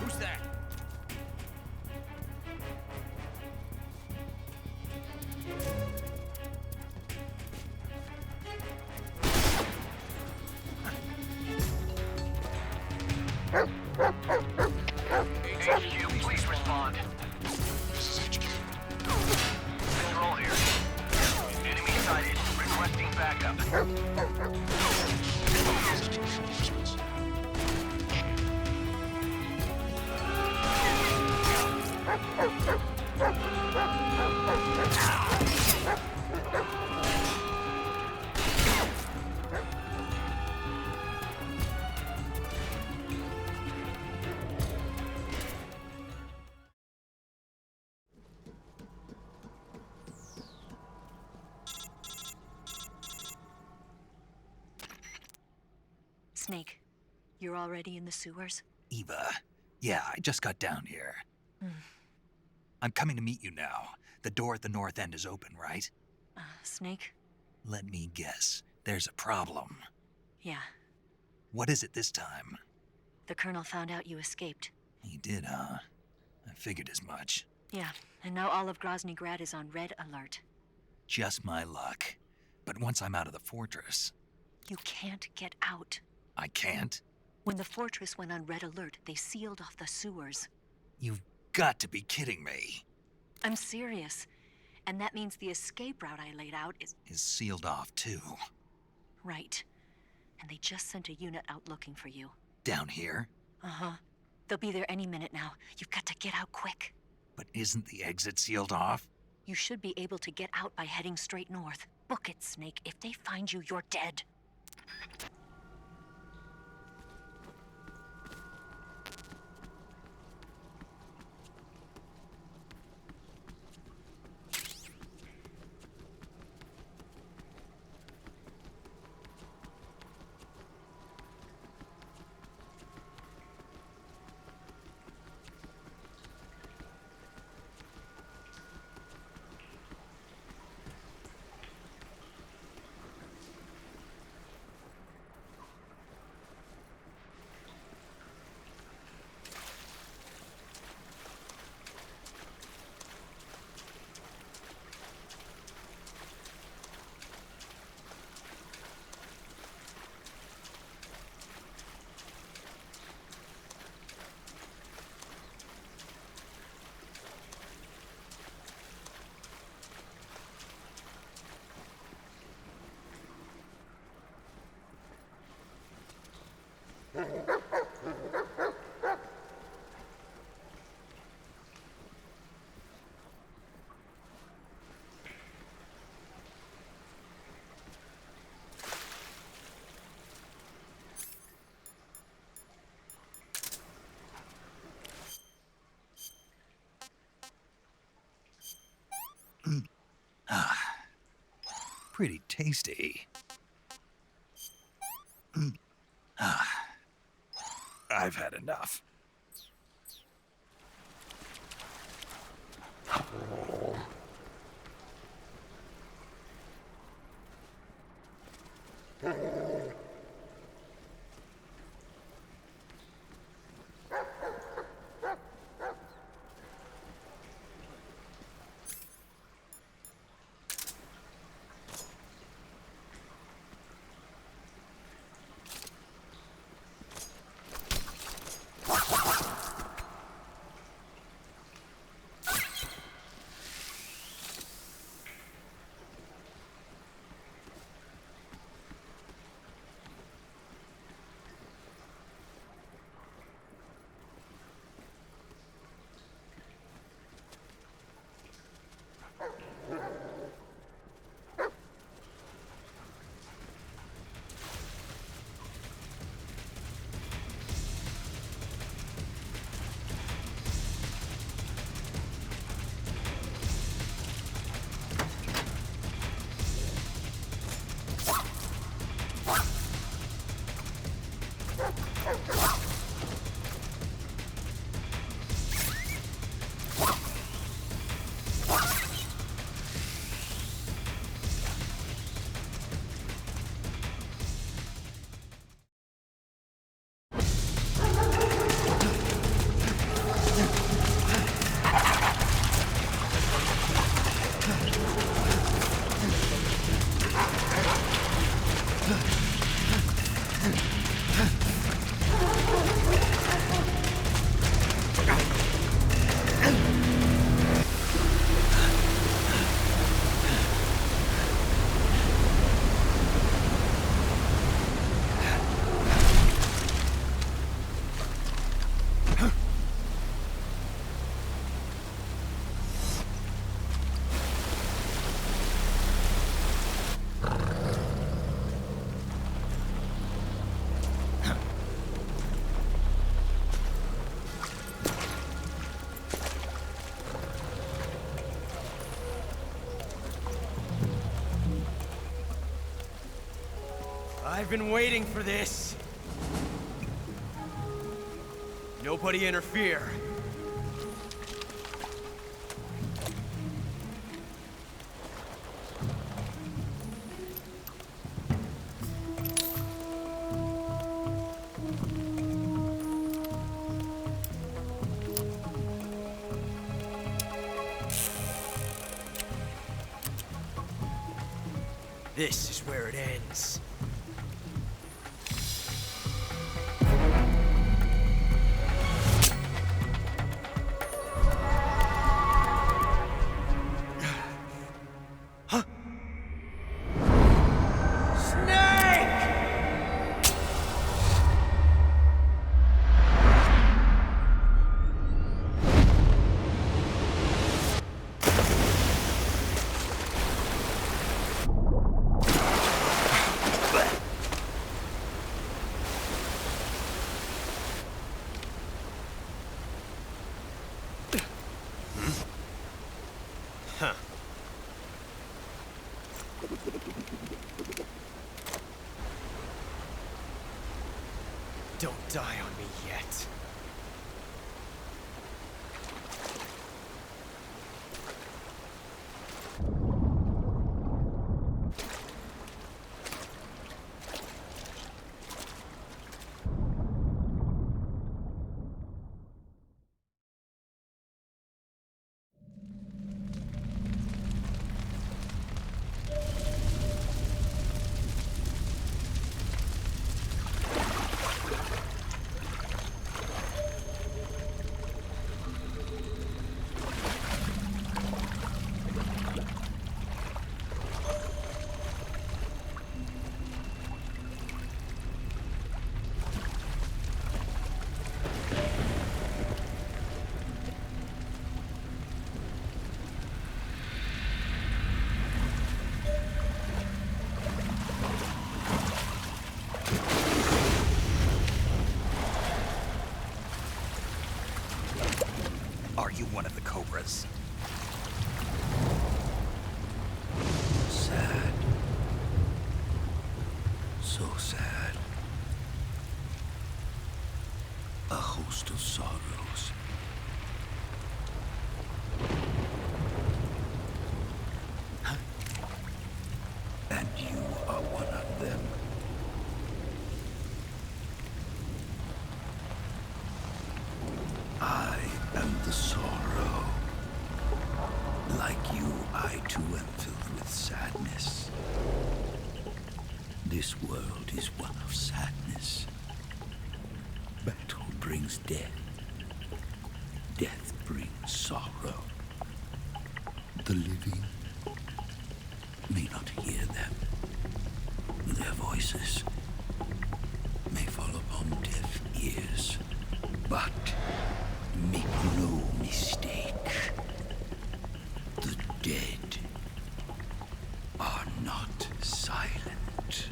Who's that? HQ, please respond. This is HQ. Control here. Enemy sighted. Requesting backup. Snake, you're already in the sewers? Eva. Yeah, I just got down here. I'm coming to meet you now. The door at the north end is open, right? Snake? Let me guess. There's a problem. Yeah. What is it this time? The Colonel found out you escaped. He did, huh? I figured as much. Yeah, and now all of Grozny Grad is on red alert. Just my luck. But once I'm out of the fortress... You can't get out. I can't? When the fortress went on red alert, they sealed off the sewers. You've got to be kidding me. I'm serious. And that means the escape route I laid out is sealed off, too. Right. And they just sent a unit out looking for you. Down here? Uh-huh. They'll be there any minute now. You've got to get out quick. But isn't the exit sealed off? You should be able to get out by heading straight north. Book it, Snake. If they find you, you're dead. Pretty tasty. I've had enough. I've been waiting for this. Nobody interfere. This is where it ends. Don't die on me yet. Are you one of the Cobras? This world is one of sadness. Battle brings death. Death brings sorrow. The living may not hear them. Their voices may fall upon deaf ears. But make no mistake, the dead are not silent.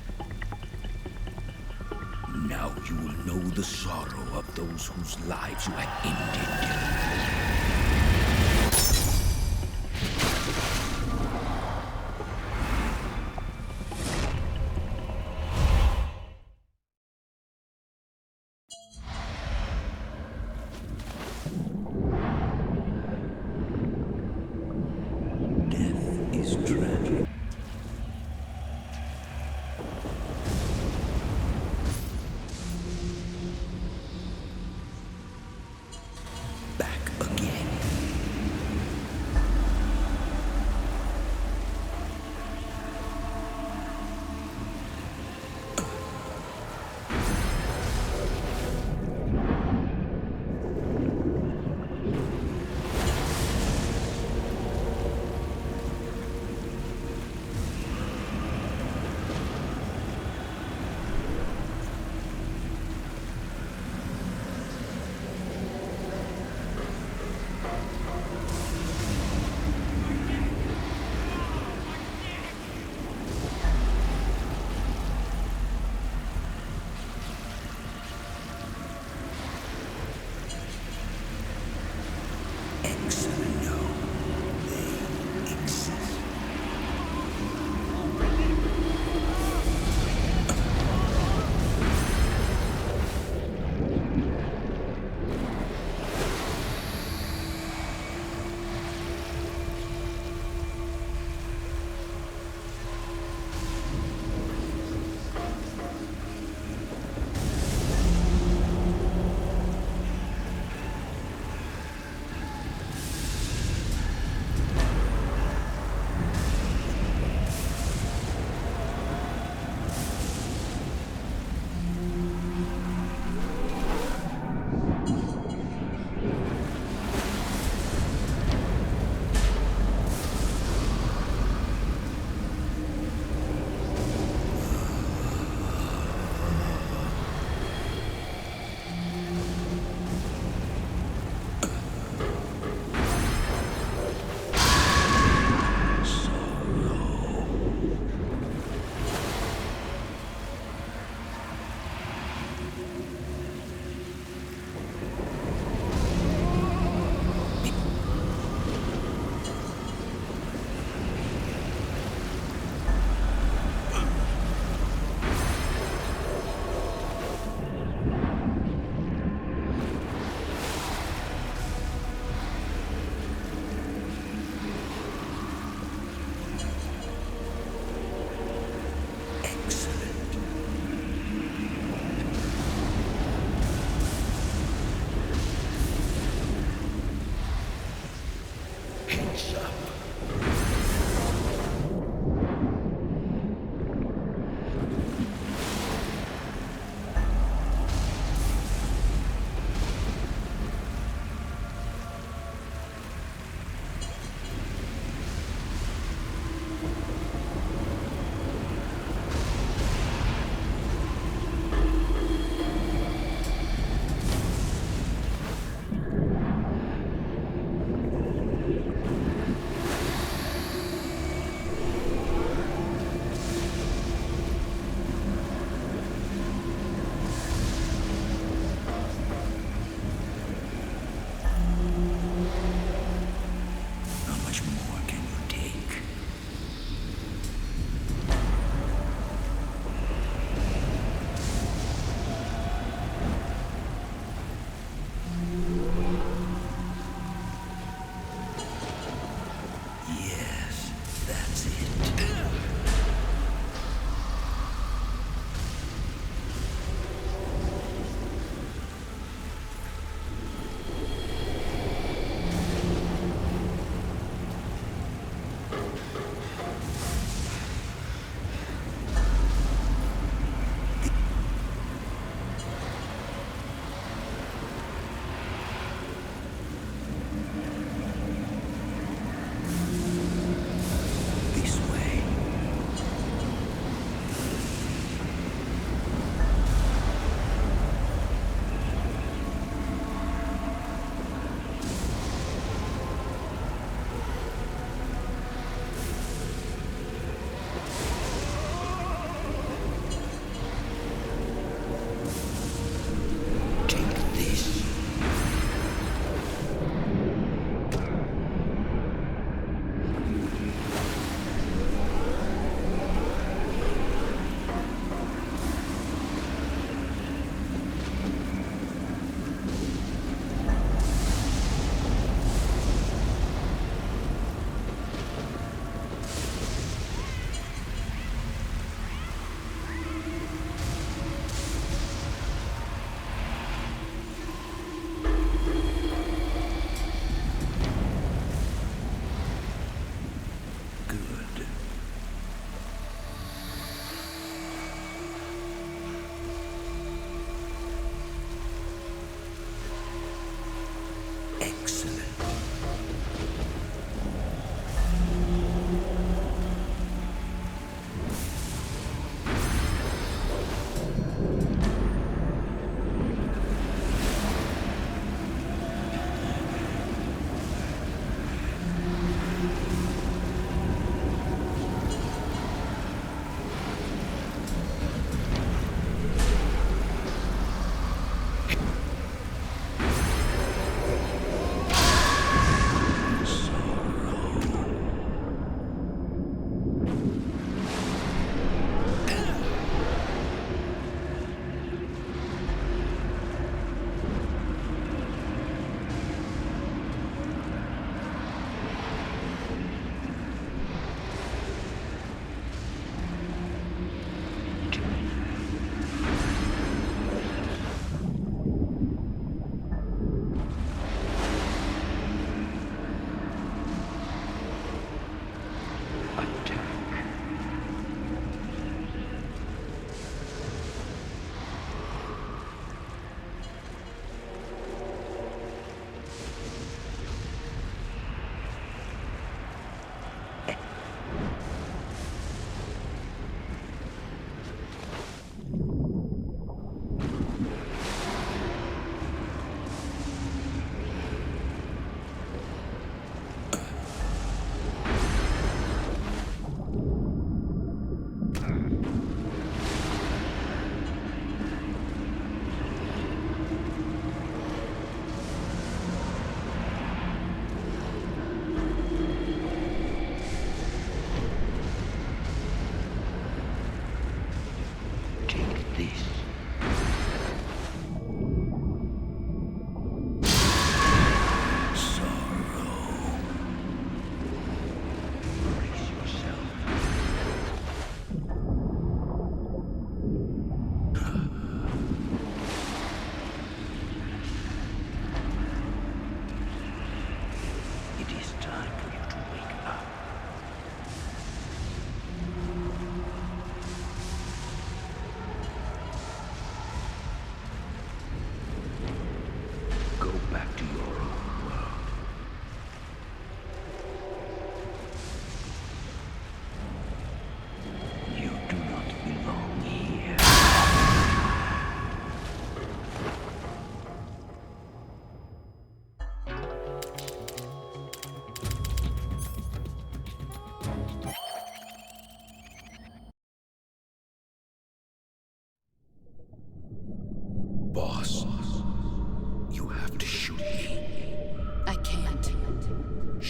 Now you will know the sorrow of those whose lives you have ended. Back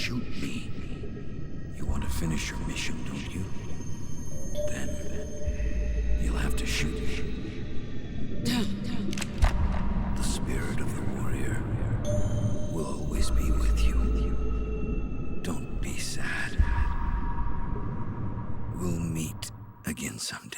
shoot me. You want to finish your mission, don't you? Then you'll have to shoot me. The spirit of the warrior will always be with you. Don't be sad. We'll meet again someday.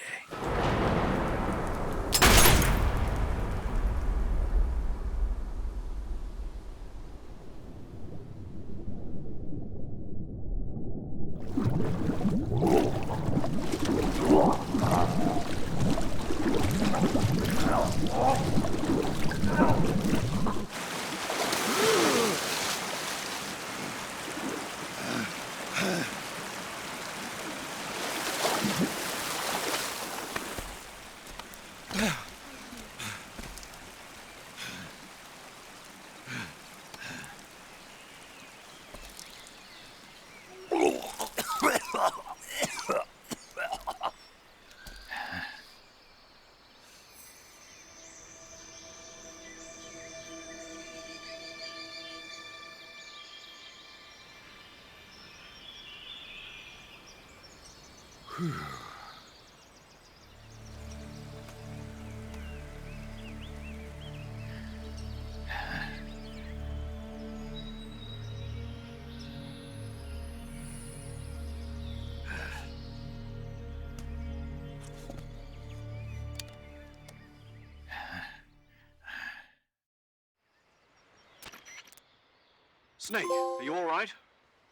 Snake, are you all right?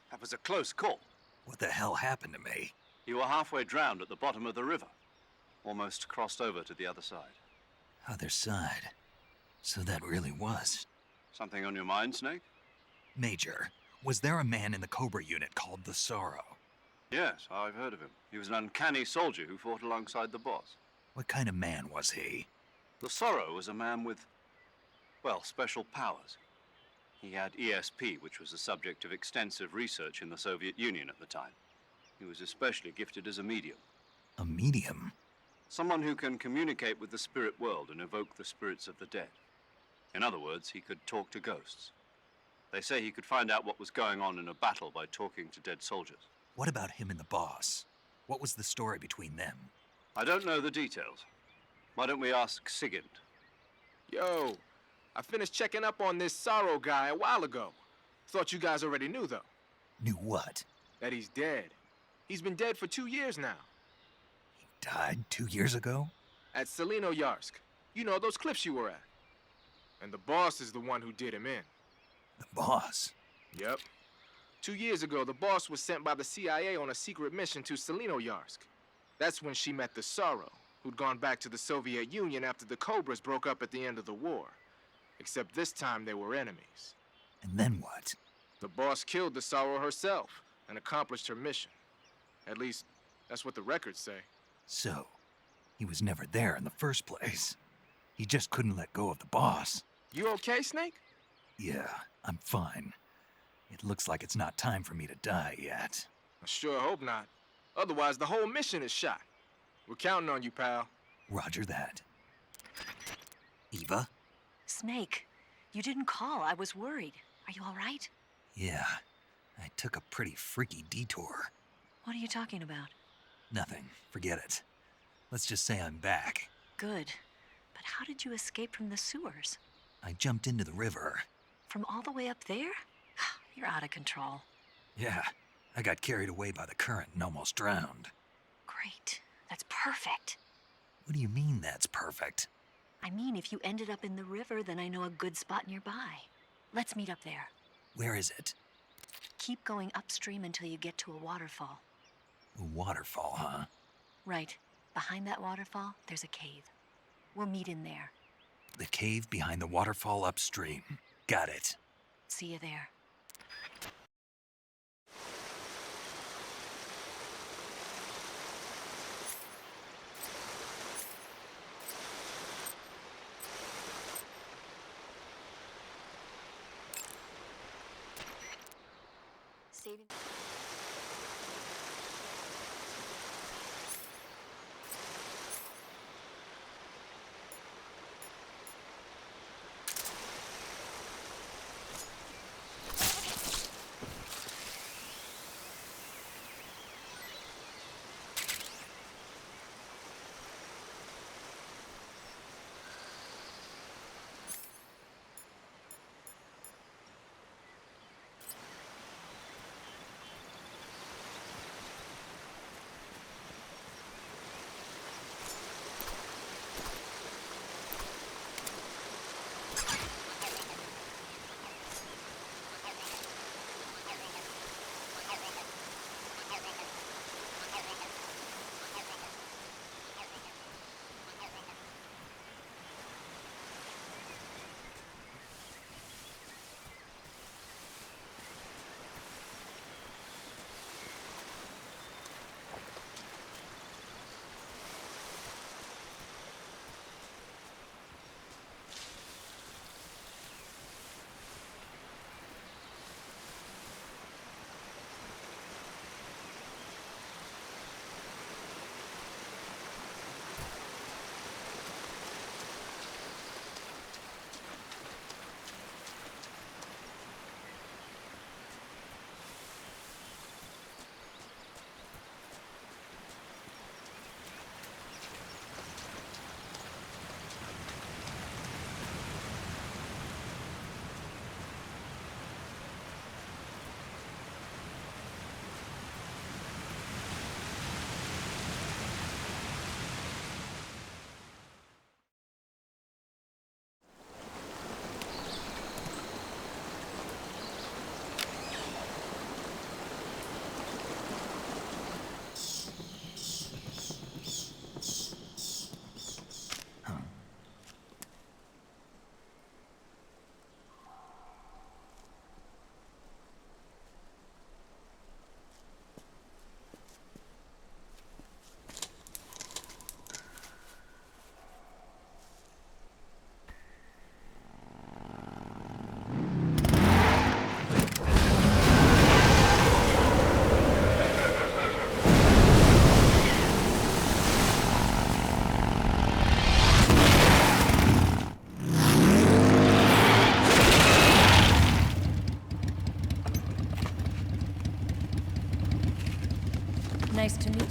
That was a close call. What the hell happened to me? You were halfway drowned at the bottom of the river. Almost crossed over to the other side. Other side? So that really was. Something on your mind, Snake? Major, was there a man in the Cobra unit called the Sorrow? Yes, I've heard of him. He was an uncanny soldier who fought alongside the boss. What kind of man was he? The Sorrow was a man with, well, special powers. He had ESP, which was the subject of extensive research in the Soviet Union at the time. He was especially gifted as a medium. A medium? Someone who can communicate with the spirit world and evoke the spirits of the dead. In other words, he could talk to ghosts. They say he could find out what was going on in a battle by talking to dead soldiers. What about him and the boss? What was the story between them? I don't know the details. Why don't we ask Sigint? Yo, I finished checking up on this Sorrow guy a while ago. Thought you guys already knew, though. Knew what? That he's dead. He's been dead for 2 years now. He died 2 years ago? At Selino-Yarsk. You know, those cliffs you were at. And the boss is the one who did him in. The boss? Yep. 2 years ago, the boss was sent by the CIA on a secret mission to Selino-Yarsk. That's when she met the Sorrow, who'd gone back to the Soviet Union after the Cobras broke up at the end of the war. Except this time they were enemies. And then what? The boss killed the Sorrow herself and accomplished her mission. At least, that's what the records say. So, he was never there in the first place. He just couldn't let go of the boss. You okay, Snake? Yeah, I'm fine. It looks like it's not time for me to die yet. I sure hope not. Otherwise, the whole mission is shot. We're counting on you, pal. Roger that. Eva? Snake, you didn't call. I was worried. Are you all right? Yeah, I took a pretty freaky detour. What are you talking about? Nothing. Forget it. Let's just say I'm back. Good. But how did you escape from the sewers? I jumped into the river. From all the way up there? You're out of control. Yeah, I got carried away by the current and almost drowned. Great. That's perfect. What do you mean that's perfect? I mean, if you ended up in the river, then I know a good spot nearby. Let's meet up there. Where is it? Keep going upstream until you get to a waterfall. A waterfall, huh? Right. Behind that waterfall, there's a cave. We'll meet in there. The cave behind the waterfall upstream. Got it. See you there. Saving.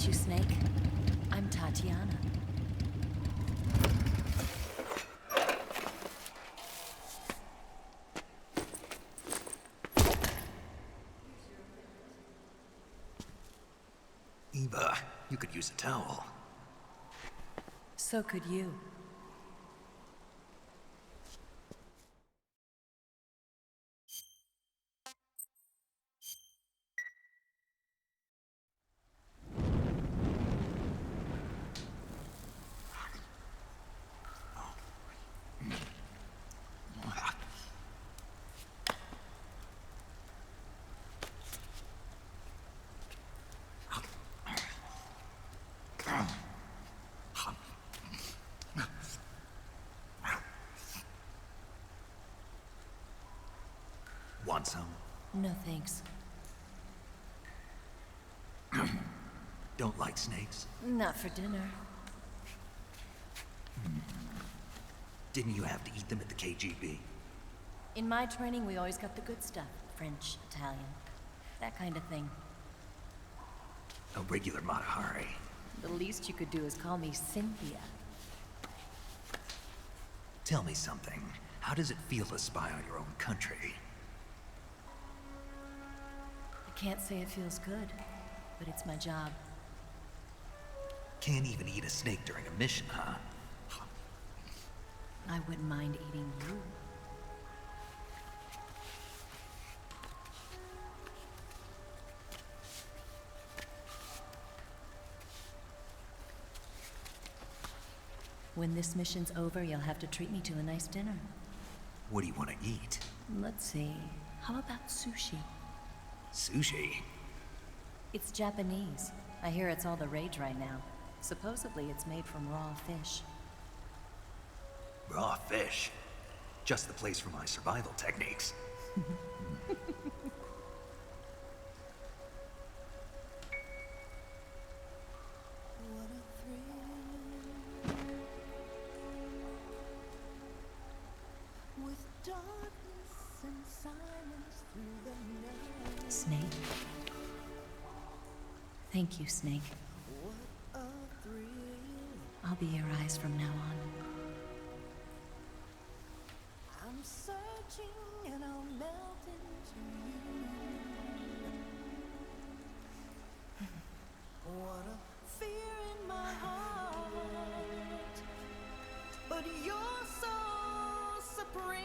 meet you, Snake. I'm Tatiana. Eva, you could use a towel. So could you. Want some? No thanks. Don't like snakes? Not for dinner. Didn't you have to eat them at the KGB? In my training, we always got the good stuff. French, Italian, that kind of thing. A regular Matahari. The least you could do is call me Cynthia. Tell me something. How does it feel to spy on your own country? I can't say it feels good, but it's my job. Can't even eat a snake during a mission, huh? I wouldn't mind eating you. When this mission's over, you'll have to treat me to a nice dinner. What do you want to eat? Let's see. How about sushi? Sushi? It's Japanese. I hear it's all the rage right now. Supposedly it's made from raw fish. Raw fish? Just the place for my survival techniques. Snake. Thank you, Snake. I'll be your eyes from now on. I'm searching and I'll melt into you. What a fear in my heart, but you're so supreme.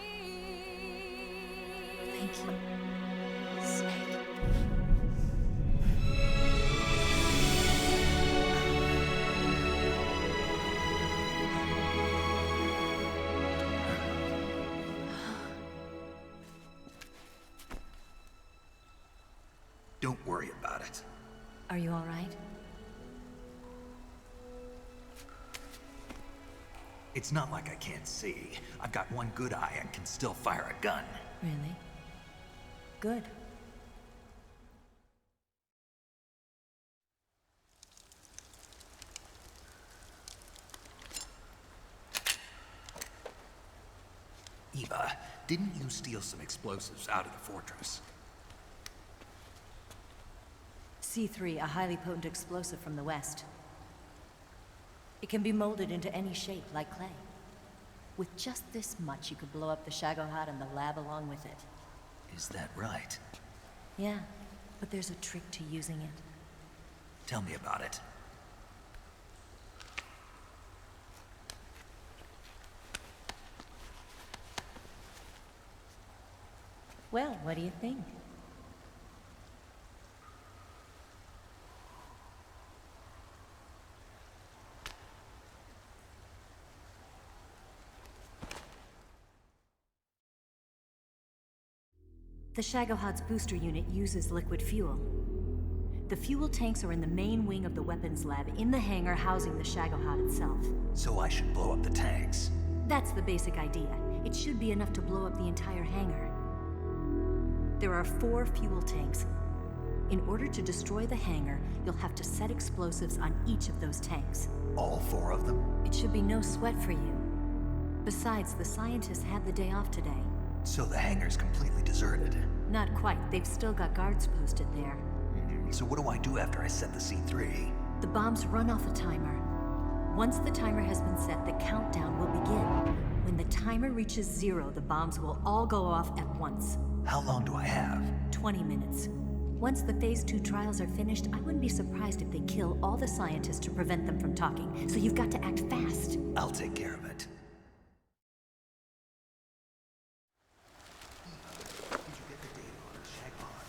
Thank you, Snake. Don't worry about it. Are you all right? It's not like I can't see. I've got one good eye and can still fire a gun. Really? Good. Eva, didn't you steal some explosives out of the fortress? C3, a highly potent explosive from the west. It can be molded into any shape, like clay. With just this much, you could blow up the Shagohod and the lab along with it. Is that right? Yeah, but there's a trick to using it. Tell me about it. Well, what do you think? The Shagohod's booster unit uses liquid fuel. The fuel tanks are in the main wing of the weapons lab in the hangar housing the Shagohod itself. So I should blow up the tanks. That's the basic idea. It should be enough to blow up the entire hangar. There are 4 fuel tanks. In order to destroy the hangar, you'll have to set explosives on each of those tanks. All 4 of them? It should be no sweat for you. Besides, the scientists had the day off today. So the hangar's completely deserted. Not quite. They've still got guards posted there. So what do I do after I set the C3? The bombs run off a timer. Once the timer has been set, the countdown will begin. When the timer reaches 0, the bombs will all go off at once. How long do I have? 20 minutes. Once the Phase 2 trials are finished, I wouldn't be surprised if they kill all the scientists to prevent them from talking. So you've got to act fast. I'll take care of it.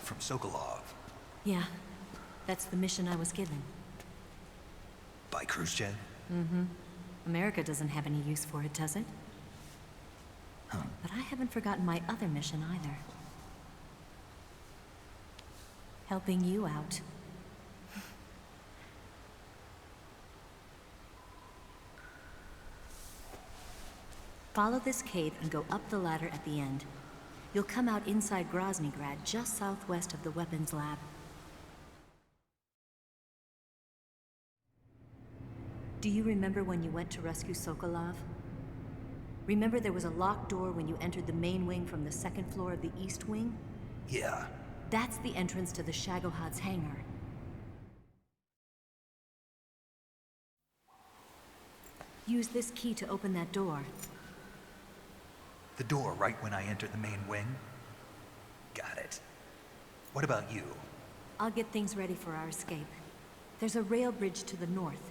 From Sokolov. Yeah, that's the mission I was given. By Khrushchev? Mm-hmm. America doesn't have any use for it, does it? Huh. But I haven't forgotten my other mission either. Helping you out. Follow this cave and go up the ladder at the end. You'll come out inside Groznygrad, just southwest of the weapons lab. Do you remember when you went to rescue Sokolov? Remember there was a locked door when you entered the main wing from the second floor of the east wing? Yeah. That's the entrance to the Shagohod's hangar. Use this key to open that door. The door right when I enter the main wing? Got it. What about you? I'll get things ready for our escape. There's a rail bridge to the north.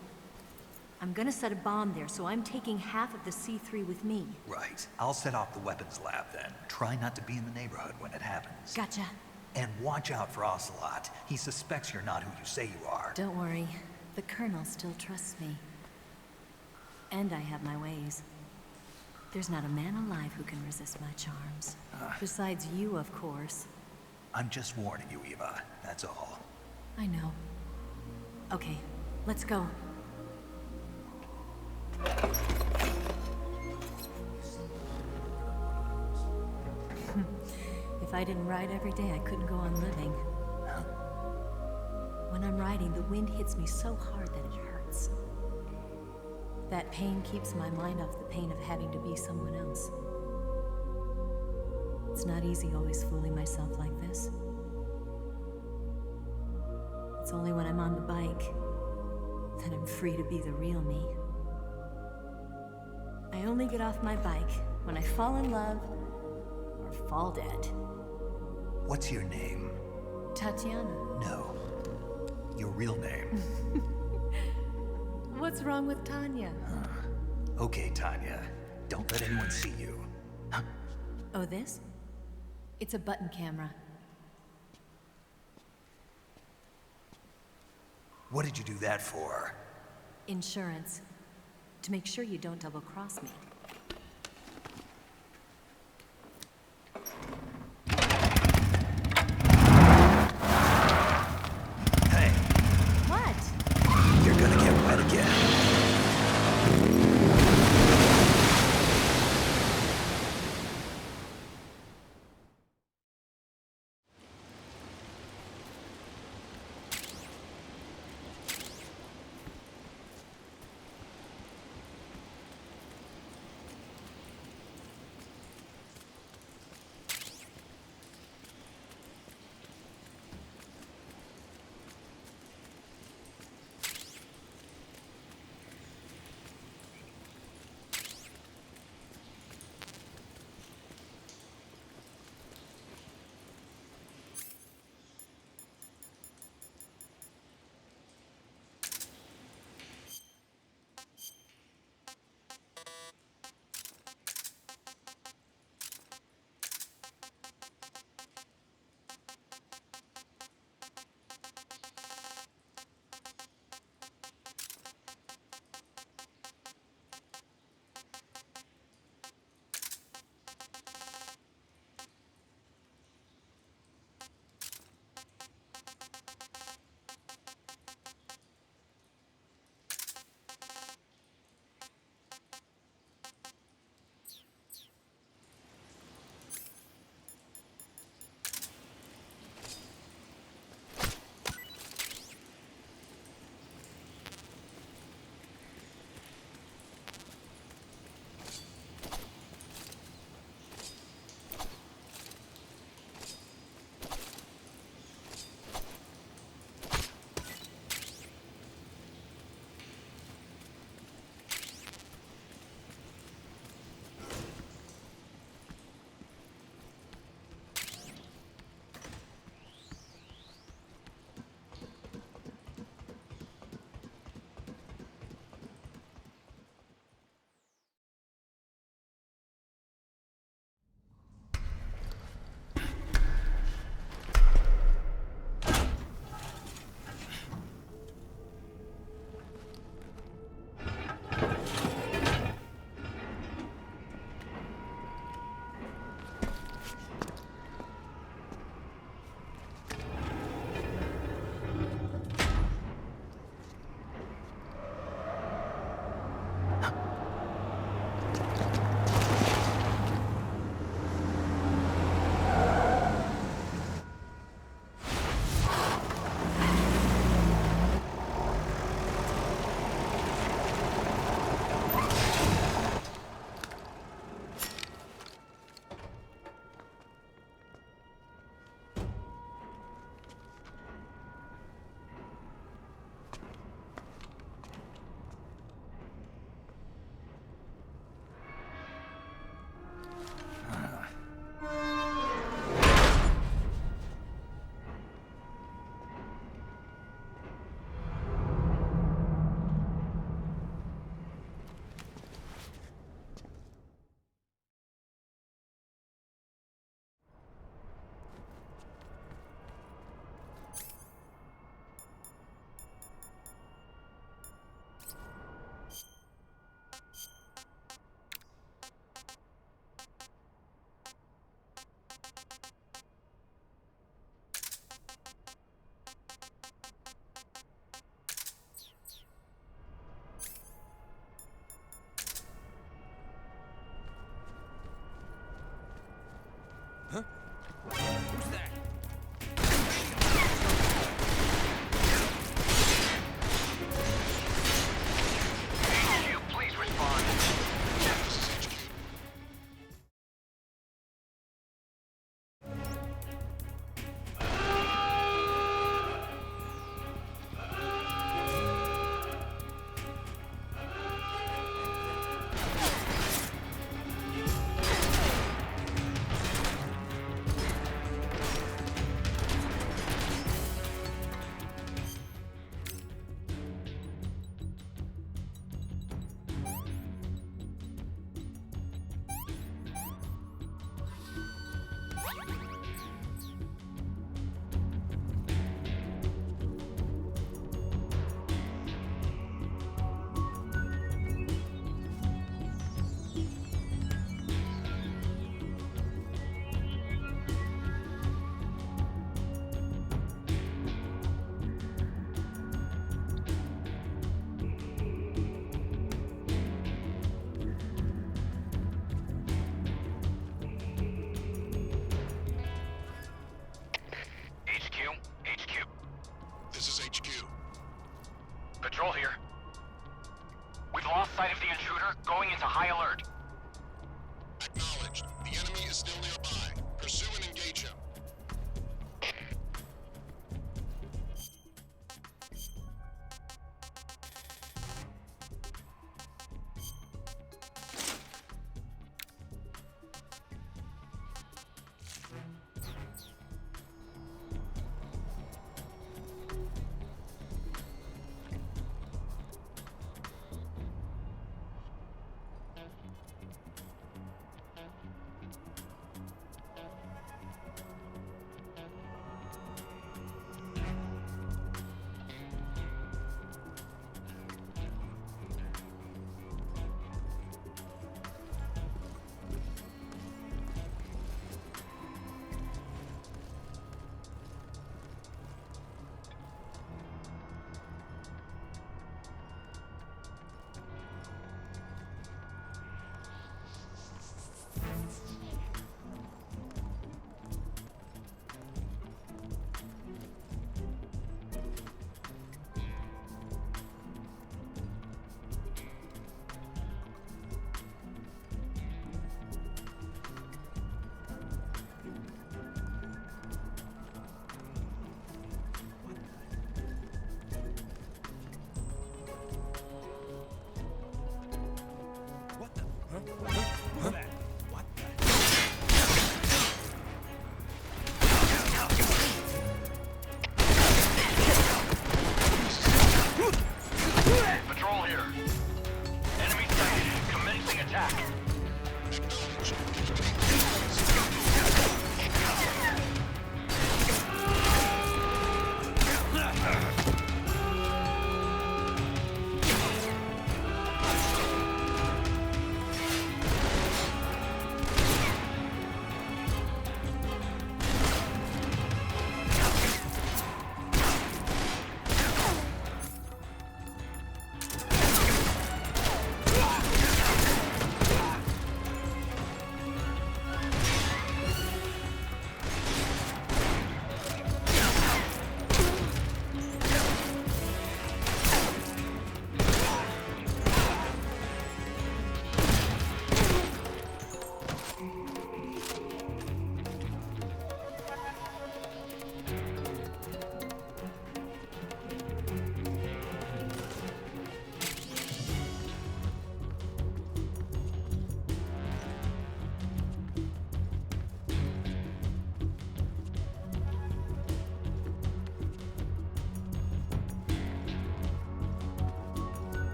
I'm gonna set a bomb there, so I'm taking half of the C3 with me. Right. I'll set off the weapons lab then. Try not to be in the neighborhood when it happens. Gotcha. And watch out for Ocelot. He suspects you're not who you say you are. Don't worry. The Colonel still trusts me. And I have my ways. There's not a man alive who can resist my charms. Besides you, of course. I'm just warning you, Eva. That's all. I know. Okay, let's go. If I didn't ride every day, I couldn't go on living. When I'm riding, the wind hits me so hard that it hurts. That pain keeps my mind off the pain of having to be someone else. It's not easy always fooling myself like this. It's only when I'm on the bike that I'm free to be the real me. I only get off my bike when I fall in love or fall dead. What's your name? Tatiana. No. Your real name. What's wrong with Tanya? Okay, Tanya. Don't let anyone see you. Oh, this? It's a button camera. What did you do that for? Insurance. To make sure you don't double-cross me. Hey. What? You're gonna get wet again. Patrol here. We've lost sight of the intruder, going into high alert. Acknowledged. The enemy is still nearby. Pursue and engage him. Patrol here. Enemy sighted. Commencing attack.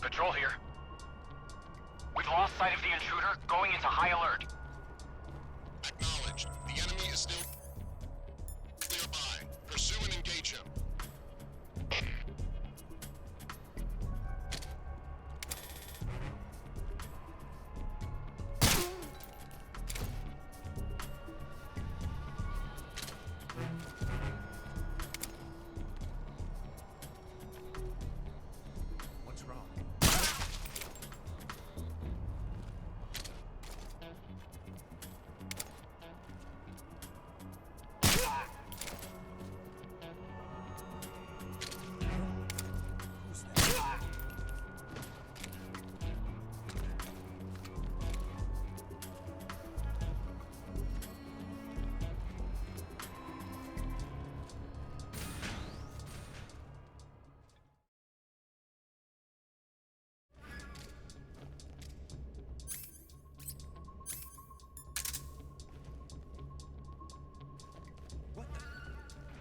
Patrol here. We've lost sight of the intruder, going into high alert. Acknowledged. The enemy is still nearby. Pursue and engage him. What's wrong?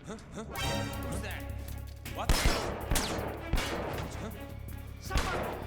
Huh? Who's that? What? Huh? Someone!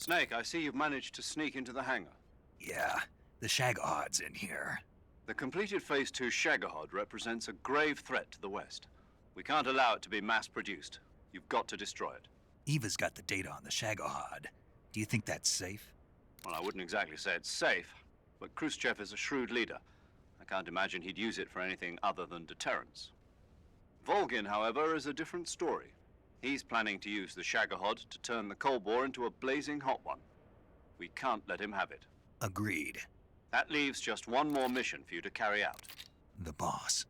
Snake, I see you've managed to sneak into the hangar. Yeah, the Shagohod's in here. The completed Phase 2 Shagahod represents a grave threat to the West. We can't allow it to be mass-produced. You've got to destroy it. Eva's got the data on the Shagohod. Do you think that's safe? Well, I wouldn't exactly say it's safe, but Khrushchev is a shrewd leader. I can't imagine he'd use it for anything other than deterrence. Volgin, however, is a different story. He's planning to use the Shagahod to turn the Cold War into a blazing hot one. We can't let him have it. Agreed. That leaves just one more mission for you to carry out. The boss.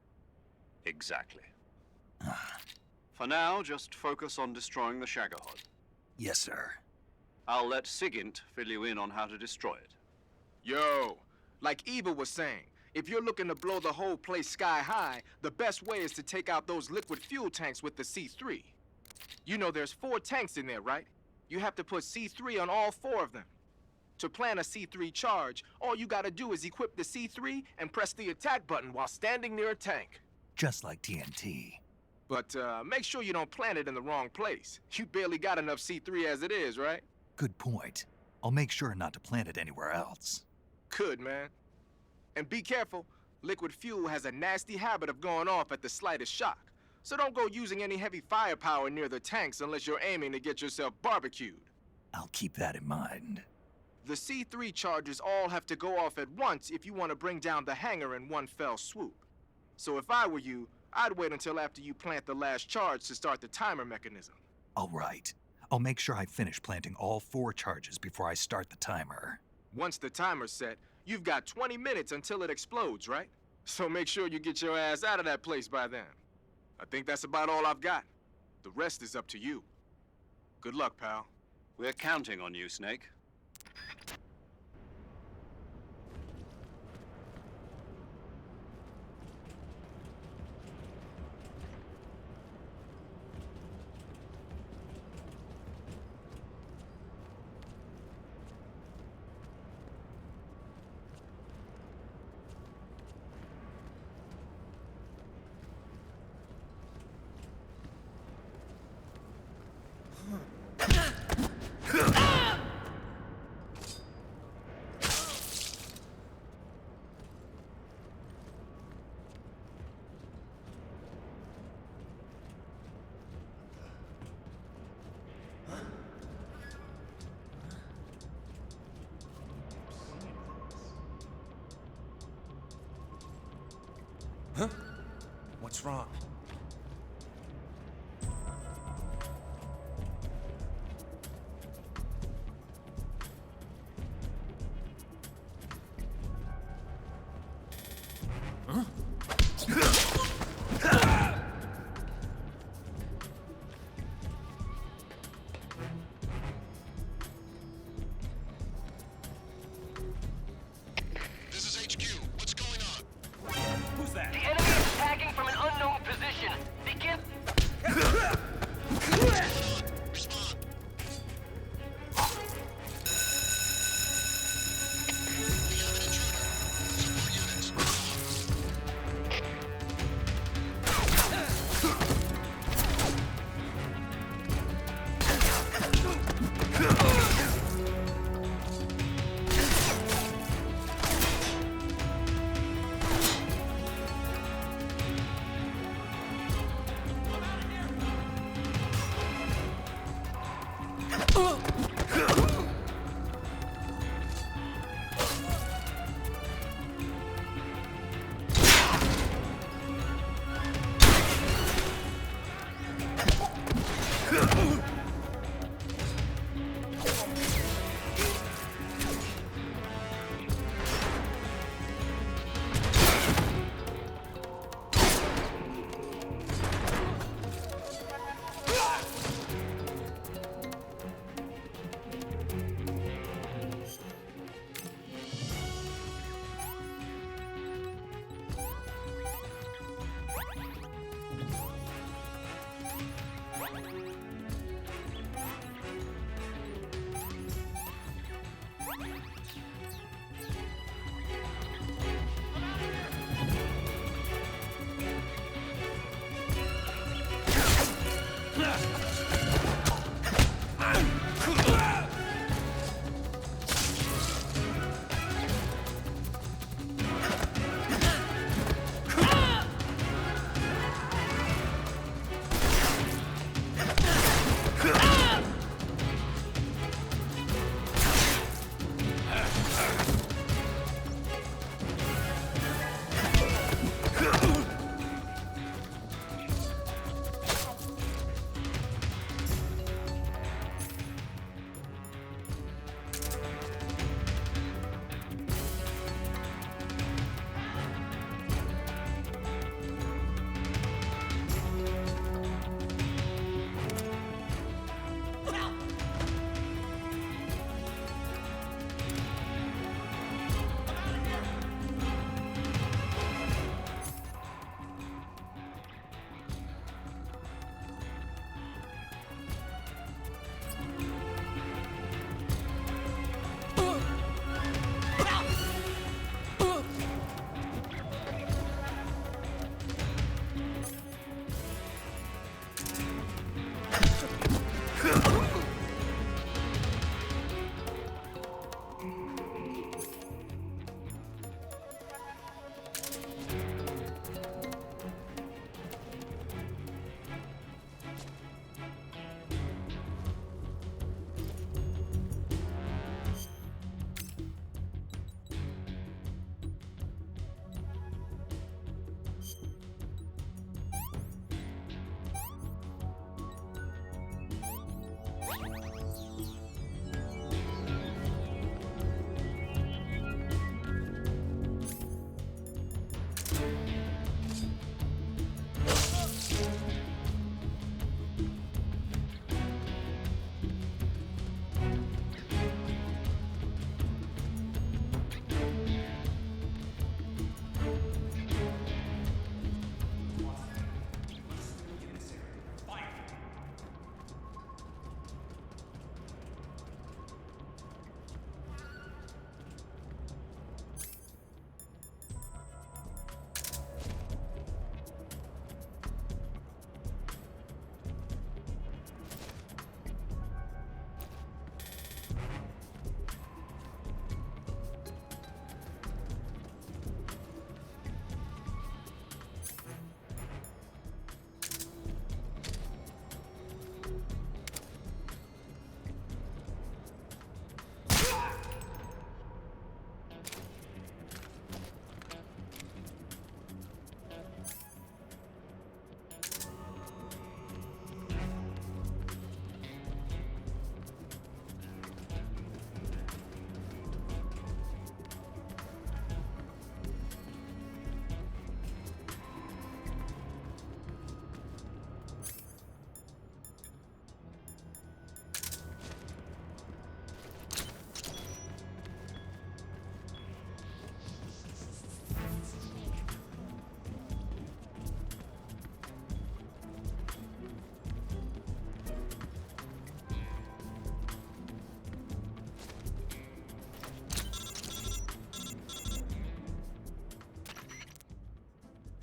Exactly. For now, just focus on destroying the Shagahod. Yes, sir. I'll let Sigint fill you in on how to destroy it. Yo, like Eva was saying, if you're looking to blow the whole place sky high, the best way is to take out those liquid fuel tanks with the C3. You know there's 4 tanks in there, right? You have to put C3 on all 4 of them. To plan a C3 charge, all you gotta do is equip the C3 and press the attack button while standing near a tank. Just like TNT. But make sure you don't plant it in the wrong place. You barely got enough C3 as it is, right? Good point. I'll make sure not to plant it anywhere else. Good, man. And be careful. Liquid fuel has a nasty habit of going off at the slightest shock. So don't go using any heavy firepower near the tanks unless you're aiming to get yourself barbecued. I'll keep that in mind. The C3 charges all have to go off at once if you want to bring down the hangar in one fell swoop. So if I were you, I'd wait until after you plant the last charge to start the timer mechanism. All right. I'll make sure I finish planting all 4 charges before I start the timer. Once the timer's set, you've got 20 minutes until it explodes, right? So make sure you get your ass out of that place by then. I think that's about all I've got. The rest is up to you. Good luck, pal. We're counting on you, Snake. Huh? What's wrong? Huh? This is HQ. What's going on? Who's that? The enemy is attacking from an unknown position. Begin. Respond. We have an intruder. Support units.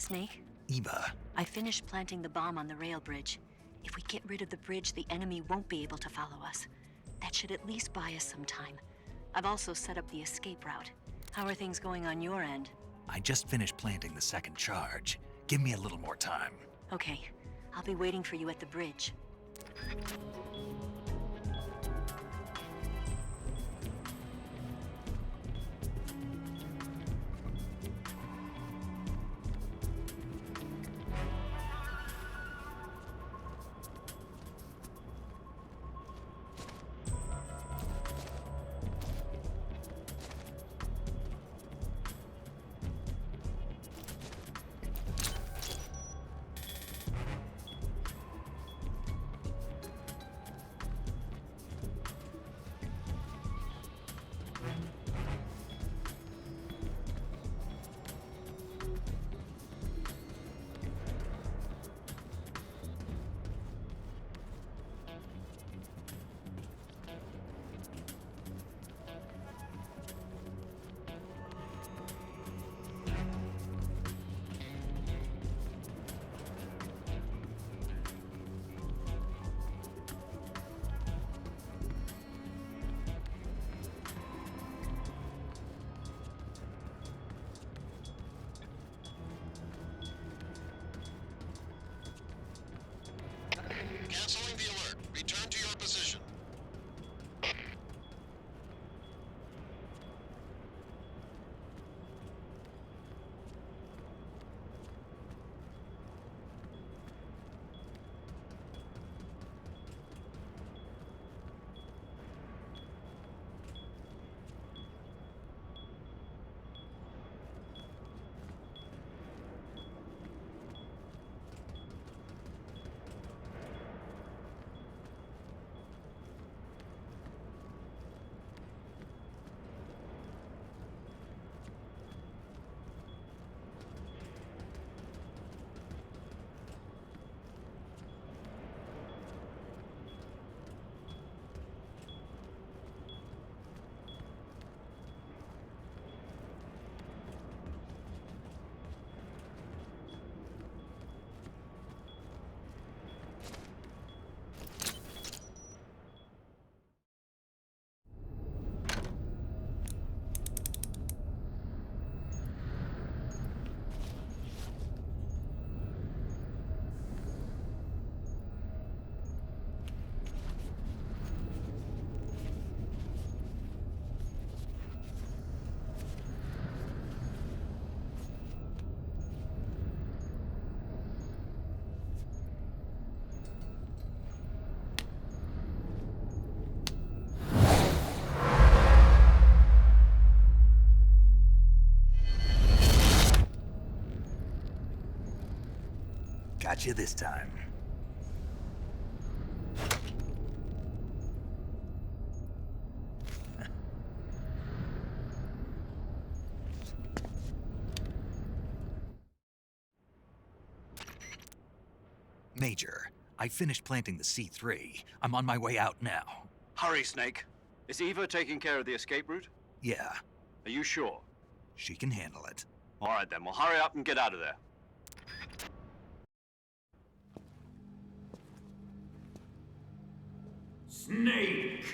Snake? Eva, I finished planting the bomb on the rail bridge. If we get rid of the bridge, the enemy won't be able to follow us. That should at least buy us some time. I've also set up the escape route. How are things going on your end? I just finished planting the second charge. Give me a little more time. Okay, I'll be waiting for you at the bridge. Canceling the alert. Return to your position. Got you this time. Major, I finished planting the C3. I'm on my way out now. Hurry, Snake. Is Eva taking care of the escape route? Yeah, Are you sure? she can handle it. All right then, well hurry up and get out of there. Snake!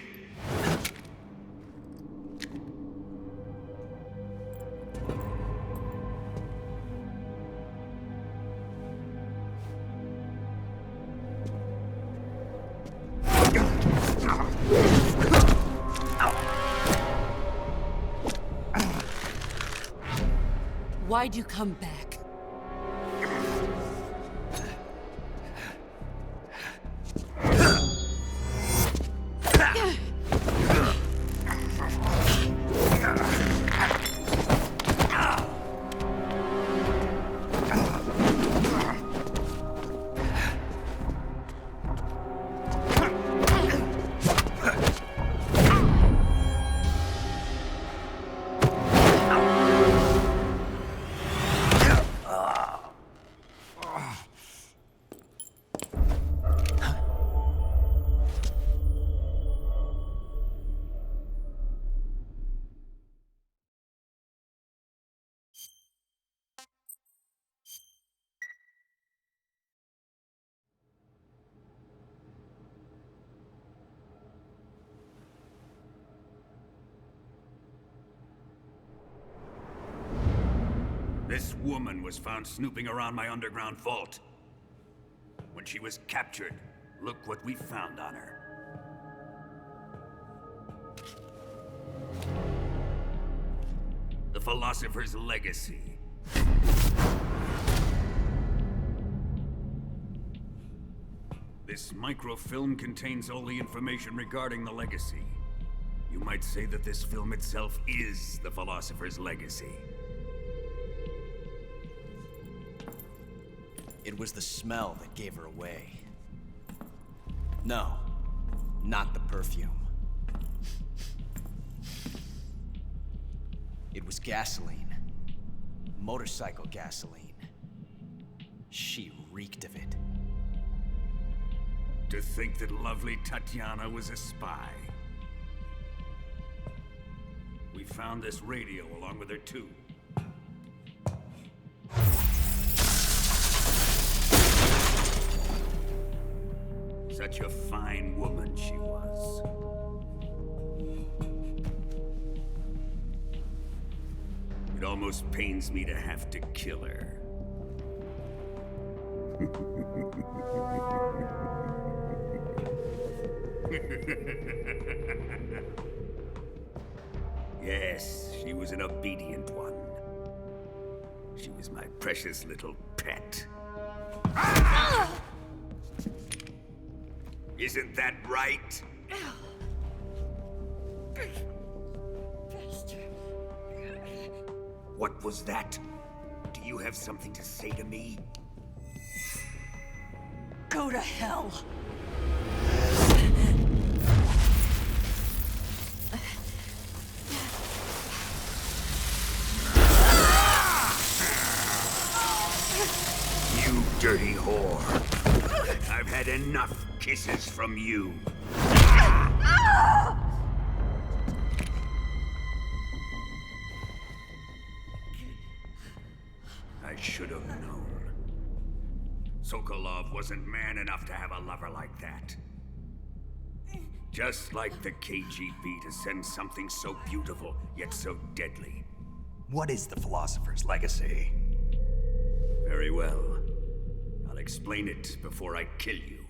Why'd you come back? This woman was found snooping around my underground vault. When she was captured, look what we found on her. The Philosopher's Legacy. This microfilm contains all the information regarding the Legacy. You might say that this film itself is the Philosopher's Legacy. It was the smell that gave her away. No, not the perfume. It was gasoline. Motorcycle gasoline. She reeked of it. To think that lovely Tatiana was a spy. We found this radio along with her too. Such a fine woman she was. It almost pains me to have to kill her. Yes, she was an obedient one. She was my precious little pet. Ah! Isn't that right? What was that? Do you have something to say to me? Go to hell. You dirty whore. I've had enough kisses from you. I should have known. Sokolov wasn't man enough to have a lover like that. Just like the KGB to send something so beautiful, yet so deadly. What is the Philosopher's Legacy? Very well. I'll explain it before I kill you.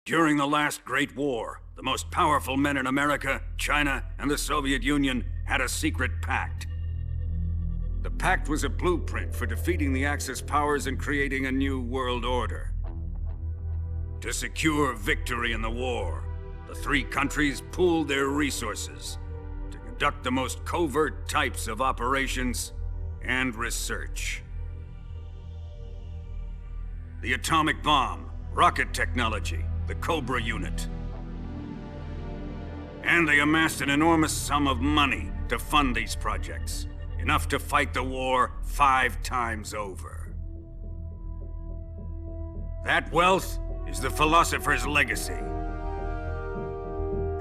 During the last Great War, the most powerful men in America, China, and the Soviet Union had a secret pact. The pact was a blueprint for defeating the Axis powers and creating a new world order. To secure victory in the war, the three countries pooled their resources to conduct the most covert types of operations and research. The atomic bomb, rocket technology, the Cobra unit. And they amassed an enormous sum of money to fund these projects, enough to fight the war 5 times over. That wealth is the Philosopher's Legacy.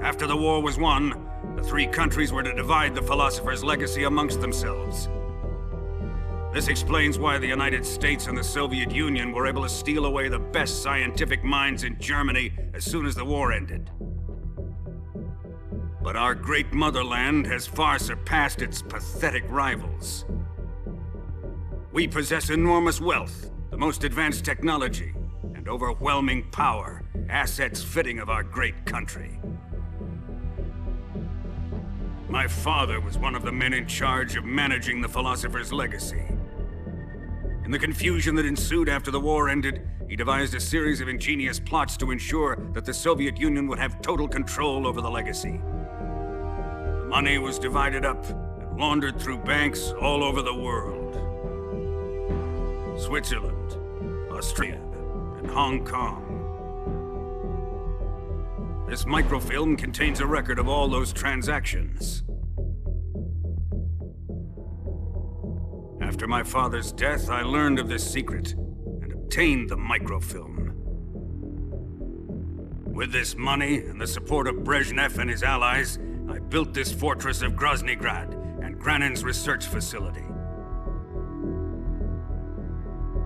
After the war was won, the three countries were to divide the Philosopher's Legacy amongst themselves. This explains why the United States and the Soviet Union were able to steal away the best scientific minds in Germany as soon as the war ended. But our great motherland has far surpassed its pathetic rivals. We possess enormous wealth, the most advanced technology, and overwhelming power, assets fitting of our great country. My father was one of the men in charge of managing the Philosopher's Legacy. In the confusion that ensued after the war ended, he devised a series of ingenious plots to ensure that the Soviet Union would have total control over the Legacy. The money was divided up and laundered through banks all over the world. Switzerland, Austria, and Hong Kong. This microfilm contains a record of all those transactions. After my father's death, I learned of this secret and obtained the microfilm. With this money and the support of Brezhnev and his allies, I built this fortress of Groznygrad and Granin's research facility.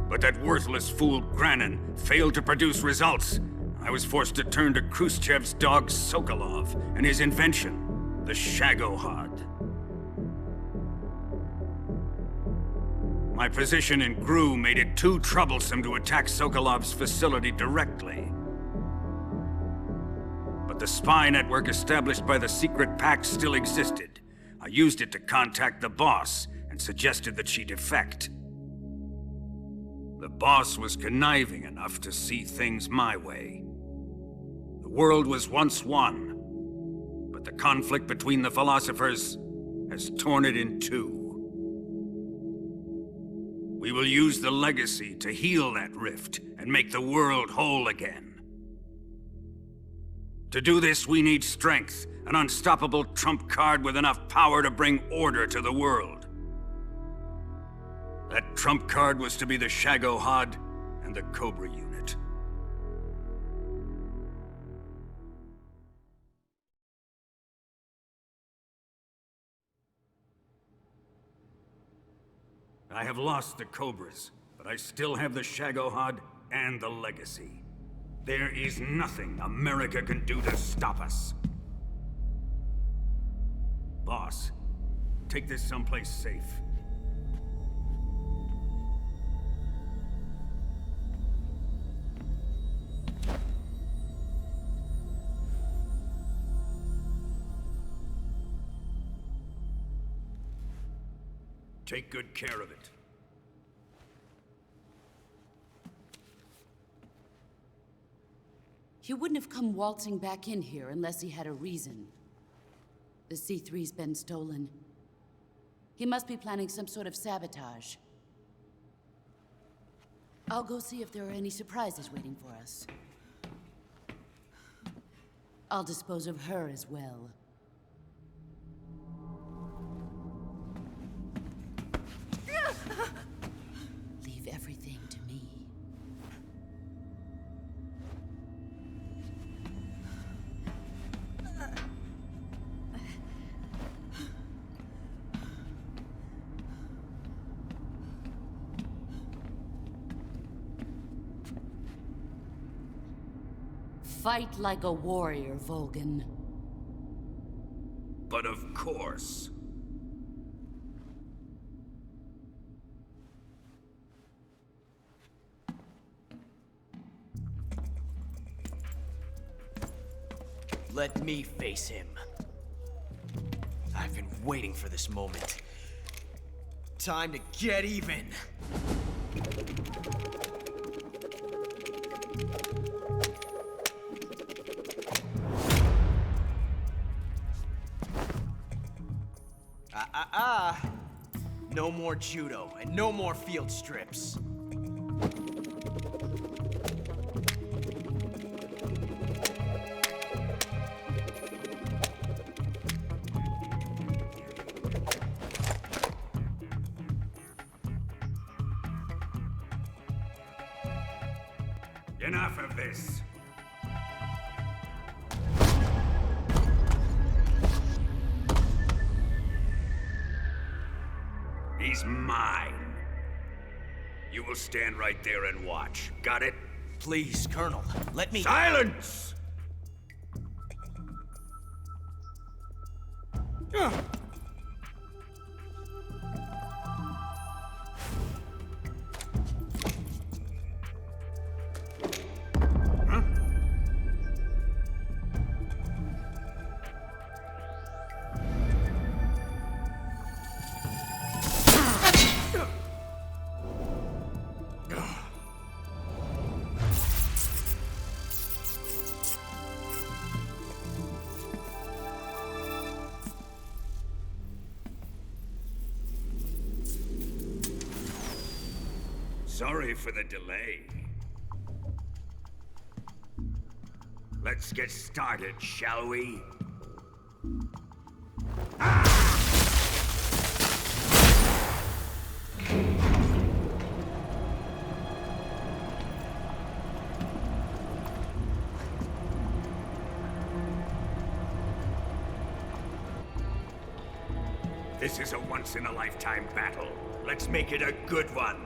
But that worthless fool Granin failed to produce results. I was forced to turn to Khrushchev's dog Sokolov and his invention, the Shagohod. My position in GRU made it too troublesome to attack Sokolov's facility directly. But the spy network established by the secret pact still existed. I used it to contact the boss and suggested that she defect. The boss was conniving enough to see things my way. The world was once one, but the conflict between the philosophers has torn it in two. We will use the legacy to heal that rift and make the world whole again. To do this, we need strength, an unstoppable trump card with enough power to bring order to the world. That trump card was to be the Shagohod and the Cobra unit. I have lost the Cobras, but I still have the Shagohod and the legacy. There is nothing America can do to stop us. Boss, take this someplace safe. Take good care of it. He wouldn't have come waltzing back in here unless he had a reason. The C3's been stolen. He must be planning some sort of sabotage. I'll go see if there are any surprises waiting for us. I'll dispose of her as well. Leave everything to me. Fight like a warrior, Volgan. But of course. Let me face him. I've been waiting for this moment. Time to get even. No more judo, and no more field strips. Enough of this. He's mine. You will stand right there and watch. Got it? Please, Colonel, let me— Silence! Sorry for the delay. Let's get started, shall we? This is a once-in-a-lifetime battle. Let's make it a good one.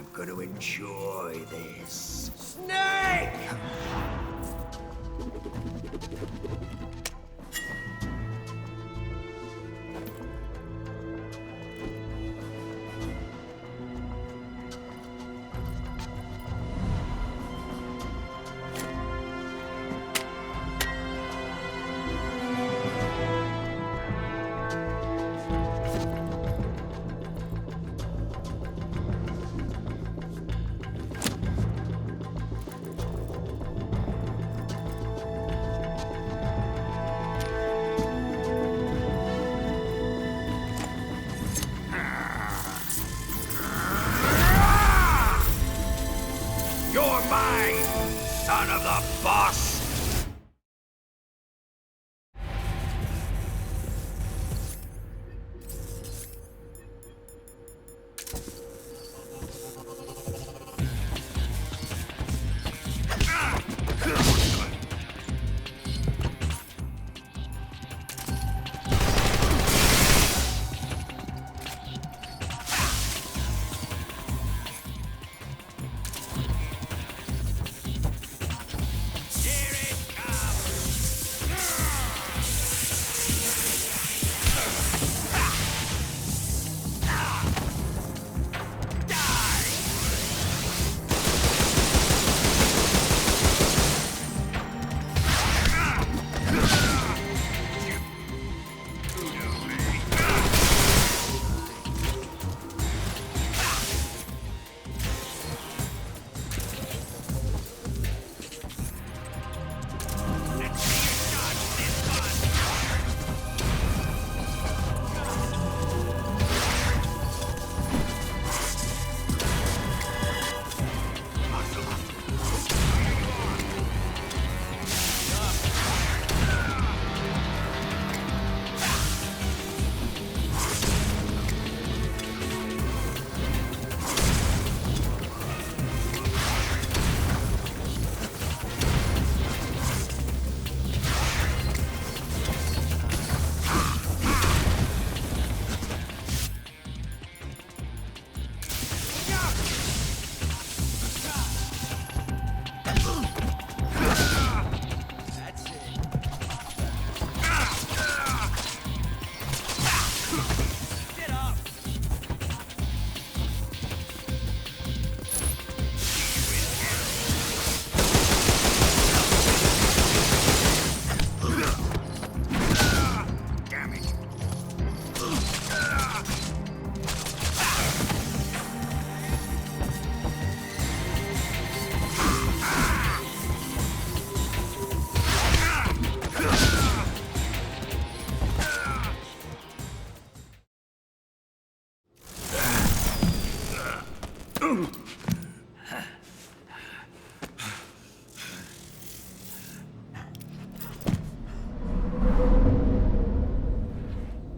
I'm gonna enjoy this. Snake! You're mine, son of the boss!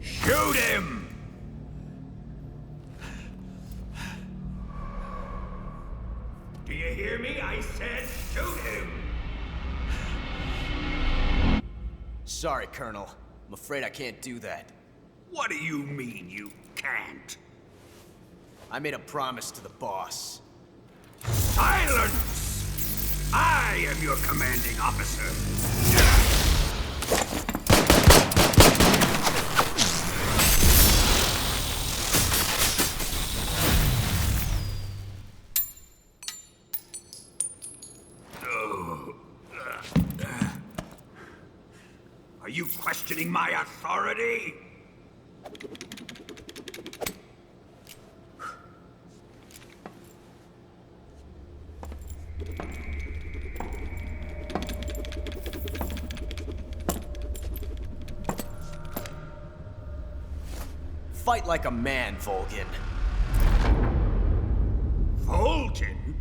Shoot him! Do you hear me? I said shoot him! Sorry, Colonel. I'm afraid I can't do that. What do you mean you can't? I made a promise to the boss. Silence! I am your commanding officer. Are you questioning my authority? Fight like a man, Volgin. Volgin?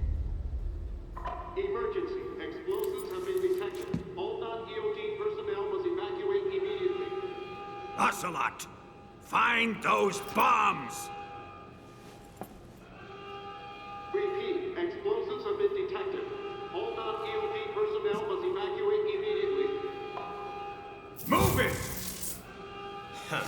Emergency. Explosives have been detected. All non-EOD personnel must evacuate immediately. Ocelot, find those bombs! Repeat. Explosives have been detected. All non-EOD personnel must evacuate immediately. Move it! Huh.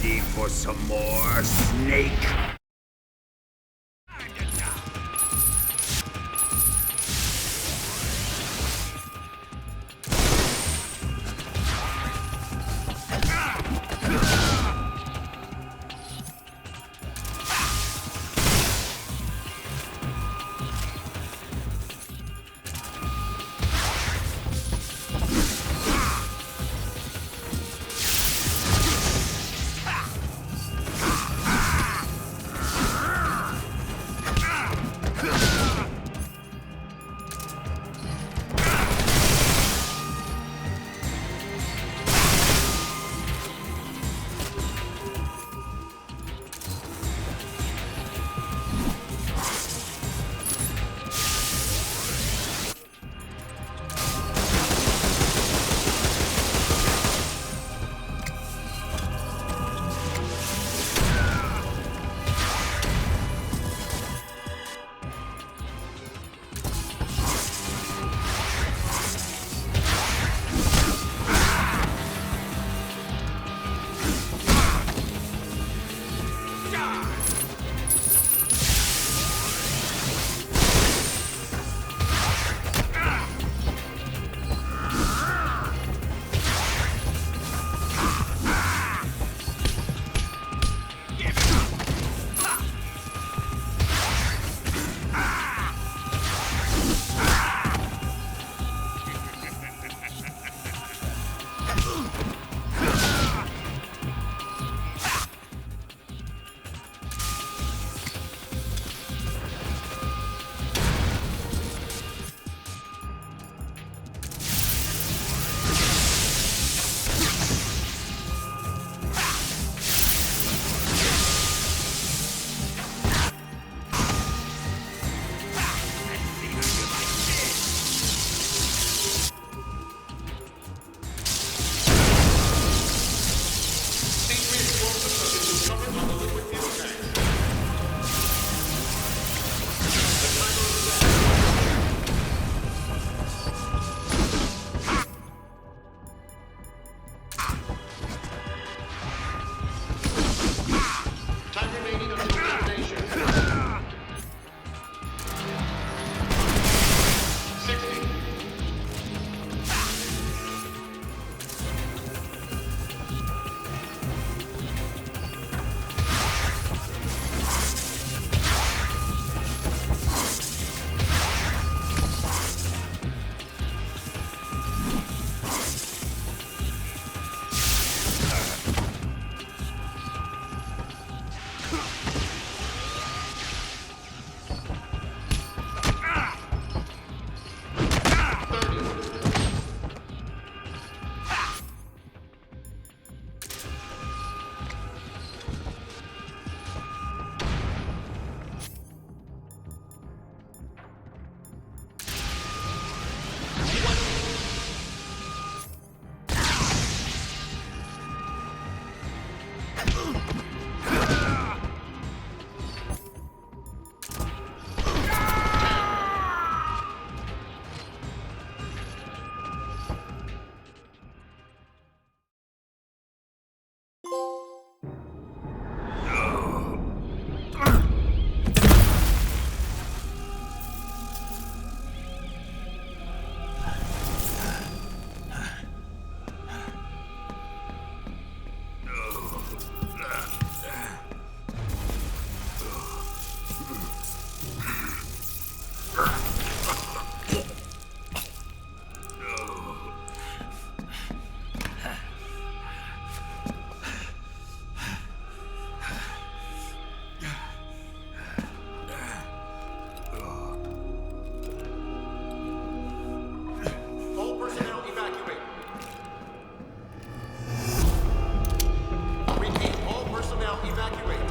Ready for some more, Snake?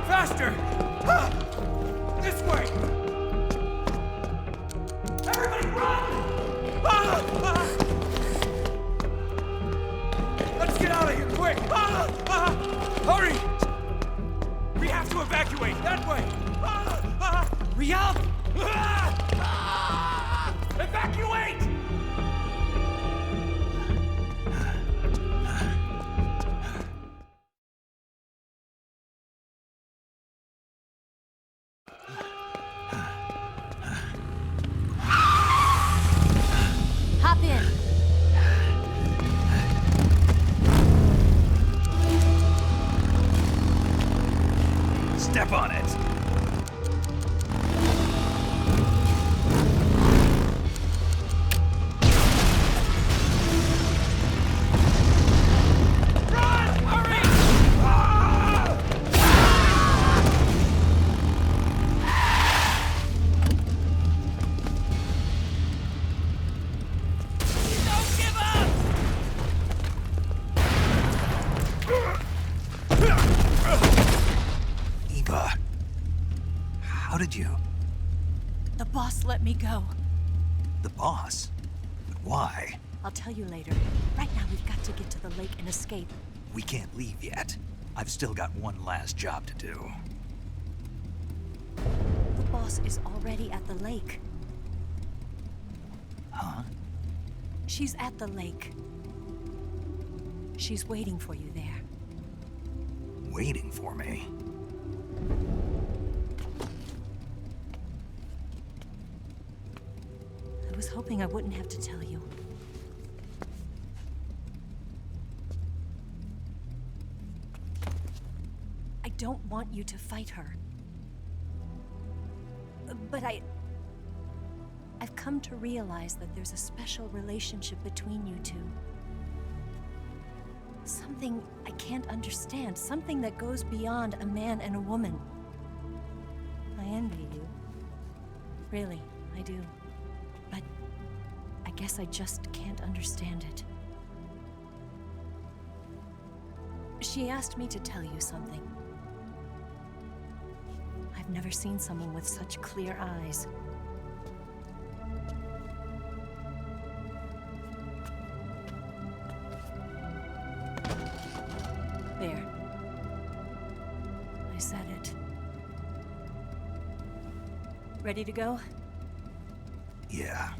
Faster! This way! Everybody run! Let's get out of here, quick! Hurry! We have to evacuate! That way! Riyadh! Evacuate! up on it! Eva, how did you? The boss let me go. The boss? But why? I'll tell you later. Right now, we've got to get to the lake and escape. We can't leave yet. I've still got one last job to do. The boss is already at the lake. Huh? She's at the lake. She's waiting for you there. Waiting for me? I was hoping I wouldn't have to tell you. I don't want you to fight her. But I've come to realize that there's a special relationship between you two. Something I can't understand. Something that goes beyond a man and a woman. I envy you. Really, I do. But I guess I just can't understand it. She asked me to tell you something. I've never seen someone with such clear eyes. There. I said it. Ready to go? Yeah.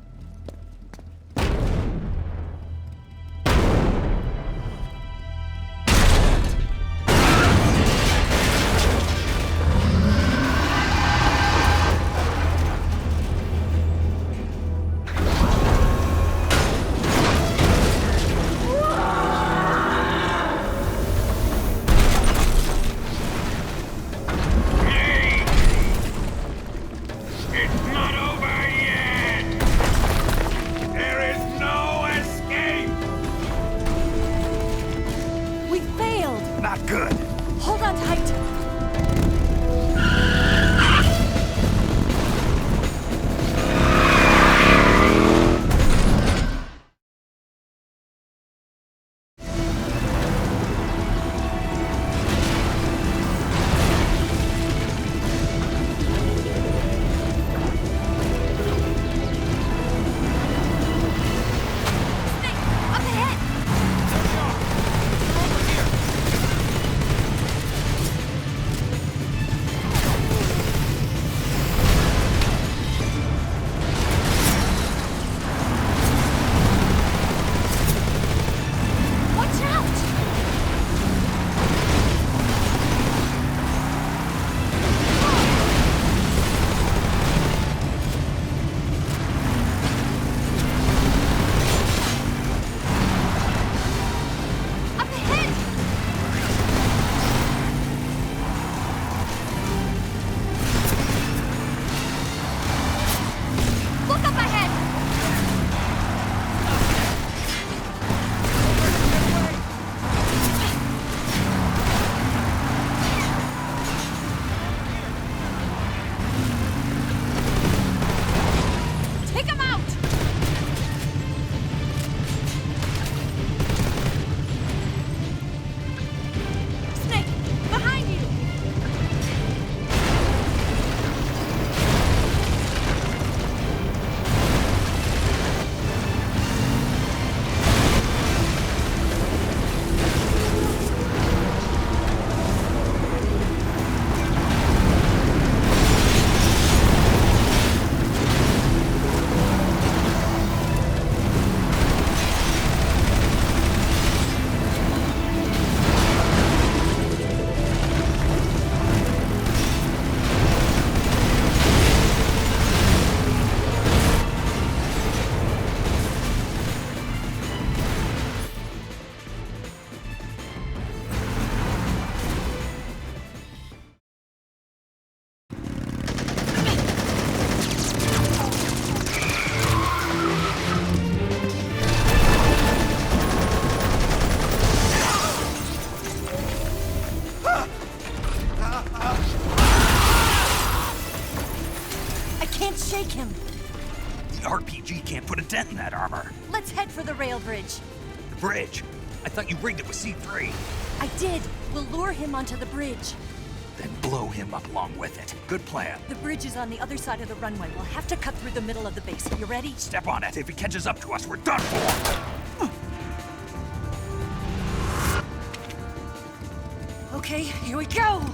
dent in that armor. Let's head for the rail bridge. The bridge? I thought you rigged it with C3. I did. We'll lure him onto the bridge. Then blow him up along with it. Good plan. The bridge is on the other side of the runway. We'll have to cut through the middle of the base. You ready? Step on it. If he catches up to us, we're done for. Okay, here we go!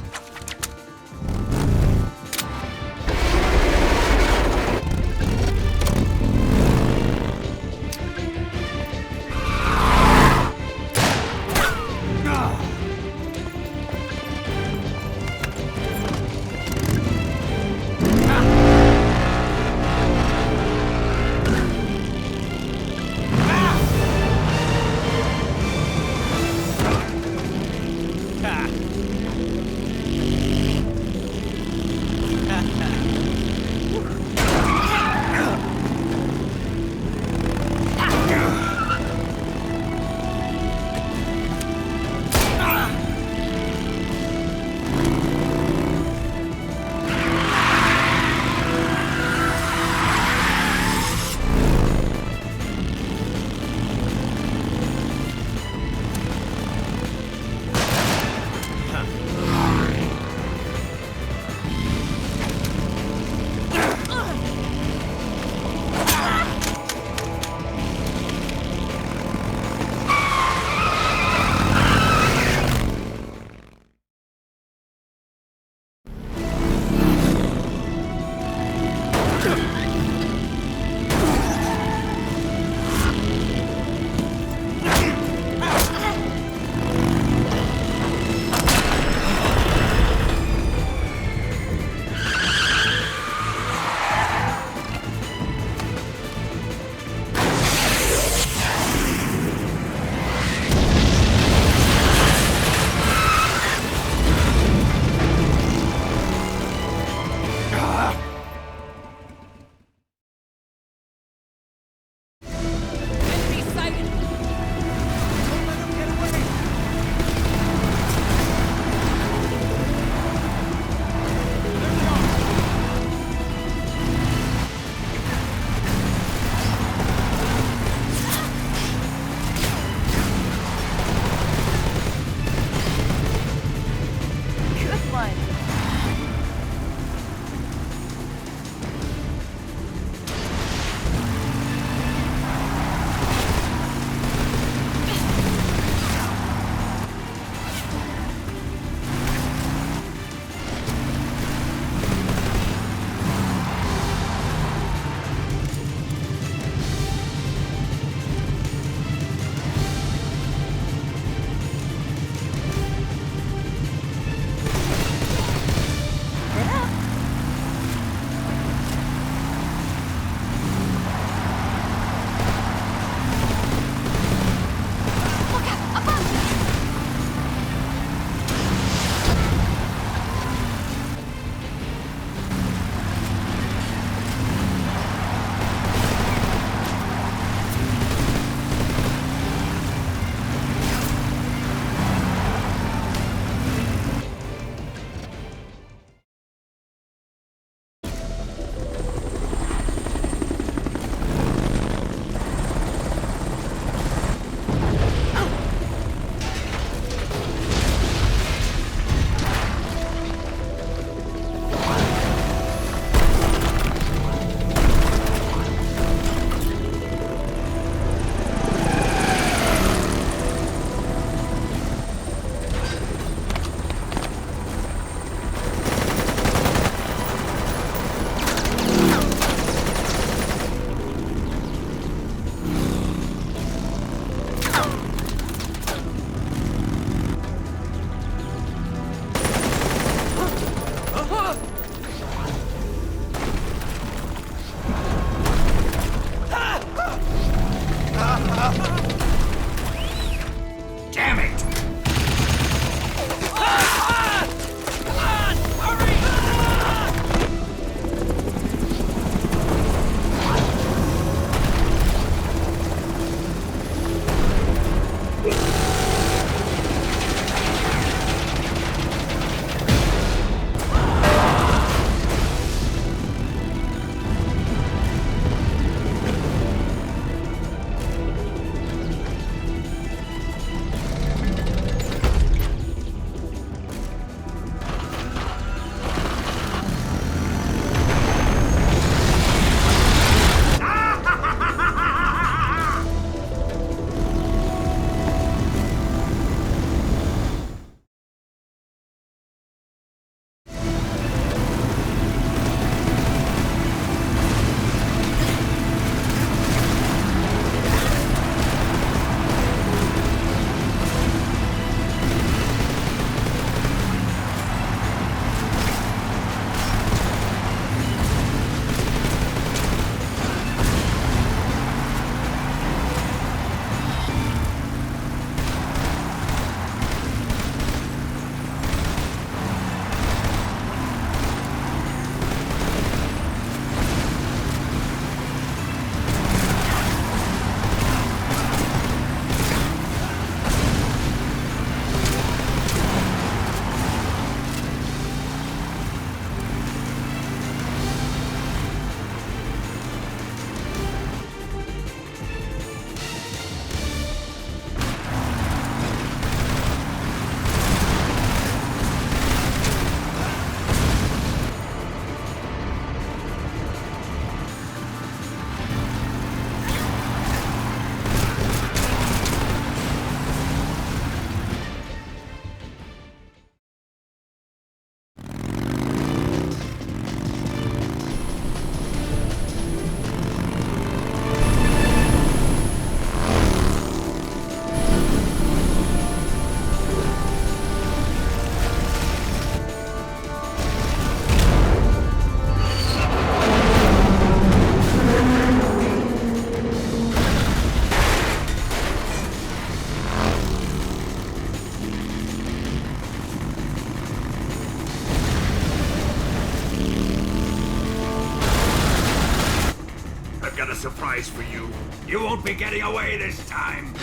surprise for you. You won't be getting away this time.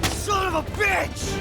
Son of a bitch!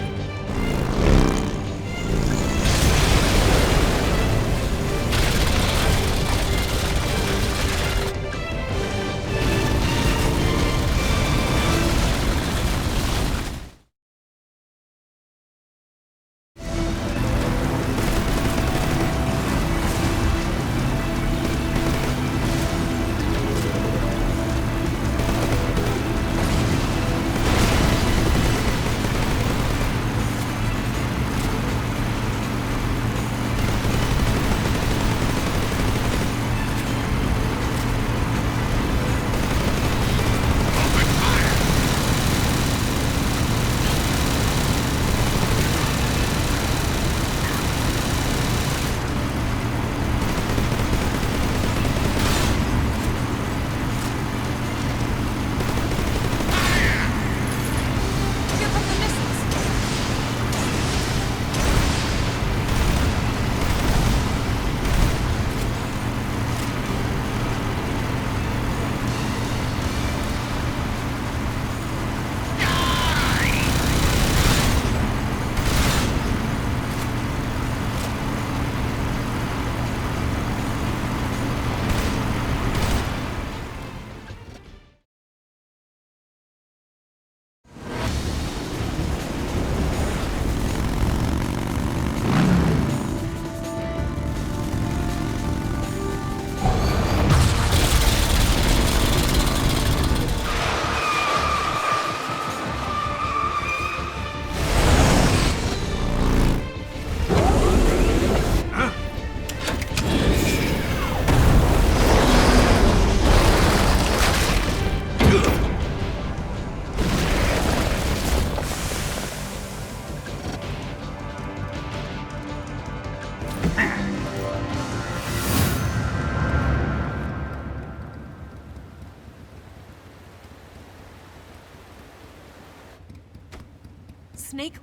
Snake,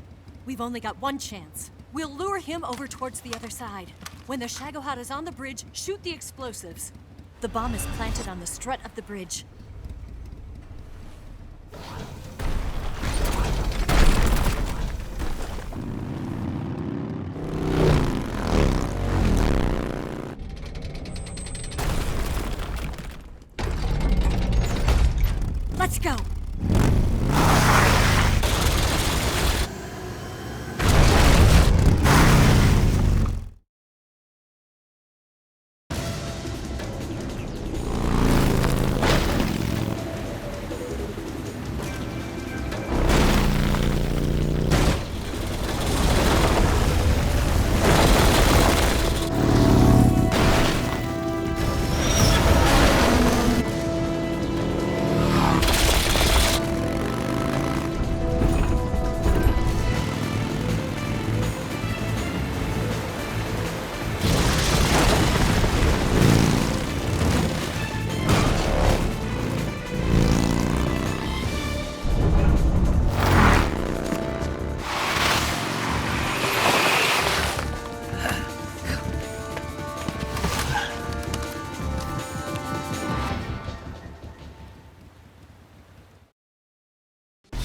we've only got one chance. We'll lure him over towards the other side. When the Shagohod is on the bridge, shoot the explosives. The bomb is planted on the strut of the bridge. Let's go!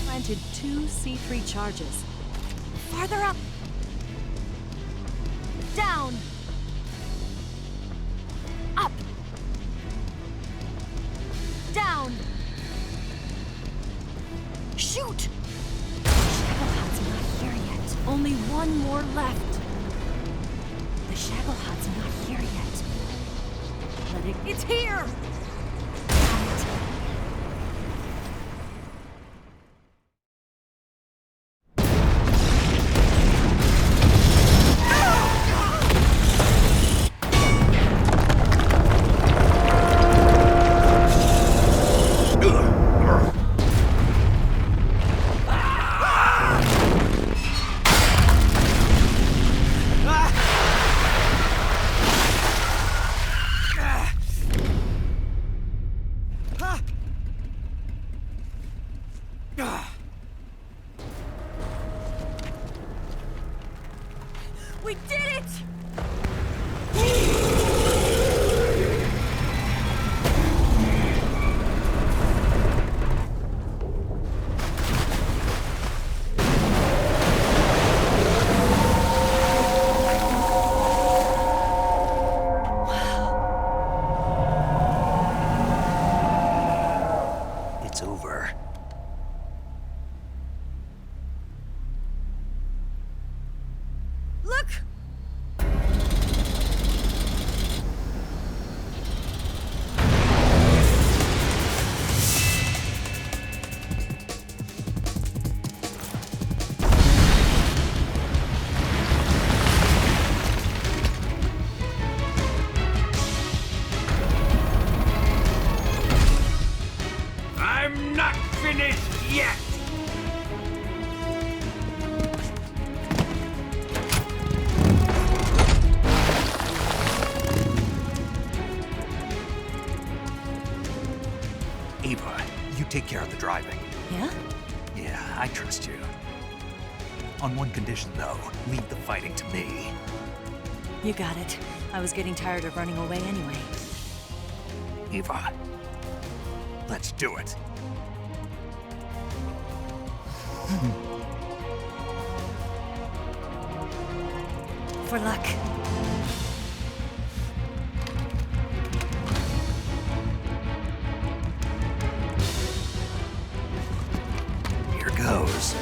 Planted 2 C3 charges. Farther up! Down! Up! Down! Shoot! Shagohod's not here yet. Only one more left. The Shagohod's not here yet. Let it... It's here! did it! It's over. Look! I'm not finished yet! Ava, you take care of the driving. Yeah? Yeah, I trust you. On one condition, though, leave the fighting to me. You got it. I was getting tired of running away anyway. Ava, let's do it. For luck. Here goes.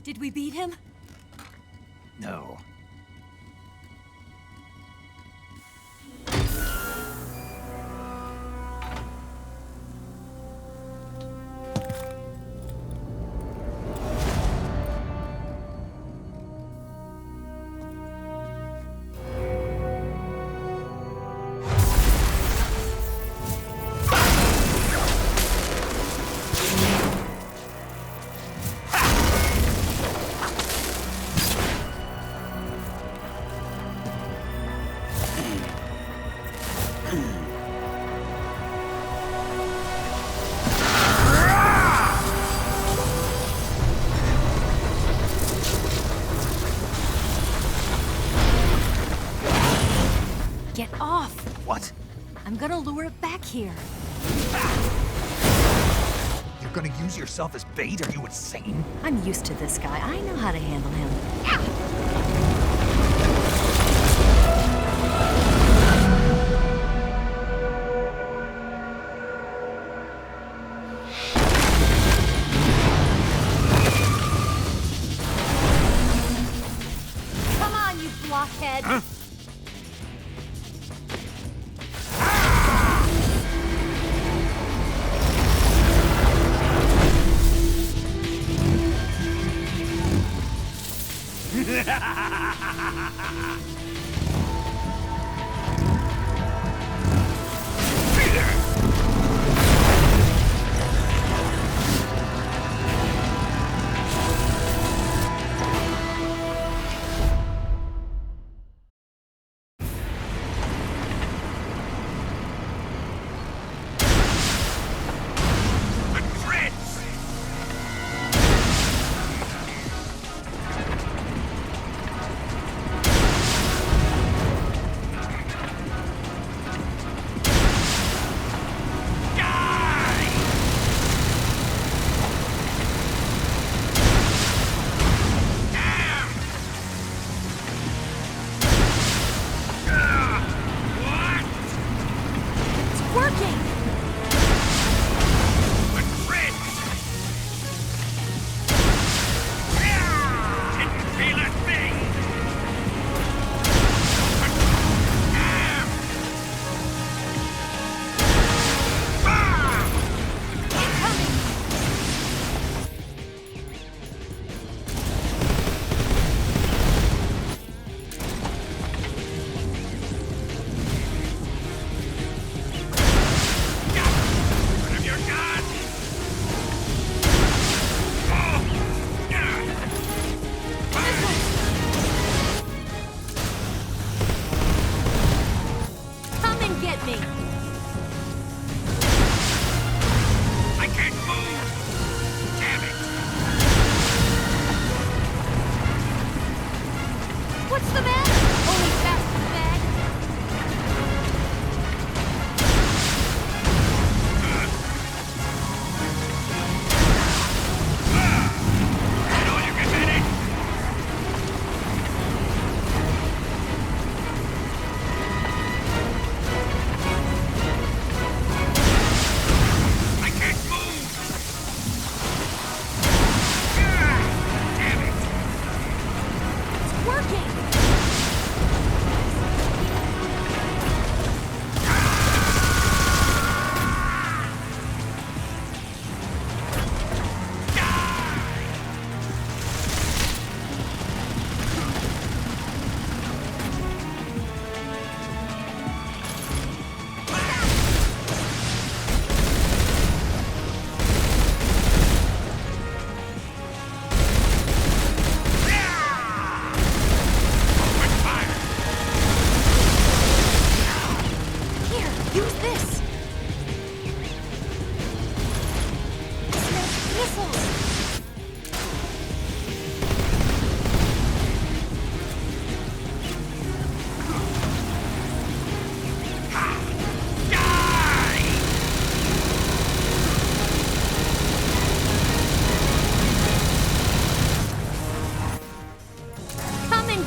Did we beat him? No. Get off! What? I'm gonna lure it back here. You're gonna use yourself as bait? Are you insane? I'm used to this guy. I know how to handle him. Come on, you blockhead! Huh?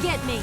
Get me!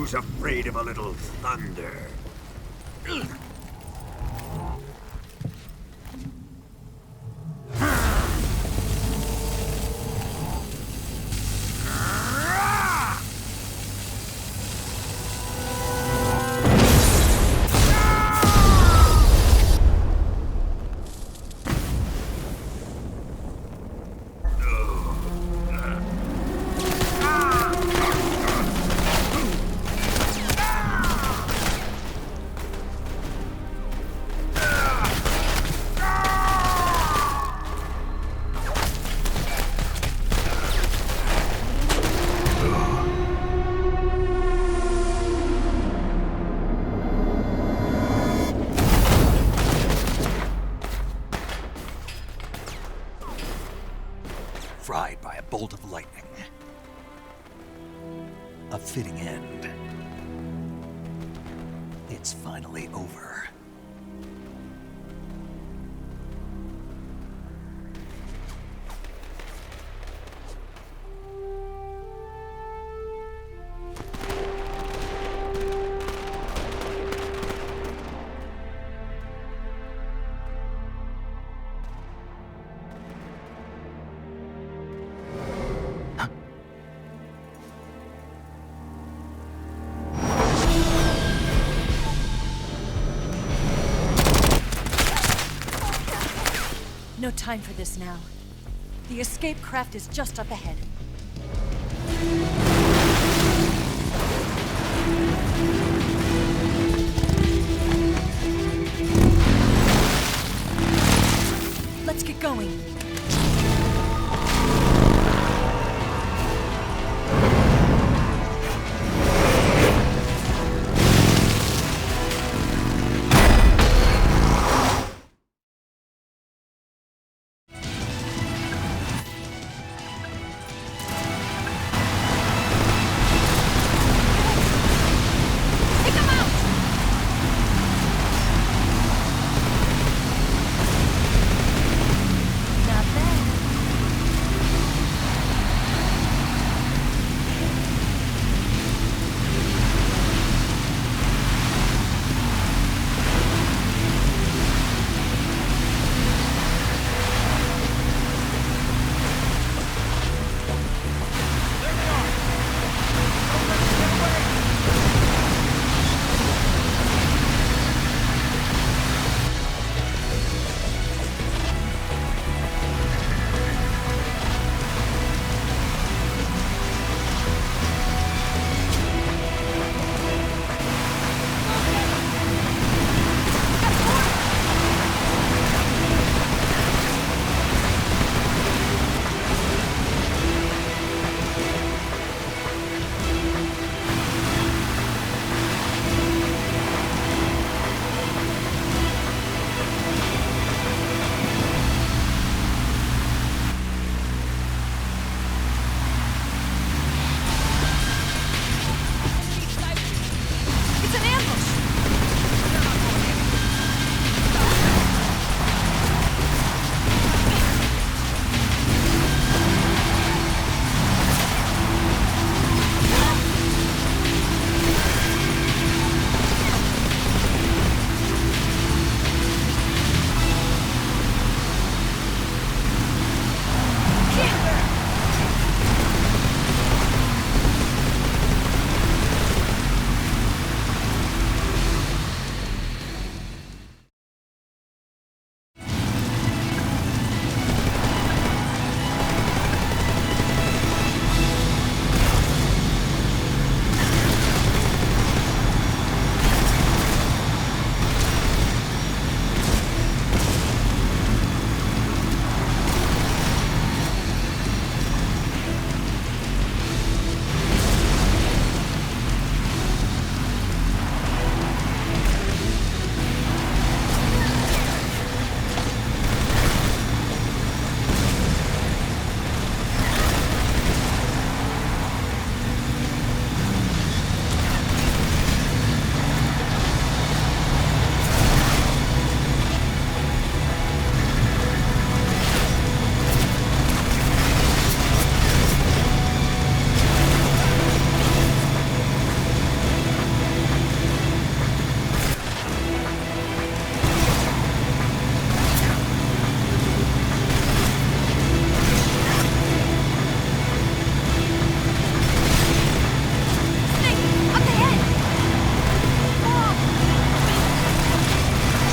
Who's afraid of a little thunder? Fried by a bolt of lightning. A fitting end. It's finally over. No time for this now. The escape craft is just up ahead. Let's get going.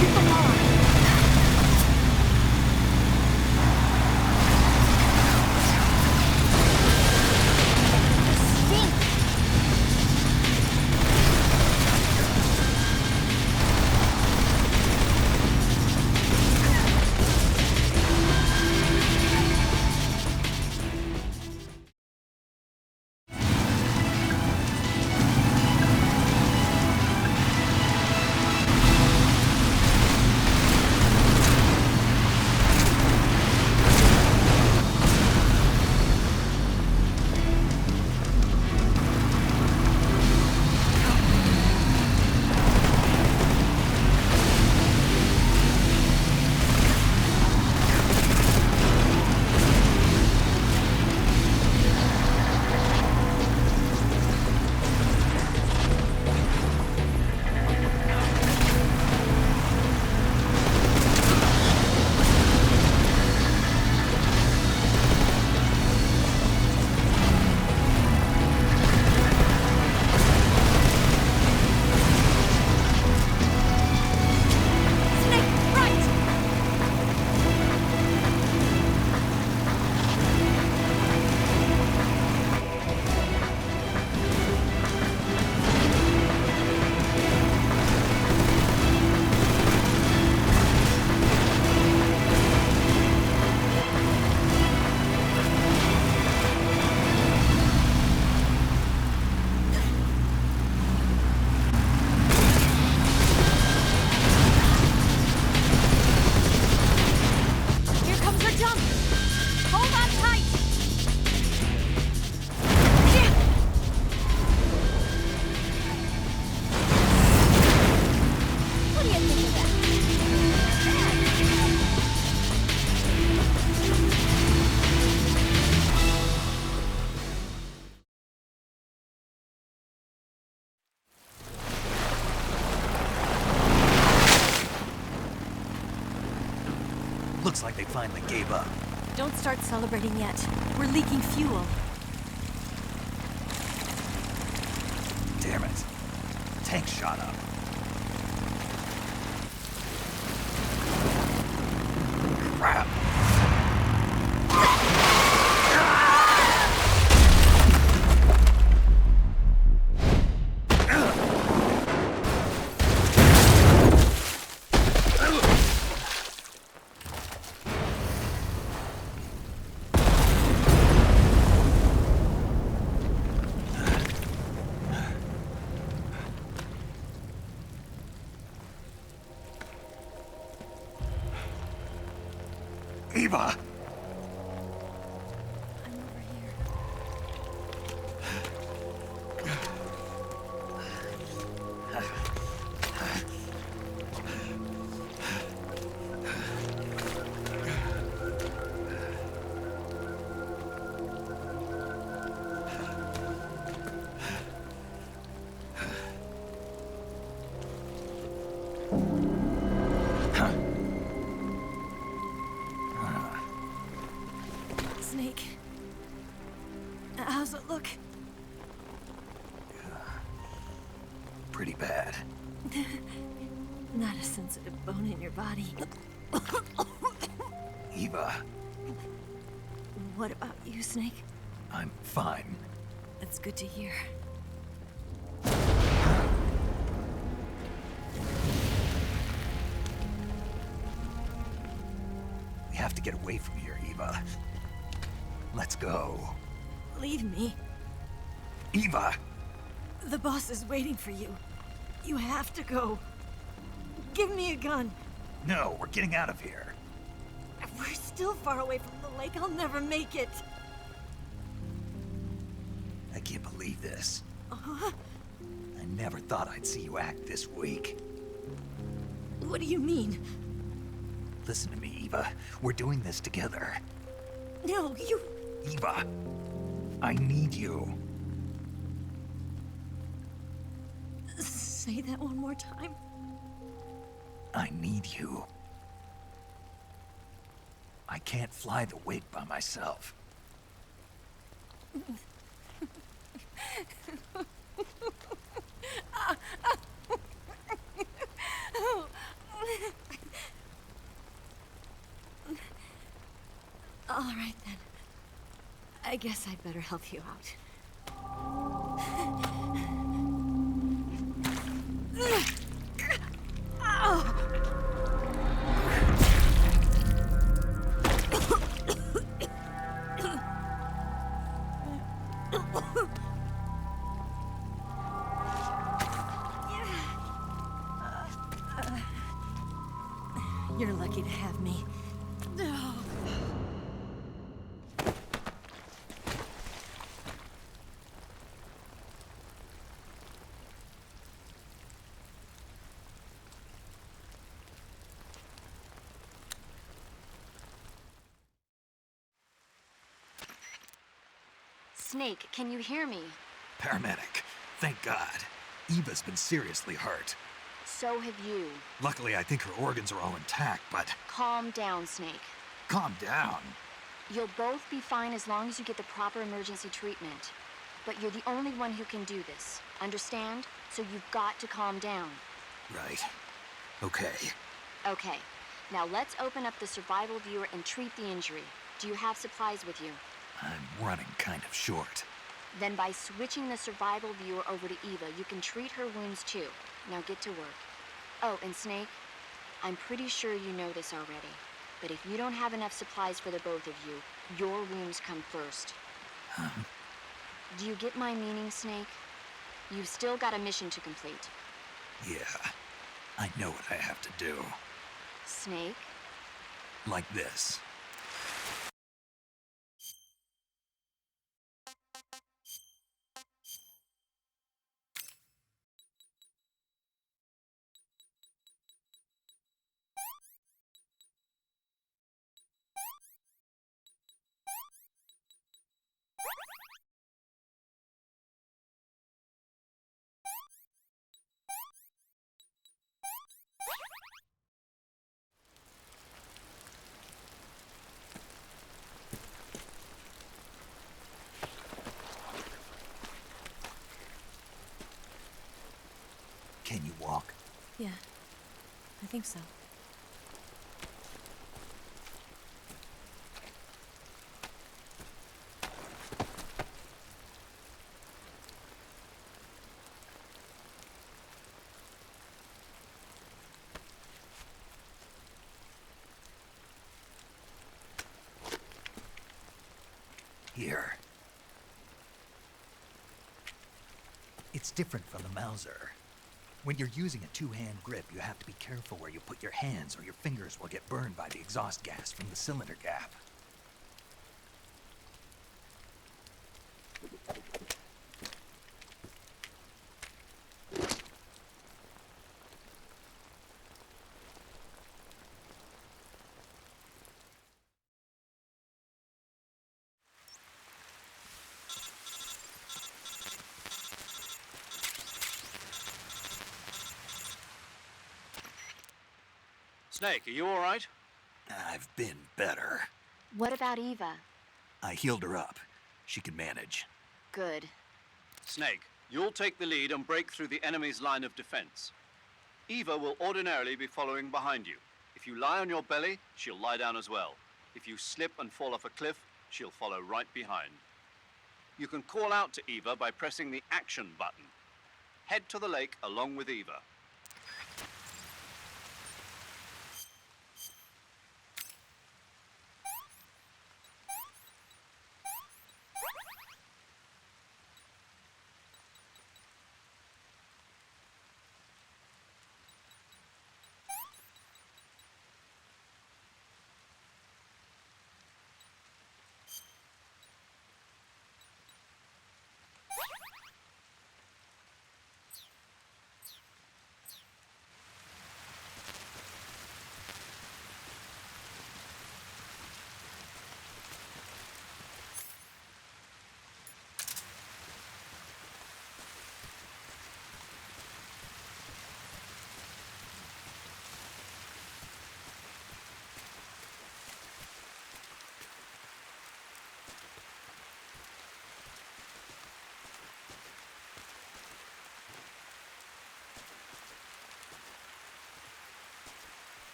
Shoot them all. Looks like they finally gave up. Don't start celebrating yet. We're leaking fuel. Damn it. The tank shot up. Crap. Eva! I'm over here. Snake. How's it look? Pretty bad. Not a sensitive bone in your body. Eva, What about you, Snake? I'm fine. That's good to hear. We have to get away from here, Eva. Let's go. Leave me. Eva! The boss is waiting for you. You have to go. Give me a gun. No, we're getting out of here. We're still far away from the lake. I'll never make it. I can't believe this. Uh-huh. I never thought I'd see you act this weak. What do you mean? Listen to me, Eva. We're doing this together. No, you... Eva, I need you. Say that one more time. I need you. I can't fly the wig by myself. All right, then. I guess I'd better help you out. You're lucky to have me. Snake, can you hear me? Paramedic. Thank God. Eva's been seriously hurt. So have you. Luckily, I think her organs are all intact, but... Calm down, Snake. Calm down. You'll both be fine as long as you get the proper emergency treatment. But you're the only one who can do this. Understand? So you've got to calm down. Right. Okay. Okay. Now let's open up the survival viewer and treat the injury. Do you have supplies with you? I'm running kind of short. Then by switching the survival viewer over to Eva, you can treat her wounds too. Now get to work. Oh, and Snake, I'm pretty sure you know this already, but if you don't have enough supplies for the both of you, your wounds come first. Do you get my meaning, Snake? You've still got a mission to complete. Yeah. I know what I have to do. Snake? Like this. Can you walk? Yeah, I think so. Here. It's different from the Mauser. When you're using a two-hand grip, you have to be careful where you put your hands or your fingers will get burned by the exhaust gas from the cylinder gap. Snake, are you all right? I've been better. What about Eva? I healed her up. She can manage. Good. Snake, you'll take the lead and break through the enemy's line of defense. Eva will ordinarily be following behind you. If you lie on your belly, she'll lie down as well. If you slip and fall off a cliff, she'll follow right behind. You can call out to Eva by pressing the action button. Head to the lake along with Eva.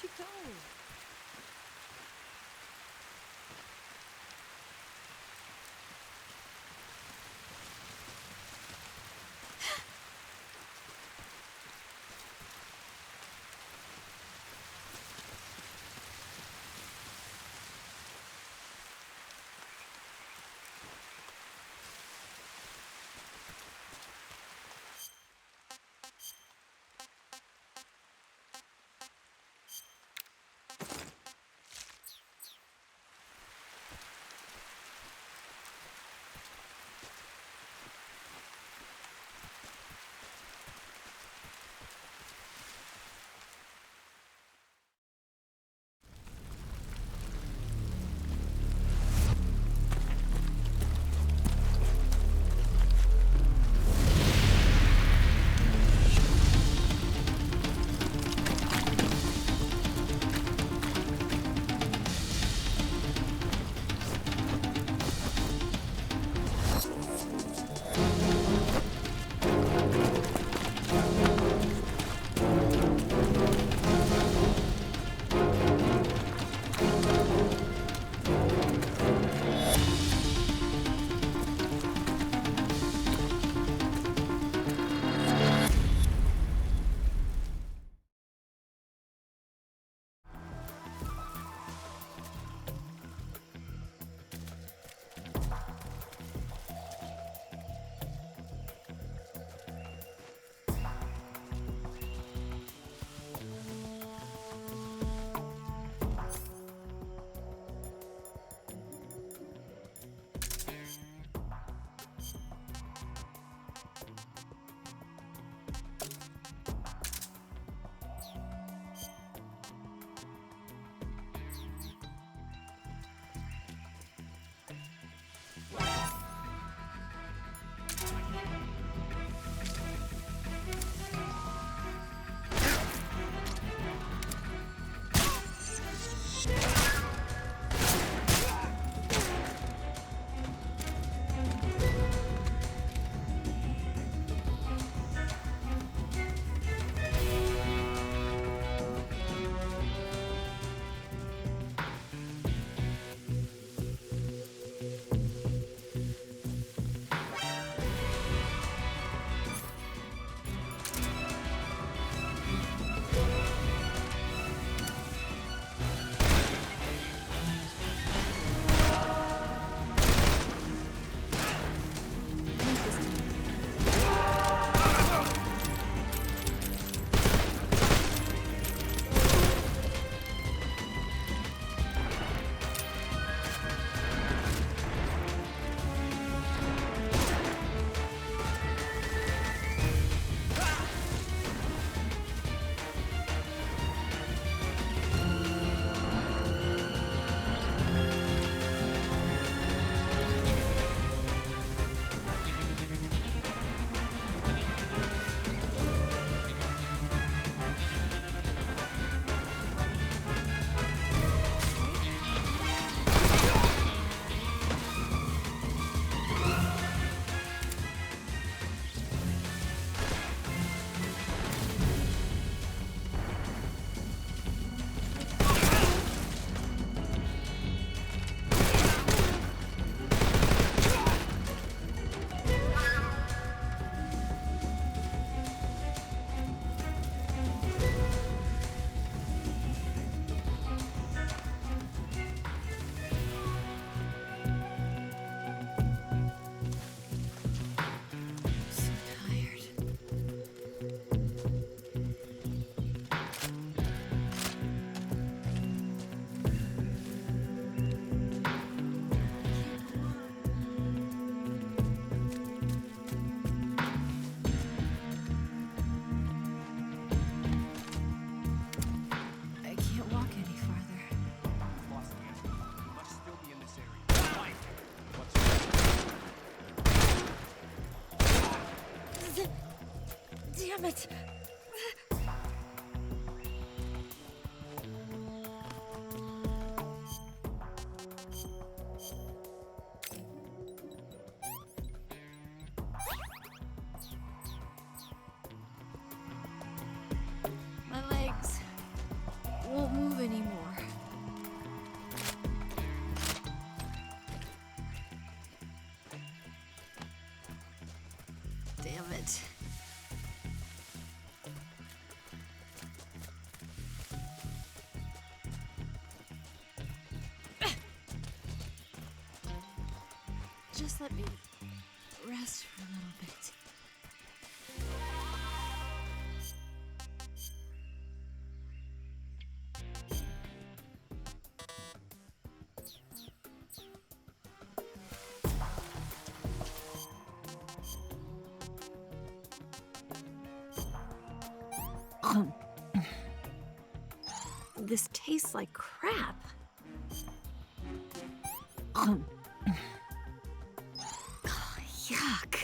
she go? Damn it! My legs won't Just let me rest for a little bit. This tastes like crap. Yuck.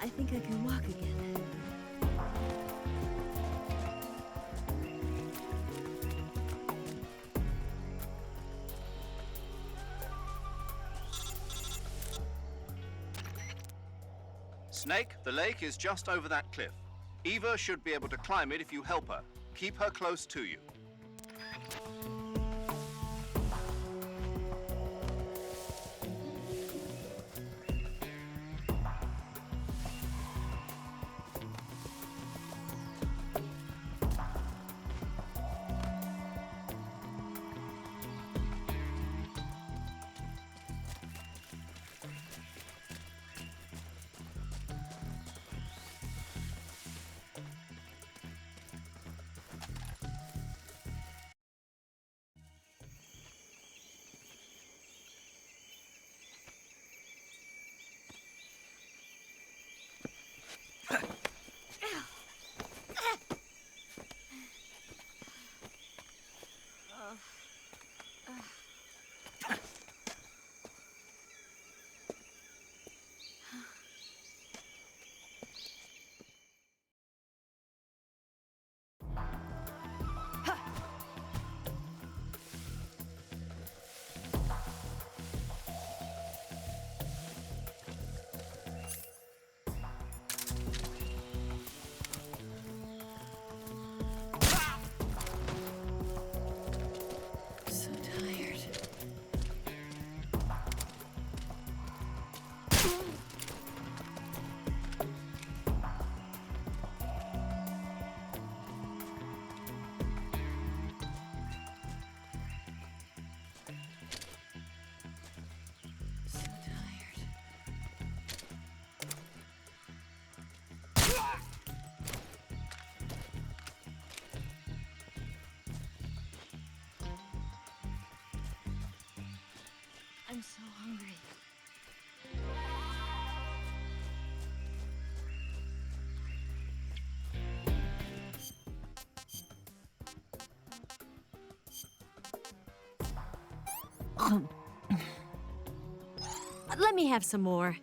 I think I can walk again. Snake, the lake is just over that cliff. Eva should be able to climb it if you help her. Keep her close to you. I'm so hungry. Let me have some more.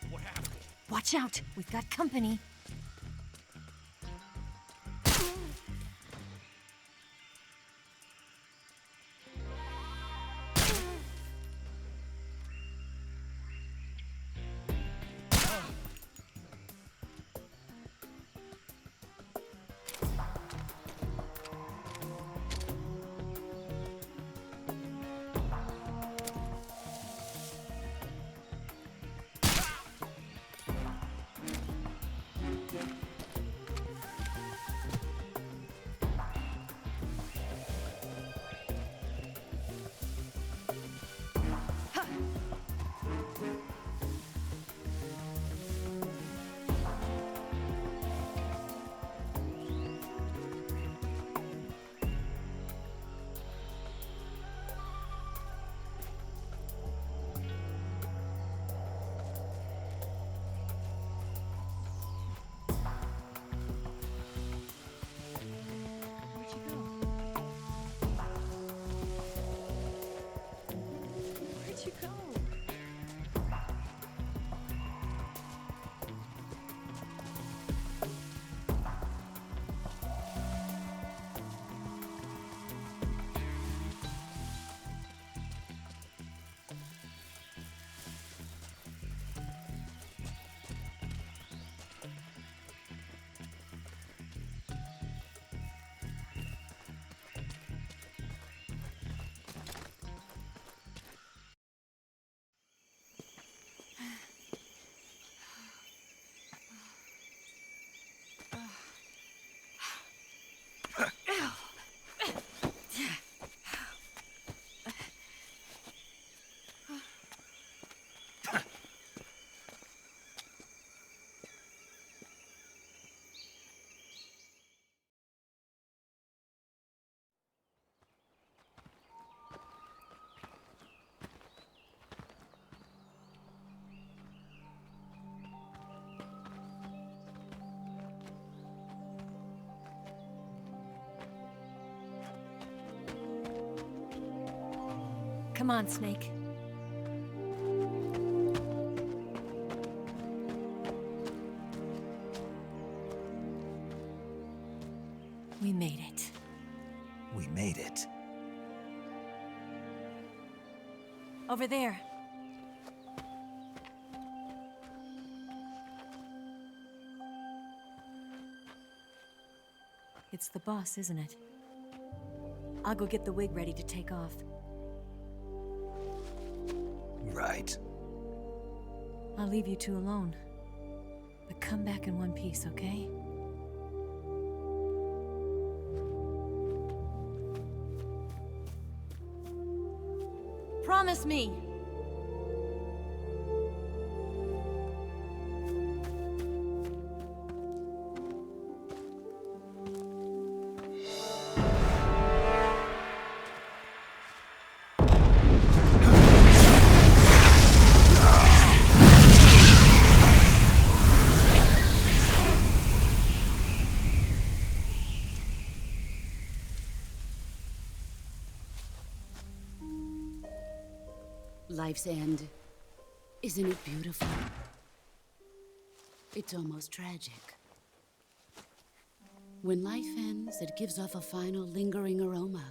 What happened? Watch out! We've got company. Come on, Snake. We made it. We made it. Over there. It's the boss, isn't it? I'll go get the wig ready to take off. Right. I'll leave you two alone. But come back in one piece, okay? Promise me! Life's end. Isn't it beautiful? It's almost tragic. When life ends, it gives off a final lingering aroma.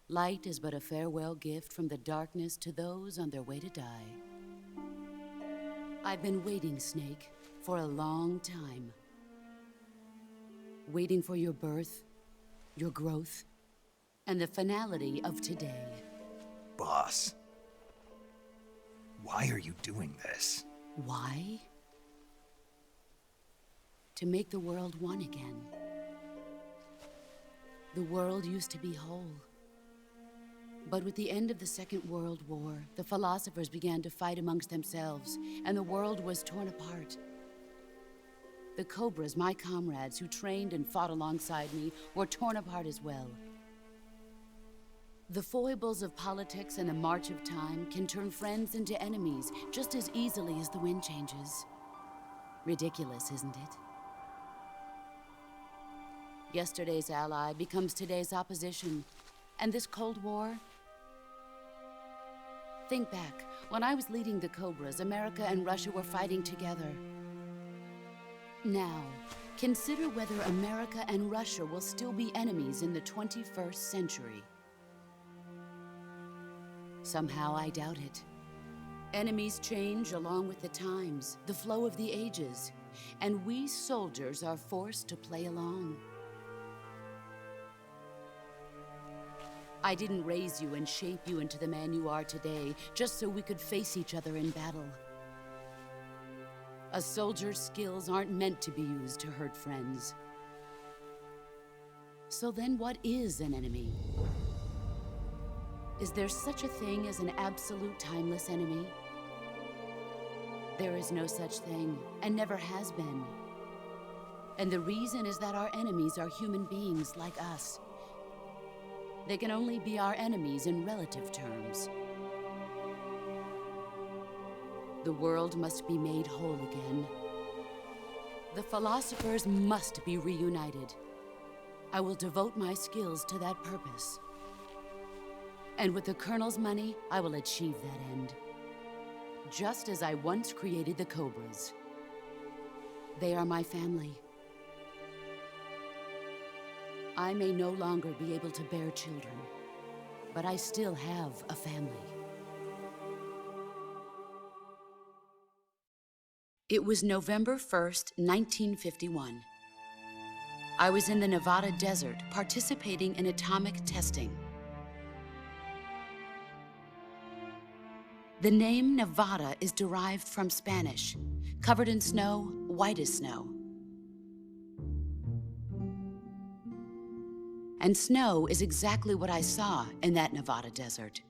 Light is but a farewell gift from the darkness to those on their way to die. I've been waiting, Snake, for a long time. Waiting for your birth, your growth, and the finality of today. Boss. Why are you doing this? Why? To make the world one again. The world used to be whole. But with the end of the Second World War, the philosophers began to fight amongst themselves, and the world was torn apart. The Cobras, my comrades who trained and fought alongside me, were torn apart as well. The foibles of politics and the march of time can turn friends into enemies just as easily as the wind changes. Ridiculous, isn't it? Yesterday's ally becomes today's opposition. And this Cold War? Think back. When I was leading the Cobras, America and Russia were fighting together. Now, consider whether America and Russia will still be enemies in the 21st century. Somehow I doubt it. Enemies change along with the times, the flow of the ages, and we soldiers are forced to play along. I didn't raise you and shape you into the man you are today just so we could face each other in battle. A soldier's skills aren't meant to be used to hurt friends. So then what is an enemy? Is there such a thing as an absolute timeless enemy? There is no such thing, and never has been. And the reason is that our enemies are human beings like us. They can only be our enemies in relative terms. The world must be made whole again. The philosophers must be reunited. I will devote my skills to that purpose. And with the Colonel's money, I will achieve that end. Just as I once created the Cobras. They are my family. I may no longer be able to bear children, but I still have a family. It was November 1st, 1951. I was in the Nevada desert participating in atomic testing. The name Nevada is derived from Spanish, covered in snow, white as snow. And snow is exactly what I saw in that Nevada desert.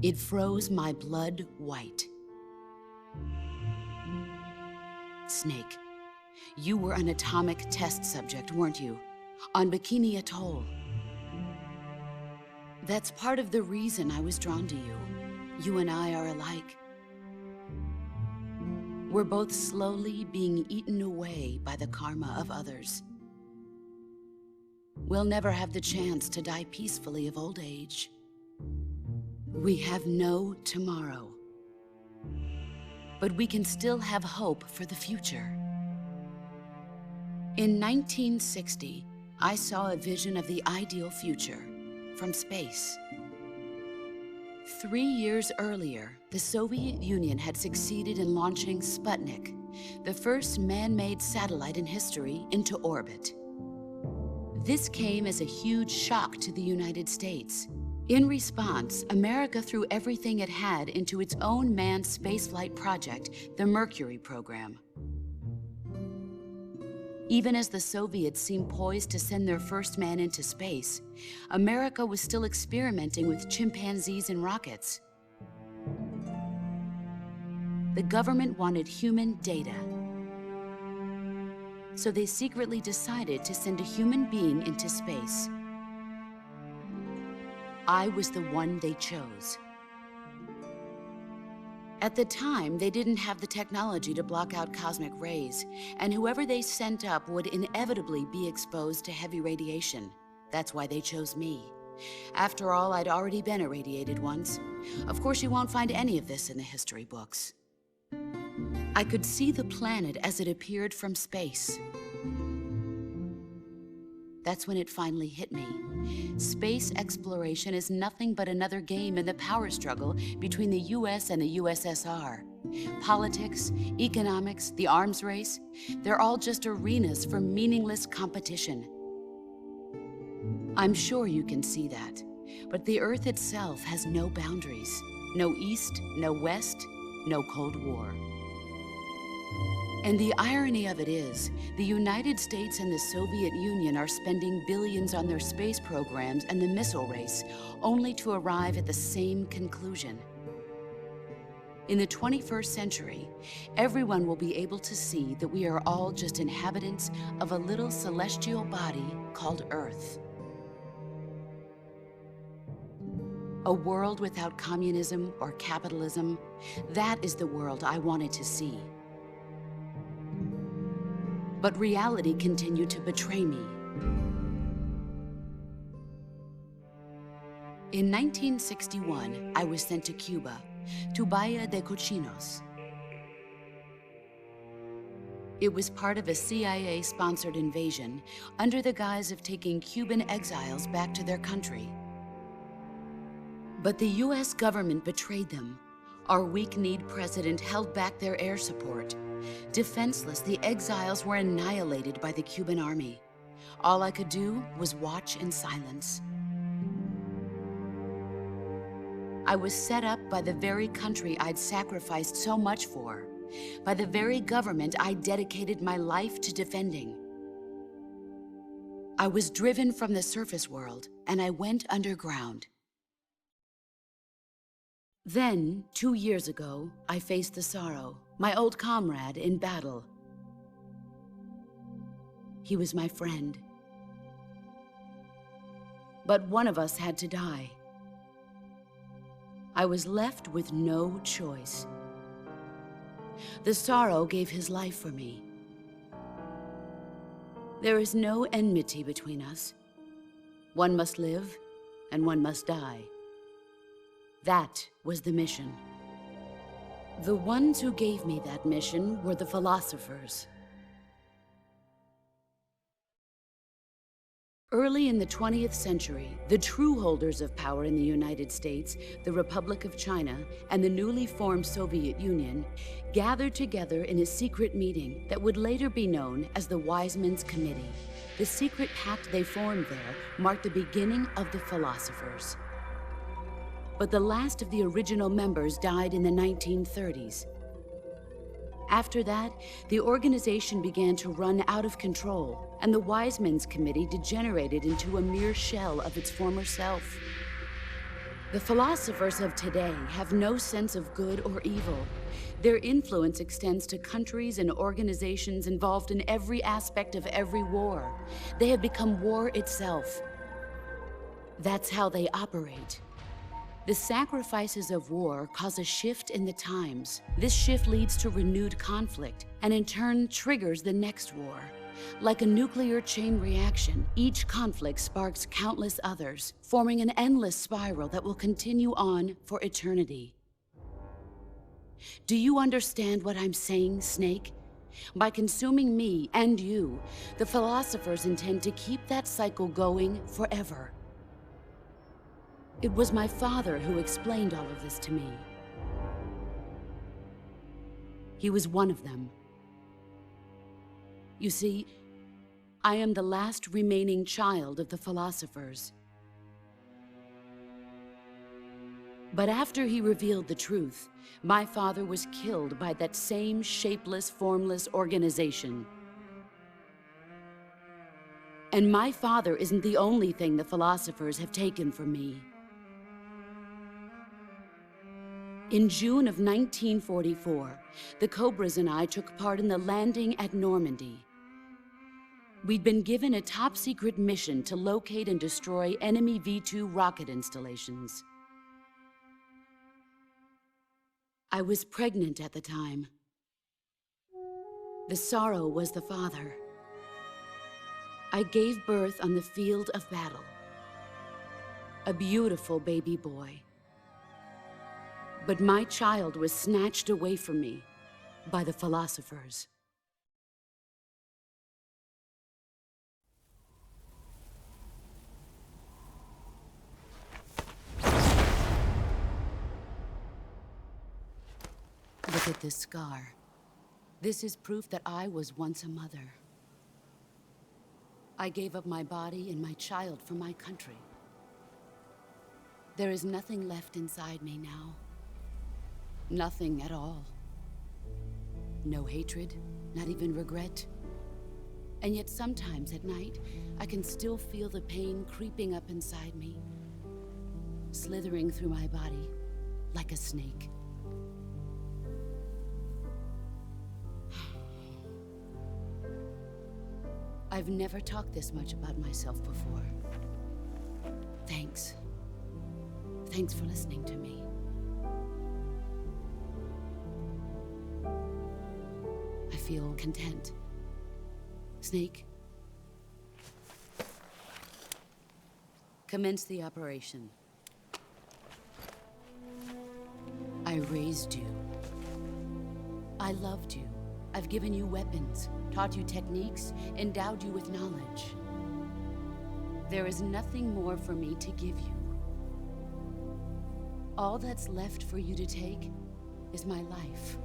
It froze my blood white. Snake, you were an atomic test subject, weren't you? On Bikini Atoll. That's part of the reason I was drawn to you. You and I are alike. We're both slowly being eaten away by the karma of others. we'll never have the chance to die peacefully of old age. We have no tomorrow. But we can still have hope for the future. In 1960, I saw a vision of the ideal future from space. 3 years earlier, the Soviet Union had succeeded in launching Sputnik, the first man-made satellite in history, into orbit. This came as a huge shock to the United States. In response, America threw everything it had into its own manned spaceflight project, the Mercury program. Even as the Soviets seemed poised to send their first man into space, America was still experimenting with chimpanzees and rockets. The government wanted human data. So they secretly decided to send a human being into space. I was the one they chose. At the time, they didn't have the technology to block out cosmic rays, and whoever they sent up would inevitably be exposed to heavy radiation. That's why they chose me. After all, I'd already been irradiated once. Of course, you won't find any of this in the history books. I could see the planet as it appeared from space. That's when it finally hit me. Space exploration is nothing but another game in the power struggle between the US and the USSR. Politics, economics, the arms race, they're all just arenas for meaningless competition. I'm sure you can see that, but the Earth itself has no boundaries. No East, no West, no Cold War. And the irony of it is, the United States and the Soviet Union are spending billions on their space programs and the missile race, only to arrive at the same conclusion. In the 21st century, everyone will be able to see that we are all just inhabitants of a little celestial body called Earth. A world without communism or capitalism, that is the world I wanted to see. But reality continued to betray me. In 1961, I was sent to Cuba, to Bahia de Cochinos. It was part of a CIA-sponsored invasion under the guise of taking Cuban exiles back to their country. But the US government betrayed them. Our weak-kneed president held back their air support. Defenseless, the exiles were annihilated by the Cuban army. All I could do was watch in silence. I was set up by the very country I'd sacrificed so much for, by the very government I dedicated my life to defending. I was driven from the surface world, and I went underground. Then, 2 years ago, I faced the Sorrow, my old comrade in battle. He was my friend. But one of us had to die. I was left with no choice. The Sorrow gave his life for me. There is no enmity between us. One must live, and one must die. That was the mission. The ones who gave me that mission were the philosophers. Early in the 20th century, the true holders of power in the United States, the Republic of China, and the newly formed Soviet Union gathered together in a secret meeting that would later be known as the Wise Men's Committee. The secret pact they formed there marked the beginning of the philosophers. But the last of the original members died in the 1930s. After that, the organization began to run out of control, and the Wise Men's Committee degenerated into a mere shell of its former self. The philosophers of today have no sense of good or evil. Their influence extends to countries and organizations involved in every aspect of every war. They have become war itself. That's how they operate. The sacrifices of war cause a shift in the times. This shift leads to renewed conflict, and in turn triggers the next war. Like a nuclear chain reaction, each conflict sparks countless others, forming an endless spiral that will continue on for eternity. Do you understand what I'm saying, Snake? By consuming me and you, the philosophers intend to keep that cycle going forever. It was my father who explained all of this to me. He was one of them. You see, I am the last remaining child of the philosophers. But after he revealed the truth, my father was killed by that same shapeless, formless organization. And my father isn't the only thing the philosophers have taken from me. In June of 1944, the Cobras and I took part in the landing at Normandy. We'd been given a top-secret mission to locate and destroy enemy V-2 rocket installations. I was pregnant at the time. The sorrow was the father. I gave birth on the field of battle. A beautiful baby boy. But my child was snatched away from me by the philosophers. Look at this scar. This is proof that I was once a mother. I gave up my body and my child for my country. There is nothing left inside me now. Nothing at all. No hatred, not even regret. And yet sometimes at night, I can still feel the pain creeping up inside me, slithering through my body like a snake. I've never talked this much about myself before. Thanks. Thanks for listening to me. I feel content. Snake, commence the operation. I raised you. I loved you. I've given you weapons, taught you techniques, endowed you with knowledge. There is nothing more for me to give you. All that's left for you to take is my life,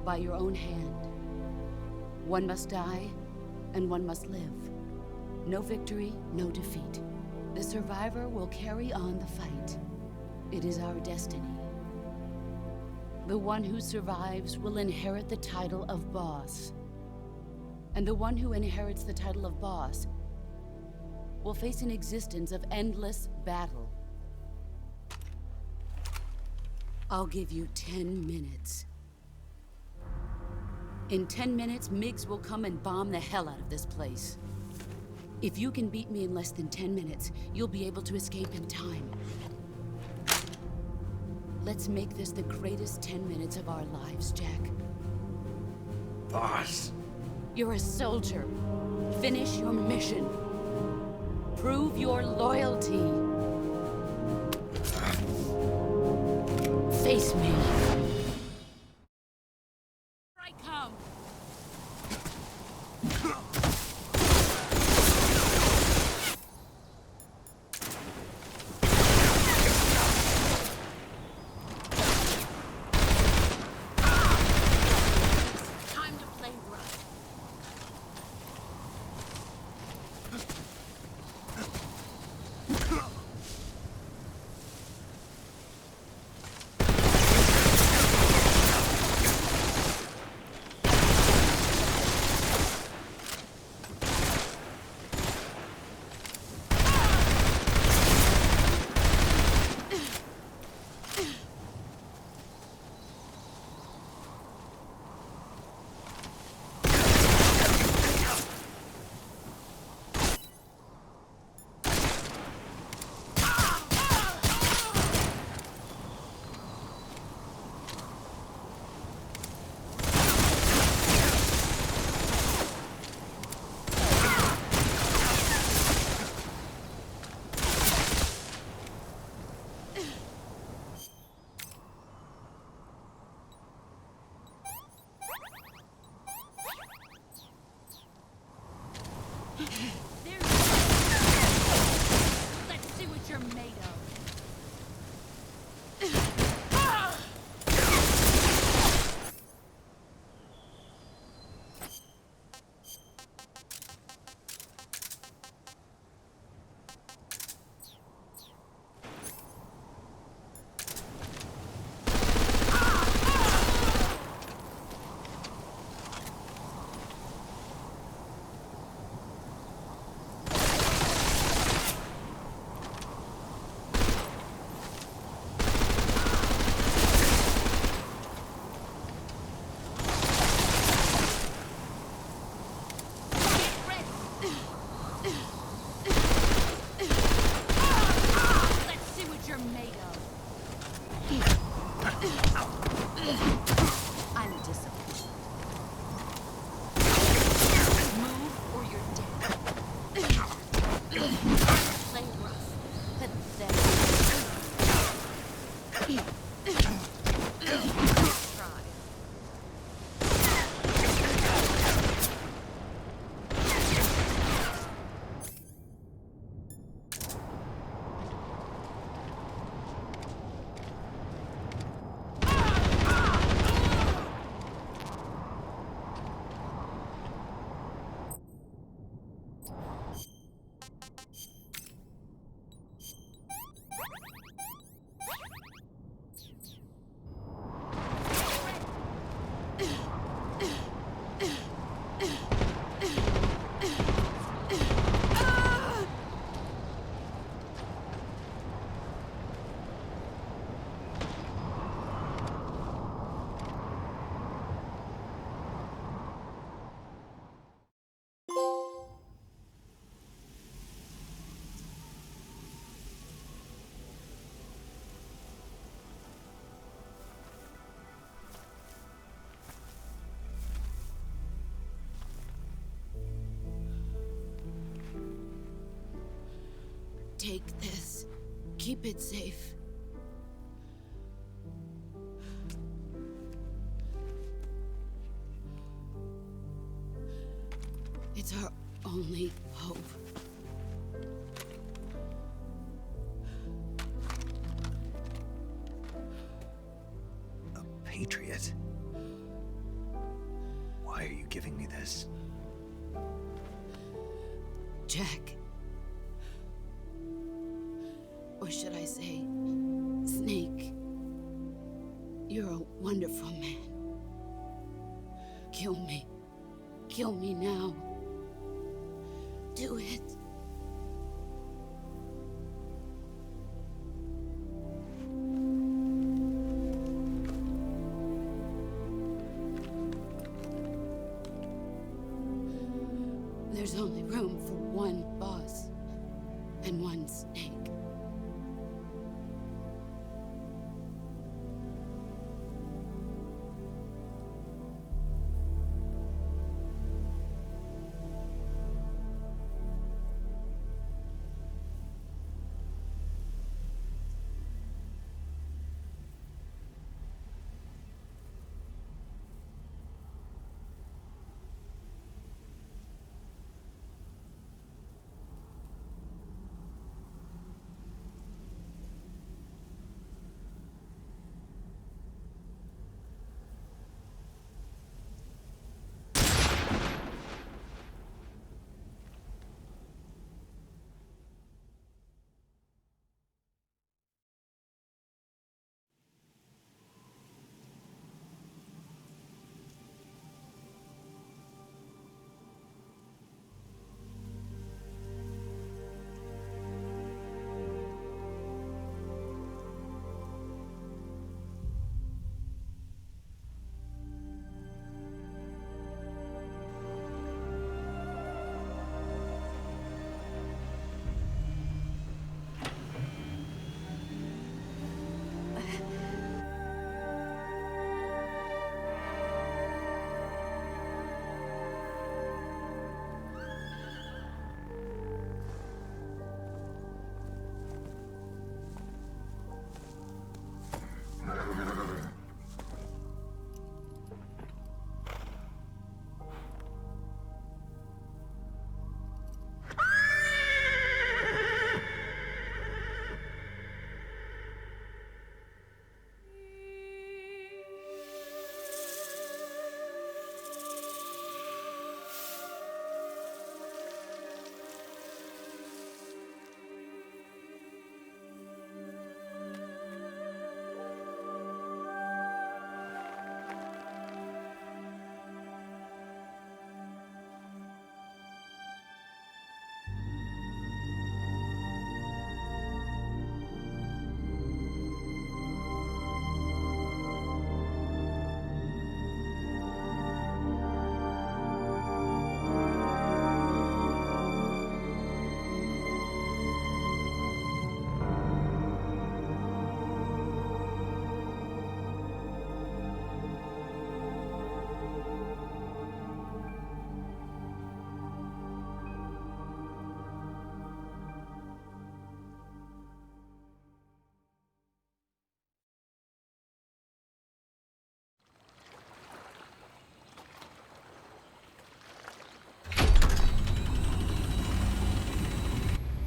by your own hand. One must die, and one must live. No victory, no defeat. The survivor will carry on the fight. It is our destiny. The one who survives will inherit the title of boss. And the one who inherits the title of boss will face an existence of endless battle. I'll give you 10 minutes. In 10 minutes, MiGs will come and bomb the hell out of this place. If you can beat me in less than 10 minutes, you'll be able to escape in time. Let's make this the greatest 10 minutes of our lives, Jack. Boss. You're a soldier. Finish your mission. Prove your loyalty. Face me. I come. Let's see what you're made of. I'm disappointed. Move or you're dead. Play rough. Pathetic. Try. Take this. Keep it safe. It's our only hope. A patriot? Why are you giving me this? Jack. Or should I say, Snake? You're a wonderful man. Kill me. Kill me now. Do it. There's only room for one boss and one Snake.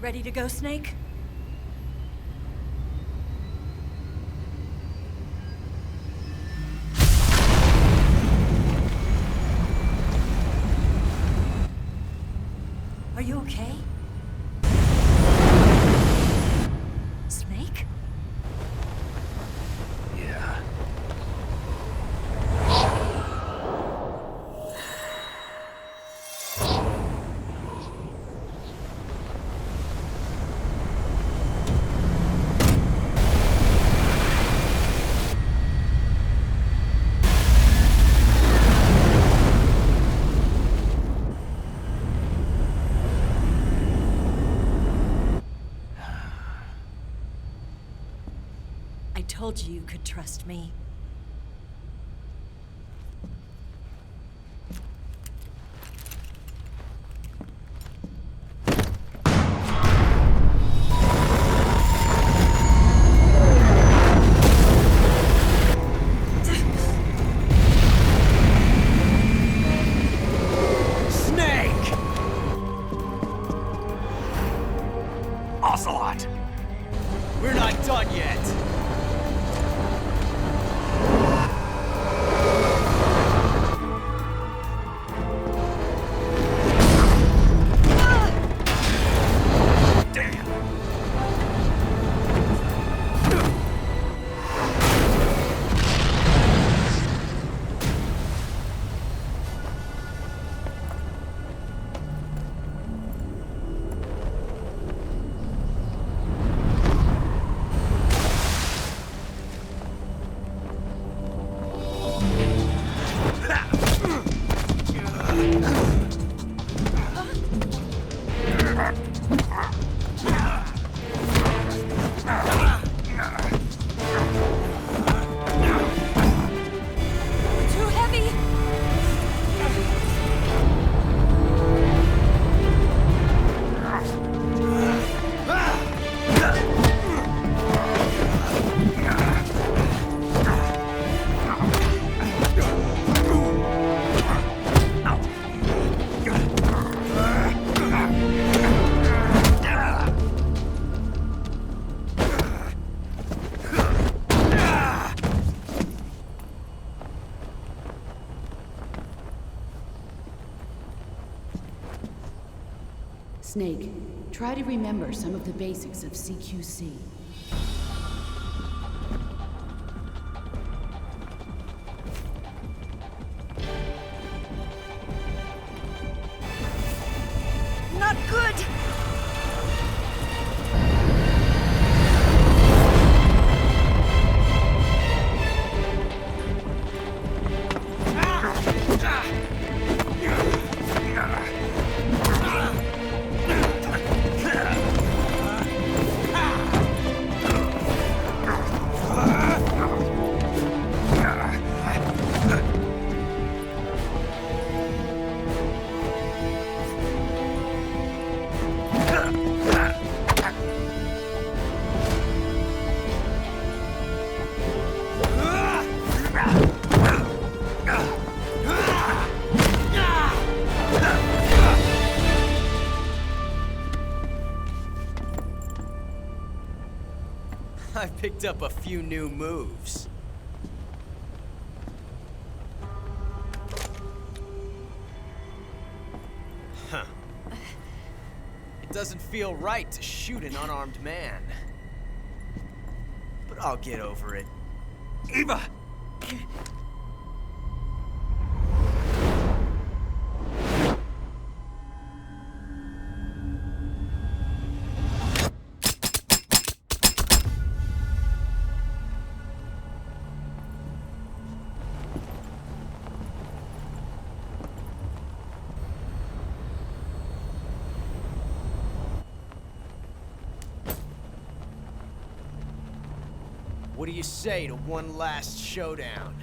Ready to go, Snake? Are you okay? Snake? Yeah. I told you you could trust me. Snake! Ocelot! We're not done yet. Too heavy! Snake, try to remember some of the basics of CQC. Not good! I picked up a few new moves. Huh. It doesn't feel right to shoot an unarmed man. But I'll get over it. Eva! What do you say to one last showdown?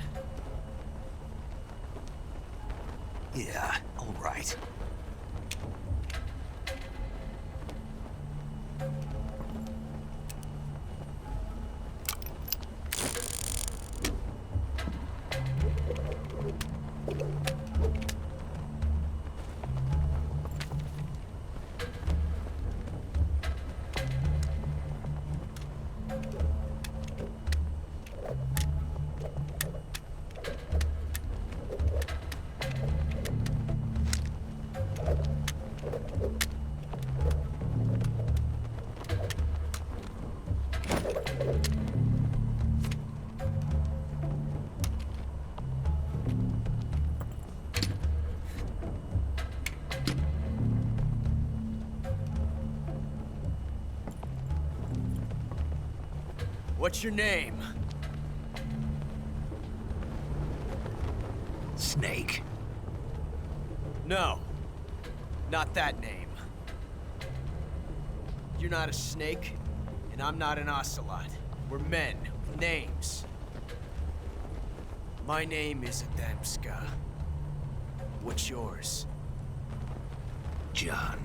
Yeah, all right. What's your name? Snake. No. Not that name. You're not a snake, and I'm not an ocelot. We're men with names. My name is Adamska. What's yours? John.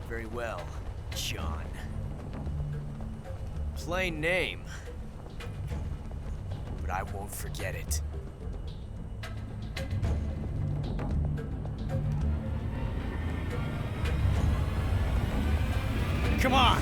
Very well, John. Plain name. But I won't forget it. Come on!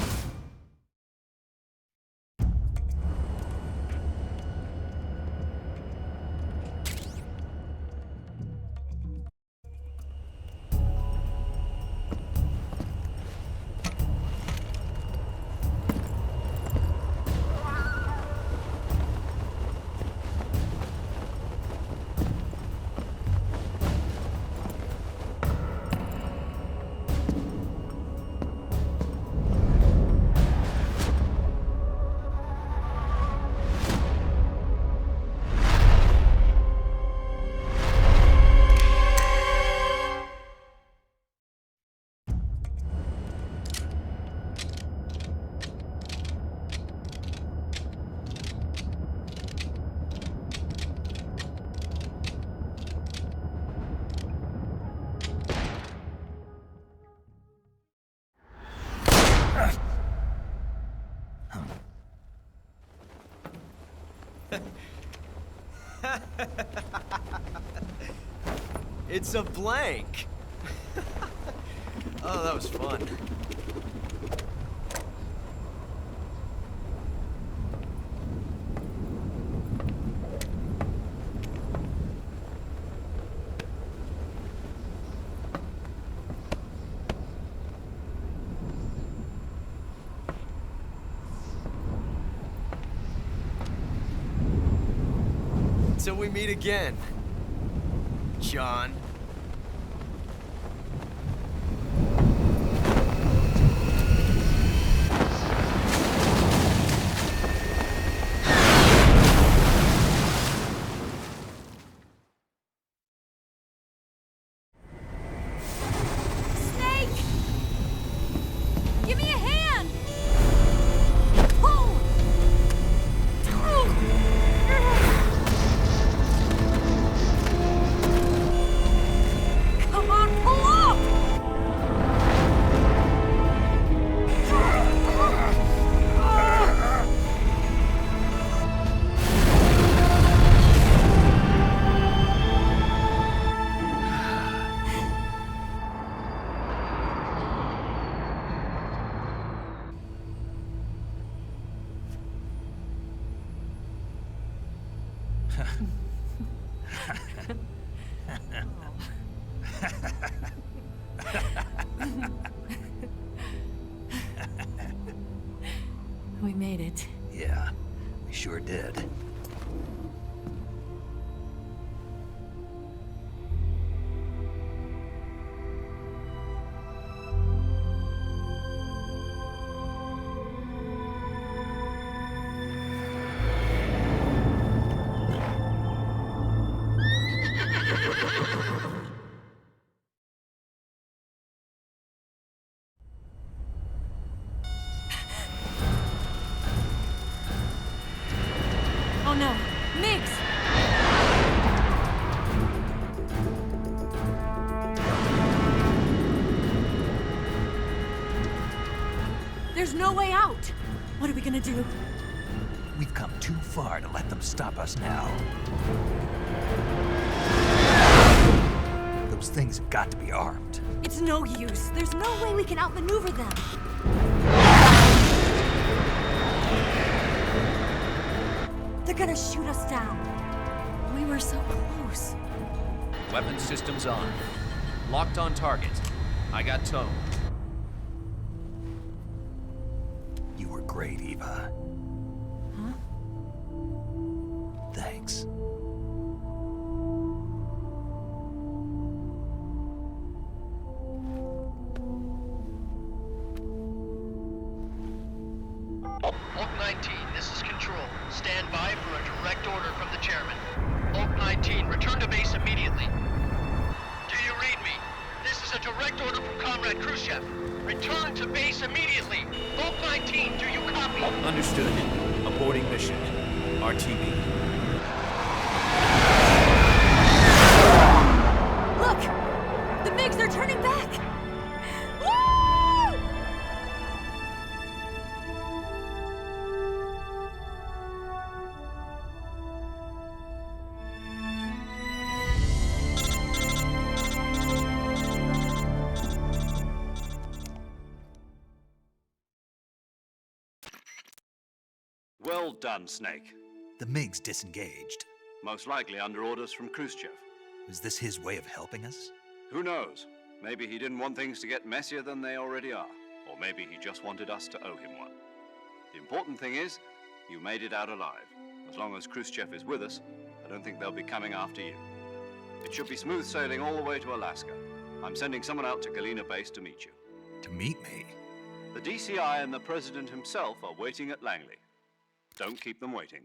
It's a blank. Oh, that was fun. Till we meet again, John. Give me a hand! Pull! Come on, pull up! We made it. Yeah, we sure did. Oh no, Miggs! There's no way out! What are we gonna do? We've come too far to let them stop us now. Those things have got to be armed. It's no use. There's no way we can outmaneuver them. They're gonna shoot us down. We were so close. Weapon systems on. Locked on target. I got tone. You were great, Eva. Huh? Thanks. Oak 19, this is Control. Stand by for a direct order from the chairman. Oak 19, return to base immediately. Do you read me? This is a direct order from Comrade Khrushchev. Return to base immediately. Oak 19, do you copy? Understood. Aborting mission. RTB. Look! The MiGs are turning back! Woo! Well done, Snake. The MiGs disengaged. Most likely under orders from Khrushchev. Is this his way of helping us? Who knows? Maybe he didn't want things to get messier than they already are. Or maybe he just wanted us to owe him one. The important thing is, you made it out alive. As long as Khrushchev is with us, I don't think they'll be coming after you. It should be smooth sailing all the way to Alaska. I'm sending someone out to Galena Base to meet you. To meet me? The DCI and the President himself are waiting at Langley. Don't keep them waiting.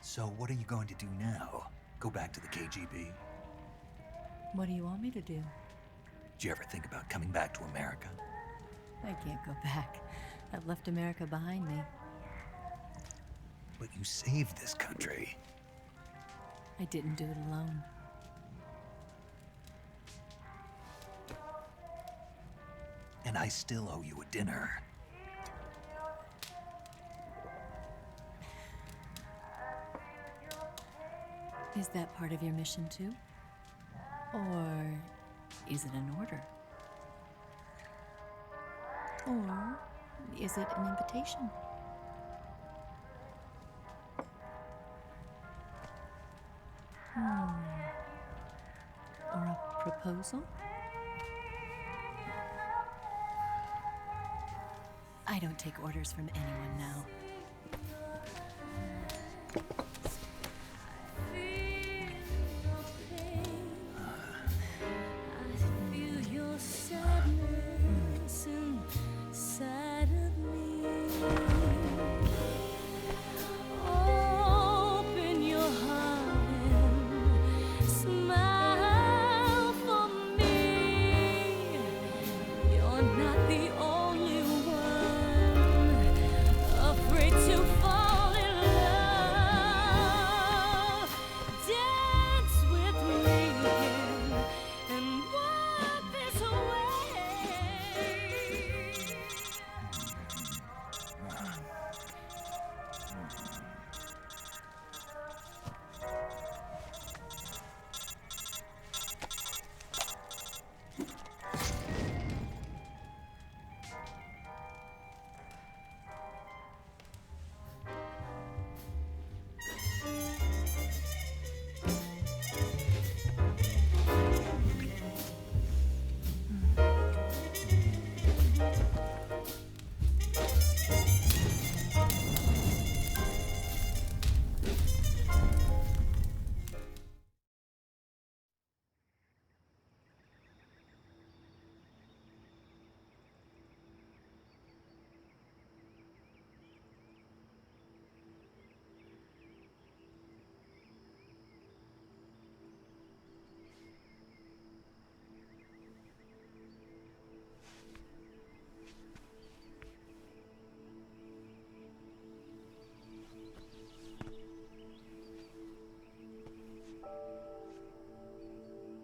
So what are you going to do now? Go back to the KGB? What do you want me to do? Did you ever think about coming back to America? I can't go back. I've left America behind me. But you saved this country. I didn't do it alone. And I still owe you a dinner. Is that part of your mission too? Or is it an order? Or is it an invitation? Or a proposal? I don't take orders from anyone now.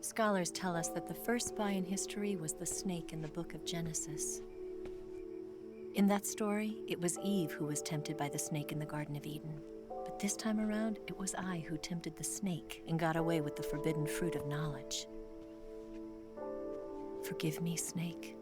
Scholars tell us that the first spy in history was the snake in the book of Genesis. In that story, it was Eve who was tempted by the snake in the Garden of Eden. But This time around, it was I who tempted the snake and got away with the forbidden fruit of knowledge. Forgive me, Snake.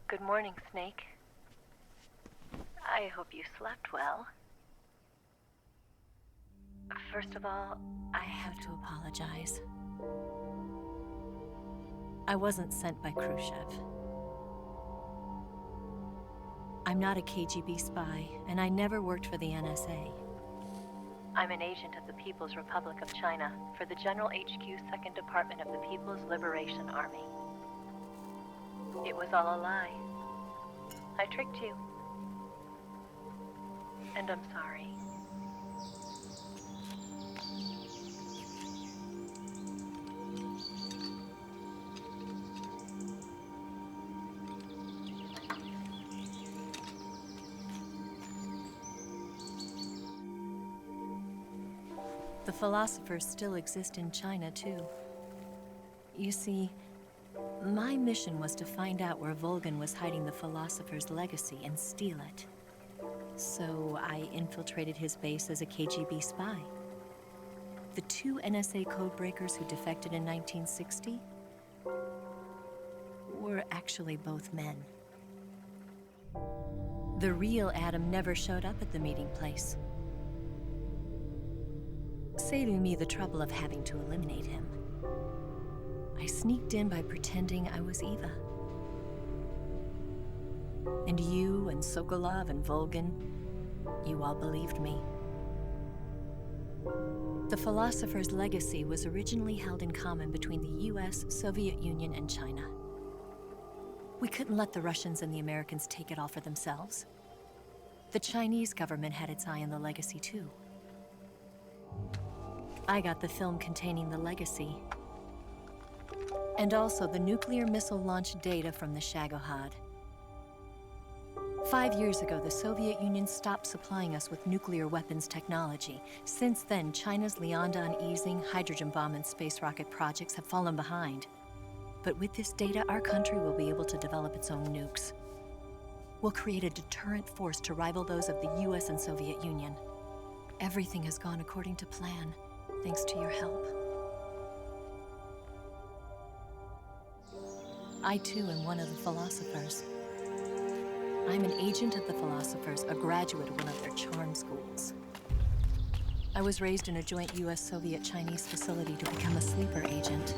Good morning, Snake. I hope you slept well. First of all, I have to apologize. I wasn't sent by Khrushchev. I'm not a KGB spy, and I never worked for the NSA. I'm an agent of the People's Republic of China for the General HQ 2nd Department of the People's Liberation Army. It was all a lie. I tricked you. And I'm sorry. The philosophers still exist in China, too. You see, my mission was to find out where Volgan was hiding the philosopher's legacy and steal it. So I infiltrated his base as a KGB spy. The 2 NSA codebreakers who defected in 1960 were actually both men. The real Adam never showed up at the meeting place, saving me the trouble of having to eliminate him. I sneaked in by pretending I was Eva. And you and Sokolov and Volgan, you all believed me. The philosopher's legacy was originally held in common between the US, Soviet Union, and China. We couldn't let the Russians and the Americans take it all for themselves. The Chinese government had its eye on the legacy, too. I got the film containing the legacy, and also the nuclear missile launch data from the Shagohod. 5 years ago, the Soviet Union stopped supplying us with nuclear weapons technology. Since then, China's Liaodong easing, hydrogen bomb, and space rocket projects have fallen behind. But with this data, our country will be able to develop its own nukes. We'll create a deterrent force to rival those of the US and Soviet Union. Everything has gone according to plan, thanks to your help. I, too, am one of the philosophers. I'm an agent of the philosophers, a graduate of one of their charm schools. I was raised in a joint US-Soviet-Chinese facility to become a sleeper agent.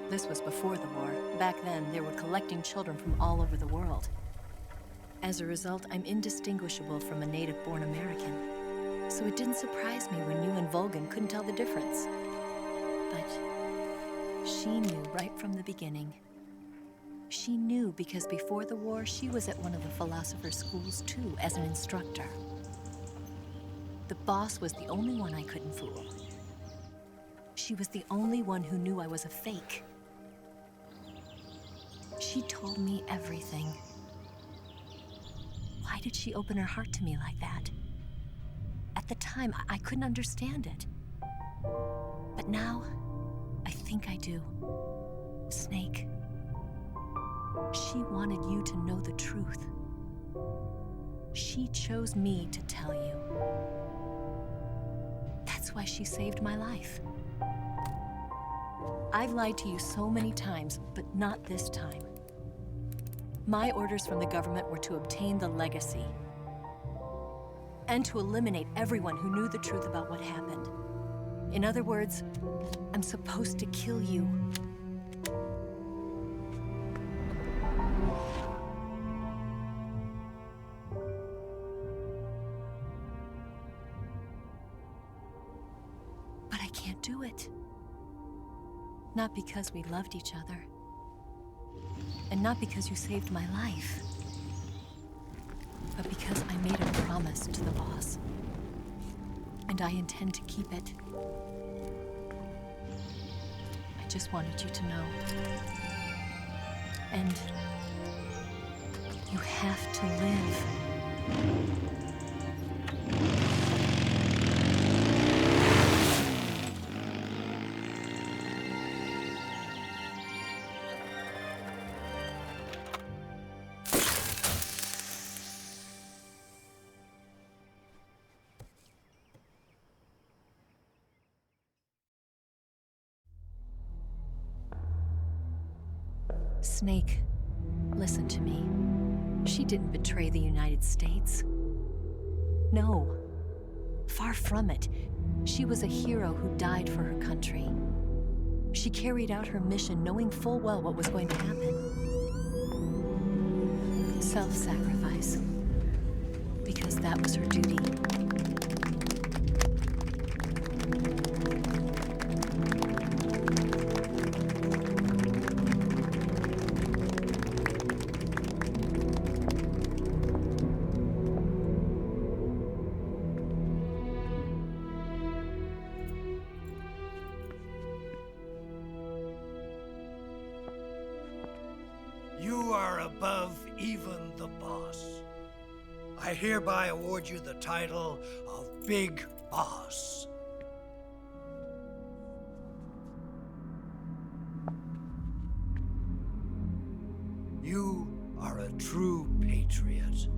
This was before the war. Back then, they were collecting children from all over the world. As a result, I'm indistinguishable from a native-born American. So it didn't surprise me when you and Volgan couldn't tell the difference. But she knew right from the beginning. She knew because before the war, she was at one of the philosopher's schools too, as an instructor. The boss was the only one I couldn't fool. She was the only one who knew I was a fake. She told me everything. Why did she open her heart to me like that? At the time, I couldn't understand it. But now, I think I do. Snake. She wanted you to know the truth. She chose me to tell you. That's why she saved my life. I've lied to you so many times, but not this time. My orders from the government were to obtain the legacy and to eliminate everyone who knew the truth about what happened. In other words, I'm supposed to kill you. But I can't do it. Not because we loved each other, And not because you saved my life, but because I made a promise to the boss. And I intend to keep it. I just wanted you to know. And you have to live. Snake, listen to me. She didn't betray the United States. No. Far from it. She was a hero who died for her country. She carried out her mission knowing full well what was going to happen. Self-sacrifice. Because that was her duty. You are above even the boss. I hereby award you the title of Big Boss. You are a true patriot.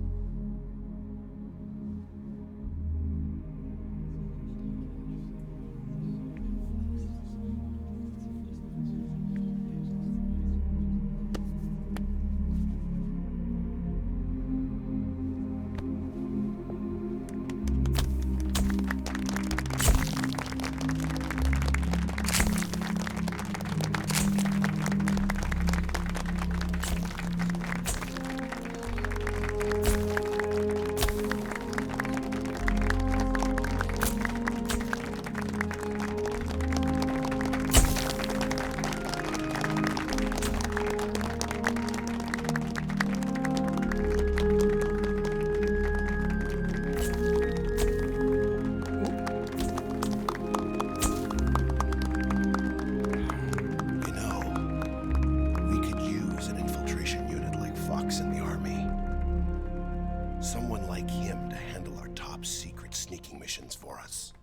For us.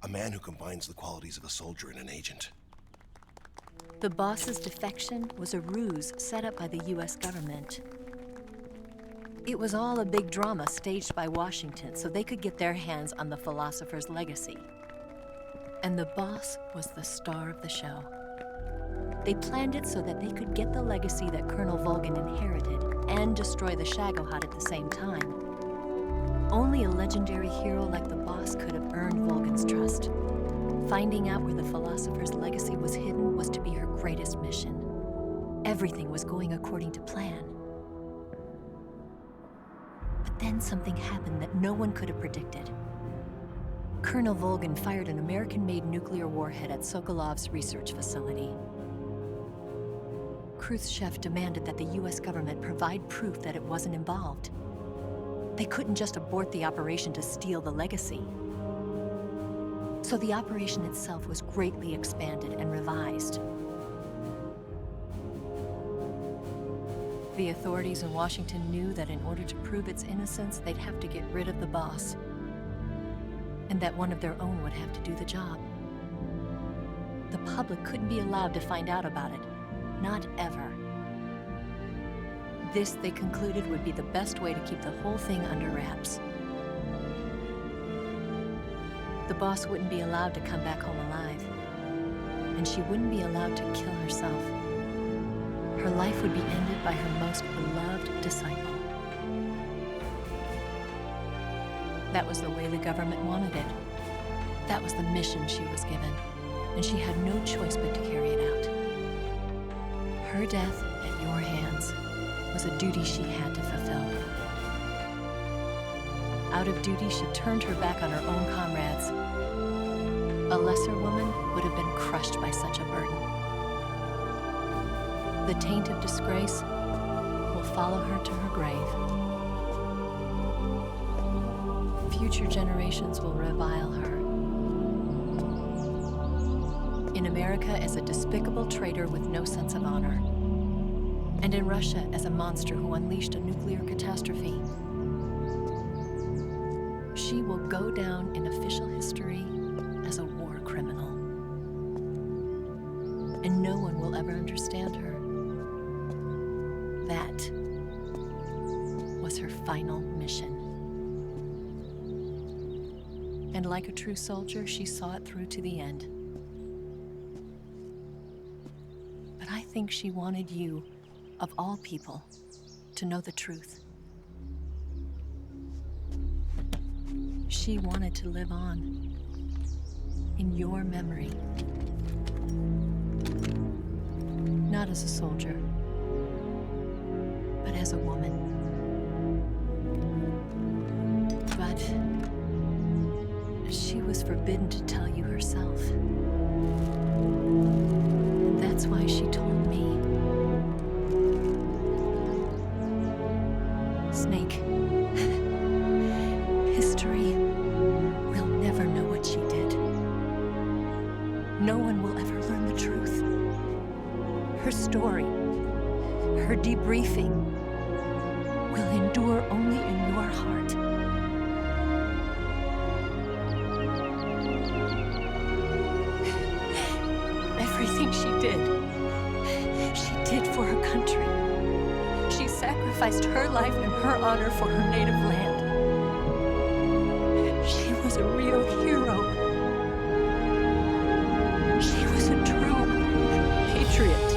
A man who combines the qualities of a soldier and an agent. The boss's defection was a ruse set up by the US government. It was all a big drama staged by Washington so they could get their hands on the philosopher's legacy. And the boss was the star of the show. They planned it so that they could get the legacy that Colonel Volgin inherited and destroy the Shagohod at the same time. Only a legendary hero like the boss could have earned Volgin's trust. Finding out where the philosopher's legacy was hidden was to be her greatest mission. Everything was going according to plan. But then something happened that no one could have predicted. Colonel Volgin fired an American-made nuclear warhead at Sokolov's research facility. Khrushchev demanded that the US government provide proof that it wasn't involved. They couldn't just abort the operation to steal the legacy. So the operation itself was greatly expanded and revised. The authorities in Washington knew that in order to prove its innocence, they'd have to get rid of the boss. And that one of their own would have to do the job. The public couldn't be allowed to find out about it. Not ever. This, they concluded, would be the best way to keep the whole thing under wraps. The boss wouldn't be allowed to come back home alive. And she wouldn't be allowed to kill herself. Her life would be ended by her most beloved disciple. That was the way the government wanted it. That was the mission she was given. And she had no choice but to carry it out. Her death at your hands was a duty she had to fulfill. Out of duty, she turned her back on her own comrades. A lesser woman would have been crushed by such a burden. The taint of disgrace will follow her to her grave. Future generations will revile her. In America as a despicable traitor with no sense of honor. And in Russia as a monster who unleashed a nuclear catastrophe. She will go down in official history as a war criminal. And no one will ever understand her. That was her final mission. And like a true soldier, she saw it through to the end. But I think she wanted you, of all people, to know the truth. She wanted to live on in your memory. Not as a soldier, but as a woman. But she was forbidden to tell you herself. And that's why she told me. Snake, history will never know what she did. No one will ever learn the truth. Her story, her debriefing, will endure only in your heart. Everything she did for her country. She sacrificed her life and her honor for her native land. She was a real hero. She was a true patriot.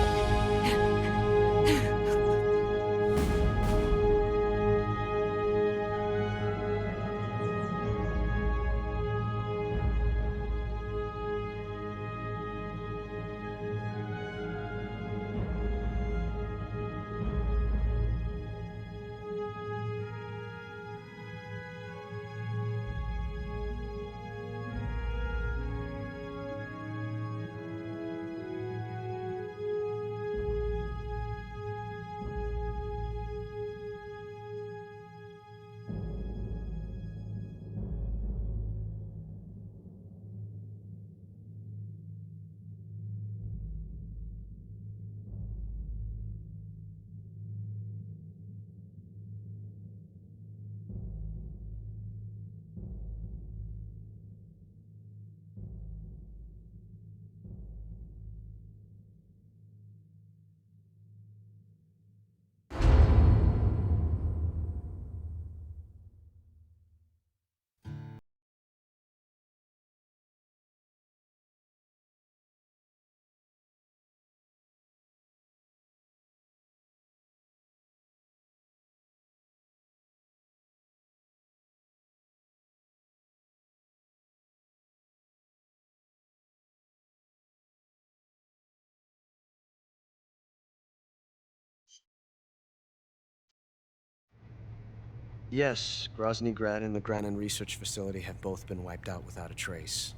Yes, Grozny Grad and the Granin Research Facility have both been wiped out without a trace.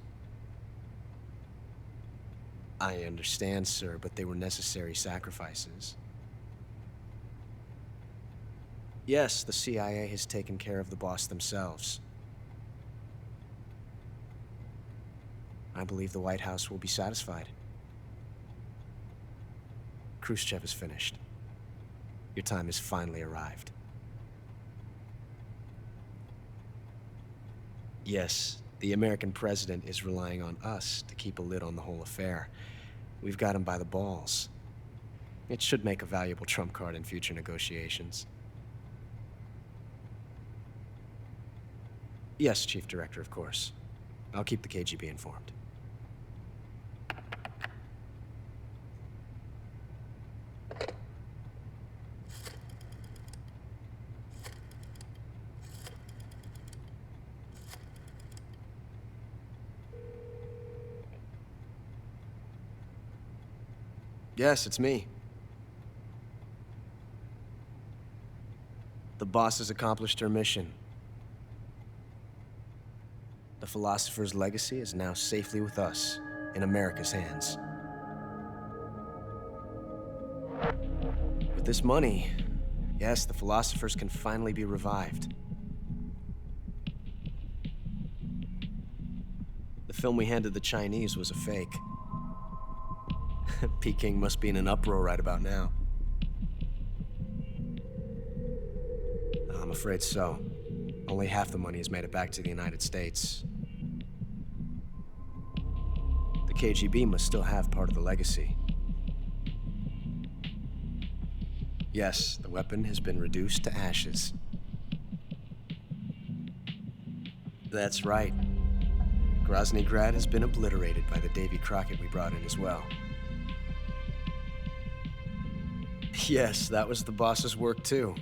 I understand, sir, but they were necessary sacrifices. Yes, the CIA has taken care of the boss themselves. I believe the White House will be satisfied. Khrushchev is finished. Your time has finally arrived. Yes, the American president is relying on us to keep a lid on the whole affair. We've got him by the balls. It should make a valuable trump card in future negotiations. Yes, Chief Director, of course. I'll keep the KGB informed. Yes, it's me. The boss has accomplished her mission. The philosopher's legacy is now safely with us, in America's hands. this money, yes, the philosophers can finally be revived. The film we handed the Chinese was a fake. Peking must be in an uproar right about now. I'm afraid so. Only half the money has made it back to the United States. The KGB must still have part of the legacy. Yes, the weapon has been reduced to ashes. That's right. Grozny Grad has been obliterated by the Davy Crockett we brought in as well. Yes, that was the boss's work too.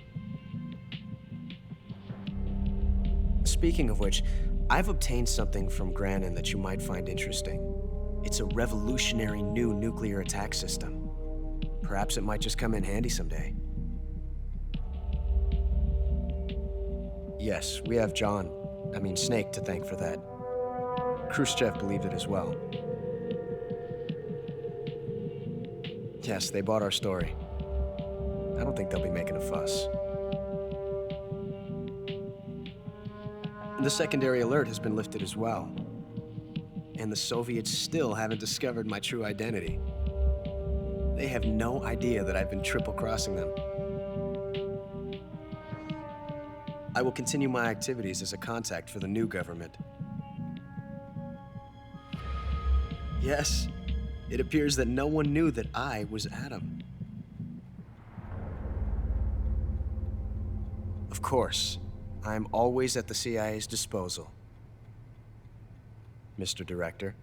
Speaking of which, I've obtained something from Granin that you might find interesting. It's a revolutionary new nuclear attack system. Perhaps it might just come in handy someday. Yes, we have Snake to thank for that. Khrushchev believed it as well. Yes, they bought our story. I don't think they'll be making a fuss. The secondary alert has been lifted as well. And the Soviets still haven't discovered my true identity. They have no idea that I've been triple-crossing them. I will continue my activities as a contact for the new government. Yes, it appears that no one knew that I was Adam. Of course, I'm always at the CIA's disposal, Mr. Director.